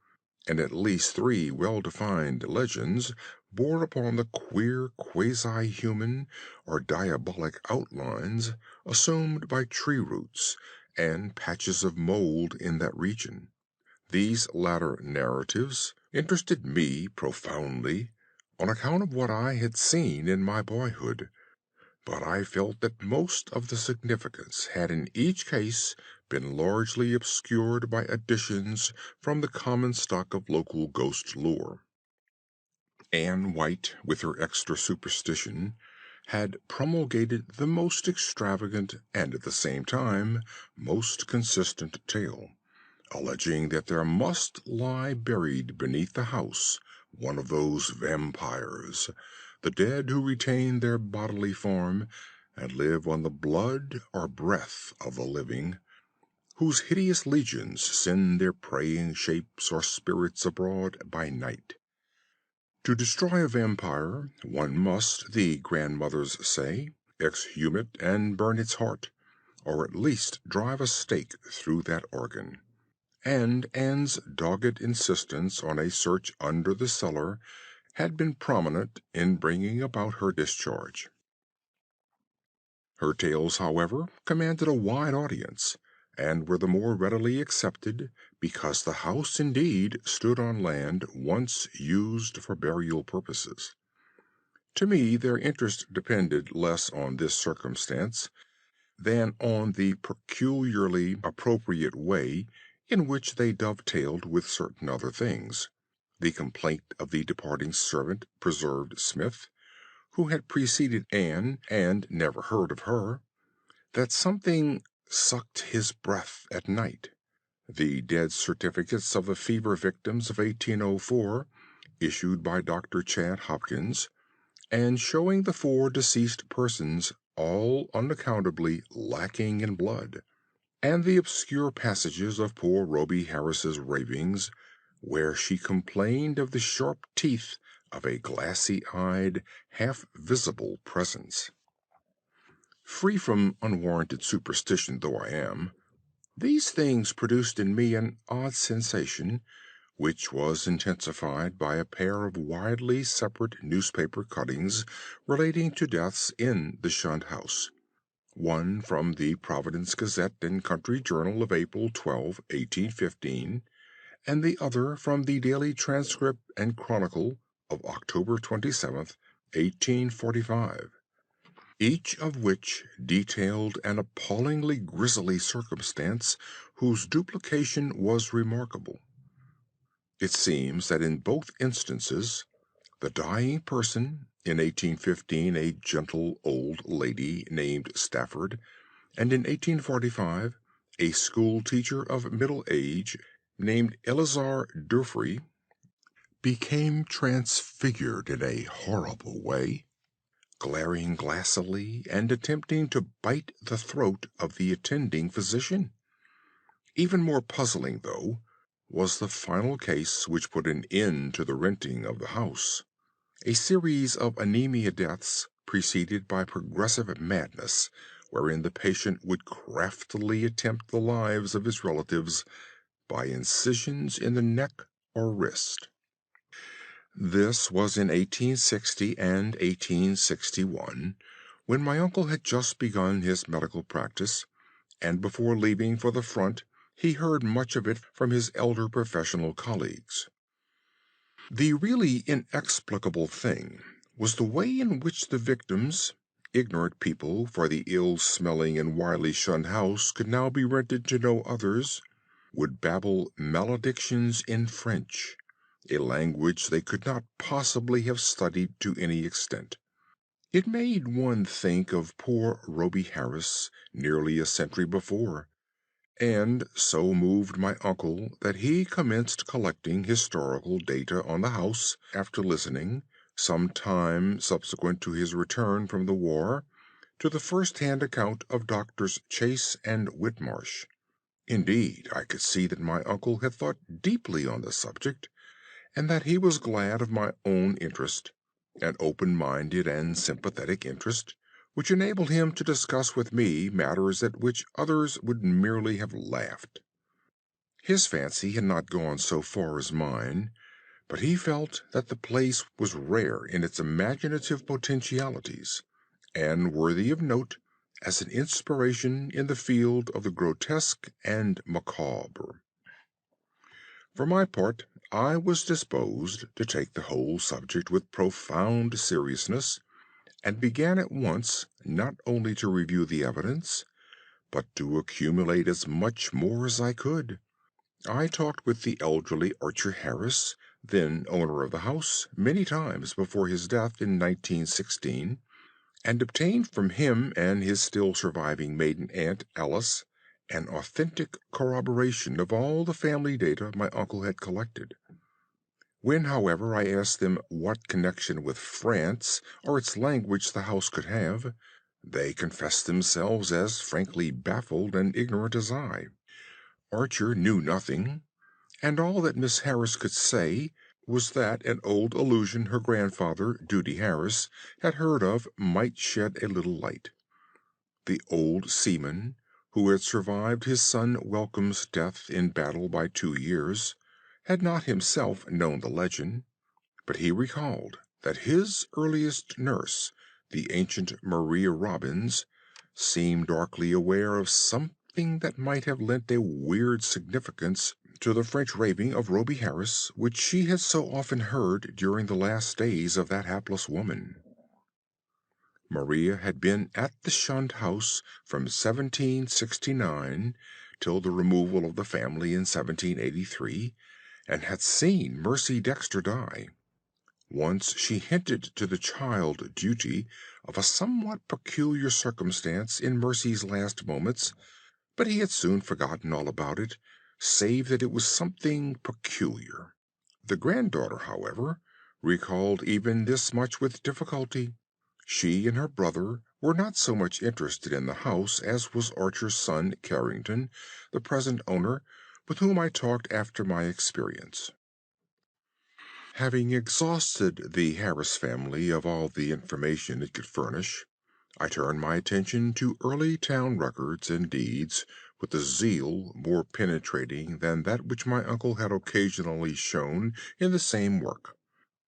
and at least 3 well-defined legends bore upon the queer quasi-human or diabolic outlines assumed by tree roots and patches of mold in that region. These latter narratives interested me profoundly on account of what I had seen in my boyhood, but I felt that most of the significance had in each case been largely obscured by additions from the common stock of local ghost lore. Anne White, with her extra superstition, had promulgated the most extravagant and at the same time most consistent tale, alleging that there must lie buried beneath the house one of those vampires, the dead who retain their bodily form and live on the blood or breath of the living, whose hideous legions send their preying shapes or spirits abroad by night. To destroy a vampire, one must, the grandmothers say, exhume it and burn its heart, or at least drive a stake through that organ. And Anne's dogged insistence on a search under the cellar had been prominent in bringing about her discharge. Her tales, however, commanded a wide audience, and were the more readily accepted because the house indeed stood on land once used for burial purposes. To me their interest depended less on this circumstance than on the peculiarly appropriate way in which they dovetailed with certain other things. The complaint of the departing servant preserved Smith, who had preceded Anne and never heard of her, that something sucked his breath at night. The dead certificates of the fever victims of 1804, issued by Dr. Chad Hopkins, and showing the 4 deceased persons all unaccountably lacking in blood, and the obscure passages of poor Rhoby Harris's ravings, where she complained of the sharp teeth of a glassy-eyed, half-visible presence. Free from unwarranted superstition though I am, these things produced in me an odd sensation, which was intensified by a pair of widely separate newspaper cuttings relating to deaths in the shunned house. One from the Providence Gazette and Country Journal of April 12, 1815, and the other from the Daily Transcript and Chronicle of October 27, 1845, each of which detailed an appallingly grisly circumstance whose duplication was remarkable. It seems that in both instances the dying person, in 1815 a gentle old lady named Stafford, and in 1845 a school teacher of middle age named Eleazar Durfee, became transfigured in a horrible way, glaring glassily and attempting to bite the throat of the attending physician. Even more puzzling, though, was the final case which put an end to the renting of the house. A series of anemia deaths preceded by progressive madness, wherein the patient would craftily attempt the lives of his relatives by incisions in the neck or wrist. This was in 1860 and 1861, when my uncle had just begun his medical practice, and before leaving for the front he heard much of it from his elder professional colleagues. The really inexplicable thing was the way in which the victims, ignorant people, for the ill-smelling and widely shunned house could now be rented to no others, would babble maledictions in French, a language they could not possibly have studied to any extent. It made one think of poor Rhoby Harris nearly a century before, and so moved my uncle that he commenced collecting historical data on the house after listening, some time subsequent to his return from the war, to the first-hand account of Doctors Chase and Whitmarsh. Indeed, I could see that my uncle had thought deeply on the subject, and that he was glad of my own interest, an open-minded and sympathetic interest, which enabled him to discuss with me matters at which others would merely have laughed. His fancy had not gone so far as mine, but he felt that the place was rare in its imaginative potentialities, and worthy of note as an inspiration in the field of the grotesque and macabre. For my part, I was disposed to take the whole subject with profound seriousness, and began at once not only to review the evidence, but to accumulate as much more as I could. I talked with the elderly Archer Harris, then owner of the house, many times before his death in 1916, and obtained from him and his still surviving maiden aunt, Alice, an authentic corroboration of all the family data my uncle had collected. When, however, I asked them what connection with France or its language the house could have, they confessed themselves as frankly baffled and ignorant as I. Archer knew nothing, and all that Miss Harris could say was that an old allusion her grandfather, Duty Harris, had heard of might shed a little light. The old seaman, who had survived his son Welcome's death in battle by 2 years, had not himself known the legend, but he recalled that his earliest nurse, the ancient Maria Robbins, seemed darkly aware of something that might have lent a weird significance to the French raving of Rhoby Harris, which she had so often heard during the last days of that hapless woman. Maria had been at the shunned house from 1769 till the removal of the family in 1783, and had seen Mercy Dexter die. Once she hinted to the child Duty of a somewhat peculiar circumstance in Mercy's last moments, but he had soon forgotten all about it, save that it was something peculiar. The granddaughter, however, recalled even this much with difficulty. She and her brother were not so much interested in the house as was Archer's son Carrington, the present owner, with whom I talked after my experience. Having exhausted the Harris family of all the information it could furnish, I turned my attention to early town records and deeds with a zeal more penetrating than that which my uncle had occasionally shown in the same work.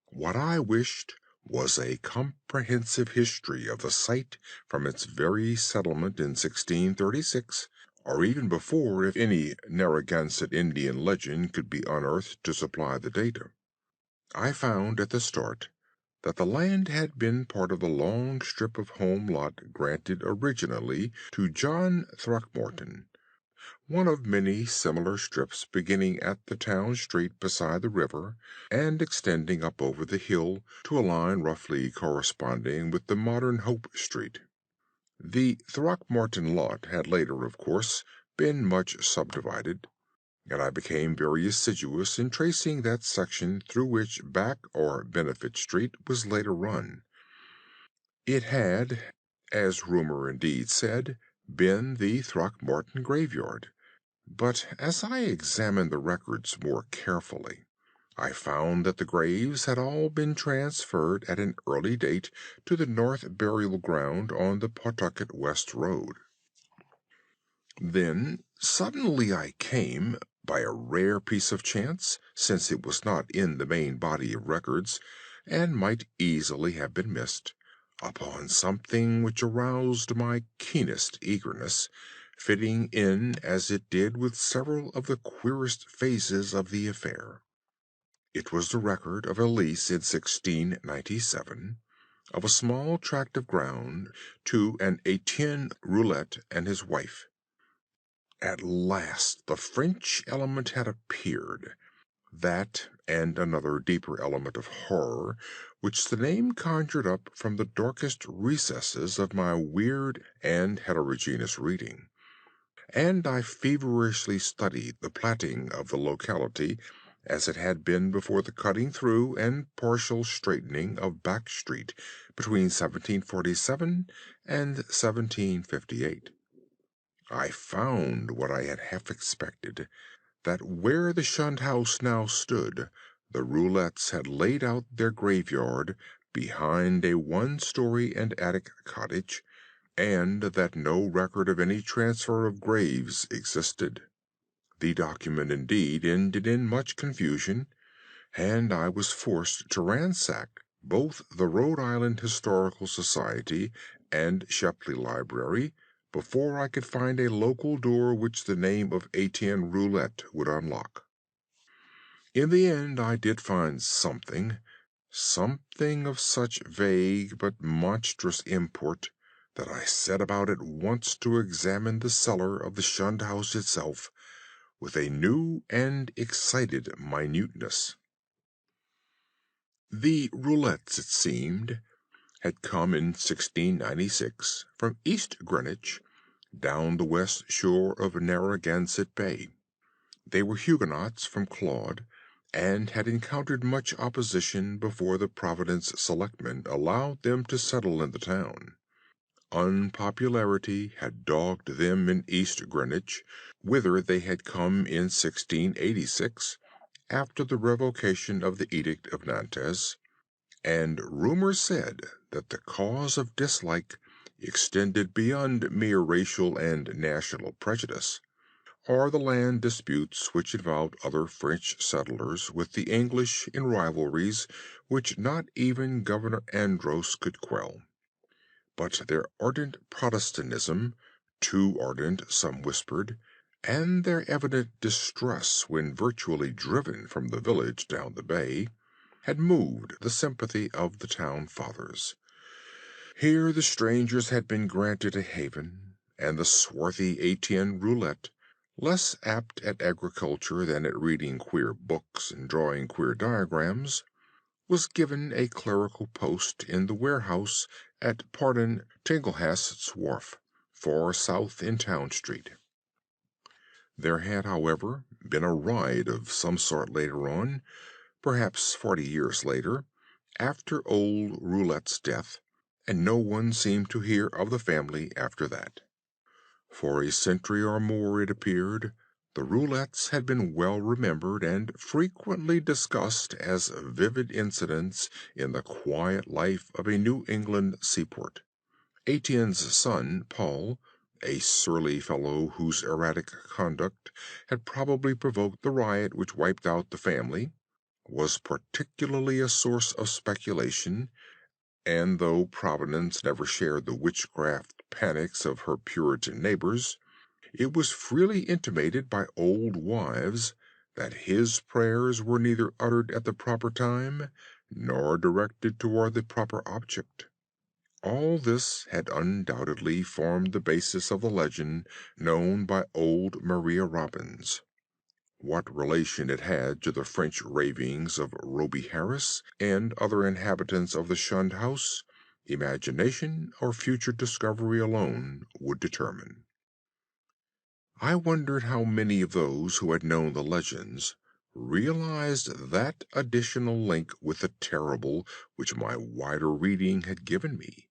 What I wished was a comprehensive history of the site from its very settlement in 1636, or even before, if any Narragansett Indian legend could be unearthed to supply the data. I found at the start that the land had been part of the long strip of home lot granted originally to John Throckmorton, one of many similar strips beginning at the town street beside the river and extending up over the hill to a line roughly corresponding with the modern Hope Street. The Throckmorton lot had later, of course, been much subdivided, and I became very assiduous in tracing that section through which Back or Benefit Street was later run. It had, as rumor indeed said, been the Throckmorton graveyard, but as I examined the records more carefully, I found that the graves had all been transferred at an early date to the North Burial Ground on the Pawtucket West Road. Then, Suddenly I came, by a rare piece of chance, since it was not in the main body of records, and might easily have been missed, upon something which aroused my keenest eagerness, fitting in as it did with several of the queerest phases of the affair. It was the record of a lease in 1697 of a small tract of ground to an Etienne Roulet and his wife. At last the French element had appeared, that and another deeper element of horror which the name conjured up from the darkest recesses of my weird and heterogeneous reading, and I feverishly studied the platting of the locality as it had been before the cutting through and partial straightening of Back Street between 1747 and 1758. I found what I had half expected, that where the shunned house now stood, the Roulets had laid out their graveyard behind a one-story and attic cottage, and that no record of any transfer of graves existed. The document, indeed, ended in much confusion, and I was forced to ransack both the Rhode Island Historical Society and Shepley Library before I could find a local door which the name of Etienne Roulet would unlock. In the end I did find something of such vague but monstrous import that I set about at once to examine the cellar of the shunned house itself with a new and excited minuteness. The Roulets, it seemed, had come in 1696 from East Greenwich, down the west shore of Narragansett Bay. They were Huguenots from Claude, and had encountered much opposition before the Providence selectmen allowed them to settle in the town. Unpopularity had dogged them in East Greenwich, whither they had come in 1686, after the revocation of the Edict of Nantes, and rumor said that the cause of dislike extended beyond mere racial and national prejudice, or the land disputes which involved other French settlers with the English in rivalries which not even Governor Andros could quell. But their ardent Protestantism, too ardent, some whispered, and their evident distress when virtually driven from the village down the bay, had moved the sympathy of the town fathers. Here the strangers had been granted a haven, and the swarthy Etienne Roulet, less apt at agriculture than at reading queer books and drawing queer diagrams, was given a clerical post in the warehouse at Pardon Tinglehast's wharf, far south in Town Street. There had, however, been a riot of some sort later on, perhaps 40 years later, after old Roulet's death, and no one seemed to hear of the family after that. For a century or more, it appeared, the Roulets had been well remembered and frequently discussed as vivid incidents in the quiet life of a New England seaport. Etienne's son, Paul, a surly fellow whose erratic conduct had probably provoked the riot which wiped out the family, was particularly a source of speculation, and though Providence never shared the witchcraft panics of her Puritan neighbors, it was freely intimated by old wives that his prayers were neither uttered at the proper time nor directed toward the proper object. All this had undoubtedly formed the basis of the legend known by old Maria Robbins. What relation it had to the French ravings of Roby Harris and other inhabitants of the shunned house, imagination or future discovery alone would determine. I wondered how many of those who had known the legends realized that additional link with the terrible which my wider reading had given me,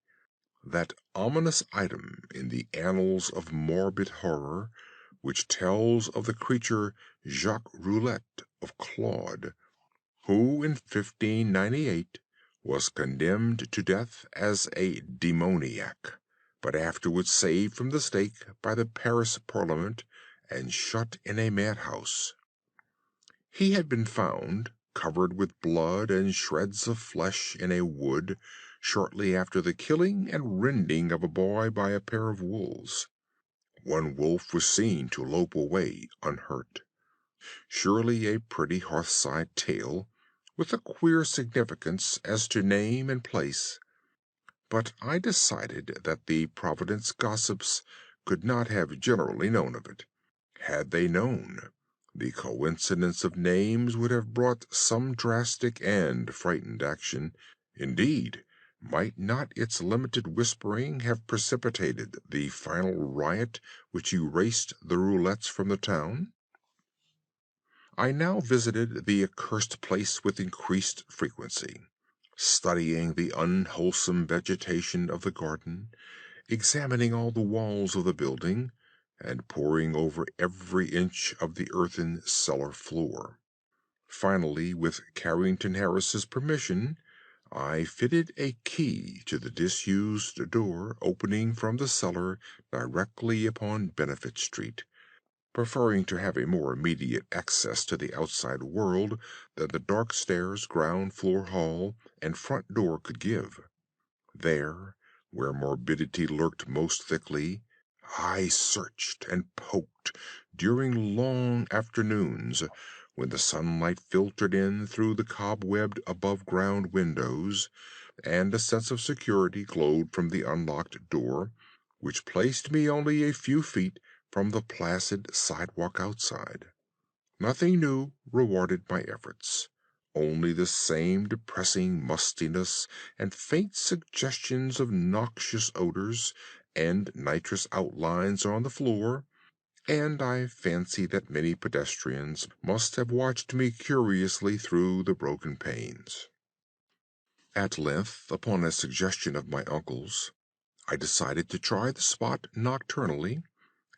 that ominous item in the annals of morbid horror which tells of the creature Jacques Roulet of Claude, who in 1598 was condemned to death as a demoniac, but afterwards saved from the stake by the Paris Parliament and shut in a madhouse. He had been found, covered with blood and shreds of flesh, in a wood, shortly after the killing and rending of a boy by a pair of wolves. One wolf was seen to lope away unhurt. Surely a pretty hearthside tale, with a queer significance as to name and place. But I decided that the Providence gossips could not have generally known of it. Had they known, the coincidence of names would have brought some drastic and frightened action. Indeed, might not its limited whispering have precipitated the final riot which erased the roulettes from the town? I now visited the accursed place with increased frequency, studying the unwholesome vegetation of the garden, examining all the walls of the building, and poring over every inch of the earthen cellar floor. Finally, with Carrington Harris's permission, I fitted a key to the disused door opening from the cellar directly upon Benefit Street, preferring to have a more immediate access to the outside world than the dark stairs, ground floor hall, and front door could give. There, where morbidity lurked most thickly, I searched and poked during long afternoons, when the sunlight filtered in through the cobwebbed above-ground windows, and a sense of security glowed from the unlocked door, which placed me only a few feet from the placid sidewalk outside. Nothing new rewarded my efforts. Only the same depressing mustiness and faint suggestions of noxious odors and nitrous outlines on the floor, and I fancy that many pedestrians must have watched me curiously through the broken panes. At length, upon a suggestion of my uncle's, I decided to try the spot nocturnally,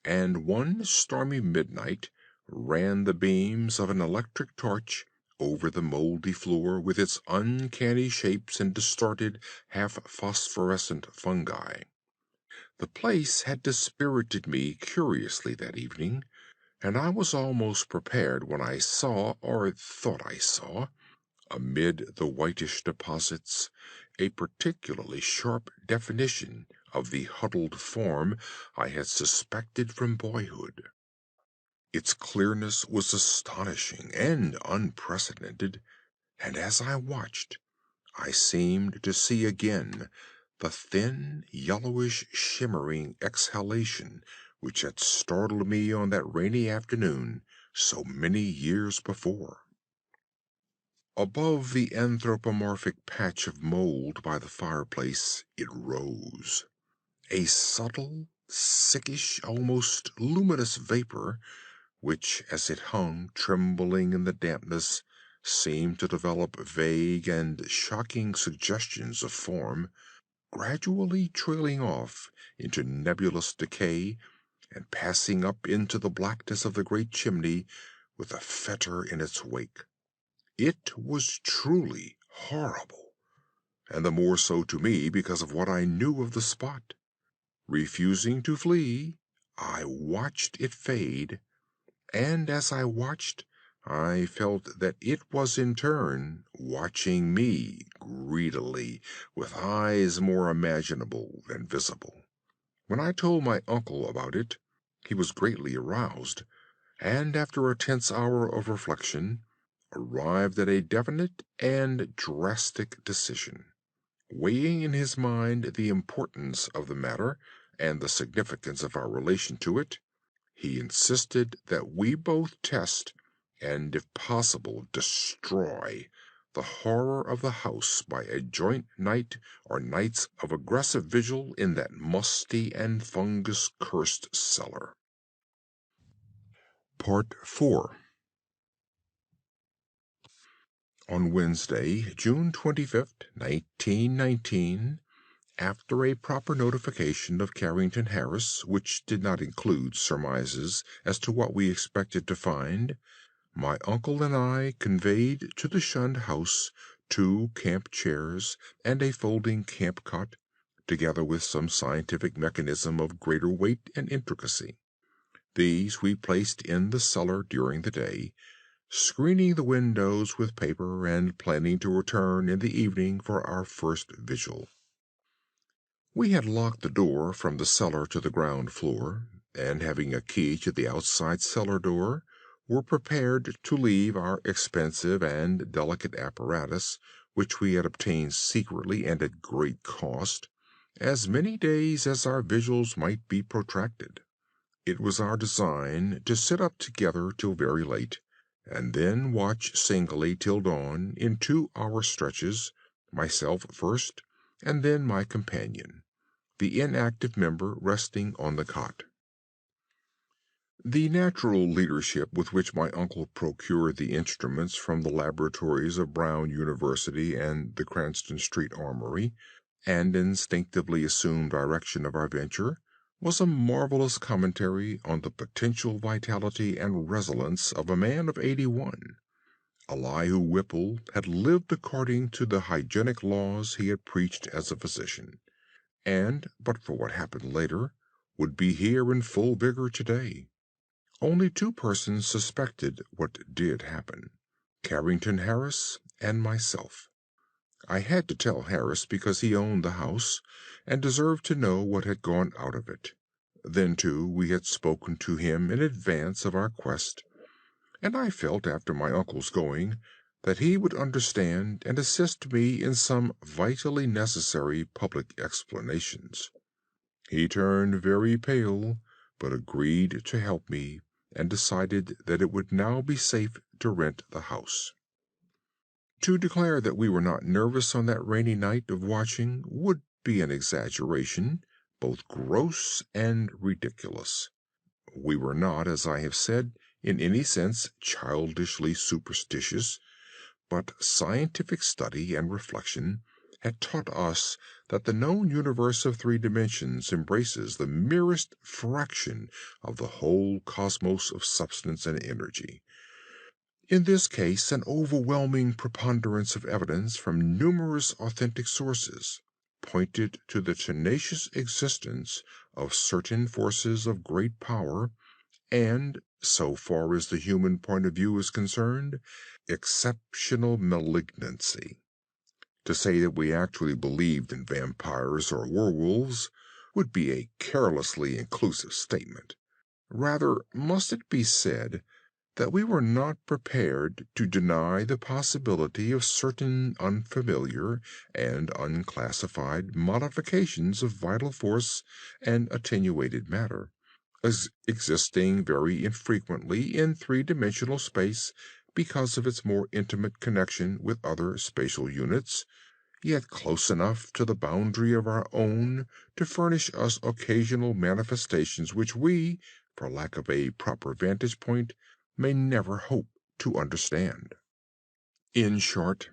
and one stormy midnight ran the beams of an electric torch over the moldy floor with its uncanny shapes and distorted, half-phosphorescent fungi. The place had dispirited me curiously that evening, and I was almost prepared when I saw, or thought I saw, amid the whitish deposits, a particularly sharp definition of the huddled form I had suspected from boyhood. Its clearness was astonishing and unprecedented, and as I watched, I seemed to see again the thin, yellowish, shimmering exhalation which had startled me on that rainy afternoon so many years before. Above the anthropomorphic patch of mold by the fireplace it rose, a subtle, sickish, almost luminous vapor, which, as it hung trembling in the dampness, seemed to develop vague and shocking suggestions of form, gradually trailing off into nebulous decay and passing up into the blackness of the great chimney with a fetor in its wake. It was truly horrible, and the more so to me because of what I knew of the spot. Refusing to flee, I watched it fade, and as I watched, I felt that it was in turn watching me greedily, with eyes more imaginable than visible. When I told my uncle about it, he was greatly aroused, and after a tense hour of reflection, arrived at a definite and drastic decision. Weighing in his mind the importance of the matter and the significance of our relation to it, he insisted that we both test, and if possible destroy, the horror of the house by a joint night or nights of aggressive vigil in that musty and fungus-cursed cellar. Part 4. On Wednesday, June 25th, 1919, after a proper notification of Carrington Harris, which did not include surmises as to what we expected to find, my uncle and I conveyed to the shunned house 2 camp chairs and a folding camp cot, together with some scientific mechanism of greater weight and intricacy. These we placed in the cellar during the day, screening the windows with paper and planning to return in the evening for our first vigil. We had locked the door from the cellar to the ground floor, and having a key to the outside cellar door, were prepared to leave our expensive and delicate apparatus, which we had obtained secretly and at great cost, as many days as our vigils might be protracted. It was our design to sit up together till very late, and then watch singly till dawn in 2-hour stretches, myself first, and then my companion, the inactive member resting on the cot. The natural leadership with which my uncle procured the instruments from the laboratories of Brown University and the Cranston Street Armory, and instinctively assumed direction of our venture, was a marvelous commentary on the potential vitality and resilience of a man of 81. Elihu Whipple had lived according to the hygienic laws he had preached as a physician, and, but for what happened later, would be here in full vigor today. Only 2 persons suspected what did happen: Carrington Harris and myself. I had to tell Harris because he owned the house, and deserved to know what had gone out of it. Then, too, we had spoken to him in advance of our quest, and I felt, after my uncle's going, that he would understand and assist me in some vitally necessary public explanations. He turned very pale, but agreed to help me, and decided that it would now be safe to rent the house. To declare that we were not nervous on that rainy night of watching would be an exaggeration, both gross and ridiculous. We were not, as I have said, in any sense childishly superstitious, but scientific study and reflection had taught us that the known universe of 3 dimensions embraces the merest fraction of the whole cosmos of substance and energy. In this case, an overwhelming preponderance of evidence from numerous authentic sources pointed to the tenacious existence of certain forces of great power and, so far as the human point of view is concerned, exceptional malignancy. To say that we actually believed in vampires or werewolves would be a carelessly inclusive statement. Rather must it be said that we were not prepared to deny the possibility of certain unfamiliar and unclassified modifications of vital force and attenuated matter, as existing very infrequently in 3-dimensional space because of its more intimate connection with other spatial units, yet close enough to the boundary of our own to furnish us occasional manifestations which we, for lack of a proper vantage point, may never hope to understand. In short,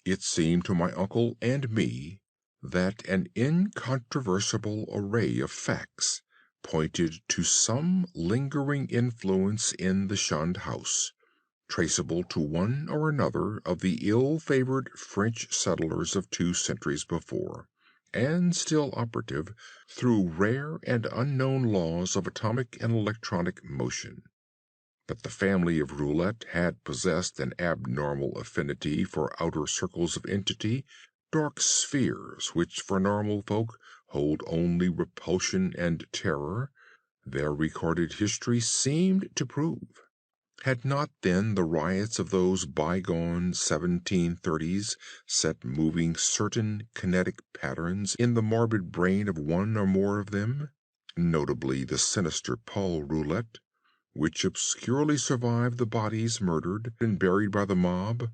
it seemed to my uncle and me that an incontrovertible array of facts pointed to some lingering influence in the shunned house, traceable to one or another of the ill-favored French settlers of 2 centuries before, and still operative through rare and unknown laws of atomic and electronic motion. But the family of Roulette had possessed an abnormal affinity for outer circles of entity, dark spheres which for normal folk hold only repulsion and terror, their recorded history seemed to prove. Had not then the riots of those bygone 1730s set moving certain kinetic patterns in the morbid brain of one or more of them, notably the sinister Paul Roulette, which obscurely survived the bodies murdered and buried by the mob,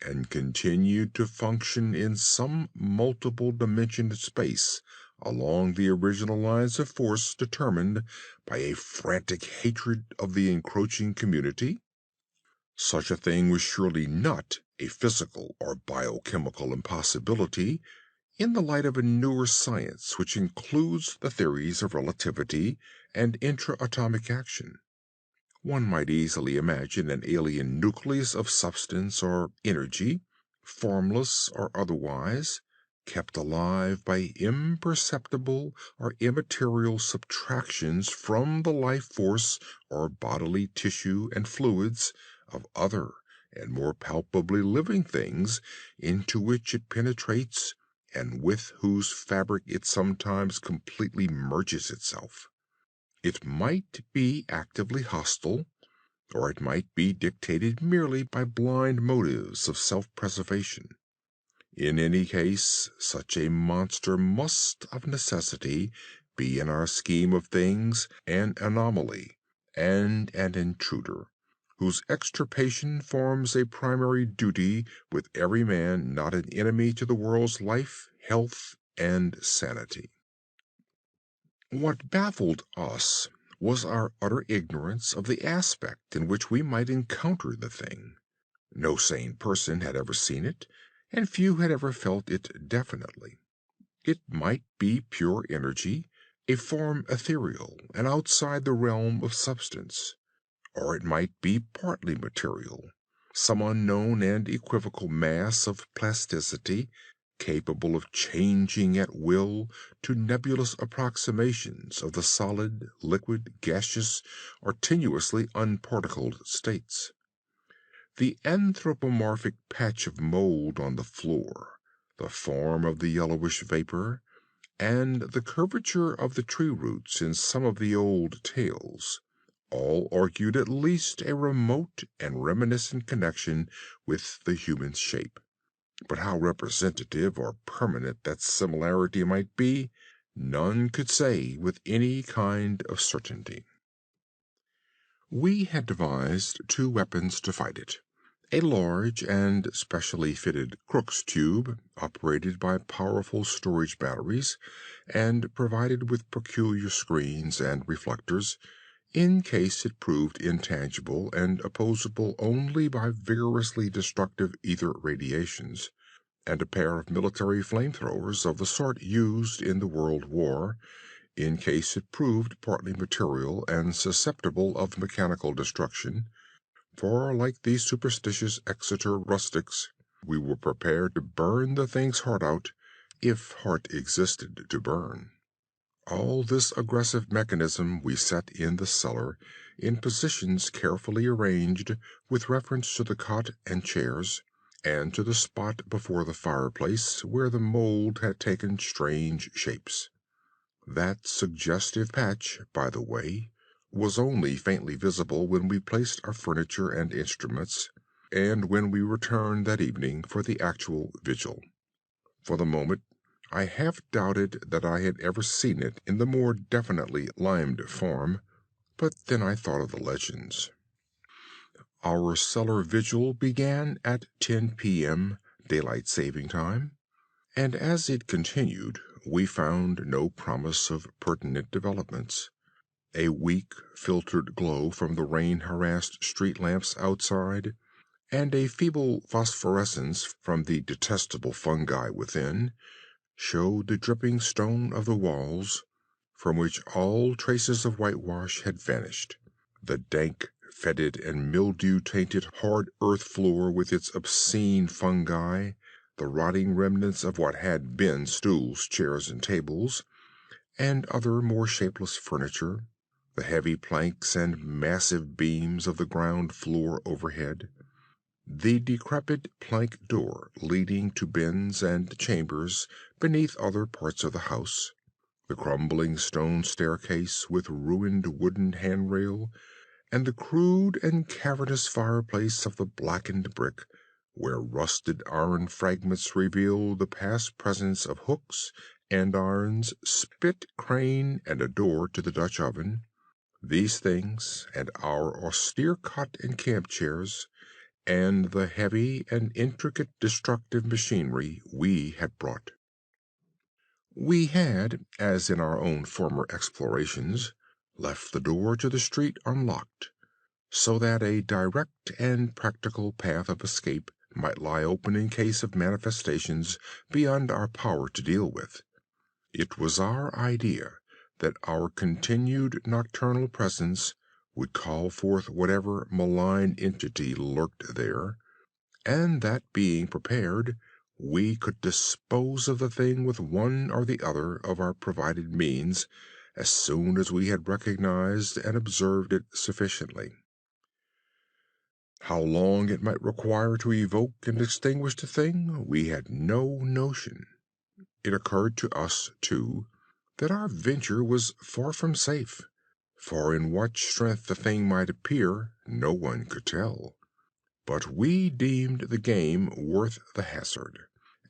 and continued to function in some multiple-dimensioned space along the original lines of force determined by a frantic hatred of the encroaching community? Such a thing was surely not a physical or biochemical impossibility in the light of a newer science which includes the theories of relativity and intra-atomic action. One might easily imagine an alien nucleus of substance or energy, formless or otherwise, kept alive by imperceptible or immaterial subtractions from the life force or bodily tissue and fluids of other and more palpably living things into which it penetrates and with whose fabric it sometimes completely merges itself. It might be actively hostile, or it might be dictated merely by blind motives of self-preservation. In any case, such a monster must of necessity be in our scheme of things an anomaly and an intruder, whose extirpation forms a primary duty with every man not an enemy to the world's life, health, and sanity. What baffled us was our utter ignorance of the aspect in which we might encounter the thing. No sane person had ever seen it, and few had ever felt it definitely. It might be pure energy, a form ethereal and outside the realm of substance, or it might be partly material, some unknown and equivocal mass of plasticity, capable of changing at will to nebulous approximations of the solid, liquid, gaseous, or tenuously unparticled states. The anthropomorphic patch of mold on the floor, the form of the yellowish vapor, and the curvature of the tree roots in some of the old tales, all argued at least a remote and reminiscent connection with the human shape. But how representative or permanent that similarity might be, none could say with any kind of certainty. We had devised two weapons to fight it. A large and specially fitted Crookes tube, operated by powerful storage batteries, and provided with peculiar screens and reflectors, in case it proved intangible and opposable only by vigorously destructive ether radiations, and a pair of military flamethrowers of the sort used in the World War, in case it proved partly material and susceptible of mechanical destruction. For, like these superstitious Exeter rustics, we were prepared to burn the thing's heart out, if heart existed to burn. All this aggressive mechanism we set in the cellar, in positions carefully arranged with reference to the cot and chairs, and to the spot before the fireplace where the mold had taken strange shapes. That suggestive patch, by the way, was only faintly visible when we placed our furniture and instruments, and when we returned that evening for the actual vigil. For the moment, I half doubted that I had ever seen it in the more definitely limed form, but then I thought of the legends. Our cellar vigil began at 10 p.m. daylight saving time, and as it continued, we found no promise of pertinent developments. A weak, filtered glow from the rain-harassed street lamps outside, and a feeble phosphorescence from the detestable fungi within, showed the dripping stone of the walls, from which all traces of whitewash had vanished. The dank, fetid, and mildew-tainted hard earth floor with its obscene fungi, the rotting remnants of what had been stools, chairs, and tables, and other more shapeless furniture, the heavy planks and massive beams of the ground floor overhead, the decrepit plank door leading to bins and chambers beneath other parts of the house, the crumbling stone staircase with ruined wooden handrail, and the crude and cavernous fireplace of the blackened brick, where rusted iron fragments revealed the past presence of hooks, andirons, spit, crane, and a door to the Dutch oven. These things, and our austere cot and camp chairs, and the heavy and intricate destructive machinery we had brought. We had, as in our own former explorations, left the door to the street unlocked, so that a direct and practical path of escape might lie open in case of manifestations beyond our power to deal with. It was our idea that our continued nocturnal presence would call forth whatever malign entity lurked there, and that being prepared, we could dispose of the thing with one or the other of our provided means as soon as we had recognized and observed it sufficiently. How long it might require to evoke and extinguish the thing, we had no notion. It occurred to us, too, that our venture was far from safe, for in what strength the thing might appear no one could tell. But we deemed the game worth the hazard,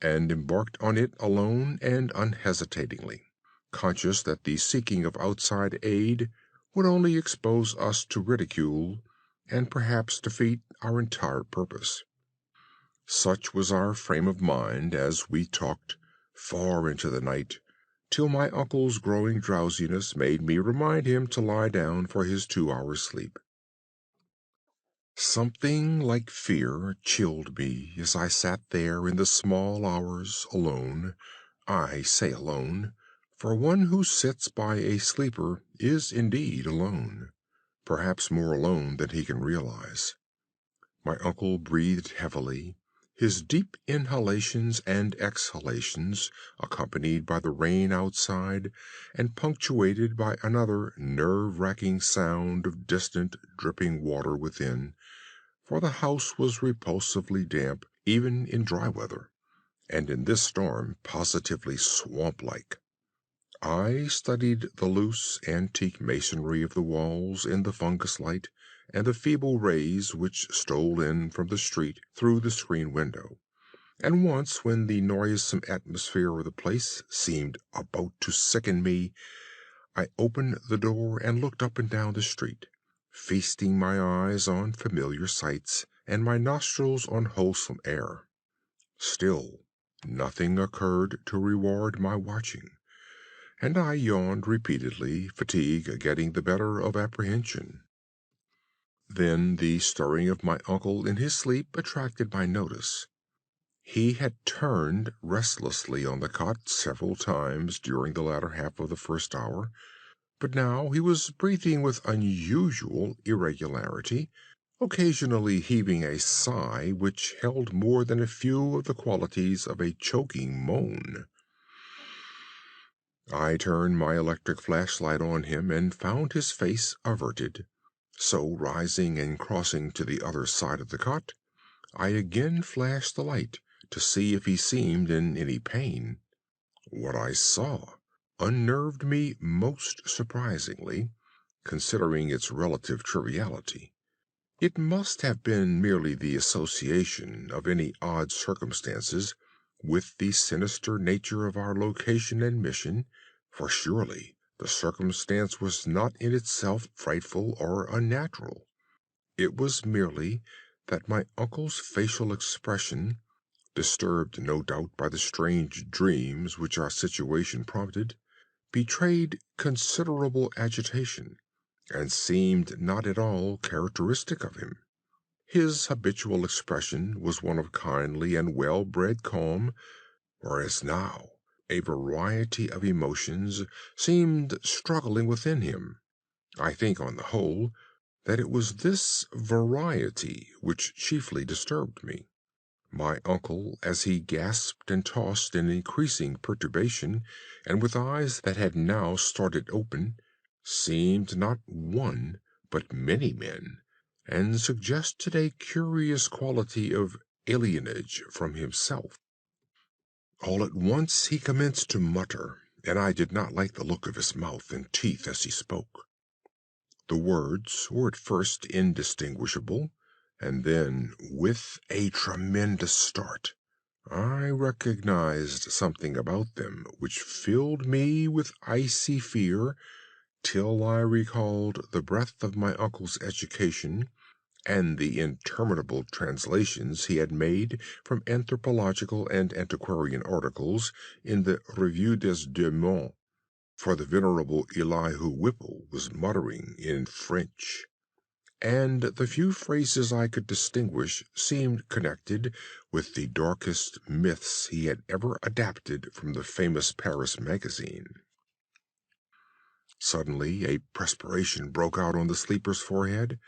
and embarked on it alone and unhesitatingly, conscious that the seeking of outside aid would only expose us to ridicule and perhaps defeat our entire purpose. Such was our frame of mind as we talked far into the night, till my uncle's growing drowsiness made me remind him to lie down for his 2 hours' sleep. Something like fear chilled me as I sat there in the small hours alone. I say alone, for one who sits by a sleeper is indeed alone, perhaps more alone than he can realize. My uncle breathed heavily, his deep inhalations and exhalations accompanied by the rain outside and punctuated by another nerve-racking sound of distant dripping water within, for the house was repulsively damp even in dry weather, and in this storm positively swamp-like. I studied the loose, antique masonry of the walls in the fungus light and the feeble rays which stole in from the street through the screen window, and once, when the noisome atmosphere of the place seemed about to sicken me, I opened the door and looked up and down the street, feasting my eyes on familiar sights and my nostrils on wholesome air. Still, nothing occurred to reward my watching, and I yawned repeatedly, fatigue getting the better of apprehension. Then the stirring of my uncle in his sleep attracted my notice. He had turned restlessly on the cot several times during the latter half of the first hour, but now he was breathing with unusual irregularity, occasionally heaving a sigh which held more than a few of the qualities of a choking moan. I turned my electric flashlight on him and found his face averted, so rising and crossing to the other side of the cot, I again flashed the light to see if he seemed in any pain. What I saw unnerved me most surprisingly, considering its relative triviality. It must have been merely the association of any odd circumstances with the sinister nature of our location and mission, for surely the circumstance was not in itself frightful or unnatural. It was merely that my uncle's facial expression, disturbed no doubt by the strange dreams which our situation prompted, betrayed considerable agitation, and seemed not at all characteristic of him. His habitual expression was one of kindly and well-bred calm, whereas now a variety of emotions seemed struggling within him. I think, on the whole, that it was this variety which chiefly disturbed me. My uncle, as he gasped and tossed in increasing perturbation, and with eyes that had now started open, seemed not one, but many men, and suggested a curious quality of alienage from himself. All at once he commenced to mutter, and I did not like the look of his mouth and teeth as he spoke. The words were at first indistinguishable, and then, with a tremendous start, I recognized something about them which filled me with icy fear, till I recalled the breadth of my uncle's education and the interminable translations he had made from anthropological and antiquarian articles in the Revue des Deux Mondes, for the venerable Elihu Whipple was muttering in French, and the few phrases I could distinguish seemed connected with the darkest myths he had ever adapted from the famous Paris magazine. Suddenly a perspiration broke out on the sleeper's forehead,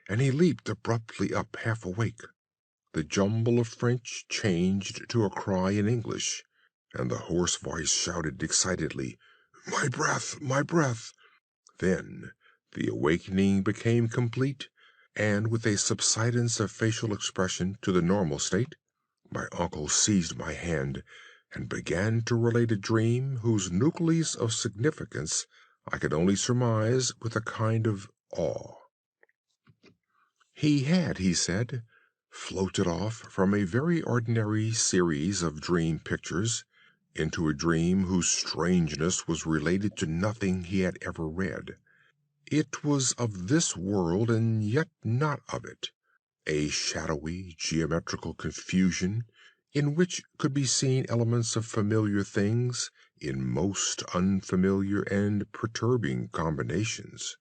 and he leaped abruptly up half awake. The jumble of French changed to a cry in English, and the hoarse voice shouted excitedly, "My breath! My breath!" Then the awakening became complete, and with a subsidence of facial expression to the normal state, my uncle seized my hand and began to relate a dream whose nucleus of significance I could only surmise with a kind of awe. He had, he said, floated off from a very ordinary series of dream pictures into a dream whose strangeness was related to nothing he had ever read. It was of this world and yet not of it, a shadowy geometrical confusion in which could be seen elements of familiar things in most unfamiliar and perturbing combinations.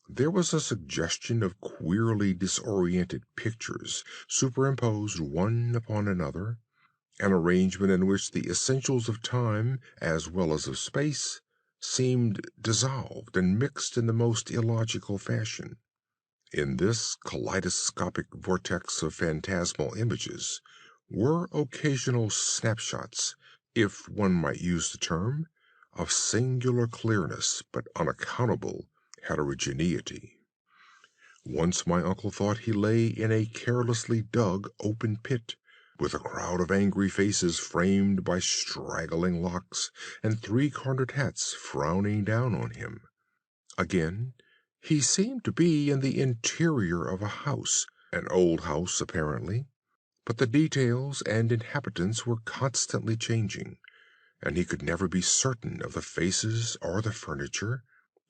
There was a suggestion of queerly disoriented pictures superimposed one upon another, an arrangement in which the essentials of time as well as of space seemed dissolved and mixed in the most illogical fashion. In this kaleidoscopic vortex of phantasmal images were occasional snapshots, if one might use the term, of singular clearness but unaccountable heterogeneity. Once my uncle thought he lay in a carelessly dug open pit, with a crowd of angry faces framed by straggling locks and three-cornered hats frowning down on him. Again, he seemed to be in the interior of a house, an old house apparently, but the details and inhabitants were constantly changing, and he could never be certain of the faces or the furniture,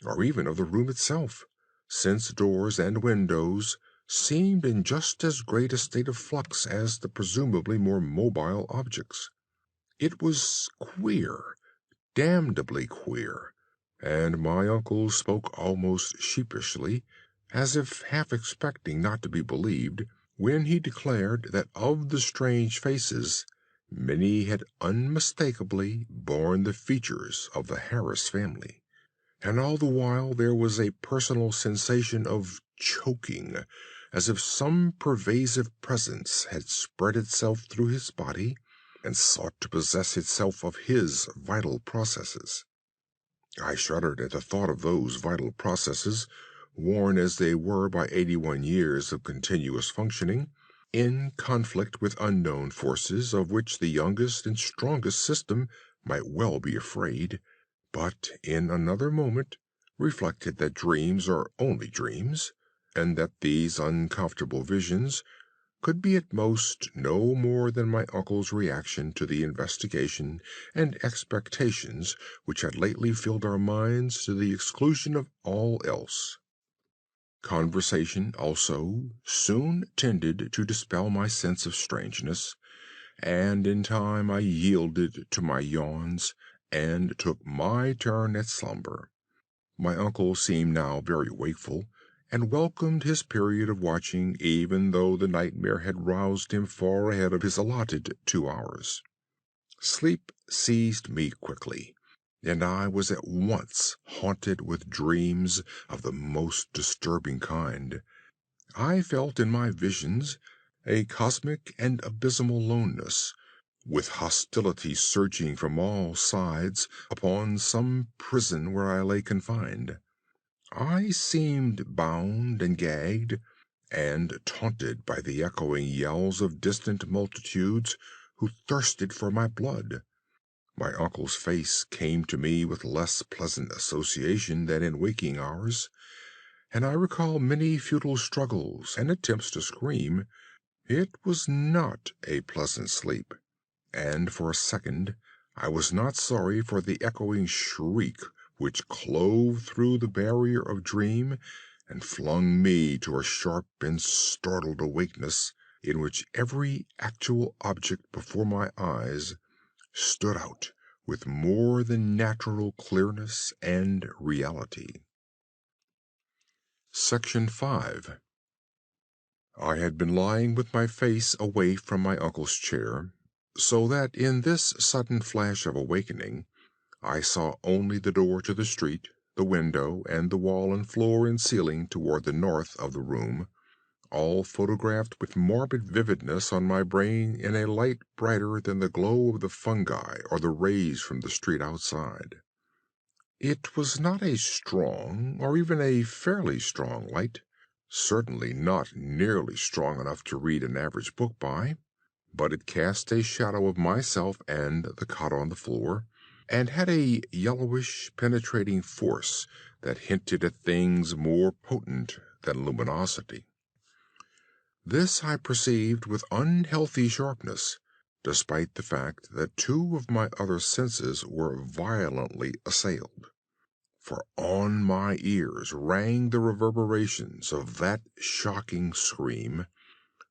or even of the room itself, since doors and windows seemed in just as great a state of flux as the presumably more mobile objects. It was queer, damnably queer, and my uncle spoke almost sheepishly, as if half expecting not to be believed, when he declared that of the strange faces many had unmistakably borne the features of the Harris family. And all the while there was a personal sensation of choking, as if some pervasive presence had spread itself through his body and sought to possess itself of his vital processes. I shuddered at the thought of those vital processes, worn as they were by 81 years of continuous functioning, in conflict with unknown forces of which the youngest and strongest system might well be afraid, but in another moment reflected that dreams are only dreams, and that these uncomfortable visions could be at most no more than my uncle's reaction to the investigation and expectations which had lately filled our minds to the exclusion of all else. Conversation, also, soon tended to dispel my sense of strangeness, and in time I yielded to my yawns and took my turn at slumber. My uncle seemed now very wakeful, and welcomed his period of watching, even though the nightmare had roused him far ahead of his allotted 2 hours. Sleep seized me quickly, and I was at once haunted with dreams of the most disturbing kind. I felt in my visions a cosmic and abysmal loneness, with hostility surging from all sides upon some prison where I lay confined. I seemed bound and gagged, and taunted by the echoing yells of distant multitudes who thirsted for my blood. My uncle's face came to me with less pleasant association than in waking hours, and I recall many futile struggles and attempts to scream. It was not a pleasant sleep, and for a second I was not sorry for the echoing shriek which clove through the barrier of dream and flung me to a sharp and startled awakeness, in which every actual object before my eyes stood out with more than natural clearness and reality. Section 5. I had been lying with my face away from my uncle's chair, so that in this sudden flash of awakening I saw only the door to the street, the window, and the wall and floor and ceiling toward the north of the room, all photographed with morbid vividness on my brain in a light brighter than the glow of the fungi or the rays from the street outside. It was not a strong, or even a fairly strong light, certainly not nearly strong enough to read an average book by, but it cast a shadow of myself and the cot on the floor, and had a yellowish, penetrating force that hinted at things more potent than luminosity. This I perceived with unhealthy sharpness, despite the fact that two of my other senses were violently assailed. For on my ears rang the reverberations of that shocking scream,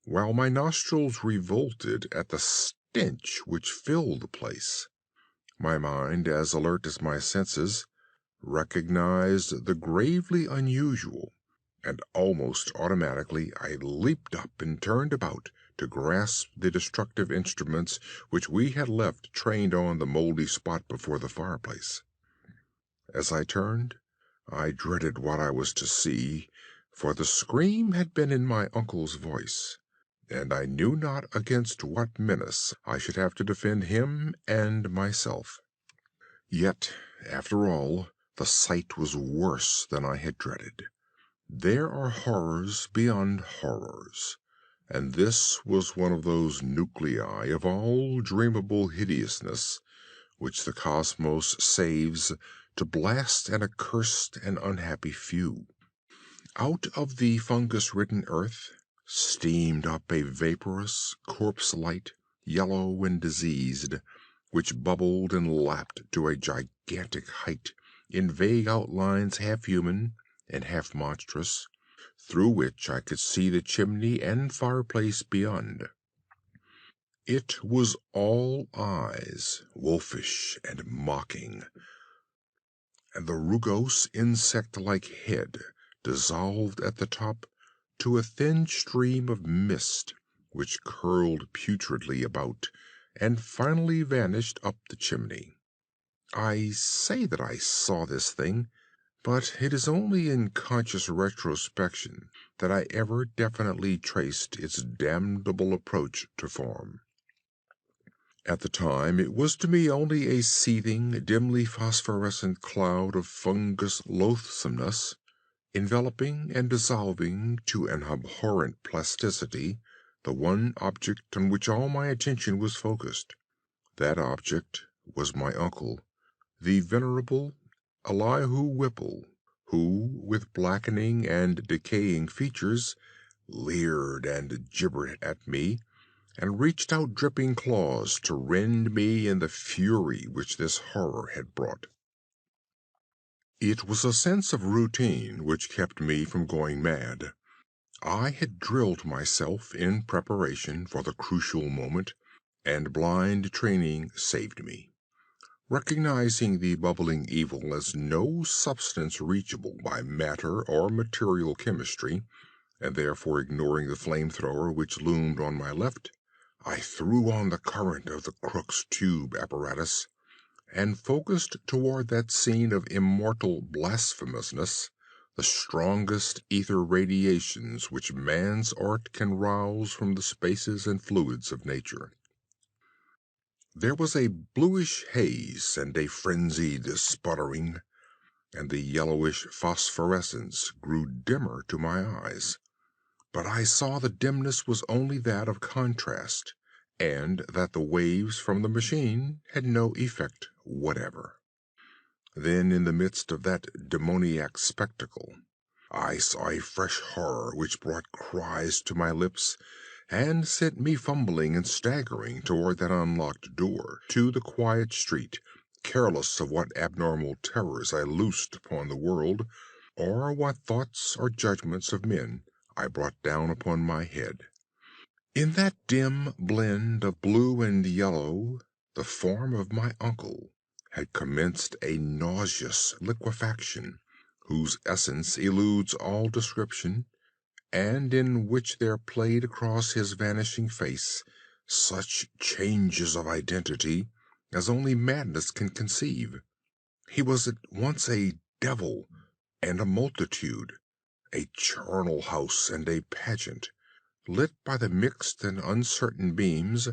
while my nostrils revolted at the stench which filled the place. My mind, as alert as my senses, recognized the gravely unusual, and almost automatically I leaped up and turned about to grasp the destructive instruments which we had left trained on the moldy spot before the fireplace. As I turned, I dreaded what I was to see, for the scream had been in my uncle's voice, and I knew not against what menace I should have to defend him and myself. Yet, after all, the sight was worse than I had dreaded. There are horrors beyond horrors, and this was one of those nuclei of all dreamable hideousness which the cosmos saves to blast an accursed and unhappy few. Out of the fungus-ridden earth steamed up a vaporous, corpse-light, yellow and diseased, which bubbled and lapped to a gigantic height in vague outlines half human and half monstrous, through which I could see the chimney and fireplace beyond. It was all eyes, wolfish and mocking, and the rugose insect-like head dissolved at the top to a thin stream of mist which curled putridly about and finally vanished up the chimney. I say that I saw this thing, but it is only in conscious retrospection that I ever definitely traced its damnable approach to form. At the time, it was to me only a seething, dimly phosphorescent cloud of fungus loathsomeness, enveloping and dissolving to an abhorrent plasticity the one object on which all my attention was focused. That object was my uncle, the venerable Elihu Whipple, who, with blackening and decaying features, leered and gibbered at me, and reached out dripping claws to rend me in the fury which this horror had brought. It was a sense of routine which kept me from going mad. I had drilled myself in preparation for the crucial moment, and blind training saved me. Recognizing the bubbling evil as no substance reachable by matter or material chemistry, and therefore ignoring the flamethrower which loomed on my left, I threw on the current of the Crookes tube apparatus, and focused toward that scene of immortal blasphemousness the strongest ether radiations which man's art can rouse from the spaces and fluids of nature. There was a bluish haze and a frenzied sputtering, and the yellowish phosphorescence grew dimmer to my eyes. But I saw the dimness was only that of contrast, and that the waves from the machine had no effect whatever. Then, in the midst of that demoniac spectacle, I saw a fresh horror which brought cries to my lips and sent me fumbling and staggering toward that unlocked door to the quiet street, careless of what abnormal terrors I loosed upon the world, or what thoughts or judgments of men I brought down upon my head. In that dim blend of blue and yellow, the form of my uncle had commenced a nauseous liquefaction, whose essence eludes all description, and in which there played across his vanishing face such changes of identity as only madness can conceive. He was at once a devil and a multitude, a charnel house and a pageant, lit by the mixed and uncertain beams.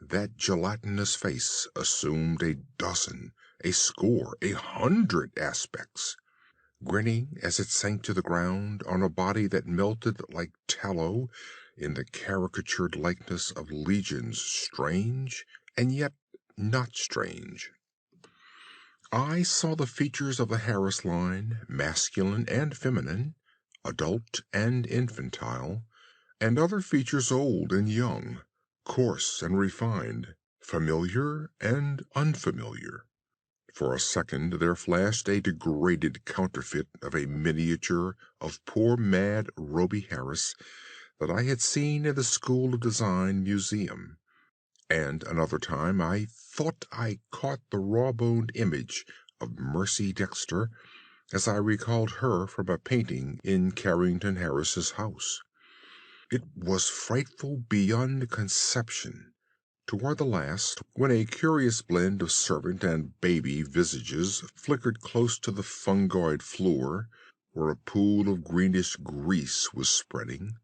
That gelatinous face assumed a dozen, a score, 100 aspects, grinning as it sank to the ground on a body that melted like tallow in the caricatured likeness of legions strange and yet not strange. I saw the features of the Harris line, masculine and feminine, adult and infantile, and other features old and young, coarse and refined, familiar and unfamiliar. For a second there flashed a degraded counterfeit of a miniature of poor mad Rhoby Harris that I had seen in the School of Design Museum, and another time I thought I caught the raw-boned image of Mercy Dexter as I recalled her from a painting in Carrington Harris's house. It was frightful beyond conception. Toward the last, when a curious blend of servant and baby visages flickered close to the fungoid floor, where a pool of greenish grease was spreading,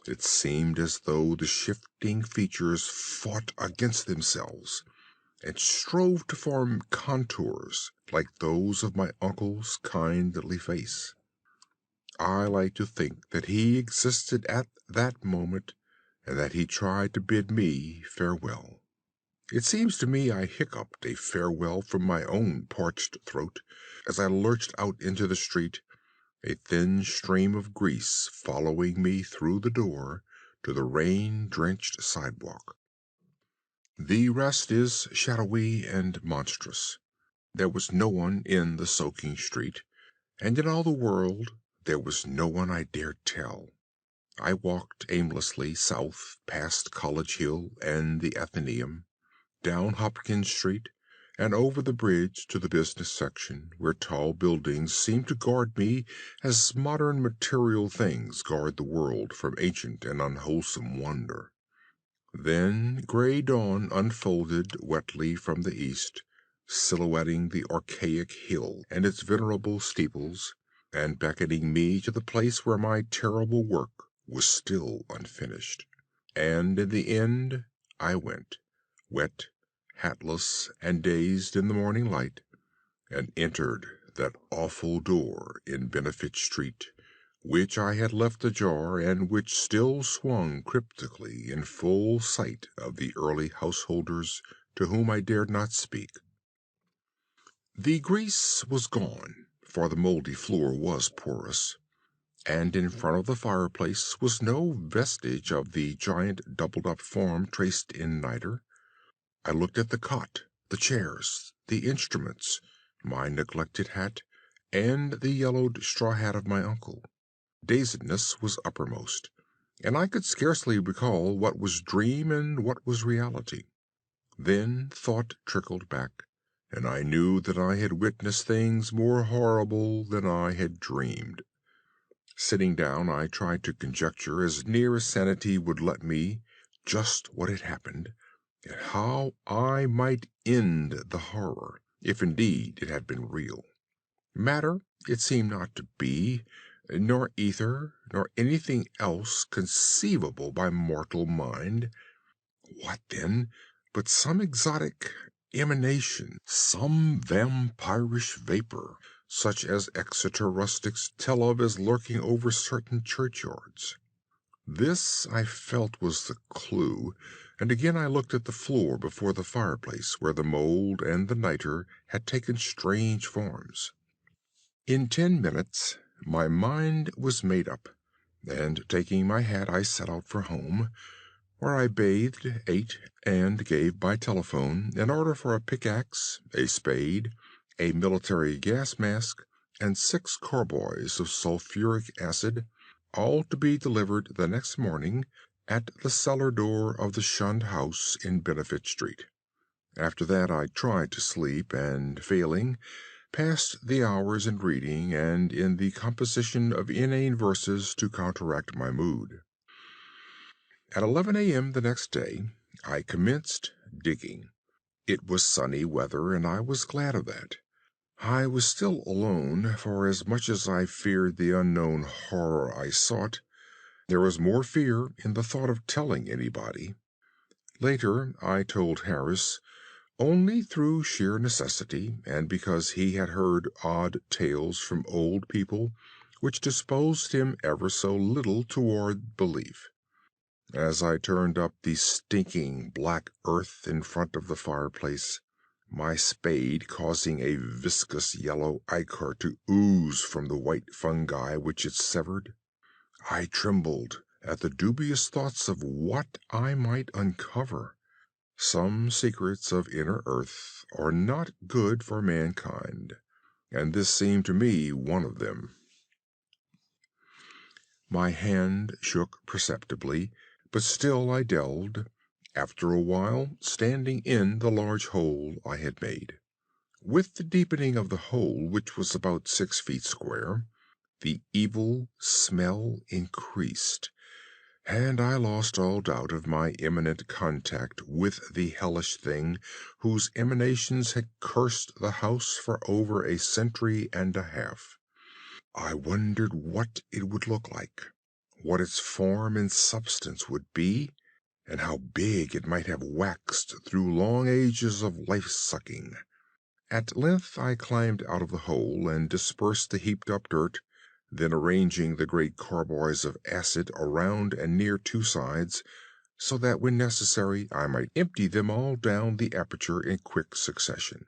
it seemed as though the shifting features fought against themselves and strove to form contours like those of my uncle's kindly face. I like to think that he existed at that moment, and that he tried to bid me farewell. It seems to me I hiccuped a farewell from my own parched throat as I lurched out into the street, a thin stream of grease following me through the door to the rain-drenched sidewalk. The rest is shadowy and monstrous. There was no one in the soaking street, and in all the world there was no one I dared tell. I walked aimlessly south past College Hill and the Athenaeum, down Hopkins Street, and over the bridge to the business section, where tall buildings seemed to guard me as modern material things guard the world from ancient and unwholesome wonder. Then gray dawn unfolded wetly from the east, silhouetting the archaic hill and its venerable steeples, and beckoning me to the place where my terrible work was still unfinished. And in the end I went, wet, hatless, and dazed in the morning light, and entered that awful door in Benefit Street, which I had left ajar, and which still swung cryptically in full sight of the early householders to whom I dared not speak. The grease was gone, for the moldy floor was porous, and in front of the fireplace was no vestige of the giant doubled-up form traced in niter. I looked at the cot, the chairs, the instruments, my neglected hat, and the yellowed straw hat of my uncle. Dazedness was uppermost, and I could scarcely recall what was dream and what was reality. Then thought trickled back, and I knew that I had witnessed things more horrible than I had dreamed. Sitting down, I tried to conjecture, as near as sanity would let me, just what had happened, and how I might end the horror, if indeed it had been real. Matter it seemed not to be, nor ether, nor anything else conceivable by mortal mind. What, then, but some exotic emanation, some vampirish vapor, such as Exeter rustics tell of as lurking over certain churchyards? This, I felt, was the clue, and again I looked at the floor before the fireplace, where the mold and the niter had taken strange forms. In 10 minutes my mind was made up, and taking my hat I set out for home, where I bathed, ate, and gave by telephone an order for a pickaxe, a spade, a military gas mask, and 6 carboys of sulphuric acid, all to be delivered the next morning at the cellar door of the shunned house in Benefit Street. After that I tried to sleep, and failing, passed the hours in reading and in the composition of inane verses to counteract my mood. At 11 a.m. the next day I commenced digging. It was sunny weather, and I was glad of that. I was still alone, for as much as I feared the unknown horror I sought, there was more fear in the thought of telling anybody. Later, I told Harris, only through sheer necessity, and because he had heard odd tales from old people which disposed him ever so little toward belief. As I turned up the stinking black earth in front of the fireplace, my spade causing a viscous yellow ichor to ooze from the white fungi which it severed, I trembled at the dubious thoughts of what I might uncover. Some secrets of inner earth are not good for mankind, and this seemed to me one of them. My hand shook perceptibly, but still I delved, after a while standing in the large hole I had made. With the deepening of the hole, which was about 6 feet square, the evil smell increased, and I lost all doubt of my imminent contact with the hellish thing whose emanations had cursed the house for over a century and a half. I wondered what it would look like, what its form and substance would be, and how big it might have waxed through long ages of life-sucking. At length I climbed out of the hole and dispersed the heaped-up dirt, then arranging the great carboys of acid around and near 2 sides, so that when necessary I might empty them all down the aperture in quick succession.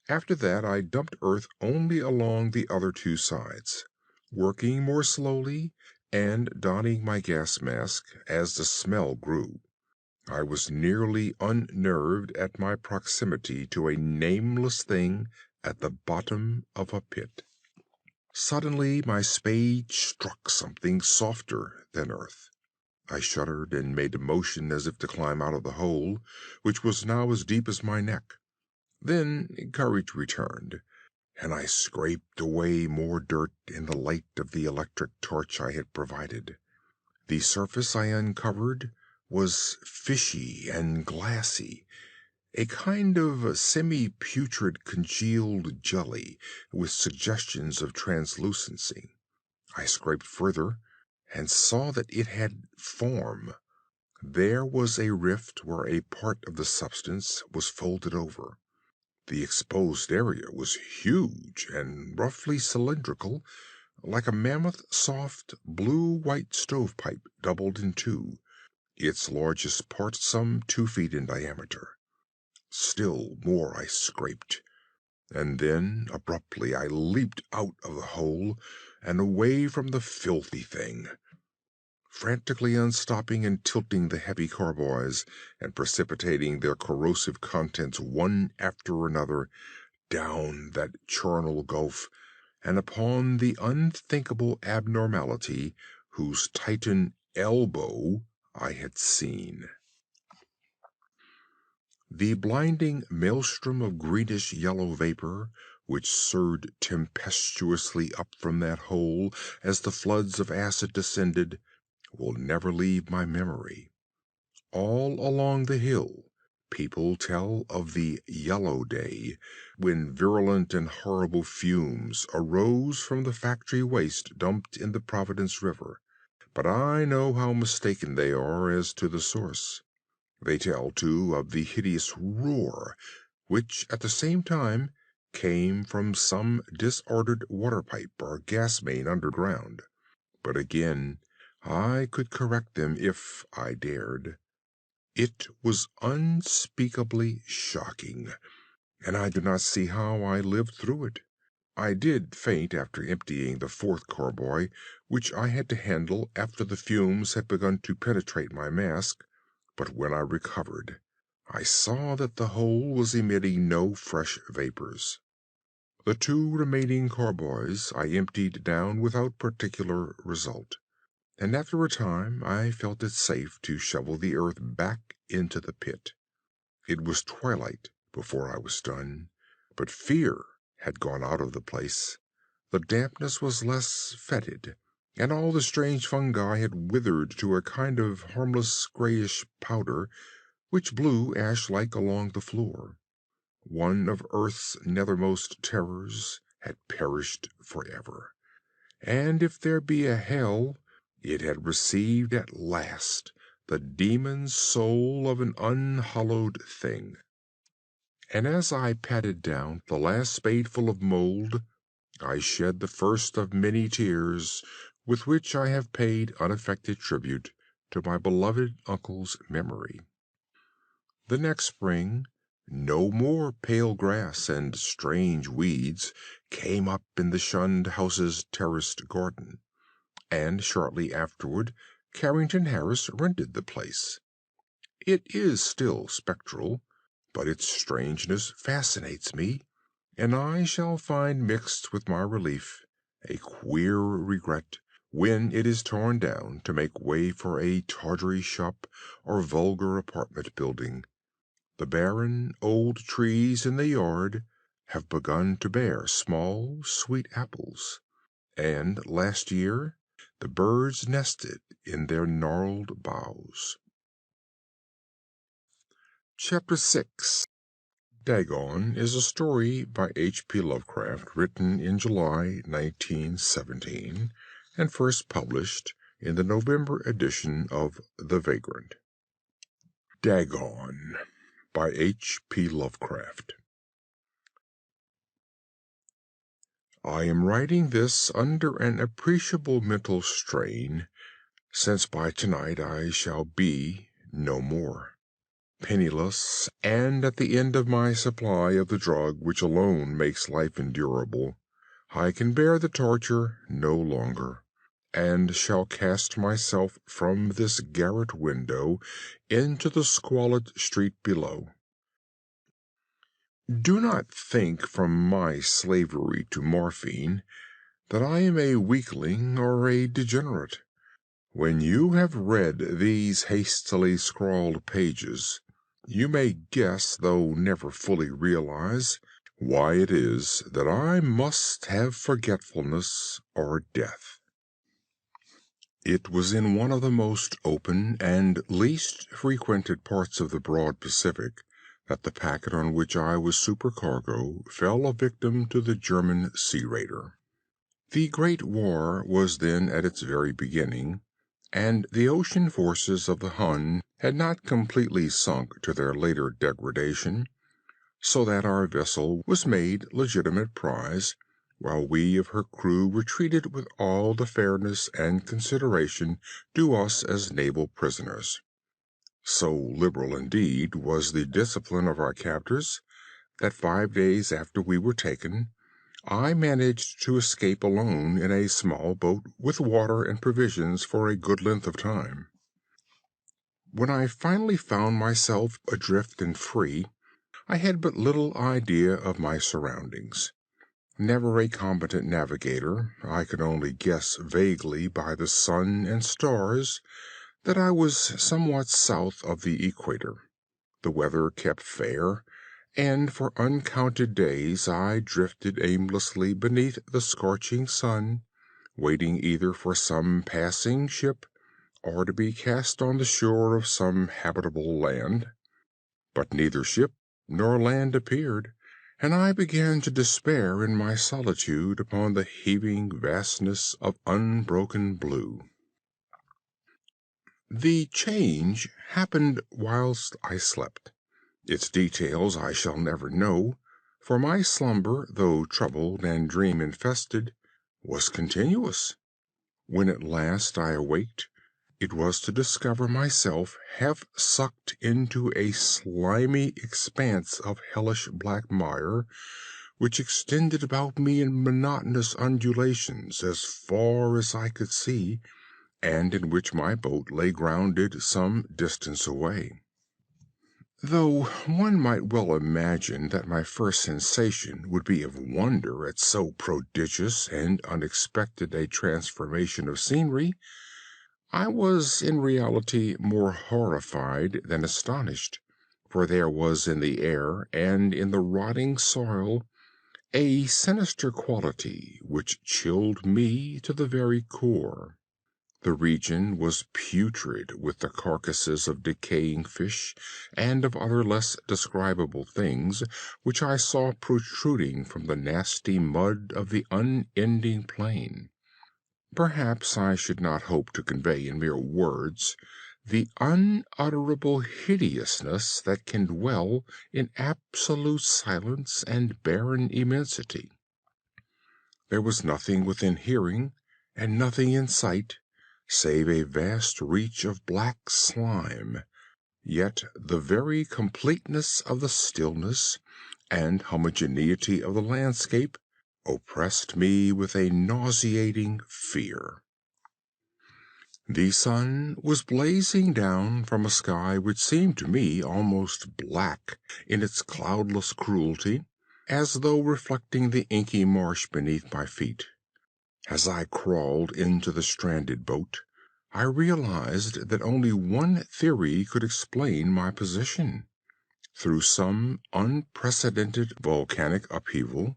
After that I dumped earth only along the other 2 sides, working more slowly and donning my gas mask as the smell grew. I was nearly unnerved at my proximity to a nameless thing at the bottom of a pit. Suddenly my spade struck something softer than earth. I shuddered and made a motion as if to climb out of the hole, which was now as deep as my neck. Then courage returned, and I scraped away more dirt in the light of the electric torch I had provided. The surface I uncovered was fishy and glassy, a kind of semi-putrid congealed jelly with suggestions of translucency. I scraped further and saw that it had form. There was a rift where a part of the substance was folded over. The exposed area was huge and roughly cylindrical, like a mammoth soft blue-white stovepipe doubled in 2, its largest part some 2 feet in diameter. Still more I scraped, and then abruptly I leaped out of the hole and away from the filthy thing, frantically unstopping and tilting the heavy carboys and precipitating their corrosive contents one after another down that charnel gulf and upon the unthinkable abnormality whose Titan elbow I had seen. The blinding maelstrom of greenish-yellow vapor, which surged tempestuously up from that hole as the floods of acid descended, will never leave my memory. All along the hill, people tell of the Yellow Day, when virulent and horrible fumes arose from the factory waste dumped in the Providence River. But I know how mistaken they are as to the source. They tell, too, of the hideous roar, which at the same time came from some disordered water pipe or gas main underground. But again, I could correct them if I dared. It was unspeakably shocking, and I do not see how I lived through it. I did faint after emptying the 4th carboy, which I had to handle after the fumes had begun to penetrate my mask, but when I recovered, I saw that the hole was emitting no fresh vapors. The 2 remaining carboys I emptied down without particular result, and after a time I felt it safe to shovel the earth back into the pit. It was twilight before I was done, but fear had gone out of the place. The dampness was less fetid, and all the strange fungi had withered to a kind of harmless grayish powder which blew ash-like along the floor. one of earth's nethermost terrors, had perished forever. And if there be a hell, it had received at last the demon's soul of an unhallowed thing. And as I patted down the last spadeful of mold, I shed the first of many tears with which I have paid unaffected tribute to my beloved uncle's memory. The next spring, no more pale grass and strange weeds came up in the shunned house's terraced garden, and shortly afterward Carrington Harris rented the place. It is still spectral, but its strangeness fascinates me, and I shall find mixed with my relief a queer regret when it is torn down to make way for a tawdry shop or vulgar apartment building. The barren old trees in the yard have begun to bear small, sweet apples, and last year the birds nested in their gnarled boughs. Chapter 6. Dagon is a story by H.P. Lovecraft, written in July 1917 and first published in the November edition of The Vagrant. Dagon by H.P. Lovecraft. I am writing this under an appreciable mental strain, since by tonight I shall be no more. Penniless, and at the end of my supply of the drug which alone makes life endurable, I can bear the torture no longer, and shall cast myself from this garret window into the squalid street below. Do not think from my slavery to morphine that I am a weakling or a degenerate. When you have read these hastily scrawled pages, you may guess, though never fully realize, why it is that I must have forgetfulness or death. It was in one of the most open and least frequented parts of the broad Pacific that the packet on which I was supercargo fell a victim to the German sea raider. The Great War was then at its very beginning, and the ocean forces of the Hun had not completely sunk to their later degradation, so that our vessel was made legitimate prize, while we of her crew were treated with all the fairness and consideration due us as naval prisoners. So liberal, indeed, was the discipline of our captors, that 5 days after we were taken, I managed to escape alone in a small boat with water and provisions for a good length of time. When I finally found myself adrift and free, I had but little idea of my surroundings. Never a competent navigator, I could only guess vaguely by the sun and stars that I was somewhat south of the equator. The weather kept fair, and for uncounted days I drifted aimlessly beneath the scorching sun, waiting either for some passing ship or to be cast on the shore of some habitable land. But neither ship nor land appeared, and I began to despair in my solitude upon the heaving vastness of unbroken blue. The change happened whilst I slept. Its details I shall never know, for my slumber, though troubled and dream-infested, was continuous. When at last I awaked, it was to discover myself half sucked into a slimy expanse of hellish black mire, which extended about me in monotonous undulations as far as I could see, and in which my boat lay grounded some distance away. Though one might well imagine that my first sensation would be of wonder at so prodigious and unexpected a transformation of scenery, I was in reality more horrified than astonished, for there was in the air and in the rotting soil a sinister quality which chilled me to the very core. The region was putrid with the carcasses of decaying fish and of other less describable things which I saw protruding from the nasty mud of the unending plain. Perhaps I should not hope to convey in mere words the unutterable hideousness that can dwell in absolute silence and barren immensity. There was nothing within hearing, and nothing in sight, save a vast reach of black slime. Yet the very completeness of the stillness and homogeneity of the landscape oppressed me with a nauseating fear. The sun was blazing down from a sky which seemed to me almost black in its cloudless cruelty, as though reflecting the inky marsh beneath my feet. As I crawled into the stranded boat, I realized that only one theory could explain my position. Through some unprecedented volcanic upheaval,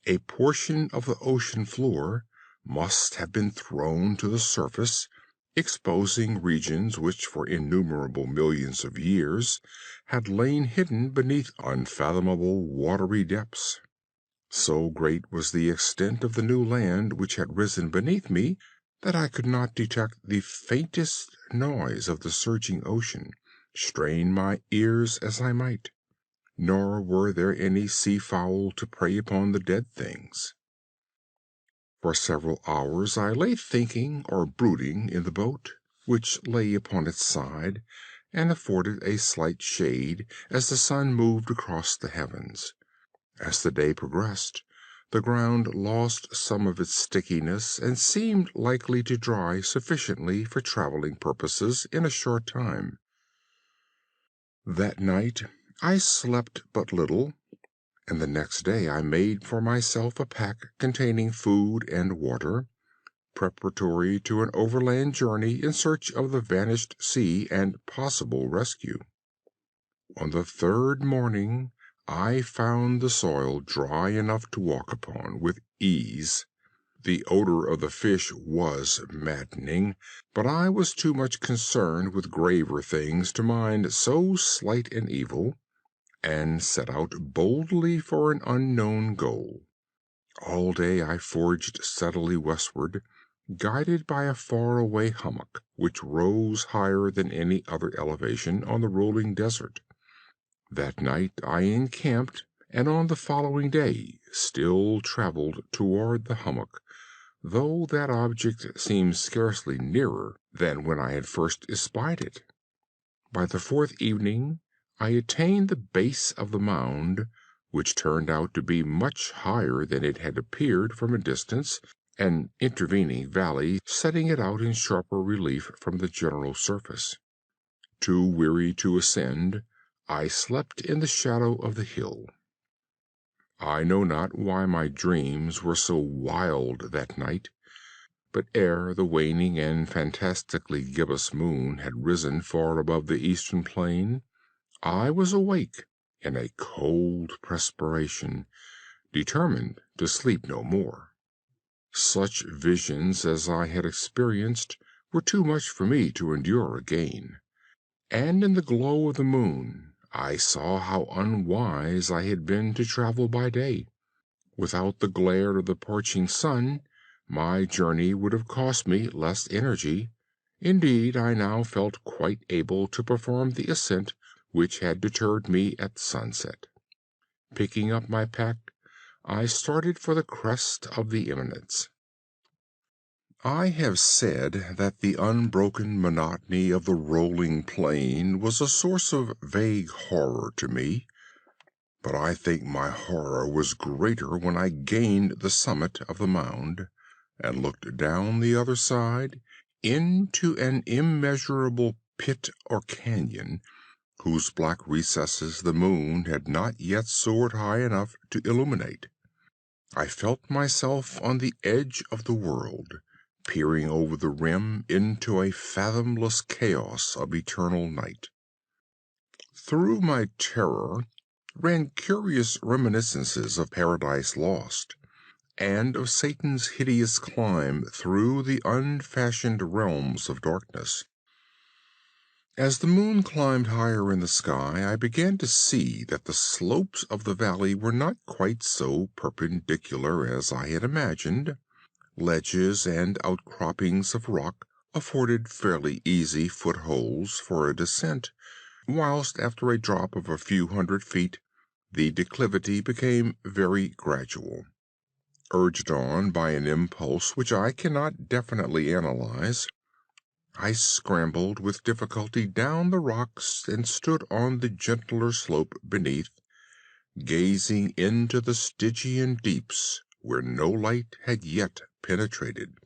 a portion of the ocean floor must have been thrown to the surface, exposing regions which for innumerable millions of years had lain hidden beneath unfathomable watery depths. So great was the extent of the new land which had risen beneath me that I could not detect the faintest noise of the surging ocean, strain my ears as I might. Nor were there any sea fowl to prey upon the dead things. For several hours I lay thinking or brooding in the boat, which lay upon its side and afforded a slight shade as the sun moved across the heavens. As the day progressed, the ground lost some of its stickiness and seemed likely to dry sufficiently for traveling purposes in a short time. That night I slept but little, and the next day I made for myself a pack containing food and water, preparatory to an overland journey in search of the vanished sea and possible rescue. On the third morning I found the soil dry enough to walk upon with ease. The odor of the fish was maddening, but I was too much concerned with graver things to mind so slight an evil, and set out boldly for an unknown goal. All day I forged steadily westward, guided by a far-away hummock which rose higher than any other elevation on the rolling desert. That night I encamped, and on the following day still traveled toward the hummock, though that object seemed scarcely nearer than when I had first espied it. By the fourth evening I attained the base of the mound, which turned out to be much higher than it had appeared from a distance, an intervening valley setting it out in sharper relief from the general surface. Too weary to ascend, I slept in the shadow of the hill. I know not why my dreams were so wild that night, but ere the waning and fantastically gibbous moon had risen far above the eastern plain, I was awake in a cold perspiration, determined to sleep no more. Such visions as I had experienced were too much for me to endure again, and in the glow of the moon I saw how unwise I had been to travel by day. Without the glare of the parching sun, my journey would have cost me less energy. Indeed, I now felt quite able to perform the ascent which had deterred me at sunset. Picking up my pack, I started for the crest of the eminence. I have said that the unbroken monotony of the rolling plain was a source of vague horror to me, but I think my horror was greater when I gained the summit of the mound and looked down the other side into an immeasurable pit or canyon whose black recesses the moon had not yet soared high enough to illuminate. I felt myself on the edge of the world, peering over the rim into a fathomless chaos of eternal night. Through my terror ran curious reminiscences of Paradise Lost, and of Satan's hideous climb through the unfashioned realms of darkness. As the moon climbed higher in the sky, I began to see that the slopes of the valley were not quite so perpendicular as I had imagined. Ledges and outcroppings of rock afforded fairly easy footholds for a descent, whilst after a drop of a few hundred feet the declivity became very gradual. Urged on by an impulse which I cannot definitely analyze, I scrambled with difficulty down the rocks and stood on the gentler slope beneath, gazing into the Stygian deeps where no light had yet penetrated.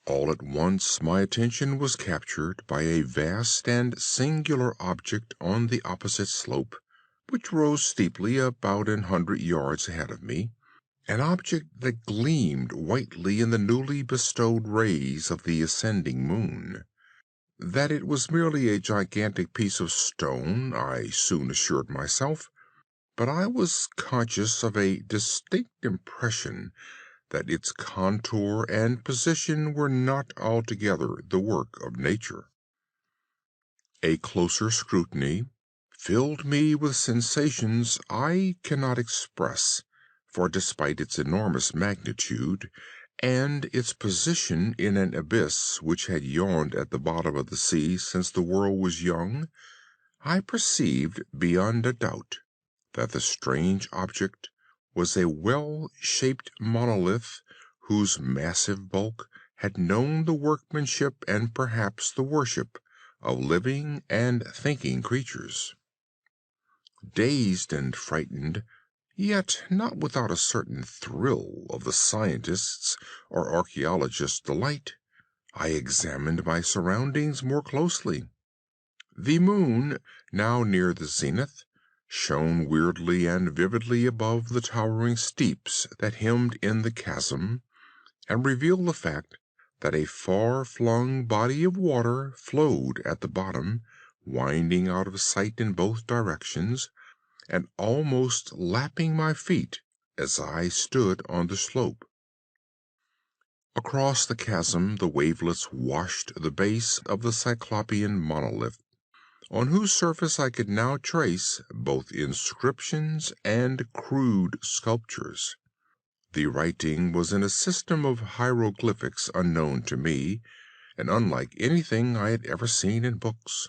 All at once my attention was captured by a vast and singular object on the opposite slope, which rose steeply about 100 yards ahead of me, an object that gleamed whitely in the newly bestowed rays of the ascending moon. That it was merely a gigantic piece of stone I soon assured myself, but I was conscious of a distinct impression that its contour and position were not altogether the work of nature. A closer scrutiny filled me with sensations I cannot express, for despite its enormous magnitude and its position in an abyss which had yawned at the bottom of the sea since the world was young, I perceived beyond a doubt that the strange object was a well-shaped monolith whose massive bulk had known the workmanship and perhaps the worship of living and thinking creatures. Dazed and frightened, yet not without a certain thrill of the scientist's or archaeologist's delight, I examined my surroundings more closely. The moon, now near the zenith, shone weirdly and vividly above the towering steeps that hemmed in the chasm, and revealed the fact that a far-flung body of water flowed at the bottom, winding out of sight in both directions, and almost lapping my feet as I stood on the slope. Across the chasm the wavelets washed the base of the Cyclopean monolith, on whose surface I could now trace both inscriptions and crude sculptures. The writing was in a system of hieroglyphics unknown to me, and unlike anything I had ever seen in books,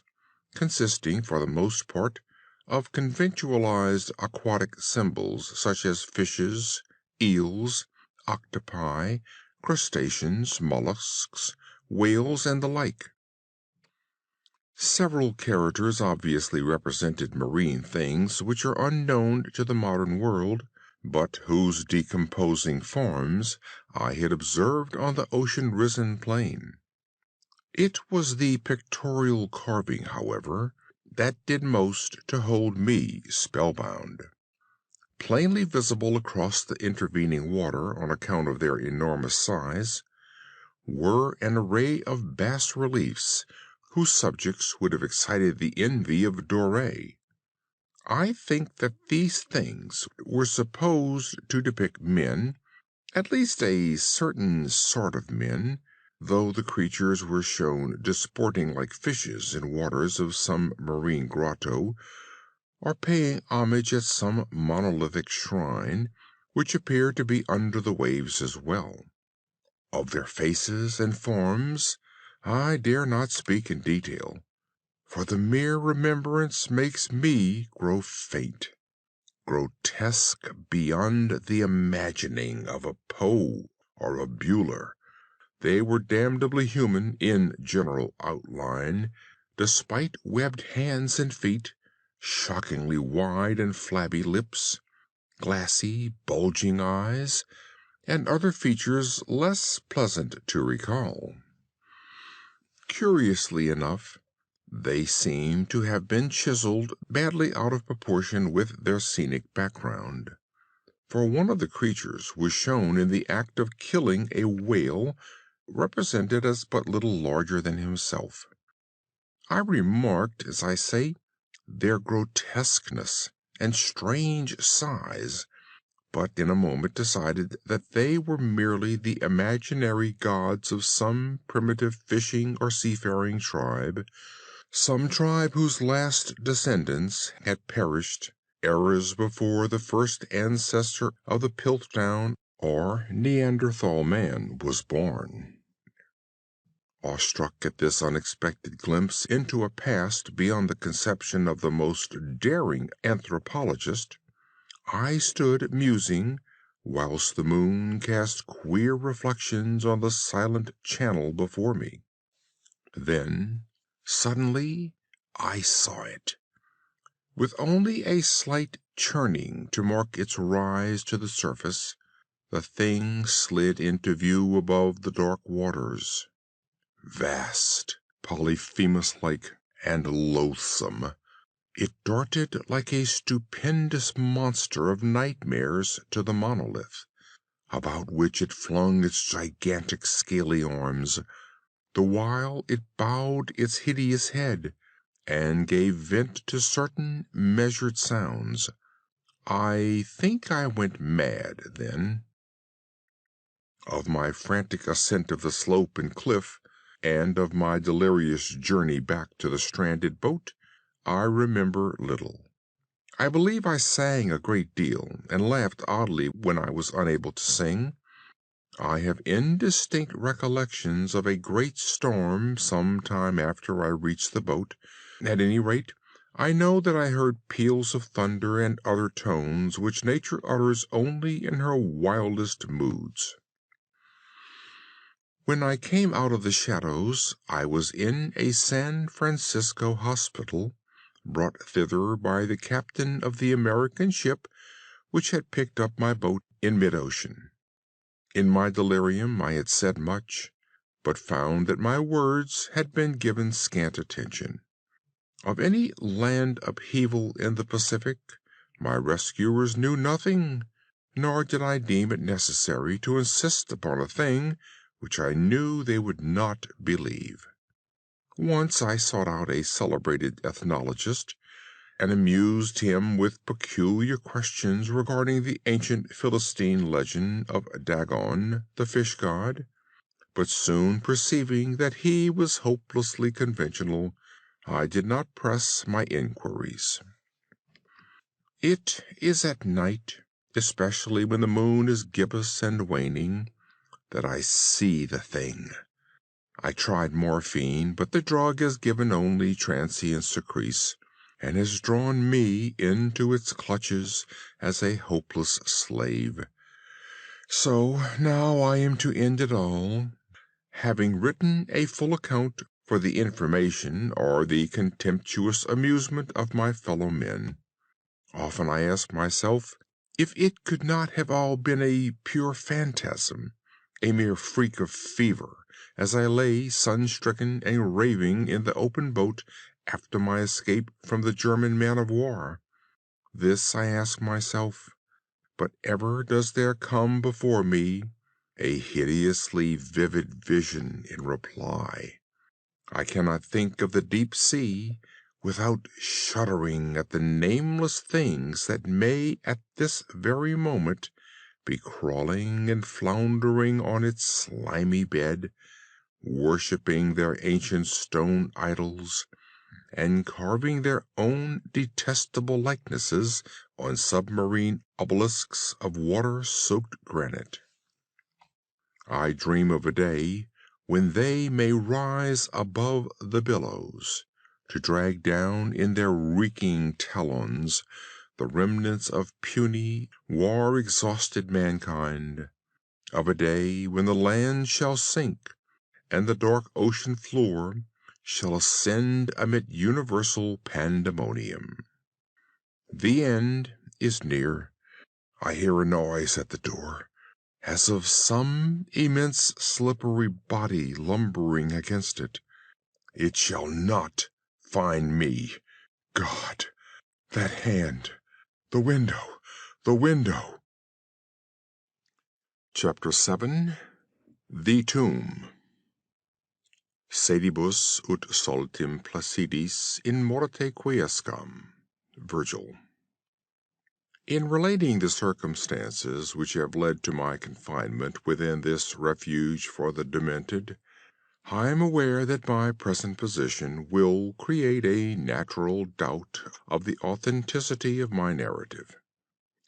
consisting for the most part of conventionalized aquatic symbols such as fishes, eels, octopi, crustaceans, mollusks, whales, and the like. Several characters obviously represented marine things which are unknown to the modern world, but whose decomposing forms I had observed on the ocean-risen plain. It was the pictorial carving, however, that did most to hold me spellbound. Plainly visible across the intervening water on account of their enormous size were an array of bas-reliefs whose subjects would have excited the envy of Doré. I think that these things were supposed to depict men, at least a certain sort of men, though the creatures were shown disporting like fishes in waters of some marine grotto, or paying homage at some monolithic shrine, which appeared to be under the waves as well. Of their faces and forms I dare not speak in detail, for the mere remembrance makes me grow faint. Grotesque beyond the imagining of a Poe or a Bueller, they were damnably human in general outline, despite webbed hands and feet, shockingly wide and flabby lips, glassy, bulging eyes, and other features less pleasant to recall. Curiously enough, they seem to have been chiseled badly out of proportion with their scenic background, for one of the creatures was shown in the act of killing a whale, represented as but little larger than himself. I remarked, as I say, their grotesqueness and strange size, but in a moment decided that they were merely the imaginary gods of some primitive fishing or seafaring tribe, some tribe whose last descendants had perished eras before the first ancestor of the Piltdown or Neanderthal man was born. Awestruck at this unexpected glimpse into a past beyond the conception of the most daring anthropologist, I stood musing, whilst the moon cast queer reflections on the silent channel before me. Then, suddenly, I saw it. With only a slight churning to mark its rise to the surface, the thing slid into view above the dark waters. Vast, Polyphemus-like, and loathsome, it darted like a stupendous monster of nightmares to the monolith, about which it flung its gigantic scaly arms, the while it bowed its hideous head and gave vent to certain measured sounds. I think I went mad then. Of my frantic ascent of the slope and cliff, and of my delirious journey back to the stranded boat, I remember little. I believe I sang a great deal, and laughed oddly when I was unable to sing. I have indistinct recollections of a great storm some time after I reached the boat. At any rate, I know that I heard peals of thunder and other tones which nature utters only in her wildest moods. When I came out of the shadows, I was in a San Francisco hospital, brought thither by the captain of the American ship which had picked up my boat in mid-ocean. In my delirium I had said much, but found that my words had been given scant attention. Of any land upheaval in the Pacific, my rescuers knew nothing, nor did I deem it necessary to insist upon a thing which I knew they would not believe. Once I sought out a celebrated ethnologist, and amused him with peculiar questions regarding the ancient Philistine legend of Dagon, the fish god, but soon perceiving that he was hopelessly conventional, I did not press my inquiries. It is at night, especially when the moon is gibbous and waning, that I see the thing. I tried morphine, but the drug has given only transient secrece, and has drawn me into its clutches as a hopeless slave. So now I am to end it all, having written a full account for the information or the contemptuous amusement of my fellow men. Often I ask myself if it could not have all been a pure phantasm, a mere freak of fever, as I lay sun-stricken and raving in the open boat after my escape from the German man-of-war. This I ask myself, but ever does there come before me a hideously vivid vision in reply. I cannot think of the deep sea without shuddering at the nameless things that may at this very moment be crawling and floundering on its slimy bed, worshipping their ancient stone idols, and carving their own detestable likenesses on submarine obelisks of water-soaked granite. I dream of a day when they may rise above the billows, to drag down in their reeking talons the remnants of puny, war-exhausted mankind, of a day when the land shall sink, and the dark ocean floor shall ascend amid universal pandemonium. The end is near. I hear a noise at the door, as of some immense slippery body lumbering against it. It shall not find me. God, that hand! The window! The window! Chapter 7. The Tomb. Sedibus ut soltim placidis in morte quiescam. Virgil. In relating the circumstances which have led to my confinement within this refuge for the demented, I am aware that my present position will create a natural doubt of the authenticity of my narrative.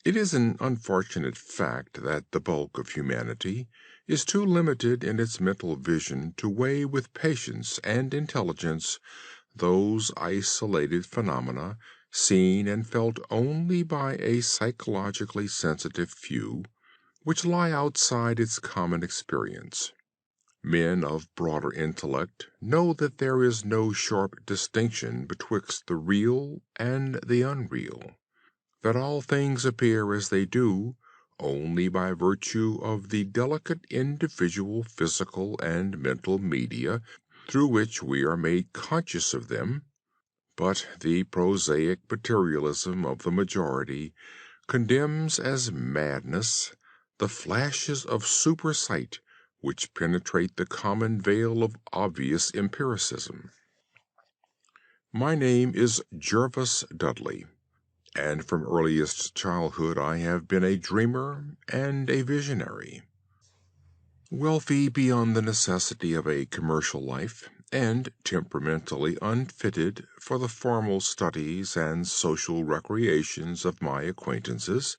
It is an unfortunate fact that the bulk of humanity is too limited in its mental vision to weigh with patience and intelligence those isolated phenomena seen and felt only by a psychologically sensitive few, which lie outside its common experience. Men of broader intellect know that there is no sharp distinction betwixt the real and the unreal, that all things appear as they do only by virtue of the delicate individual physical and mental media through which we are made conscious of them, but the prosaic materialism of the majority condemns as madness the flashes of supersight which penetrate the common veil of obvious empiricism. My name is Jervis Dudley, and from earliest childhood I have been a dreamer and a visionary. Wealthy beyond the necessity of a commercial life, and temperamentally unfitted for the formal studies and social recreations of my acquaintances,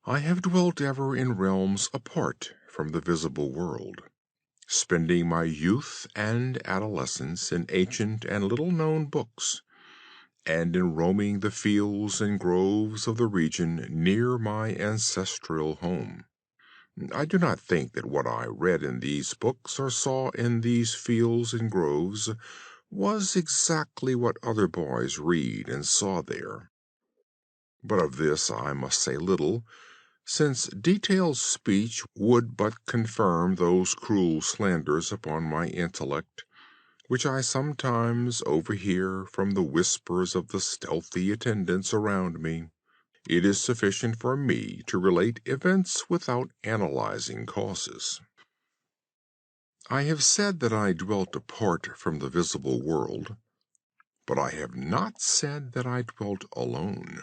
I have dwelt ever in realms apart from the visible world, spending my youth and adolescence in ancient and little-known books, and in roaming the fields and groves of the region near my ancestral home. I do not think that what I read in these books or saw in these fields and groves was exactly what other boys read and saw there. But of this I must say little, since detailed speech would but confirm those cruel slanders upon my intellect which I sometimes overhear from the whispers of the stealthy attendants around me. It is sufficient for me to relate events without analyzing causes. I have said that I dwelt apart from the visible world, but I have not said that I dwelt alone.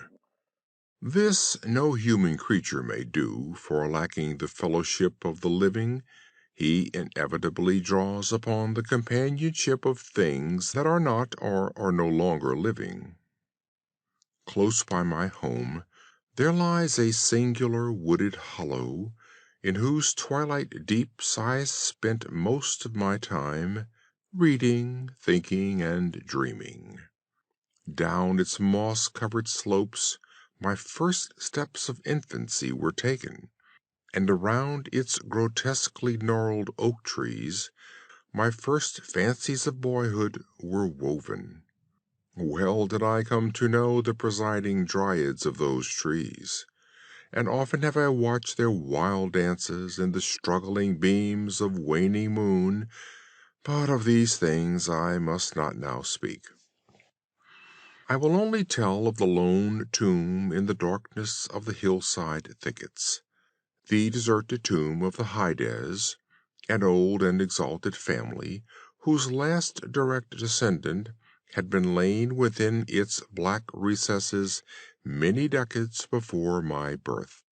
This no human creature may do, for lacking the fellowship of the living, he inevitably draws upon the companionship of things that are not or are no longer living. Close by my home there lies a singular wooded hollow, in whose twilight deeps I spent most of my time, reading, thinking, and dreaming. Down its moss-covered slopes my first steps of infancy were taken, and around its grotesquely gnarled oak trees my first fancies of boyhood were woven. Well did I come to know the presiding dryads of those trees, and often have I watched their wild dances in the struggling beams of waning moon, but of these things I must not now speak. I will only tell of the lone tomb in the darkness of the hillside thickets, the deserted tomb of the Hydes, an old and exalted family whose last direct descendant had been lain within its black recesses many decades before my birth.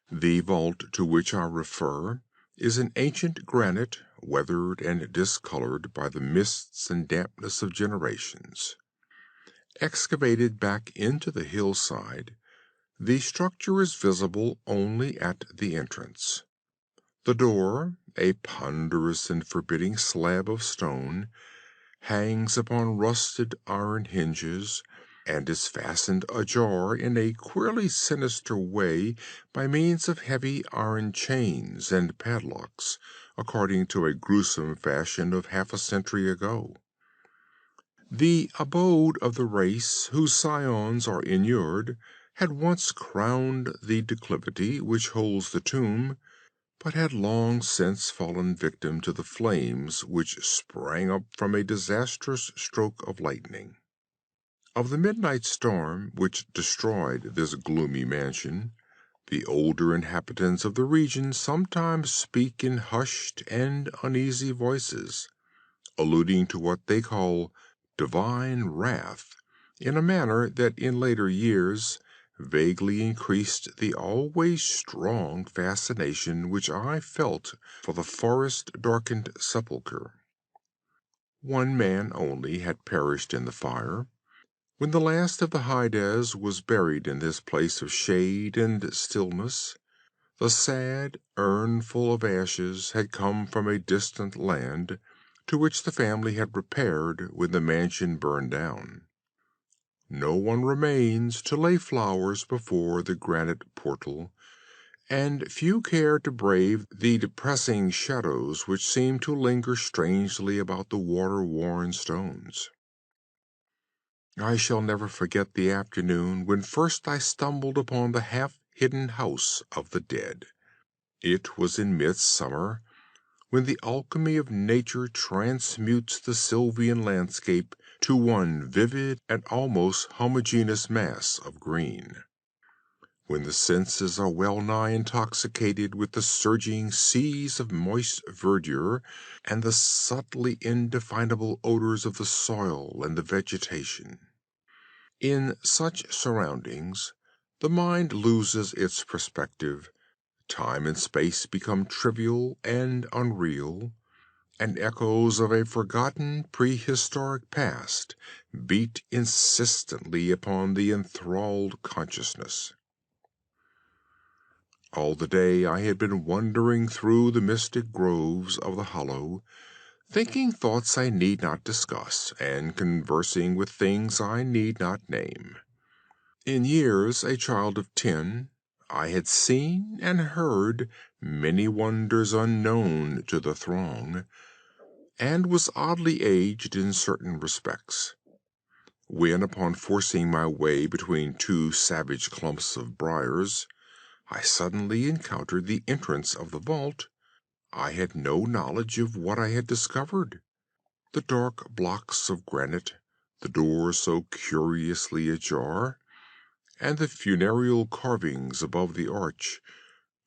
The vault to which I refer is an ancient granite, weathered and discolored by the mists and dampness of generations. Excavated back into the hillside, the structure is visible only at the entrance. The door, a ponderous and forbidding slab of stone, hangs upon rusted iron hinges, and is fastened ajar in a queerly sinister way by means of heavy iron chains and padlocks, according to a gruesome fashion of half a century ago. The abode of the race whose scions are inured had once crowned the declivity which holds the tomb, but had long since fallen victim to the flames which sprang up from a disastrous stroke of lightning. Of the midnight storm which destroyed this gloomy mansion, the older inhabitants of the region sometimes speak in hushed and uneasy voices, alluding to what they call divine wrath, in a manner that in later years vaguely increased the always strong fascination which I felt for the forest-darkened sepulchre. One man only had perished in the fire. When the last of the Hydes was buried in this place of shade and stillness, the sad urnful of ashes had come from a distant land, to which the family had repaired when the mansion burned down. No one remains to lay flowers before the granite portal, and few care to brave the depressing shadows which seem to linger strangely about the water-worn stones. I shall never forget the afternoon when first I stumbled upon the half-hidden house of the dead. It was in midsummer, when the alchemy of nature transmutes the sylvan landscape to one vivid and almost homogeneous mass of green. When the senses are well nigh intoxicated with the surging seas of moist verdure and the subtly indefinable odors of the soil and the vegetation. In such surroundings, the mind loses its perspective. Time and space become trivial and unreal, and echoes of a forgotten prehistoric past beat insistently upon the enthralled consciousness. All the day I had been wandering through the mystic groves of the hollow, thinking thoughts I need not discuss, and conversing with things I need not name. In years a child of 10, I had seen and heard many wonders unknown to the throng, and was oddly aged in certain respects. When, upon forcing my way between two savage clumps of briars, I suddenly encountered the entrance of the vault, I had no knowledge of what I had discovered. The dark blocks of granite, the door so curiously ajar, and the funereal carvings above the arch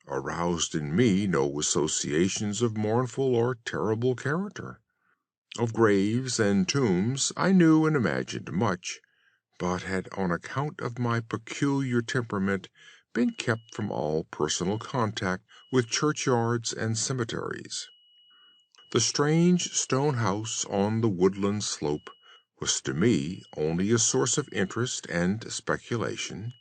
aroused in me no associations of mournful or terrible character. Of graves and tombs I knew and imagined much, but had on account of my peculiar temperament been kept from all personal contact with churchyards and cemeteries. The strange stone house on the woodland slope was to me only a source of interest and speculation,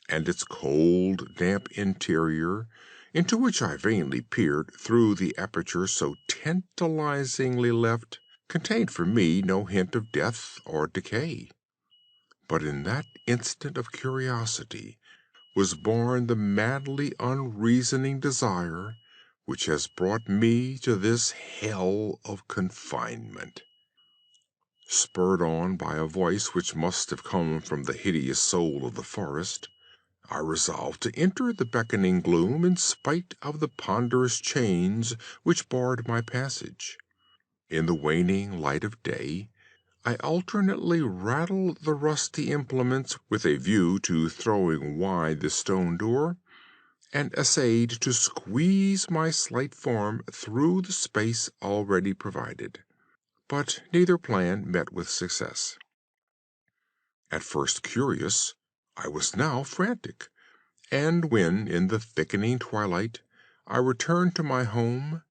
and its cold, damp interior, into which I vainly peered through the aperture so tantalizingly left, contained for me no hint of death or decay. But in that instant of curiosity was born the madly unreasoning desire which has brought me to this hell of confinement. Spurred on by a voice which must have come from the hideous soul of the forest, I resolved to enter the beckoning gloom in spite of the ponderous chains which barred my passage. In the waning light of day, I alternately rattled the rusty implements with a view to throwing wide the stone door, and essayed to squeeze my slight form through the space already provided. But neither plan met with success. At first curious, I was now frantic, and when, in the thickening twilight, I returned to my home,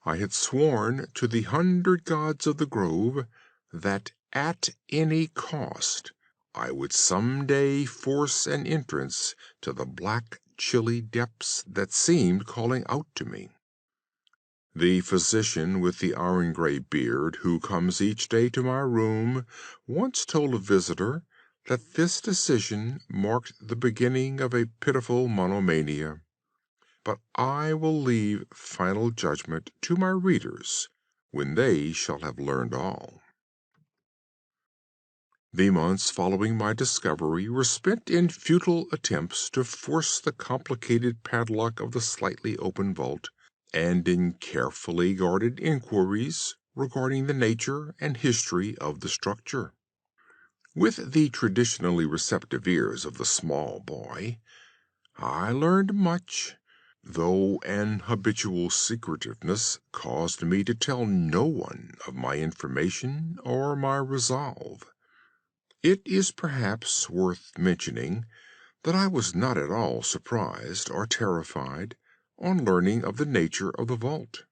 I had sworn to the 100 gods of the grove that at any cost I would some day force an entrance to the black, chilly depths that seemed calling out to me. The physician with the iron-gray beard who comes each day to my room once told a visitor that this decision marked the beginning of a pitiful monomania. But I will leave final judgment to my readers when they shall have learned all. The months following my discovery were spent in futile attempts to force the complicated padlock of the slightly open vault, and in carefully guarded inquiries regarding the nature and history of the structure. With the traditionally receptive ears of the small boy, I learned much, though an habitual secretiveness caused me to tell no one of my information or my resolve. It is perhaps worth mentioning that I was not at all surprised or terrified on learning of the nature of the vault.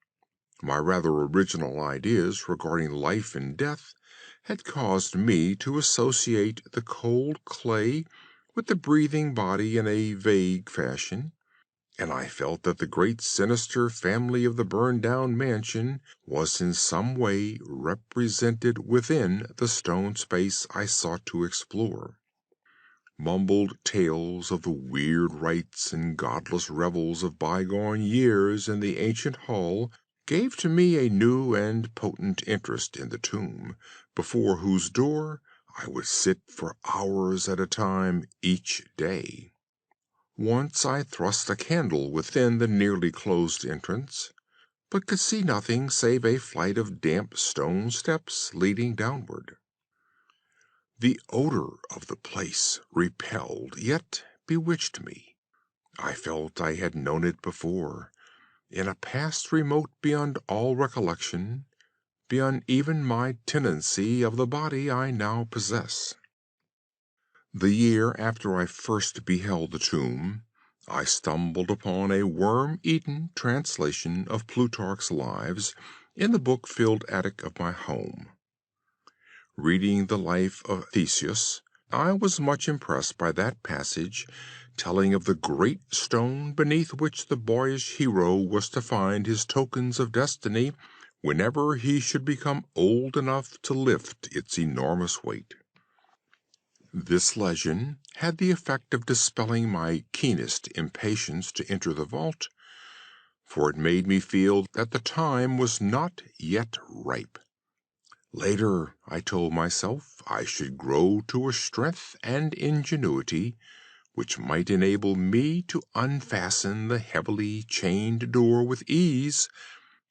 My rather original ideas regarding life and death had caused me to associate the cold clay with the breathing body in a vague fashion, and I felt that the great sinister family of the burned-down mansion was in some way represented within the stone space I sought to explore. Mumbled tales of the weird rites and godless revels of bygone years in the ancient hall gave to me a new and potent interest in the tomb, before whose door I would sit for hours at a time each day. Once I thrust a candle within the nearly closed entrance, but could see nothing save a flight of damp stone steps leading downward. The odor of the place repelled, yet bewitched me. I felt I had known it before, in a past remote beyond all recollection, beyond even my tenancy of the body I now possess. The year after I first beheld the tomb, I stumbled upon a worm-eaten translation of Plutarch's Lives in the book-filled attic of my home. Reading the life of Theseus, I was much impressed by that passage telling of the great stone beneath which the boyish hero was to find his tokens of destiny whenever he should become old enough to lift its enormous weight. This legend had the effect of dispelling my keenest impatience to enter the vault, for it made me feel that the time was not yet ripe. Later, I told myself, I should grow to a strength and ingenuity which might enable me to unfasten the heavily chained door with ease,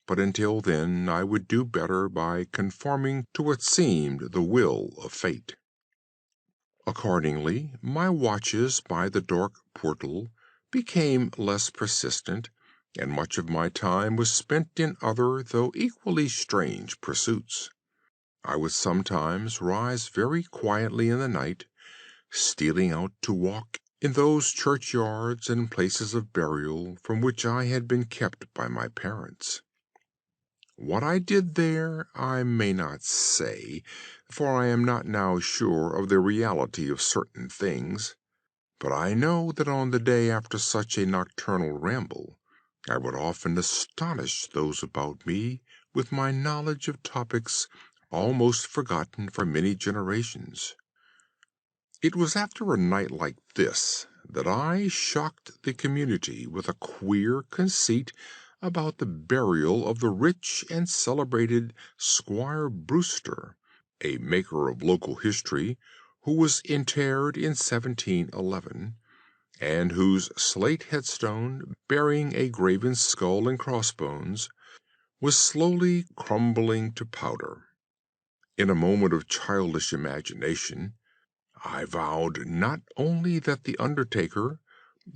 but until then I would do better by conforming to what seemed the will of fate. Accordingly, my watches by the dark portal became less persistent, and much of my time was spent in other, though equally strange, pursuits. I would sometimes rise very quietly in the night, stealing out to walk in those churchyards and places of burial from which I had been kept by my parents. What I did there I may not say, for I am not now sure of the reality of certain things, but I know that on the day after such a nocturnal ramble, I would often astonish those about me with my knowledge of topics almost forgotten for many generations. It was after a night like this that I shocked the community with a queer conceit about the burial of the rich and celebrated Squire Brewster, a maker of local history, who was interred in 1711, and whose slate headstone, bearing a graven skull and crossbones, was slowly crumbling to powder. In a moment of childish imagination, I vowed not only that the undertaker,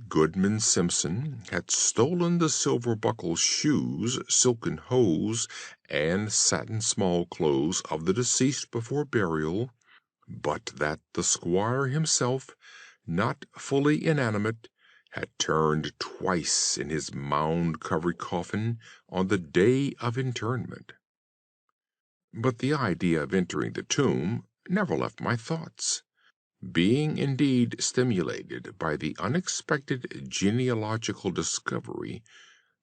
Goodman Simpson, had stolen the silver-buckled shoes, silken hose, and satin small-clothes of the deceased before burial, but that the squire himself, not fully inanimate, had turned twice in his mound-covered coffin on the day of interment. But the idea of entering the tomb never left my thoughts, being indeed stimulated by the unexpected genealogical discovery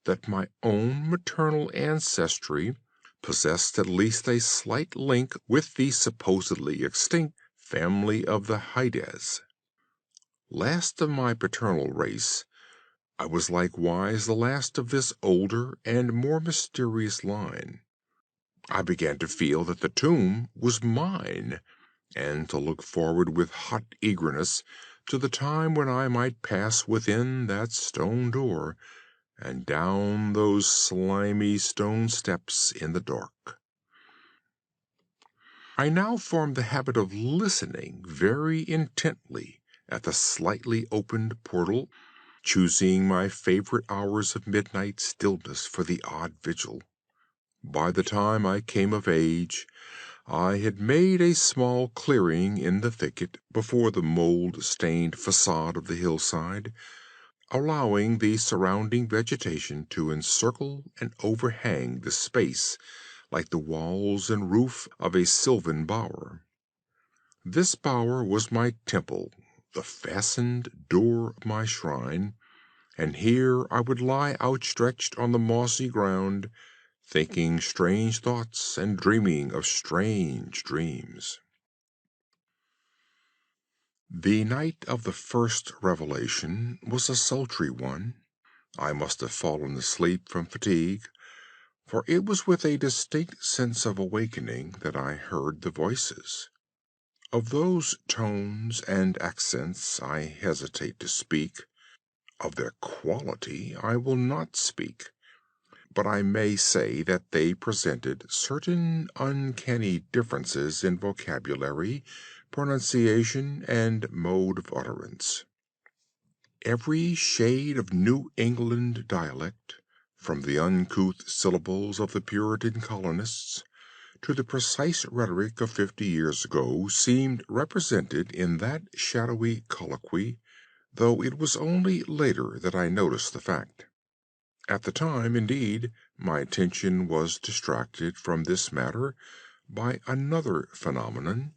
that my own maternal ancestry possessed at least a slight link with the supposedly extinct family of the Hydes. Last of my paternal race, I was likewise the last of this older and more mysterious line. I began to feel that the tomb was mine, and to look forward with hot eagerness to the time when I might pass within that stone door and down those slimy stone steps in the dark. I now formed the habit of listening very intently at the slightly opened portal, choosing my favorite hours of midnight stillness for the odd vigil. By the time I came of age, I had made a small clearing in the thicket before the mold-stained facade of the hillside, allowing the surrounding vegetation to encircle and overhang the space like the walls and roof of a sylvan bower. This bower was my temple, the fastened door of my shrine, and here I would lie outstretched on the mossy ground, thinking strange thoughts and dreaming of strange dreams. The night of the first revelation was a sultry one. I must have fallen asleep from fatigue, for it was with a distinct sense of awakening that I heard the voices. Of those tones and accents I hesitate to speak. Of their quality I will not speak. But I may say that they presented certain uncanny differences in vocabulary, pronunciation, and mode of utterance. Every shade of New England dialect, from the uncouth syllables of the Puritan colonists to the precise rhetoric of 50 years ago, seemed represented in that shadowy colloquy, though it was only later that I noticed the fact. At the time, indeed, my attention was distracted from this matter by another phenomenon,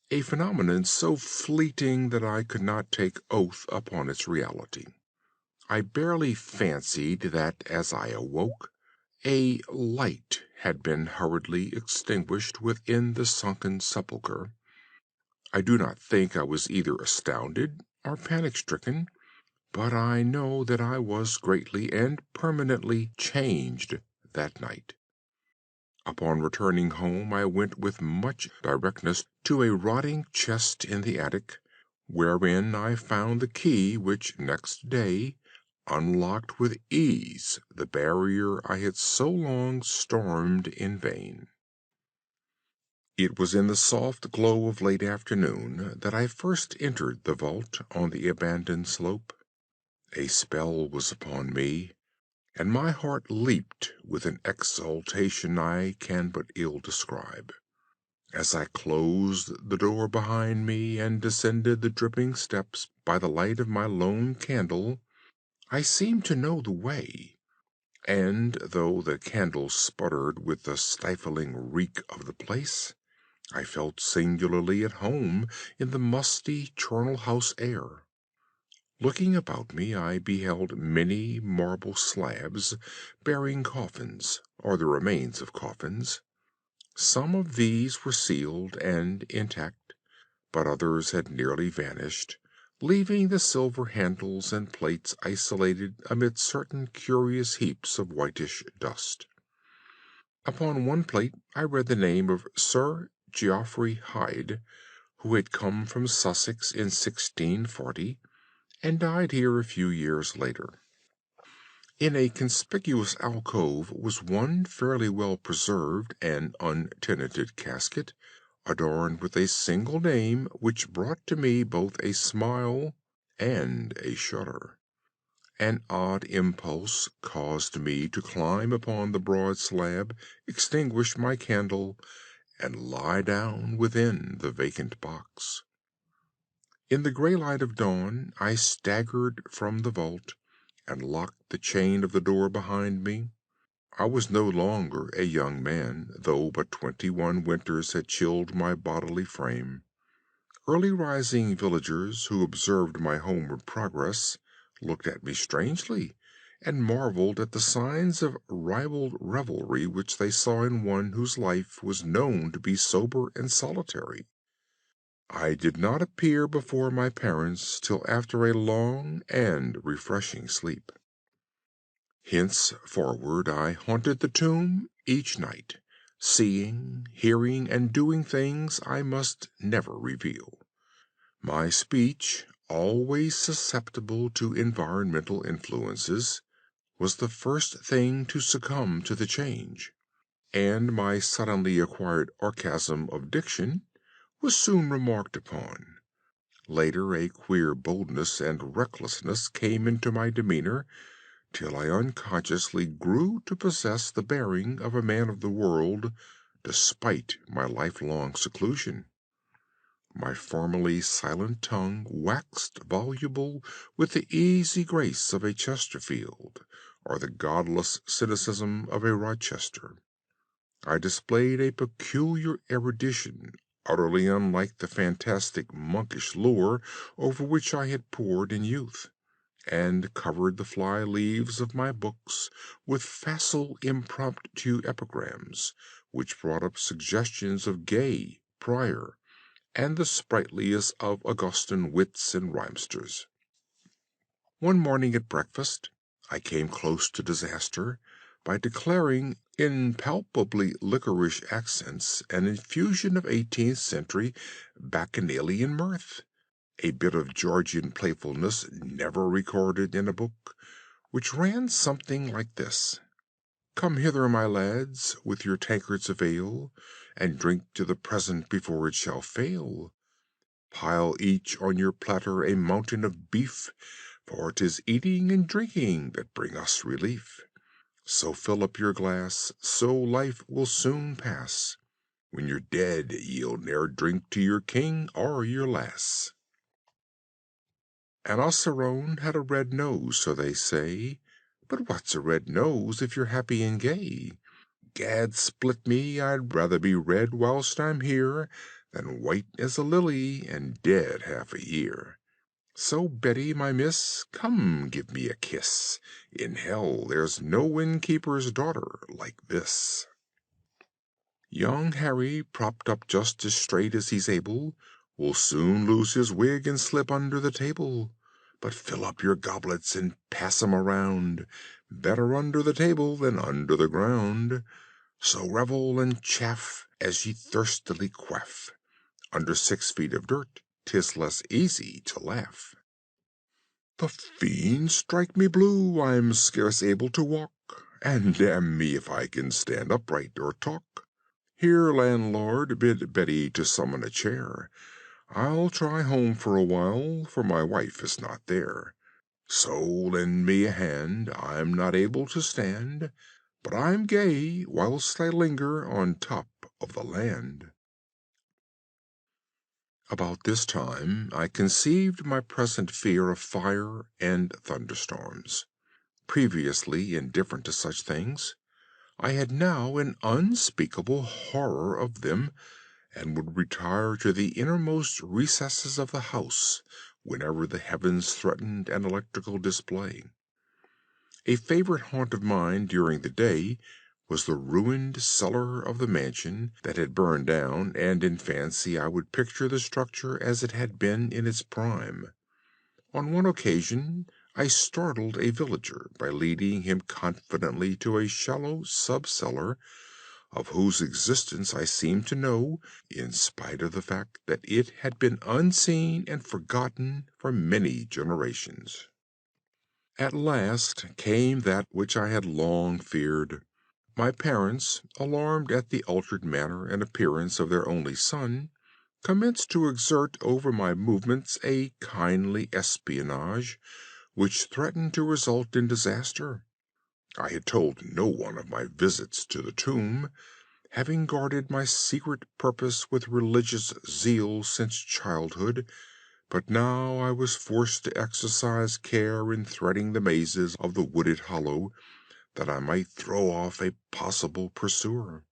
a phenomenon so fleeting that I could not take oath upon its reality. I barely fancied that as I awoke, a light had been hurriedly extinguished within the sunken sepulchre. I do not think I was either astounded or panic-stricken, but I know that I was greatly and permanently changed that night. Upon returning home, I went with much directness to a rotting chest in the attic, wherein I found the key which next day unlocked with ease the barrier I had so long stormed in vain. It was in the soft glow of late afternoon that I first entered the vault on the abandoned slope. A spell was upon me, and my heart leaped with an exultation I can but ill describe. As I closed the door behind me and descended the dripping steps by the light of my lone candle, I seemed to know the way, and though the candle sputtered with the stifling reek of the place, I felt singularly at home in the musty charnel house air. Looking about me, I beheld many marble slabs bearing coffins, or the remains of coffins. Some of these were sealed and intact, but others had nearly vanished, leaving the silver handles and plates isolated amid certain curious heaps of whitish dust. Upon one plate I read the name of Sir Geoffrey Hyde, who had come from Sussex in 1640, and died here a few years later. In a conspicuous alcove was one fairly well preserved and untenanted casket, adorned with a single name which brought to me both a smile and a shudder. An odd impulse caused me to climb upon the broad slab, extinguish my candle, and lie down within the vacant box. In the gray light of dawn I staggered from the vault and locked the chain of the door behind me. I was no longer a young man, though but 21 winters had chilled my bodily frame. Early rising villagers who observed my homeward progress looked at me strangely, and marveled at the signs of ribald revelry which they saw in one whose life was known to be sober and solitary. I did not appear before my parents till after a long and refreshing sleep. Henceforward I haunted the tomb each night, seeing, hearing, and doing things I must never reveal. My speech, always susceptible to environmental influences, was the first thing to succumb to the change, and my suddenly acquired orchasm of diction was soon remarked upon. Later a queer boldness and recklessness came into my demeanor, till I unconsciously grew to possess the bearing of a man of the world despite my lifelong seclusion. My formerly silent tongue waxed voluble with the easy grace of a Chesterfield, or the godless cynicism of a Rochester. I displayed a peculiar erudition, utterly unlike the fantastic monkish lore over which I had pored in youth, and covered the fly leaves of my books with facile impromptu epigrams, which brought up suggestions of Gay, Prior, and the sprightliest of Augustan wits and rhymesters. One morning at breakfast I came close to disaster by declaring in palpably licorice accents an infusion of 18th century bacchanalian mirth, a bit of Georgian playfulness never recorded in a book, which ran something like this: "Come hither, my lads, with your tankards of ale, and drink to the present before it shall fail. Pile each on your platter a mountain of beef, for 'tis eating and drinking that bring us relief. So fill up your glass, so life will soon pass. When you're dead, you'll ne'er drink to your king or your lass." An osirone had a red nose, so they say, but what's a red nose if you're happy and gay? Gad split me, I'd rather be red whilst I'm here than white as a lily and dead half a year. So, Betty, my miss, come give me a kiss. In hell there's no innkeeper's daughter like this. Young Harry, propped up just as straight as he's able, will soon lose his wig and slip under the table. But fill up your goblets and pass 'em around. Better under the table than under the ground. So revel and chaff as ye thirstily quaff. Under 6 feet of dirt 'tis less easy to laugh. The fiends strike me blue, I'm scarce able to walk, and damn me if I can stand upright or talk. Here, landlord, bid Betty to summon a chair. I'll try home for a while, for my wife is not there. So lend me a hand, I'm not able to stand, but I'm gay whilst I linger on top of the land. About this time I conceived my present fear of fire and thunderstorms. Previously indifferent to such things, I had now an unspeakable horror of them, and would retire to the innermost recesses of the house whenever the heavens threatened an electrical display. A favorite haunt of mine during the day was the ruined cellar of the mansion that had burned down, and in fancy I would picture the structure as it had been in its prime. On one occasion I startled a villager by leading him confidently to a shallow sub-cellar, of whose existence I seemed to know, in spite of the fact that it had been unseen and forgotten for many generations. At last came that which I had long feared. My parents, alarmed at the altered manner and appearance of their only son, commenced to exert over my movements a kindly espionage, which threatened to result in disaster. I had told no one of my visits to the tomb, having guarded my secret purpose with religious zeal since childhood, but now I was forced to exercise care in threading the mazes of the wooded hollow, that I might throw off a possible pursuer.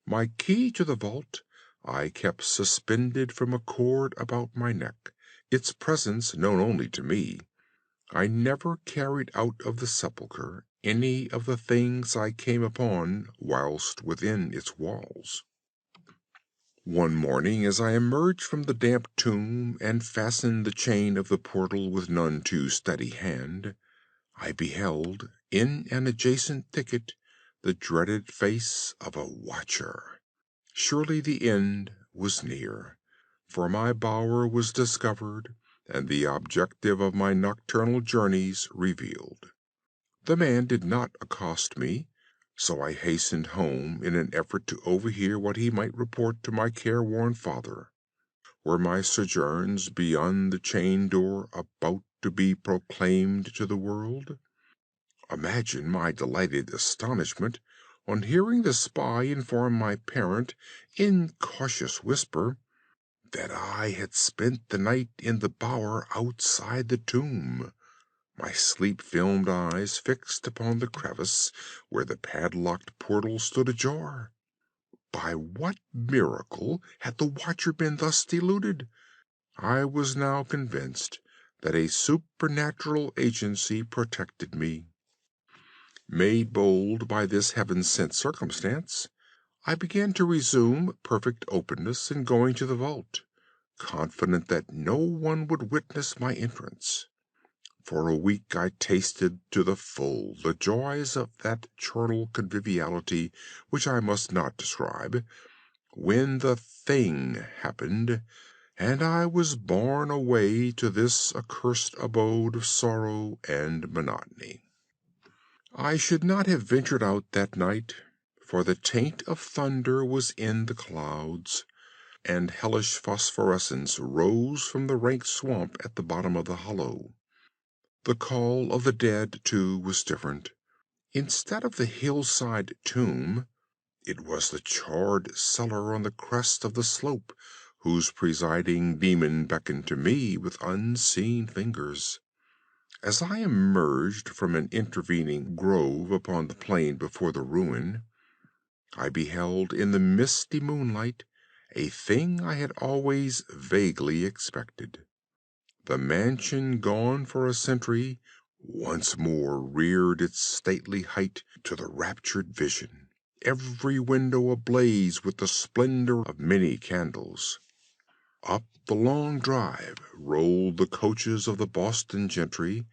My key to the vault I kept suspended from a cord about my neck, its presence known only to me. I never carried out of the sepulchre any of the things I came upon whilst within its walls. One morning, as I emerged from the damp tomb and fastened the chain of the portal with none too steady hand, I beheld, in an adjacent thicket, the dreaded face of a watcher. Surely the end was near, for my bower was discovered, and the objective of my nocturnal journeys revealed. The man did not accost me, so I hastened home in an effort to overhear what he might report to my careworn father. Were my sojourns beyond the chained door about to be proclaimed to the world? Imagine my delighted astonishment On hearing the spy inform my parent, in cautious whisper, that I had spent the night in the bower outside the tomb, my sleep-filmed eyes fixed upon the crevice where the padlocked portal stood ajar. By what miracle had the watcher been thus deluded? I was now convinced that a supernatural agency protected me. Made bold by this heaven-sent circumstance, I began to resume perfect openness in going to the vault, confident that no one would witness my entrance. For a week I tasted to the full the joys of that charnel conviviality which I must not describe, when the thing happened, and I was borne away to this accursed abode of sorrow and monotony. I should not have ventured out that night, for the taint of thunder was in the clouds, and hellish phosphorescence rose from the rank swamp at the bottom of the hollow. The call of the dead, too, was different. Instead of the hillside tomb, it was the charred cellar on the crest of the slope, whose presiding demon beckoned to me with unseen fingers. As I emerged from an intervening grove upon the plain before the ruin, I beheld in the misty moonlight a thing I had always vaguely expected. The mansion gone for a century once more reared its stately height to the raptured vision, every window ablaze with the splendor of many candles. Up the long drive rolled the coaches of the Boston gentry,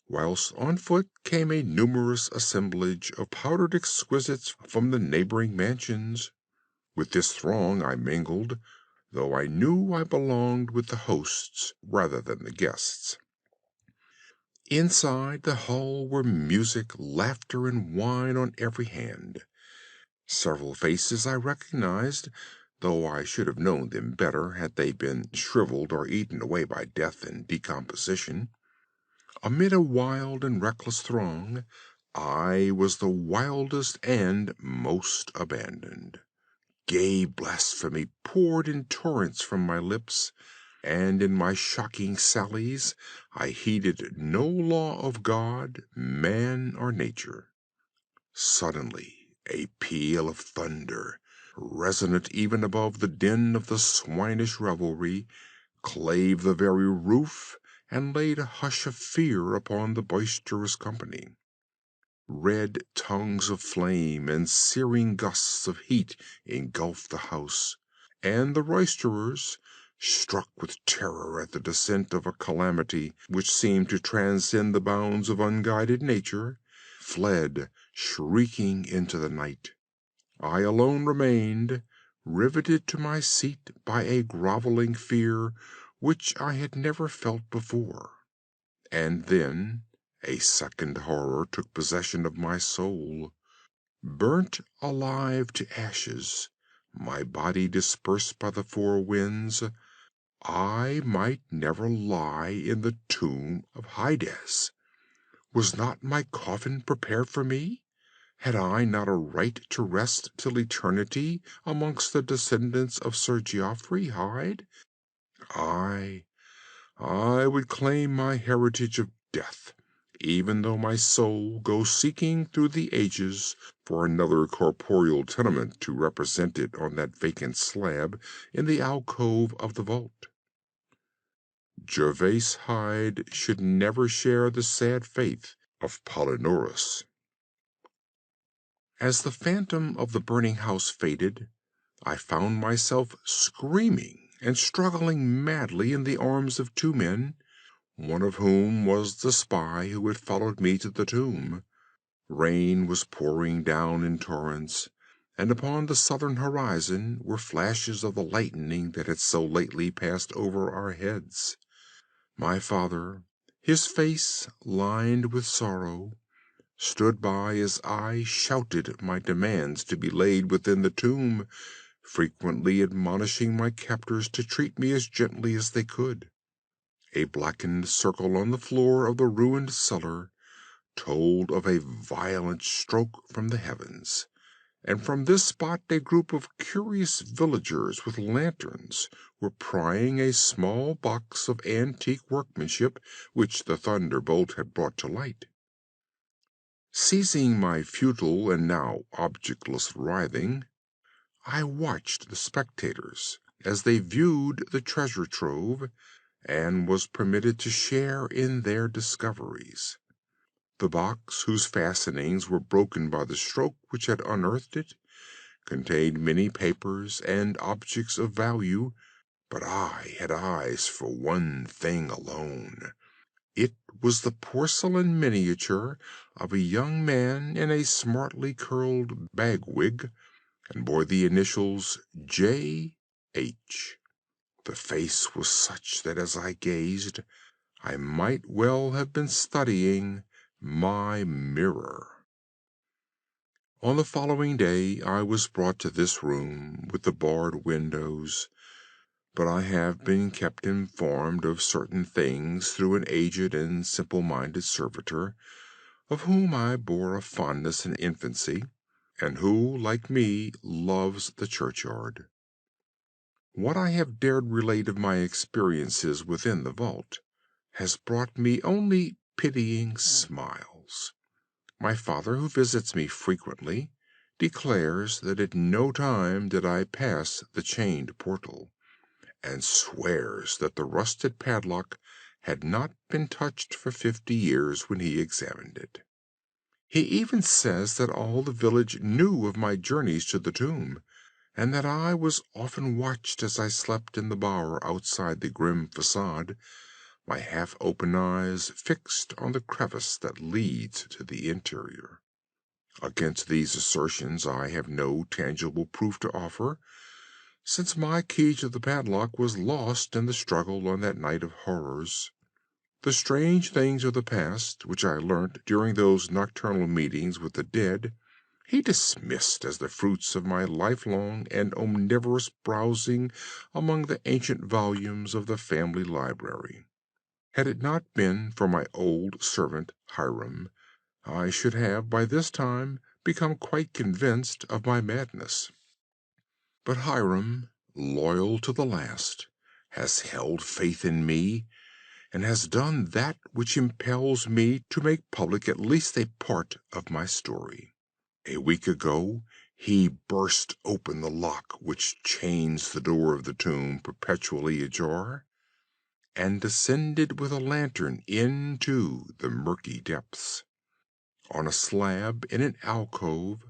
whilst on foot came a numerous assemblage of powdered exquisites from the neighboring mansions. With this throng I mingled, though I knew I belonged with the hosts rather than the guests. Inside the hall were music, laughter, and wine on every hand. Several faces I recognized, though I should have known them better had they been shriveled or eaten away by death and decomposition. Amid a wild and reckless throng, I was the wildest and most abandoned. Gay blasphemy poured in torrents from my lips, and in my shocking sallies I heeded no law of God, man, or nature. Suddenly a peal of thunder, resonant even above the din of the swinish revelry, clave the very roof and laid a hush of fear upon the boisterous company. Red tongues of flame and searing gusts of heat engulfed the house, and the roisterers, struck with terror at the descent of a calamity which seemed to transcend the bounds of unguided nature, fled shrieking into the night. I alone remained, riveted to my seat by a groveling fear which I had never felt before. And then a second horror took possession of my soul. Burnt alive to ashes, my body dispersed by the four winds, I might never lie in the tomb of Hydas. Was not my coffin prepared for me? Had I not a right to rest till eternity amongst the descendants of Sir Geoffrey Hyde? I would claim my heritage of death, even though my soul go seeking through the ages for another corporeal tenement to represent it on that vacant slab in the alcove of the vault. Gervase Hyde should never share the sad fate of Palinurus. As the phantom of the burning house faded, I found myself screaming and struggling madly in the arms of two men, one of whom was the spy who had followed me to the tomb. Rain was pouring down in torrents, and upon the southern horizon were flashes of the lightning that had so lately passed over our heads. My father, his face lined with sorrow, stood by as I shouted my demands to be laid within the tomb, frequently admonishing my captors to treat me as gently as they could. A blackened circle on the floor of the ruined cellar told of a violent stroke from the heavens, and from this spot a group of curious villagers with lanterns were prying a small box of antique workmanship which the thunderbolt had brought to light. Ceasing my futile and now objectless writhing, I watched the spectators as they viewed the treasure trove, and was permitted to share in their discoveries. The box, whose fastenings were broken by the stroke which had unearthed it, contained many papers and objects of value, but I had eyes for one thing alone. It was the porcelain miniature of a young man in a smartly curled bagwig, and bore the initials J.H. The face was such that as I gazed, I might well have been studying my mirror. On the following day I was brought to this room with the barred windows, but I have been kept informed of certain things through an aged and simple-minded servitor, of whom I bore a fondness in infancy, and who, like me, loves the churchyard. What I have dared relate of my experiences within the vault has brought me only pitying smiles. My father, who visits me frequently, declares that at no time did I pass the chained portal, and swears that the rusted padlock had not been touched for 50 years when he examined it. He even says that all the village knew of my journeys to the tomb, and that I was often watched as I slept in the bower outside the grim facade, my half-open eyes fixed on the crevice that leads to the interior. Against these assertions I have no tangible proof to offer, since my key to the padlock was lost in the struggle on that night of horrors. The strange things of the past, which I learnt during those nocturnal meetings with the dead, he dismissed as the fruits of my lifelong and omnivorous browsing among the ancient volumes of the family library. Had it not been for my old servant Hiram, I should have by this time become quite convinced of my madness. But Hiram, loyal to the last, has held faith in me, and has done that which impels me to make public at least a part of my story. A week ago he burst open the lock which chains the door of the tomb perpetually ajar, and descended with a lantern into the murky depths. On a slab in an alcove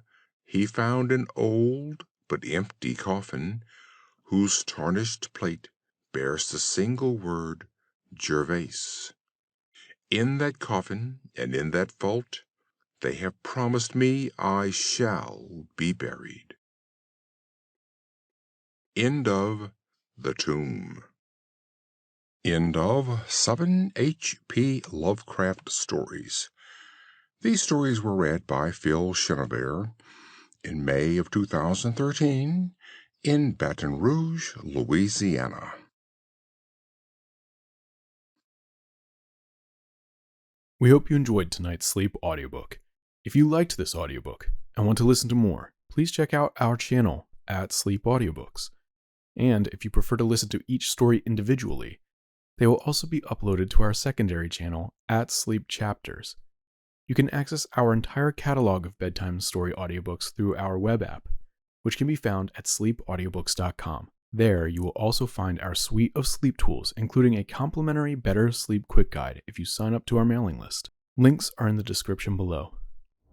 he found an old but empty coffin, whose tarnished plate bears the single word Gervais. In that coffin and in that vault they have promised me I shall be buried. End of The Tomb. End of 7 H.P. Lovecraft stories. These stories were read by Phil Chenevert in May of 2013 in Baton Rouge, Louisiana. We hope you enjoyed tonight's sleep audiobook. If you liked this audiobook and want to listen to more, please check out our channel at Sleep Audiobooks. And if you prefer to listen to each story individually, they will also be uploaded to our secondary channel at Sleep Chapters. You can access our entire catalog of bedtime story audiobooks through our web app, which can be found at sleepaudiobooks.com. There, you will also find our suite of sleep tools, including a complimentary Better Sleep Quick Guide if you sign up to our mailing list. Links are in the description below.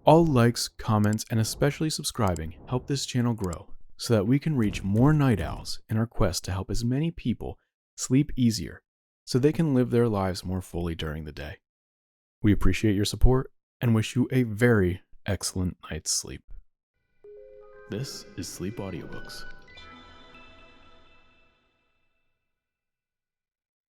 All likes, comments, and especially subscribing help this channel grow so that we can reach more night owls in our quest to help as many people sleep easier so they can live their lives more fully during the day. We appreciate your support and wish you a very excellent night's sleep. This is Sleep Audiobooks.